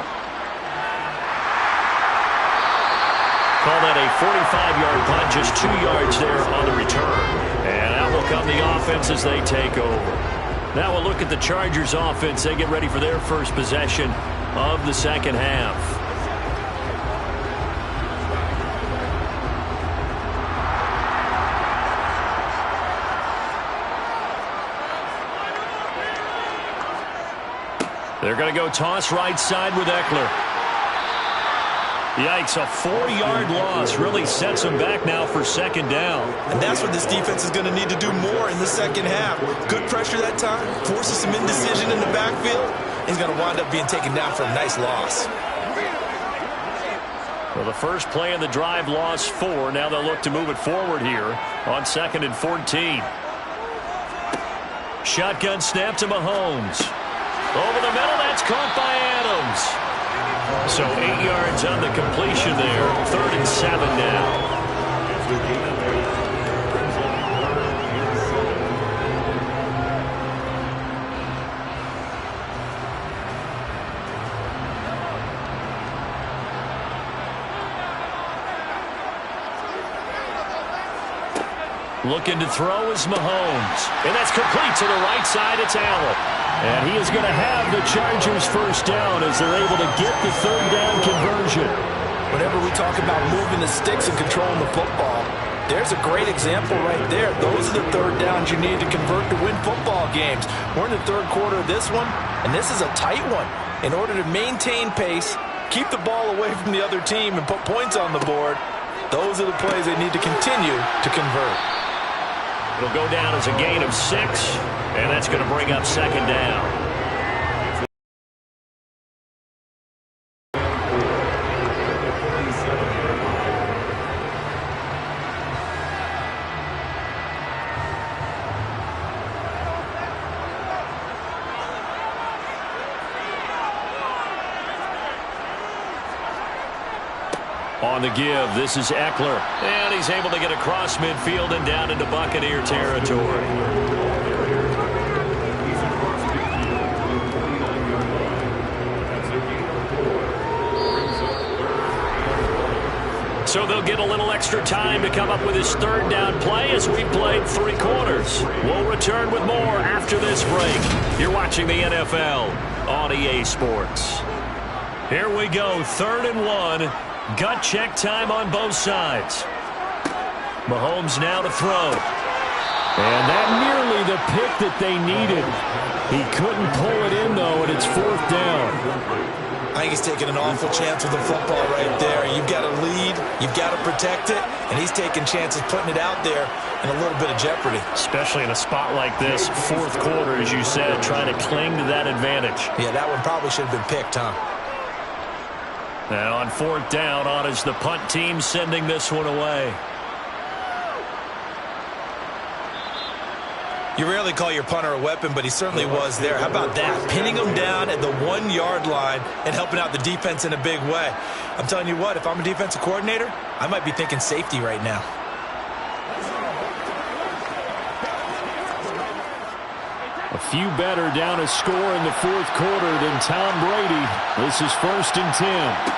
Call that a 45-yard punt, just 2 yards there on the return. And out will come the offense as they take over. Now we'll look at the Chargers offense. They get ready for their first possession of the second half. They're going to go toss right side with Eckler. Yikes, a 4-yard loss really sets them back now for 2nd down. And that's what this defense is going to need to do more in the second half. Good pressure that time, forces some indecision in the backfield. He's going to wind up being taken down for a nice loss. Well, the first play of the drive lost 4. Now they'll look to move it forward here on 2nd and 14. Shotgun snap to Mahomes. Over the middle, that's caught by Adams. So 8 yards on the completion there. 3rd and 7 now. Looking to throw is Mahomes. And that's complete to the right side. It's Allen. And he is going to have the Chargers first down as they're able to get the 3rd down conversion. Whenever we talk about moving the sticks and controlling the football, There's a great example right there. Those are the third downs you need to convert to win football games. We're in the third quarter of this one, and this is a tight one. In order to maintain pace, keep the ball away from the other team, and put points on the board, those are the plays they need to continue to convert. It'll go down as a gain of 6, and that's going to bring up second down. On the give, this is Eckler. And he's able to get across midfield and down into Buccaneer territory. So they'll get a little extra time to come up with his third down play as we played 3 quarters. We'll return with more after this break. You're watching the NFL on EA Sports. Here we go, 3rd and 1. Gut check time on both sides. Mahomes now to throw. And that nearly the pick that they needed. He couldn't pull it in, though, and it's 4th down. I think he's taking an awful chance with the football right there. You've got to lead, you've got to protect it, and he's taking chances putting it out there in a little bit of jeopardy. Especially in a spot like this, 4th quarter, as you said, trying to cling to that advantage. Yeah, that one probably should have been picked, huh? Now on 4th down, on is the punt team sending this one away. You rarely call your punter a weapon, but he certainly was there. How about that? Pinning him down at the 1-yard line and helping out the defense in a big way. I'm telling you what, if I'm a defensive coordinator, I might be thinking safety right now. A few better down a score in the 4th quarter than Tom Brady. This is 1st and 10.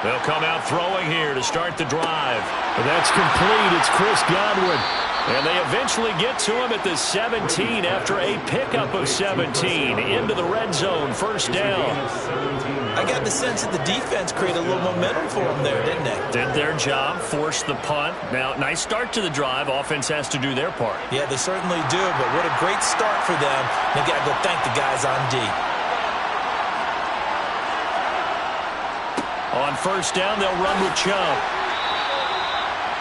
They'll come out throwing here to start the drive. But that's complete. It's Chris Godwin. And they eventually get to him at the 17 after a pickup of 17 into the red zone. 1st down. I got the sense that the defense created a little momentum for them there, didn't they? Did their job, forced the punt. Now, nice start to the drive. Offense has to do their part. Yeah, they certainly do, but what a great start for them. They got to go thank the guys on D. On 1st down, they'll run with Chubb.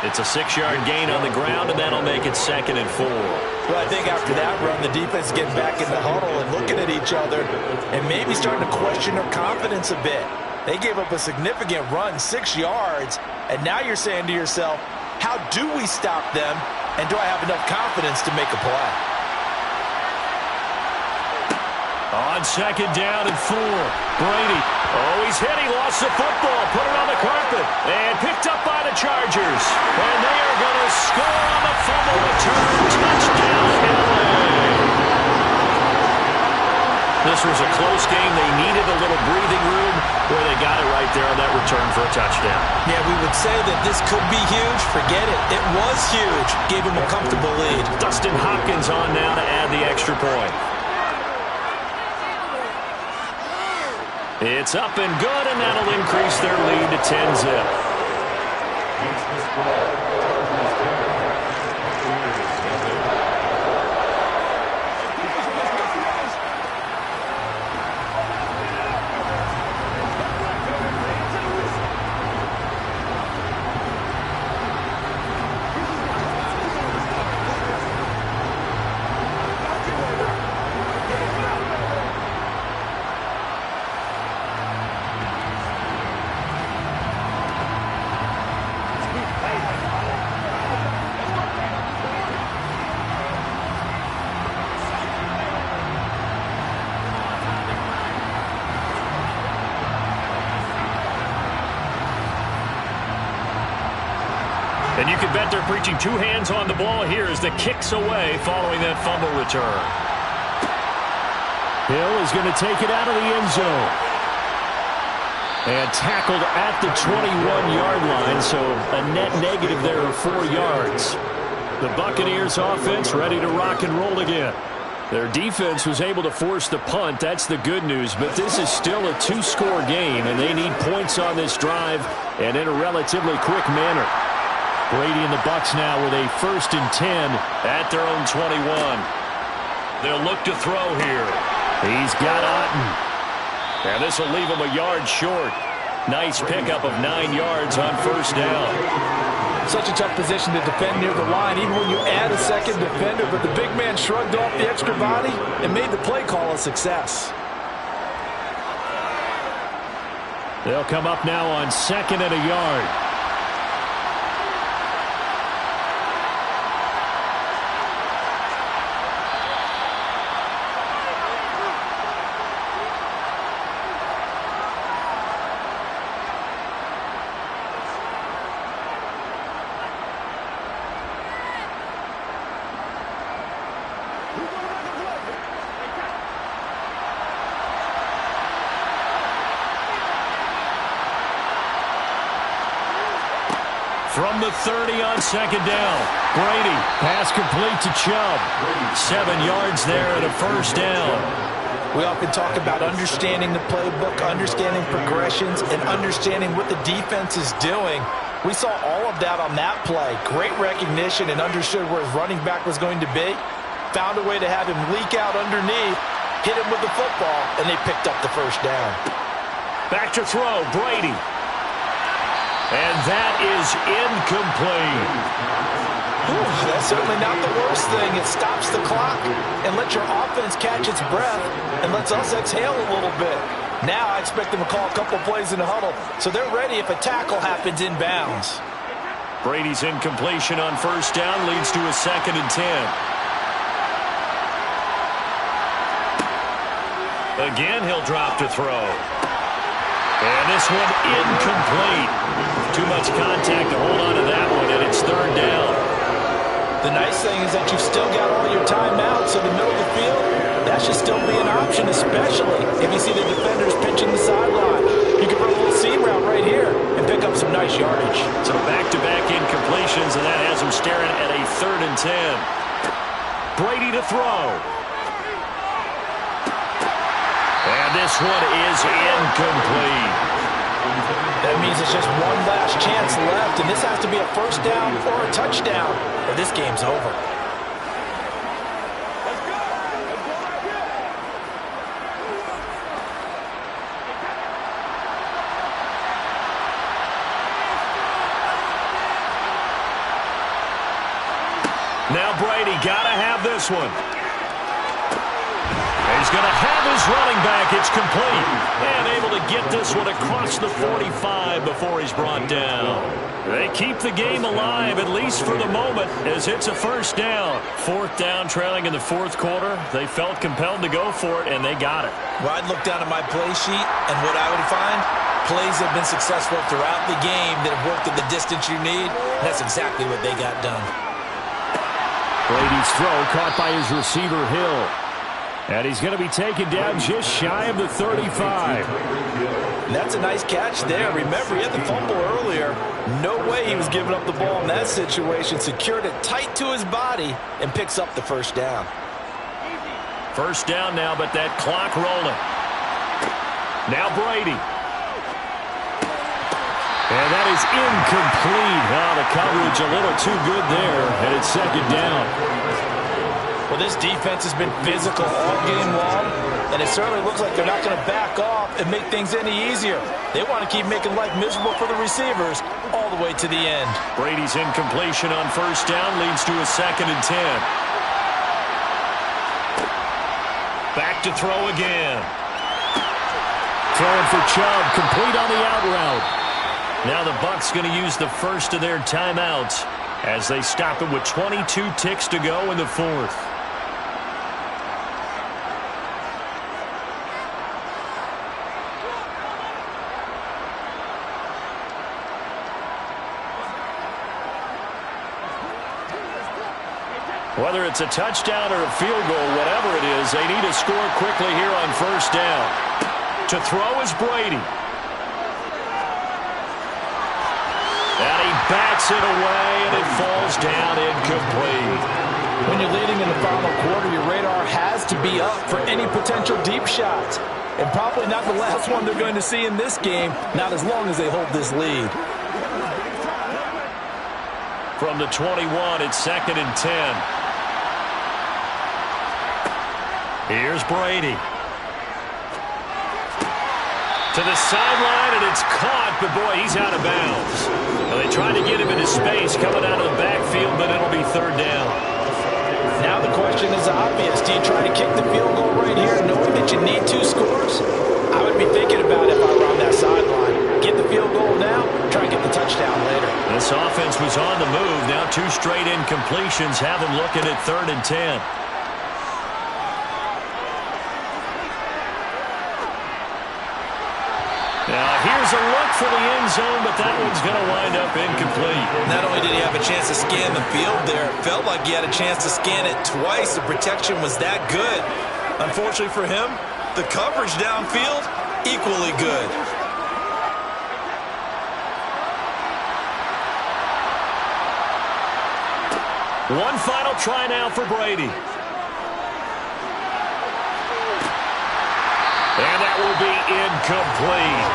It's a 6-yard gain on the ground, and that'll make it 2nd and 4. Well, I think after that run, the defense is getting back in the huddle and looking at each other and maybe starting to question their confidence a bit. They gave up a significant run, 6 yards, and now you're saying to yourself, how do we stop them, and do I have enough confidence to make a play? On 2nd down and 4, Brady. Oh, he's hit. He lost the football. Put it on the carpet. And picked up by the Chargers. And they are going to score on the fumble return. Touchdown, LA. This was a close game. They needed a little breathing room. Where they got it right there on that return for a touchdown. Yeah, we would say that this could be huge. Forget it. It was huge. Gave him a comfortable lead. Dustin Hopkins on now to add the extra point. It's up and good, and that'll increase their lead to 10-zip. And you can bet they're preaching 2 hands on the ball here as the kick's away following that fumble return. Hill is going to take it out of the end zone. And tackled at the 21-yard line, so a net negative there of 4 yards. The Buccaneers offense ready to rock and roll again. Their defense was able to force the punt. That's the good news. But this is still a 2-score game, and they need points on this drive and in a relatively quick manner. Brady and the Bucs now with a 1st and 10 at their own 21. They'll look to throw here. He's got Otten. And this will leave him a yard short. Nice pickup of 9 yards on 1st down. Such a tough position to defend near the line, even when you add a second defender, but the big man shrugged off the extra body and made the play call a success. They'll come up now on 2nd and a yard. From the 30 on 2nd down. Brady, pass complete to Chubb. 7 yards there and a 1st down. We often talk about understanding the playbook, understanding progressions, and understanding what the defense is doing. We saw all of that on that play. Great recognition and understood where his running back was going to be. Found a way to have him leak out underneath, hit him with the football, and they picked up the 1st down. Back to throw, Brady. And that is incomplete. That's certainly not the worst thing. It stops the clock and lets your offense catch its breath and lets us exhale a little bit. Now I expect them to call a couple plays in the huddle so they're ready if a tackle happens inbounds. Brady's incompletion on 1st down leads to a 2nd and 10. Again, he'll drop to throw. And this one incomplete. Too much contact to hold on to that one, and it's 3rd down. The nice thing is that you've still got all your timeouts, so the middle of the field, that should still be an option, especially if you see the defenders pinching the sideline. You can run a little seam route right here and pick up some nice yardage. So back-to-back incompletions, and that has him staring at a 3rd and 10. Brady to throw. And this one is incomplete. That means it's just one last chance left, and this has to be a 1st down or a touchdown, or this game's over. Now Brady got to have this one. He's going to have his running back. It's complete. And able to get this one across the 45 before he's brought down. They keep the game alive, at least for the moment, as it's a 1st down. 4th down, trailing in the 4th quarter. They felt compelled to go for it, and they got it. Well, I'd look down at my play sheet, and what I would find, plays have been successful throughout the game that have worked at the distance you need. That's exactly what they got done. Brady's throw caught by his receiver, Hill. And he's going to be taken down just shy of the 35. And that's a nice catch there. Remember, he had the fumble earlier. No way he was giving up the ball in that situation. Secured it tight to his body and picks up the 1st down. 1st down now, but that clock rolling. Now Brady. And that is incomplete. Oh, the coverage a little too good there, and it's 2nd down. Well, this defense has been physical all game long, and it certainly looks like they're not going to back off and make things any easier. They want to keep making life miserable for the receivers all the way to the end. Brady's incompletion on 1st down leads to a 2nd and 10. Back to throw again. Throwing for Chubb, complete on the out route. Now the Bucs going to use the 1st of their timeouts as they stop it with 22 ticks to go in the 4th. Whether it's a touchdown or a field goal, whatever it is, they need to score quickly here on 1st down. To throw is Brady. And he bats it away, and it falls down incomplete. When you're leading in the final quarter, your radar has to be up for any potential deep shots. And probably not the last one they're going to see in this game, not as long as they hold this lead. from the 21. It's 2nd and 10. Here's Brady. To the sideline, and it's caught, but boy, he's out of bounds. Well, they tried to get him into space coming out of the backfield, but it'll be 3rd down. Now the question is obvious. Do you try to kick the field goal right here knowing that you need 2 scores? I would be thinking about it if I were on that sideline. Get the field goal now, try and get the touchdown later. This offense was on the move. Now 2 straight incompletions have them looking at 3rd and 10. Now, here's a look for the end zone, but that one's going to wind up incomplete. Not only did he have a chance to scan the field there, it felt like he had a chance to scan it twice. The protection was that good. Unfortunately for him, the coverage downfield, equally good. One final try now for Brady. And that will be incomplete.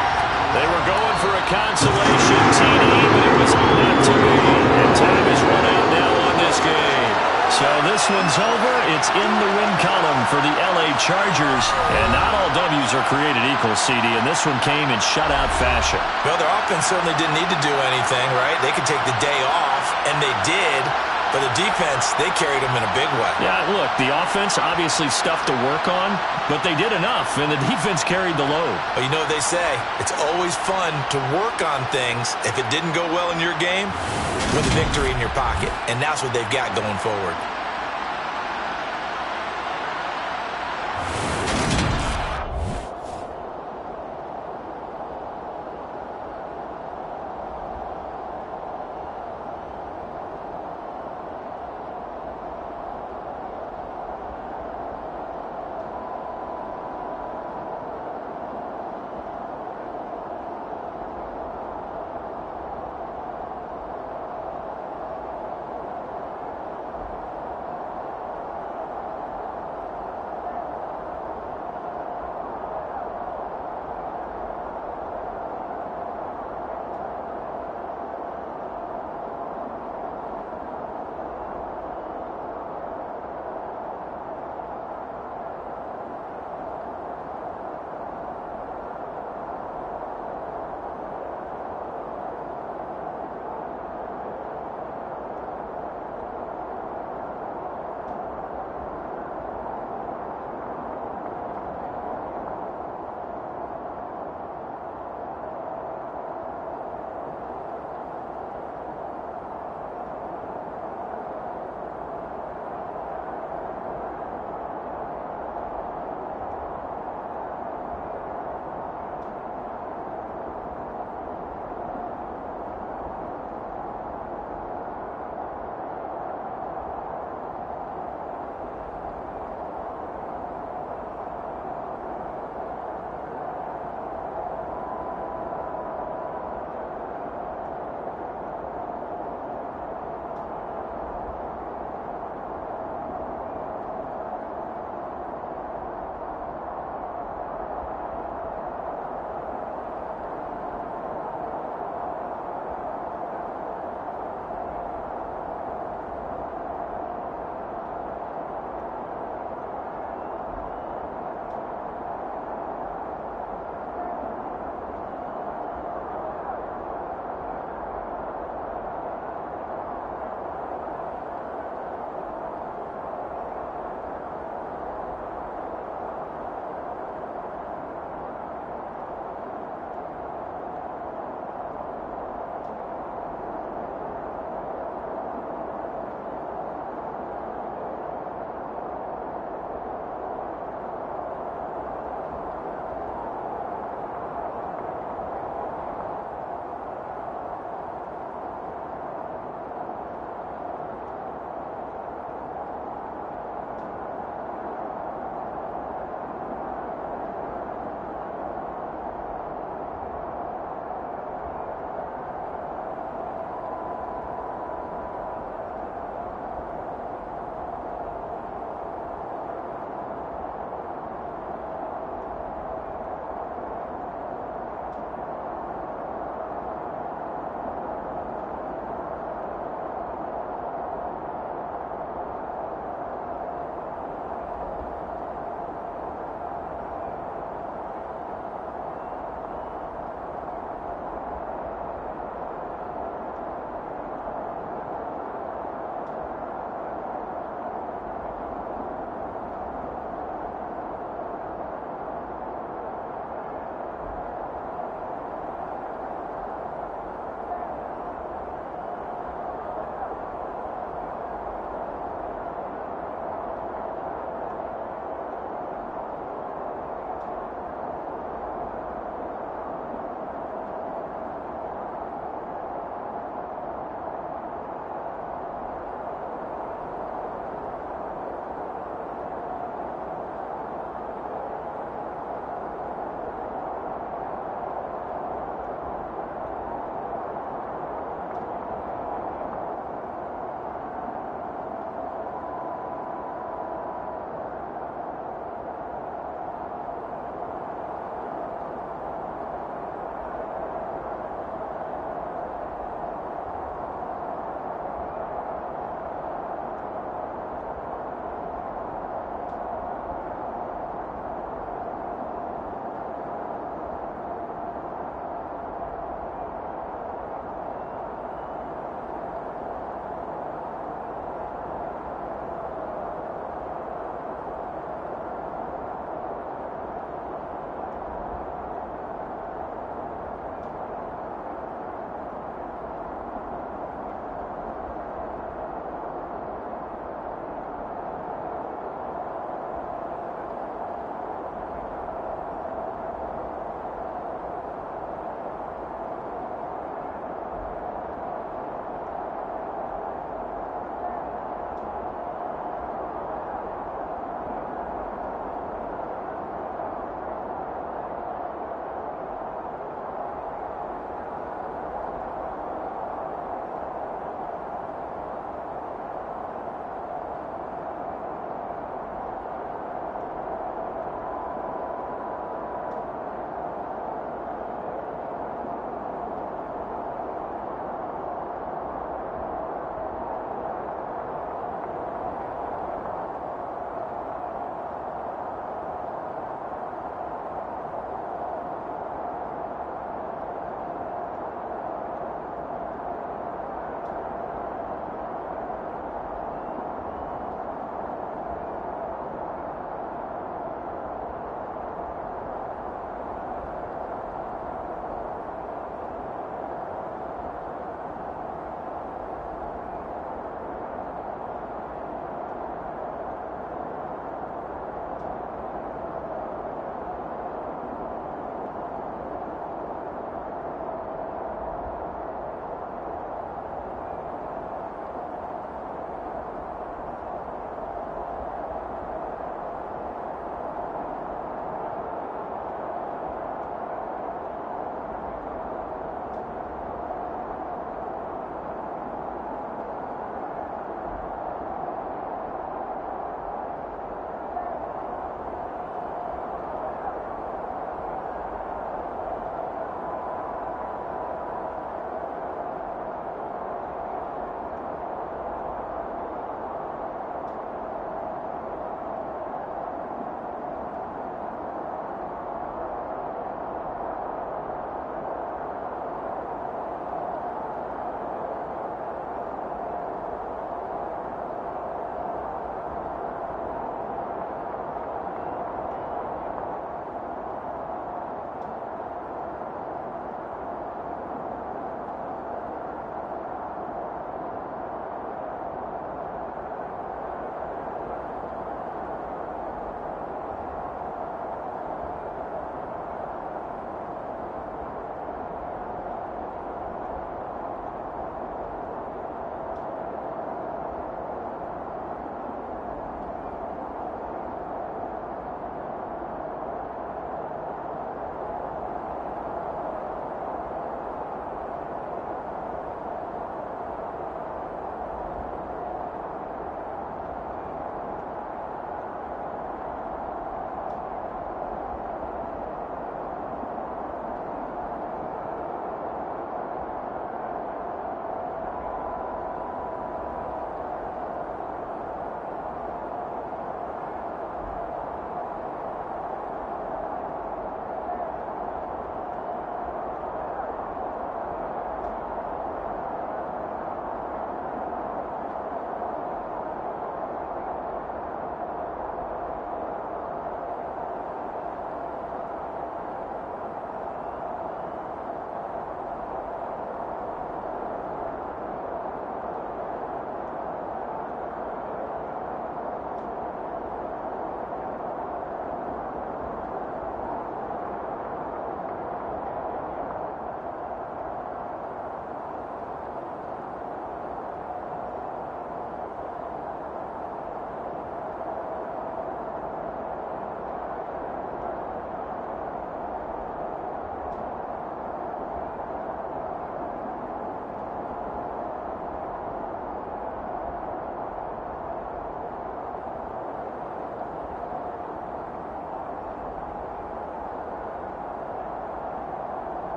They were going for a consolation TD, but it was not to be. And time is run out now on this game. So this one's over. It's in the win column for the LA Chargers. And not all W's are created equal, CD, and this one came in shutout fashion. Well, their offense certainly didn't need to do anything, right? They could take the day off, and they did. But the defense, they carried them in a big way. Yeah, look, the offense obviously stuff to work on, but they did enough, and the defense carried the load. Well, you know what they say. It's always fun to work on things. If it didn't go well in your game, with a victory in your pocket. And that's what they've got going forward.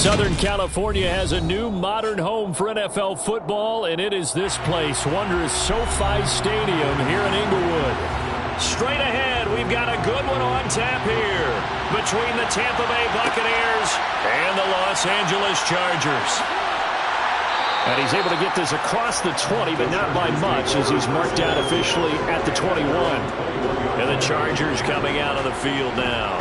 Southern California has a new modern home for NFL football, and it is this place, wondrous SoFi Stadium here in Inglewood. Straight ahead, we've got a good one on tap here between the Tampa Bay Buccaneers and the Los Angeles Chargers. And he's able to get this across the 20, but not by much, as he's marked out officially at the 21. And the Chargers coming out of the field now.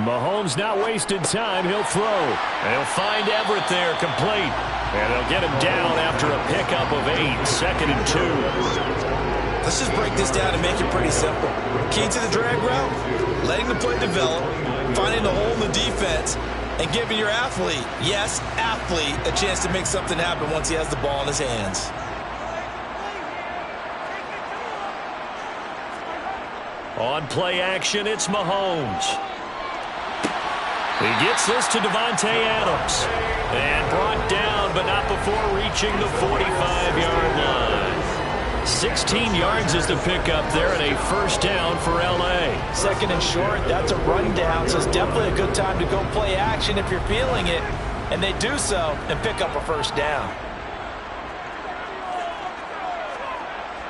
Mahomes not wasting time. He'll throw. They'll find Everett there, complete. And they'll get him down after a pickup of 8, 2nd and 2. Let's just break this down and make it pretty simple. Key to the drag route, letting the play develop, finding the hole in the defense, and giving your athlete, yes, athlete, a chance to make something happen once he has the ball in his hands. On play action, it's Mahomes. He gets this to Davante Adams. And brought down, but not before reaching the 45-yard line. 16 yards is the pickup there, and a first down for L.A. 2nd and short, that's a rundown, so it's definitely a good time to go play action if you're feeling it. And they do so and pick up a first down.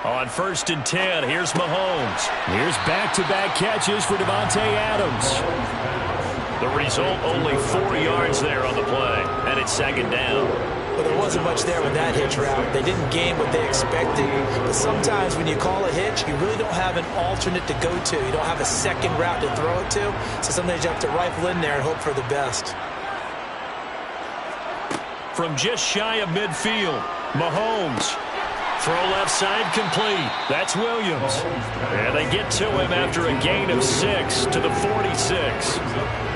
On 1st and 10, here's Mahomes. Here's back-to-back catches for Davante Adams. The result, only 4 yards there on the play, and it's 2nd down. Well, there wasn't much there with that hitch route. They didn't gain what they expected. But sometimes when you call a hitch, you really don't have an alternate to go to. You don't have a second route to throw it to. So sometimes you have to rifle in there and hope for the best. From just shy of midfield, Mahomes. Throw left side complete. That's Williams. And they get to him after a gain of 6 to the 46.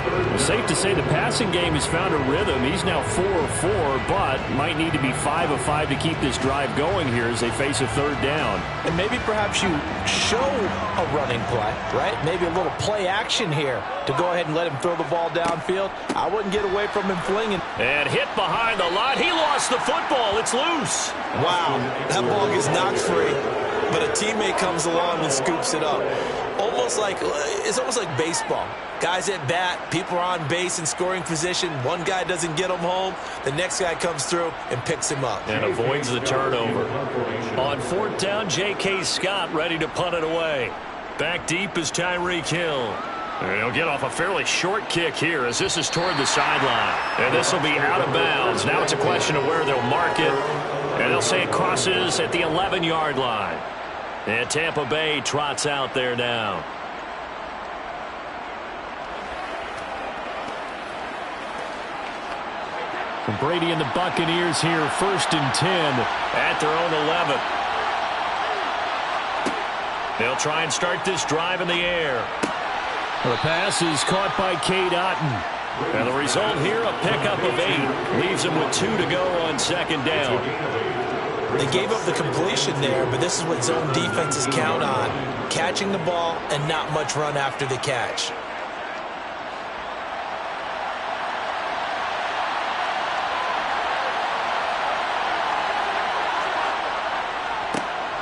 Well, safe to say the passing game has found a rhythm. He's now 4 of 4, but might need to be 5 of 5 to keep this drive going here as they face a 3rd down. And maybe perhaps you show a running play, right? Maybe a little play action here to go ahead and let him throw the ball downfield. I wouldn't get away from him flinging. And hit behind the line. He lost the football. It's loose. Wow, that ball gets knocked free, but a teammate comes along and scoops it up. It's almost like baseball. Guys at bat, people are on base in scoring position. One guy doesn't get him home. The next guy comes through and picks him up. And avoids the turnover. On 4th down, J.K. Scott ready to punt it away. Back deep is Tyreek Hill. And he'll get off a fairly short kick here as this is toward the sideline. And this will be out of bounds. Now it's a question of where they'll mark it. And they'll say it crosses at the 11-yard line. And Tampa Bay trots out there now. Brady and the Buccaneers here, 1st and 10 at their own 11. They'll try and start this drive in the air. The pass is caught by Cade Otton. And the result here, a pickup of 8. Leaves them with 2 to go on 2nd down. They gave up the completion there, but this is what zone defenses count on. Catching the ball and not much run after the catch.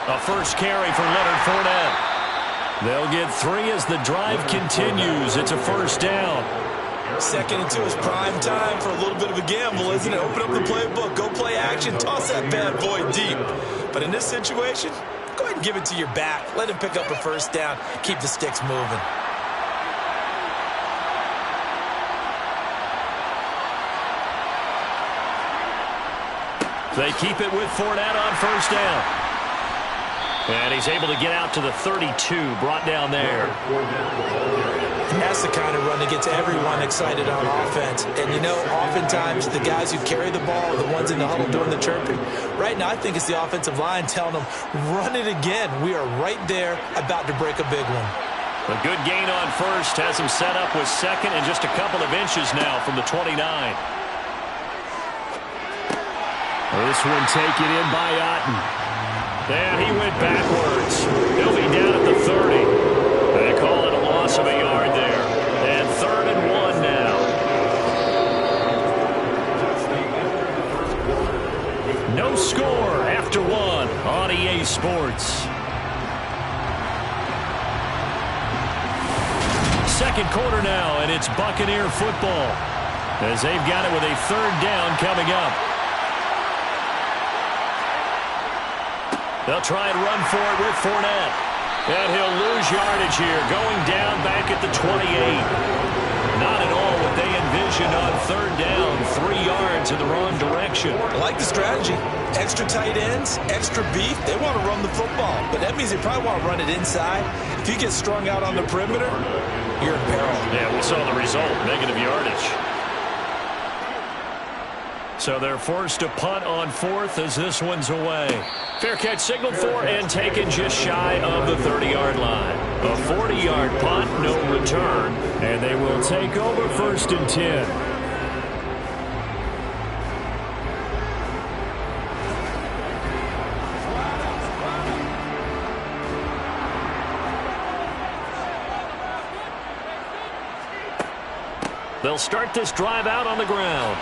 A first carry for Leonard Fournette. They'll get 3 as the drive continues. It's a first down. 2nd and 2 is prime time for a little bit of a gamble, isn't it? Open up the playbook, go play action, toss that bad boy deep. But in this situation, go ahead and give it to your back. Let him pick up a first down. Keep the sticks moving. They keep it with Fournette on first down. And he's able to get out to the 32, brought down there. That's the kind of run that gets everyone excited on offense. And, you know, oftentimes the guys who carry the ball are the ones in the huddle doing the chirping. Right now, I think it's the offensive line telling them, run it again. We are right there about to break a big one. A good gain on first. Has him set up with 2nd and just a couple of inches now from the 29. This one taken in by Otton. And he went backwards. He'll be down at the 30. They call it a loss of Sports. Second quarter now, and it's Buccaneer football as they've got it with a third down coming up. They'll try and run for it with Fournette. And he'll lose yardage here, going down back at the 28. Not at all what they envisioned on third down. 3 yards in the wrong direction. I like the strategy. Extra tight ends, extra beef. They want to run the football, but that means they probably want to run it inside. If you get strung out on the perimeter, you're in peril. Yeah, we saw the result, negative yardage. So they're forced to punt on fourth as this one's away. Fair catch signaled for and taken just shy of the 30-yard line. A 40-yard punt, no return, and they will take over first and 10. They'll start this drive out on the ground.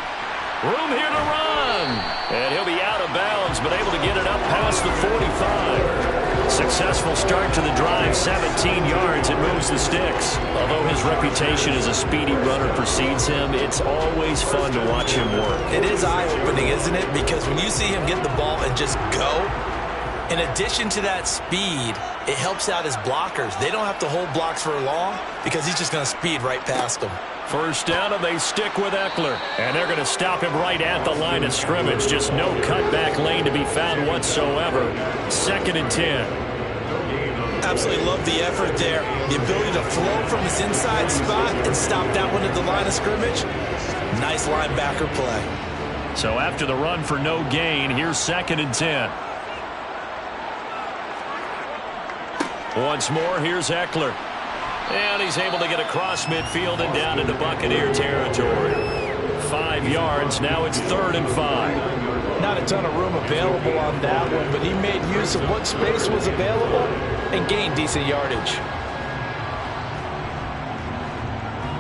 Room here to run. And he'll be out of bounds, but able to get it up past the 45. Successful start to the drive, 17 yards. It moves the sticks. Although his reputation as a speedy runner precedes him, it's always fun to watch him work. It is eye-opening, isn't it? Because when you see him get the ball and just go, in addition to that speed, it helps out his blockers. They don't have to hold blocks for long because he's just going to speed right past them. First down, and they stick with Eckler. And they're going to stop him right at the line of scrimmage. Just no cutback lane to be found whatsoever. Second and 10. Absolutely love the effort there. The ability to flow from his inside spot and stop that one at the line of scrimmage. Nice linebacker play. So after the run for no gain, here's second and 10. Once more, here's Eckler. And he's able to get across midfield and down into Buccaneer territory. 5 yards. Now it's third and 5. Not a ton of room available on that one, but he made use of what space was available and gained decent yardage.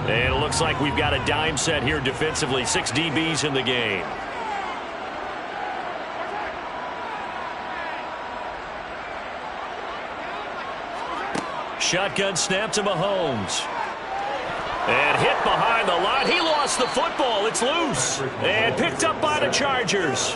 And it looks like we've got a dime set here defensively. 6 DBs in the game. Shotgun snap to Mahomes. And hit behind the line. He lost the football. It's loose. And picked up by the Chargers.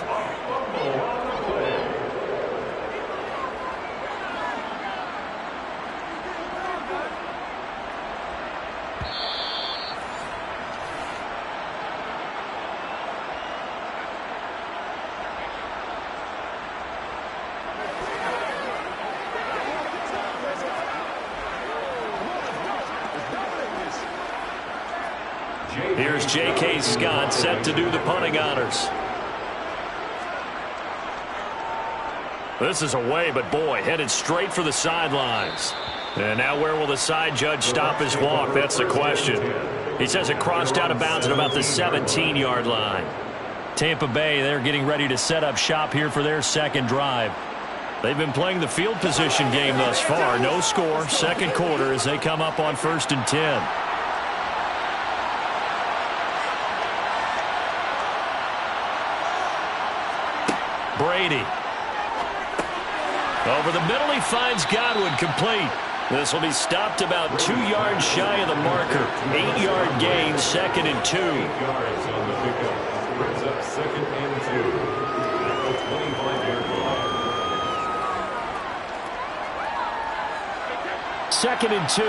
Here's J.K. Scott set to do the punting honors. This is away, but boy, headed straight for the sidelines. And now where will the side judge stop his walk? That's the question. He says it crossed out of bounds at about the 17-yard line. Tampa Bay, they're getting ready to set up shop here for their second drive. They've been playing the field position game thus far. No score, second quarter as they come up on first and 10. Brady. Over the middle, he finds Godwin complete. This will be stopped about 2 yards shy of the marker. 8-yard gain, second and 2. 8 yards on the pickup. Brings up second and 2. At the 25-yard line. Second and 2.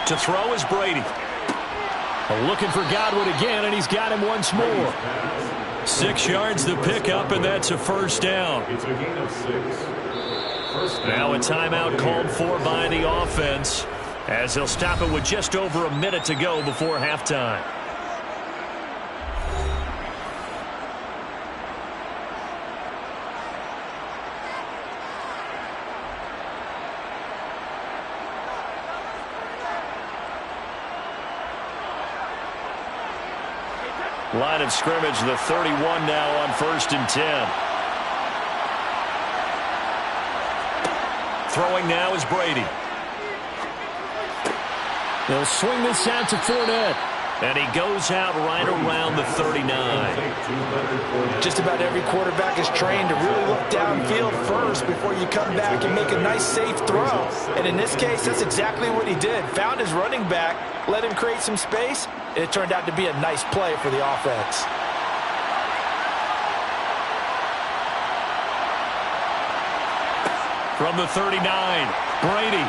To throw is Brady. Looking for Godwin again, and he's got him once more. 6 yards the pickup, and that's a first down. It's a gain of 6. First down. Now a timeout called for by the offense, as they'll stop it with just over a minute to go before halftime. Line of scrimmage, the 31 now on first and 10. Throwing now is Brady. They'll swing this out to Fournette. And he goes out right around the 39. Just about every quarterback is trained to really look downfield first before you come back and make a nice, safe throw. And in this case, that's exactly what he did. Found his running back, let him create some space, and it turned out to be a nice play for the offense. From the 39, Brady.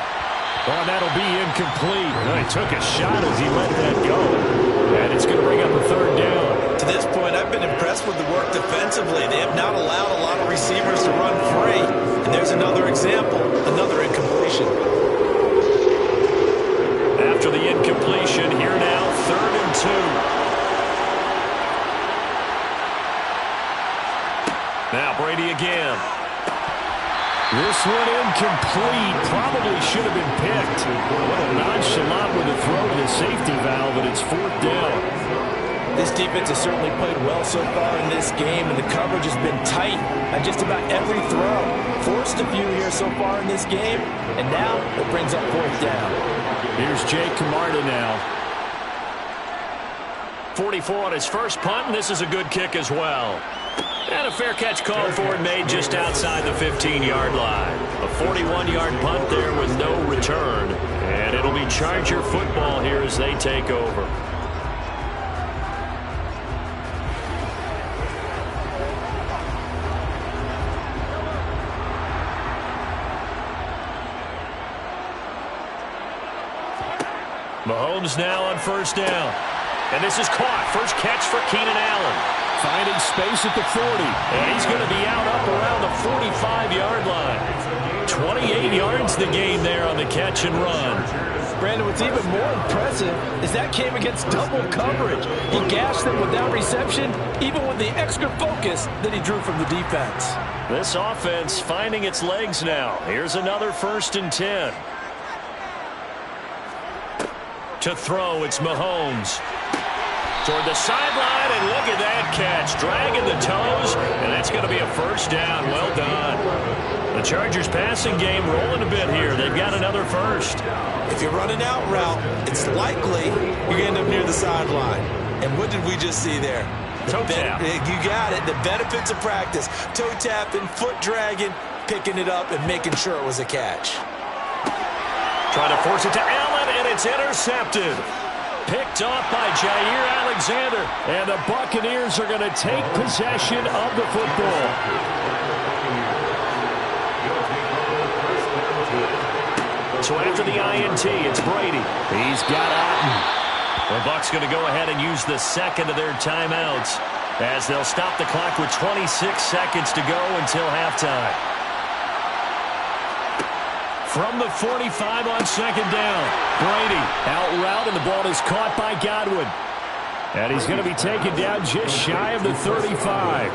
Oh, that'll be incomplete. Oh, he took a shot as he let that go. And it's going to bring up a third down. To this point, I've been impressed with the work defensively. They have not allowed a lot of receivers to run free. And there's another example, another incompletion. After the incompletion, here now, 3rd and 2. Now Brady again. This one incomplete. Probably should have been picked. A little nonchalant with a throw to the safety valve, but it's 4th down. This defense has certainly played well so far in this game, and the coverage has been tight on just about every throw. Forced a few here so far in this game, and now it brings up 4th down. Here's Jake Camarda now. 44 on his first punt, and this is a good kick as well. And a fair catch called for and made just outside the 15-yard line. A 41-yard punt there with no return. And it'll be Charger football here as they take over. Mahomes now on 1st down. And this is caught. First catch for Keenan Allen. Finding space at the 40. And he's going to be out up around the 45-yard line. 28 yards the gain there on the catch and run. Brandon, what's even more impressive is that came against double coverage. He gashed them without reception, even with the extra focus that he drew from the defense. This offense finding its legs now. Here's another 1st and 10. To throw, it's Mahomes. Toward the sideline, and look at that catch. Dragging the toes, and that's going to be a 1st down. Well done. The Chargers passing game rolling a bit here. They've got another 1st. If you're running out route, it's likely you're going to end up near the sideline. And what did we just see there? Toe tap. You got it. The benefits of practice. Toe tapping, foot dragging, picking it up, and making sure it was a catch. Trying to force it to Allen, and it's intercepted. Picked off by Jair Alexander. And the Buccaneers are going to take possession of the football. So after the INT, it's Brady. He's got Otten. The Bucs going to go ahead and use the 2nd of their timeouts as they'll stop the clock with 26 seconds to go until halftime. From the 45 on 2nd down. Brady out route, and the ball is caught by Godwin. And he's going to be taken down just shy of the 35.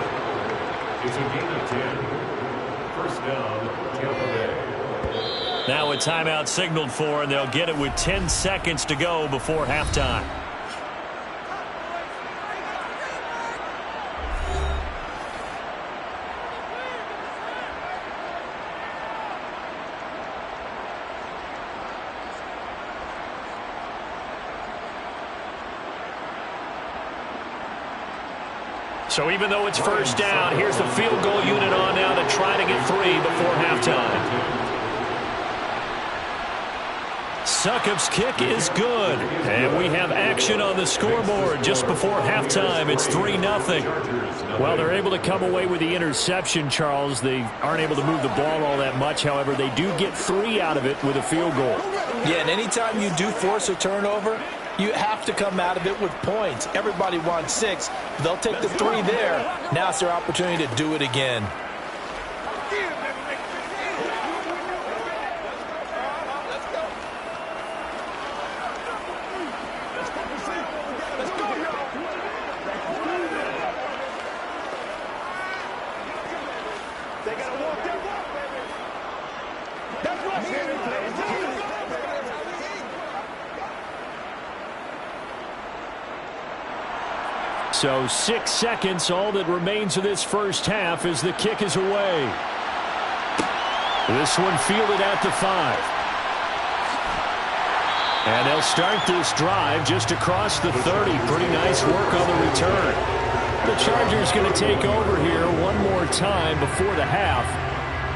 It's a gain of 10. 1st down, Tampa Bay. Now a timeout signaled for, and they'll get it with 10 seconds to go before halftime. So even though it's 1st down, here's the field goal unit on now to try to get 3 before halftime. Succop's kick is good. And we have action on the scoreboard just before halftime. It's 3-0. Well, they're able to come away with the interception, Charles. They aren't able to move the ball all that much. However, they do get 3 out of it with a field goal. Yeah, and anytime you do force a turnover, you have to come out of it with points. Everybody wants 6. They'll take the 3 there. Now it's their opportunity to do it again. So 6 seconds, all that remains of this 1st half as the kick is away. This one fielded at the 5. And they'll start this drive just across the 30. Pretty nice work on the return. The Chargers going to take over here one more time before the half.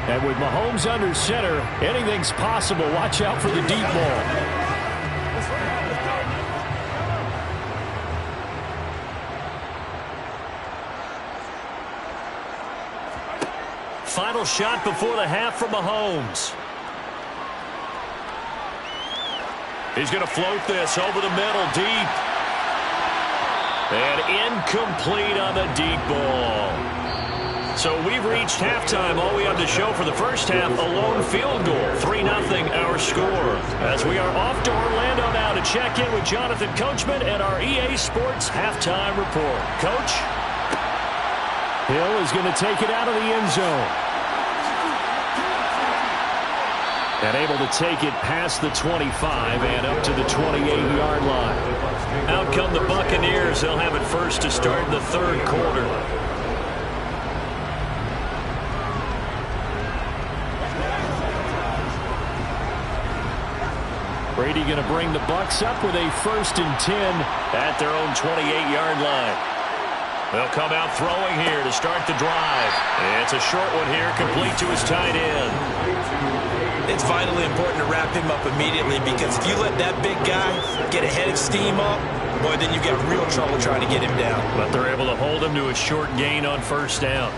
And with Mahomes under center, anything's possible. Watch out for the deep ball. Final shot before the half from Mahomes. He's going to float this over the middle, deep. And incomplete on the deep ball. So we've reached halftime. All we have to show for the first half, a lone field goal. 3-0 our score. As we are off to Orlando now to check in with Jonathan Coachman and our EA Sports halftime report. Coach? Hill is going to take it out of the end zone. And able to take it past the 25 and up to the 28-yard line. Out come the Buccaneers. They'll have it first to start the third quarter. Brady going to bring the Bucs up with a 1st and 10 at their own 28-yard line. They'll come out throwing here to start the drive. It's a short one here, complete to his tight end. It's vitally important to wrap him up immediately, because if you let that big guy get a head of steam up, boy, then you've got real trouble trying to get him down. But they're able to hold him to a short gain on 1st down.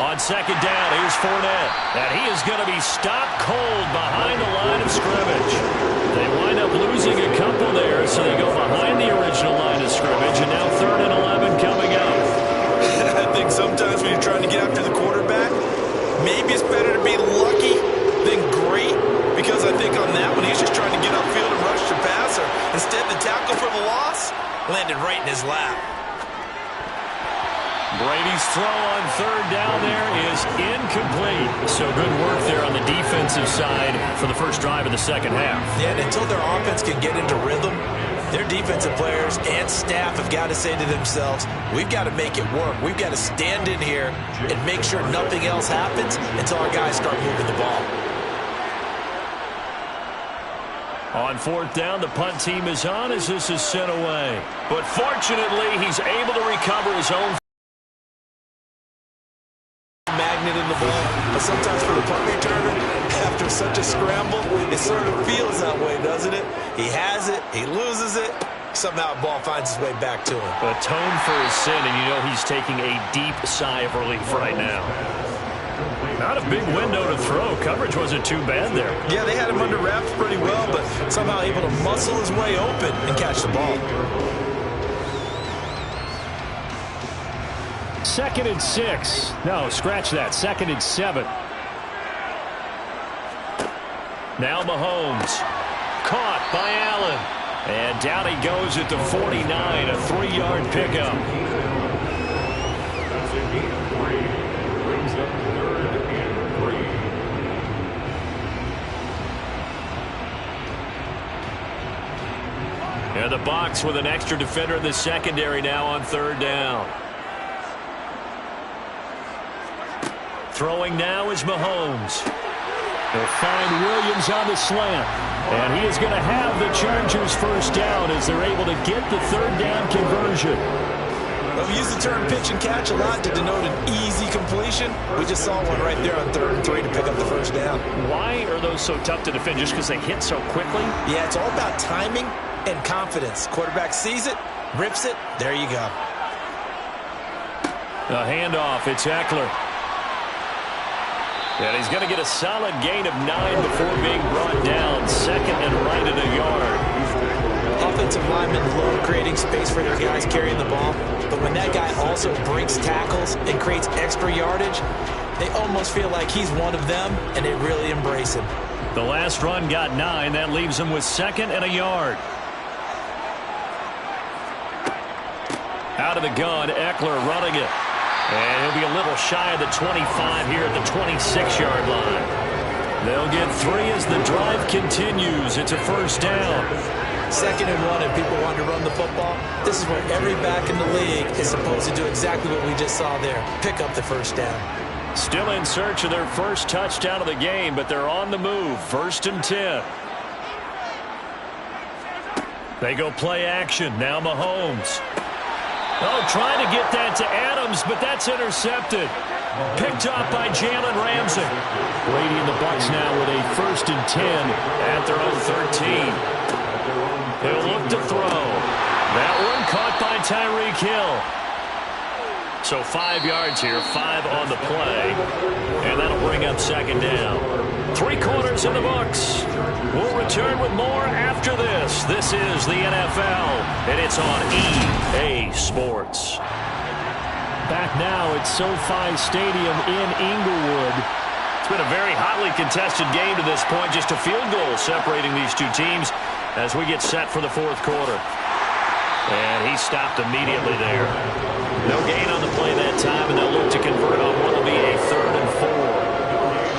On 2nd down, here's Fournette. And he is going to be stopped cold behind the line of scrimmage. They wind up losing a couple there, so they go behind the original line of scrimmage, and now 3rd and 11 coming up. I think sometimes when you're trying to get after the quarterback, maybe it's better to be lucky than great, because I think on that one, he's just trying to get upfield and rush the passer. Instead, the tackle for the loss landed right in his lap. Brady's throw on 3rd down there is incomplete. So good work there on the defensive side for the first drive of the second half. Yeah, and until their offense can get into rhythm, their defensive players and staff have got to say to themselves, we've got to make it work. We've got to stand in here and make sure nothing else happens until our guys start moving the ball. On 4th down, the punt team is on as this is sent away. But fortunately, he's able to recover his own magnet in the ball. But sometimes for the punt returner, after such a scramble, it sort of feels that way, doesn't it? He has it, he loses it, somehow the ball finds its way back to him. Atone for his sin, and you know he's taking a deep sigh of relief right now. Not a big window to throw. Coverage wasn't too bad there. Yeah, they had him under wraps pretty well, but somehow able to muscle his way open and catch the ball. 2nd and 6. No, scratch that. 2nd and 7. Now Mahomes. Caught by Allen. And down he goes at the 49, a 3-yard pickup. That's a gain of 3. Brings up 3rd and 3. And the Bucs with an extra defender in the secondary now on 3rd down. Throwing now is Mahomes. They'll find Williams on the slant. And he is going to have the Chargers first down as they're able to get the 3rd down conversion. Well, we use the term pitch and catch a lot to denote an easy completion. We just saw one right there on 3rd and 3 to pick up the first down. Why are those so tough to defend? Just because they hit so quickly? Yeah, it's all about timing and confidence. Quarterback sees it, rips it, there you go. A handoff, it's Eckler. And he's going to get a solid gain of 9 before being brought down. 2nd and right at a yard. Offensive linemen love creating space for their guys carrying the ball. But when that guy also breaks tackles and creates extra yardage, they almost feel like he's one of them, and they really embrace him. The last run got 9. That leaves him with 2nd and a yard. Out of the gun, Eckler running it. And he'll be a little shy of the 25 here at the 26-yard line. They'll get 3 as the drive continues. It's a first down. 2nd and 1 and people want to run the football. This is where every back in the league is supposed to do exactly what we just saw there. Pick up the first down. Still in search of their first touchdown of the game, but they're on the move. 1st and 10. They go play action. Now Mahomes. Oh, trying to get that to Adams, but that's intercepted. Picked off by Jalen Ramsey. Brady and the Bucs now with a 1st and 10 at their own 13. They'll look to throw. That one caught by Tyreek Hill. So 5 yards here, 5 on the play. And that'll bring up 2nd down. 3 quarters in the books. We'll return with more after this. This is the NFL, and it's on EA Sports. Back now at SoFi Stadium in Inglewood. It's been a very hotly contested game to this point. Just a field goal separating these two teams as we get set for the 4th quarter. And he stopped immediately there. No gain on the play that time, and they'll look to convert on what will be a 3rd and 4.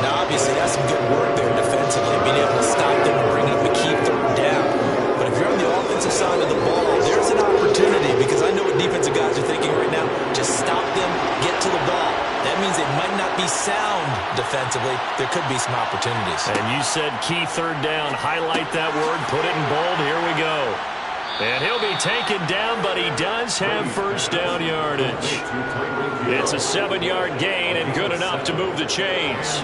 Now, obviously, that's some good work there defensively, being able to stop them and bring up a key 3rd down. But if you're on the offensive side of the ball, there's an opportunity, because I know what defensive guys are thinking right now. Just stop them, get to the ball. That means it might not be sound defensively. There could be some opportunities. And you said key 3rd down. Highlight that word. Put it in bold. Here we go. And he'll be taken down, but he does have 1st down yardage. It's a 7-yard gain and good enough to move the chains.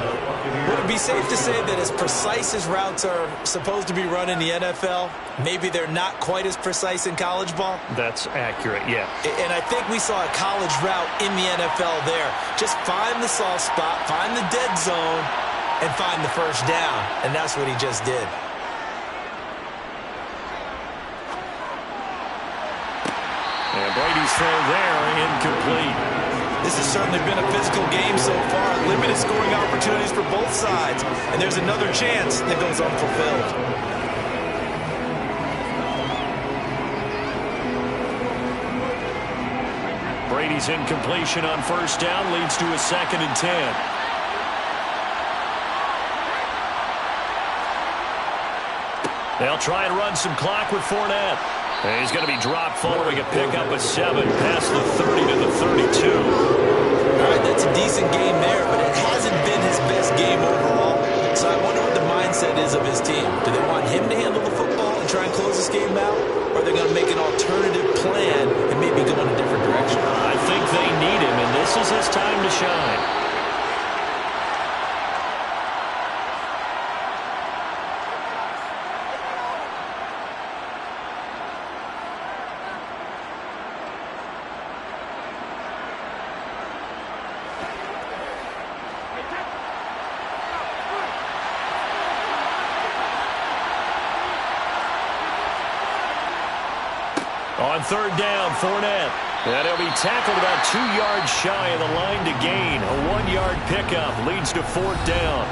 Would it be safe to say that as precise as routes are supposed to be run in the NFL, maybe they're not quite as precise in college ball? That's accurate, yeah. And I think we saw a college route in the NFL there. Just find the soft spot, find the dead zone, and find the 1st down. And that's what he just did. And Brady's throw there, incomplete. This has certainly been a physical game so far. Limited scoring opportunities for both sides. And there's another chance that goes unfulfilled. Brady's incompletion on 1st down leads to a 2nd and 10. They'll try and run some clock with Fournette. And he's going to be dropped following a pickup of 7 past the 30 to the 32. All right, that's a decent game there, but it hasn't been his best game overall. So I wonder what the mindset is of his team. Do they want him to handle the football and try and close this game out? Or are they going to make an alternative plan and maybe go in a different direction? I think they need him, and this is his time to shine. On 3rd down, Fournette. And he'll be tackled about 2 yards shy of the line to gain. A 1-yard pickup leads to 4th down.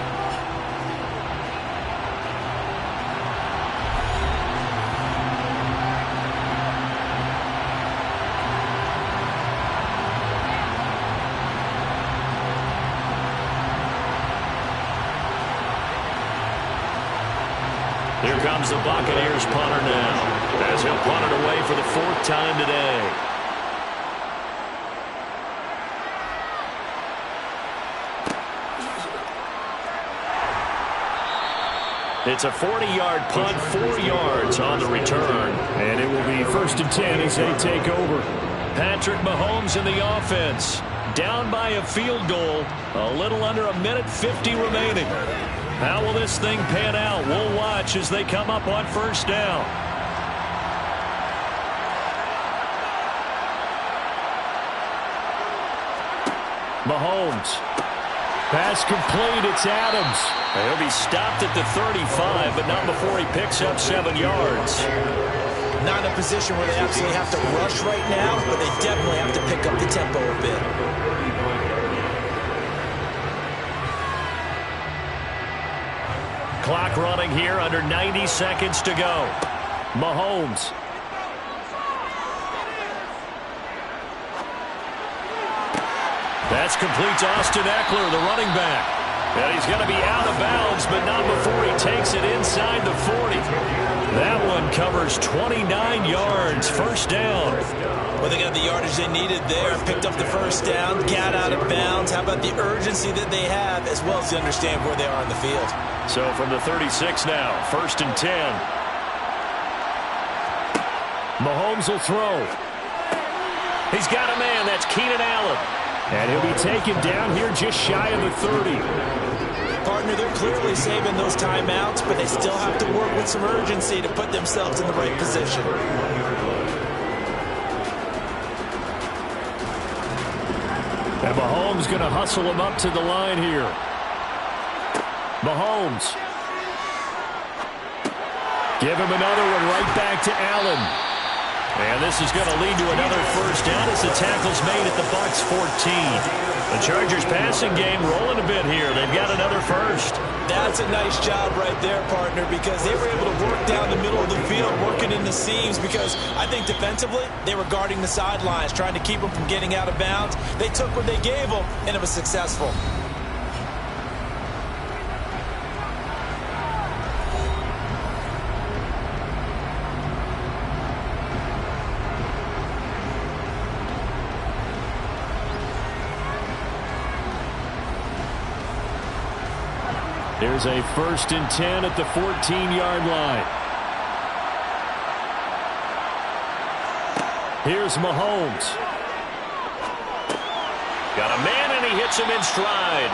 Here comes the Buccaneers punter now, as he'll punt it away for the 4th time today. It's a 40-yard punt, 4 yards on the return. And it will be 1st and 10 as they take over. Patrick Mahomes in the offense. Down by a field goal. A little under a minute 50 remaining. How will this thing pan out? We'll watch as they come up on 1st down. Mahomes. Pass complete. It's Adams. He'll be stopped at the 35, but not before he picks up 7 yards. Not in a position where they absolutely have to rush right now, but they definitely have to pick up the tempo a bit. Clock running here, under 90 seconds to go. Mahomes. That's complete to Austin Eckler, the running back. And he's going to be out of bounds, but not before he takes it inside the 40. That one covers 29 yards, first down. Well, they got the yardage they needed there, picked up the first down, got out of bounds. How about the urgency that they have, as well as to understand where they are on the field? So from the 36 now, 1st and 10. Mahomes will throw. He's got a man. That's Keenan Allen. And he'll be taken down here just shy of the 30. Partner, they're clearly saving those timeouts, but they still have to work with some urgency to put themselves in the right position. And Mahomes going to hustle him up to the line here. Mahomes. Give him another one right back to Allen. And this is going to lead to another first down as the tackle's made at the Bucs 14. The Chargers passing game rolling a bit here. They've got another first. That's a nice job right there, partner, because they were able to work down the middle of the field, working in the seams, because I think defensively they were guarding the sidelines, trying to keep them from getting out of bounds. They took what they gave them, and it was successful. Here's a 1st and 10 at the 14-yard line. Here's Mahomes. Got a man, and he hits him in stride.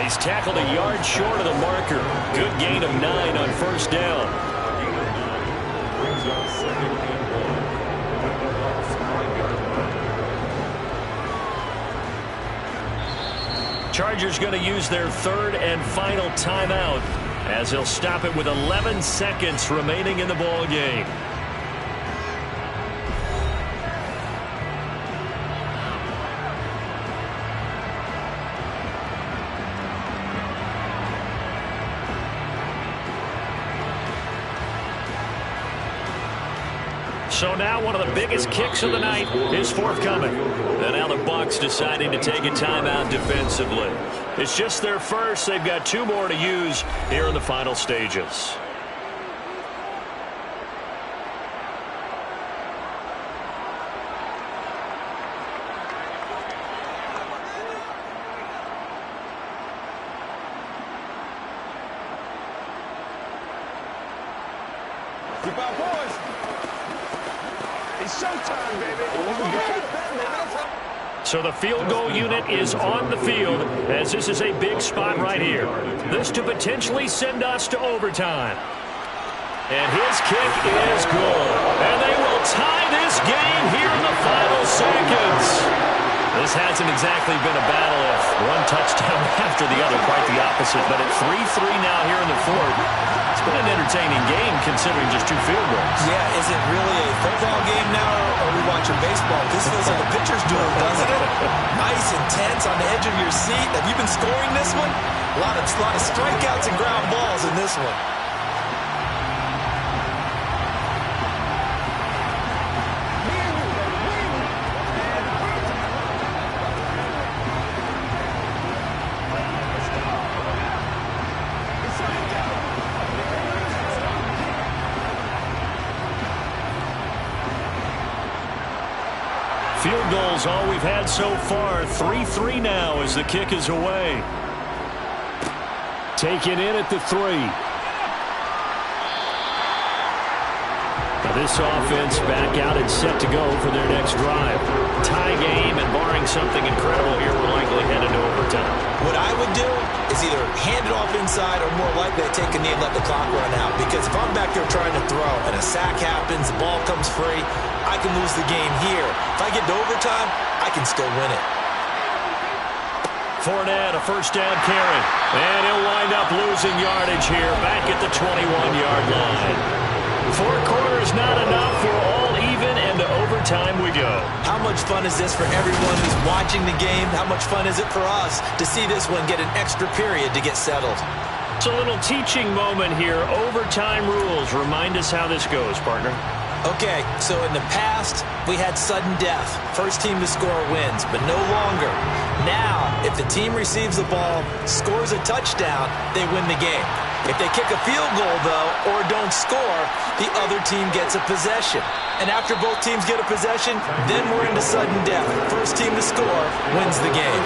He's tackled a yard short of the marker. Good gain of 9 on first down. Brings up 2nd and 1 at the Bucs 5-yard line. Chargers going to use their 3rd and final timeout as they'll stop it with 11 seconds remaining in the ball game. So now one of the biggest kicks of the night is forthcoming. And now the Bucs deciding to take a timeout defensively. It's just their first. They've got 2 more to use here in the final stages. Keep our boys. It's showtime, baby. So the field goal unit is on the field as this is a big spot right here. This to potentially send us to overtime. And his kick is good. And they will tie this game here in the final seconds. This hasn't exactly been a battle of one touchdown after the other, quite the opposite. But at 3-3 now here in the 4th, it's been an entertaining game considering just 2 field goals. Yeah, is it really a football game now, or are we watching baseball? This feels like a pitcher's duel, doesn't it? Nice, intense, on the edge of your seat. Have you been scoring this one? A lot of strikeouts and ground balls in this one. Field goals all we've had so far. 3-3 now as the kick is away. Taken in at the 3. Now this offense back out and set to go for their next drive. Tie game, and barring something incredible here, we're likely headed to overtime. What I would do is either hand it off inside or more likely to take a knee and let the clock run out. Because if I'm back there trying to throw and a sack happens, the ball comes free, I can lose the game here. If I get to overtime, I can still win it. Fournette, a first down carry. And he'll wind up losing yardage here back at the 21-yard line. 4 quarters not enough. We're all even, and to overtime we go. How much fun is this for everyone who's watching the game? How much fun is it for us to see this one get an extra period to get settled? It's a little teaching moment here. Overtime rules. Remind us how this goes, partner. Okay, so in the past, we had sudden death. First team to score wins, but no longer. Now, if the team receives the ball, scores a touchdown, they win the game. If they kick a field goal, though, or don't score, the other team gets a possession. And after both teams get a possession, then we're into sudden death. First team to score wins the game.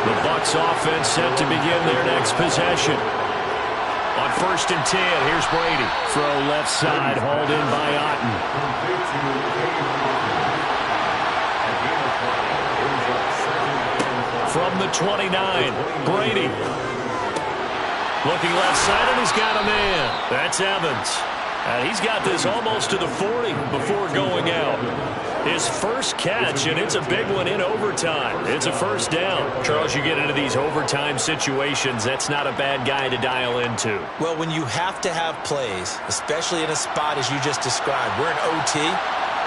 The Bucs offense set to begin their next possession. On 1st and 10, here's Brady. Throw left side, hauled in by Otten. From the 29, Brady. Looking left side, and he's got a man. That's Evans. And he's got this almost to the 40 before going out. His first catch, and it's a big one in overtime. It's a first down. Charles, you get into these overtime situations, that's not a bad guy to dial into. Well, when you have to have plays, especially in a spot as you just described, we're in OT,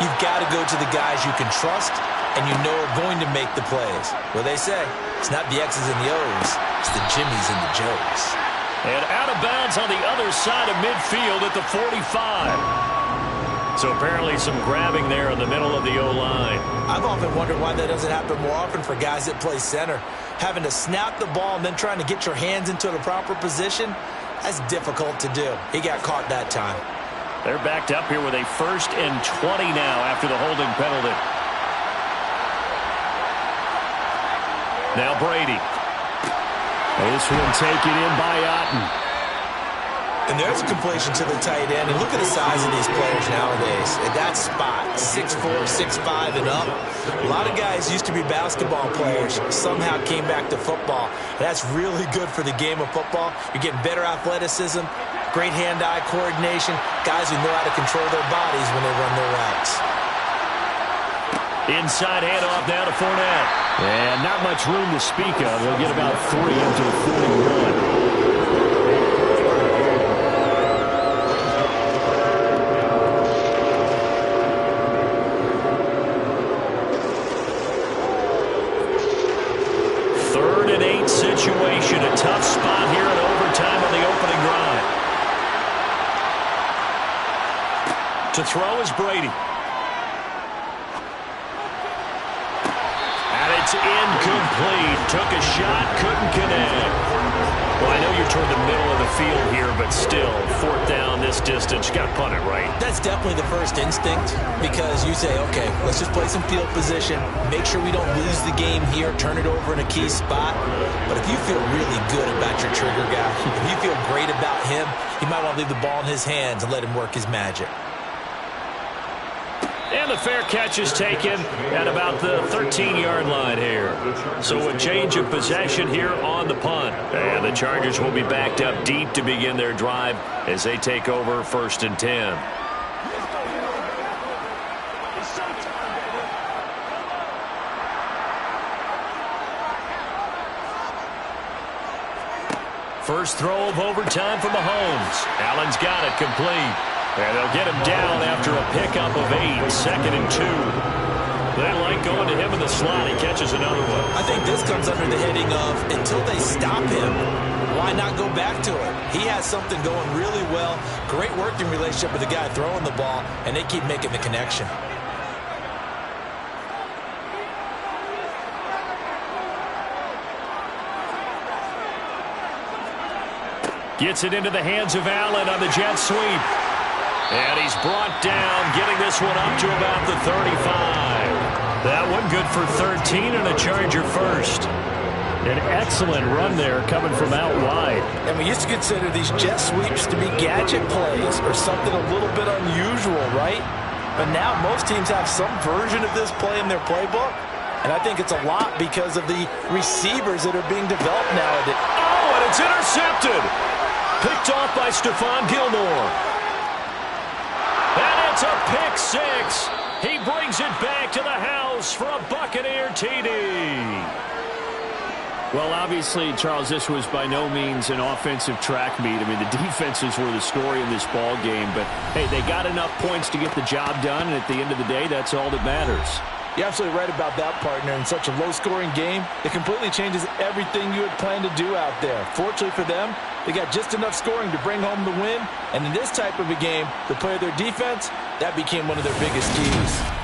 you've got to go to the guys you can trust and you know are going to make the plays. Well, they say it's not the X's and the O's, it's the Jimmies and the Joes. And out of bounds on the other side of midfield at the 45. So apparently some grabbing there in the middle of the O-line. I've often wondered why that doesn't happen more often for guys that play center. Having to snap the ball and then trying to get your hands into the proper position, that's difficult to do. He got caught that time. They're backed up here with a 1st and 20 now after the holding penalty. Now Brady. This one taken in by Otten. And there's a completion to the tight end. And look at the size of these players nowadays. At that spot, 6'4", 6'5", and up. A lot of guys used to be basketball players, somehow came back to football. That's really good for the game of football. You're getting better athleticism, great hand-eye coordination, guys who know how to control their bodies when they run their routes. Inside handoff down to Fournette. And not much room to speak of. They'll get about 3 up to the 41. Situation, a tough spot here in overtime on the opening drive. To throw is Brady. And it's incomplete. Took a shot, couldn't connect. Well, I know you're toward the middle of the field here, but still, 4th down this distance, you got to punt it right. That's definitely the first instinct because you say, okay, let's just play some field position, make sure we don't lose the game here, turn it over in a key spot. But if you feel really good about your trigger guy, if you feel great about him, you might want to leave the ball in his hands and let him work his magic. And the fair catch is taken at about the 13-yard line here. So a change of possession here on the punt. And the Chargers will be backed up deep to begin their drive as they take over 1st and 10. First throw of overtime for Mahomes. Allen's got it complete. And they'll get him down after a pickup of 8, 2nd and 2. They like going to him in the slot. He catches another one. I think this comes under the heading of until they stop him, why not go back to it? He has something going really well. Great working relationship with the guy throwing the ball, and they keep making the connection. Gets it into the hands of Allen on the jet sweep. And he's brought down, getting this one up to about the 35. That one good for 13 and a Charger first. An excellent run there coming from out wide. And we used to consider these jet sweeps to be gadget plays or something a little bit unusual, right? But now most teams have some version of this play in their playbook. And I think it's a lot because of the receivers that are being developed nowadays. Oh, and it's intercepted. Picked off by Stephon Gilmore. And it's a pick 6. He brings it back to the house for a Buccaneer TD. Well, obviously, Charles, this was by no means an offensive track meet. I mean, the defenses were the story in this ball game. But, hey, they got enough points to get the job done. And at the end of the day, that's all that matters. You're absolutely right about that, partner. In such a low-scoring game, it completely changes everything you had planned to do out there. Fortunately for them, they got just enough scoring to bring home the win. And in this type of a game, to play their defense, that became one of their biggest keys.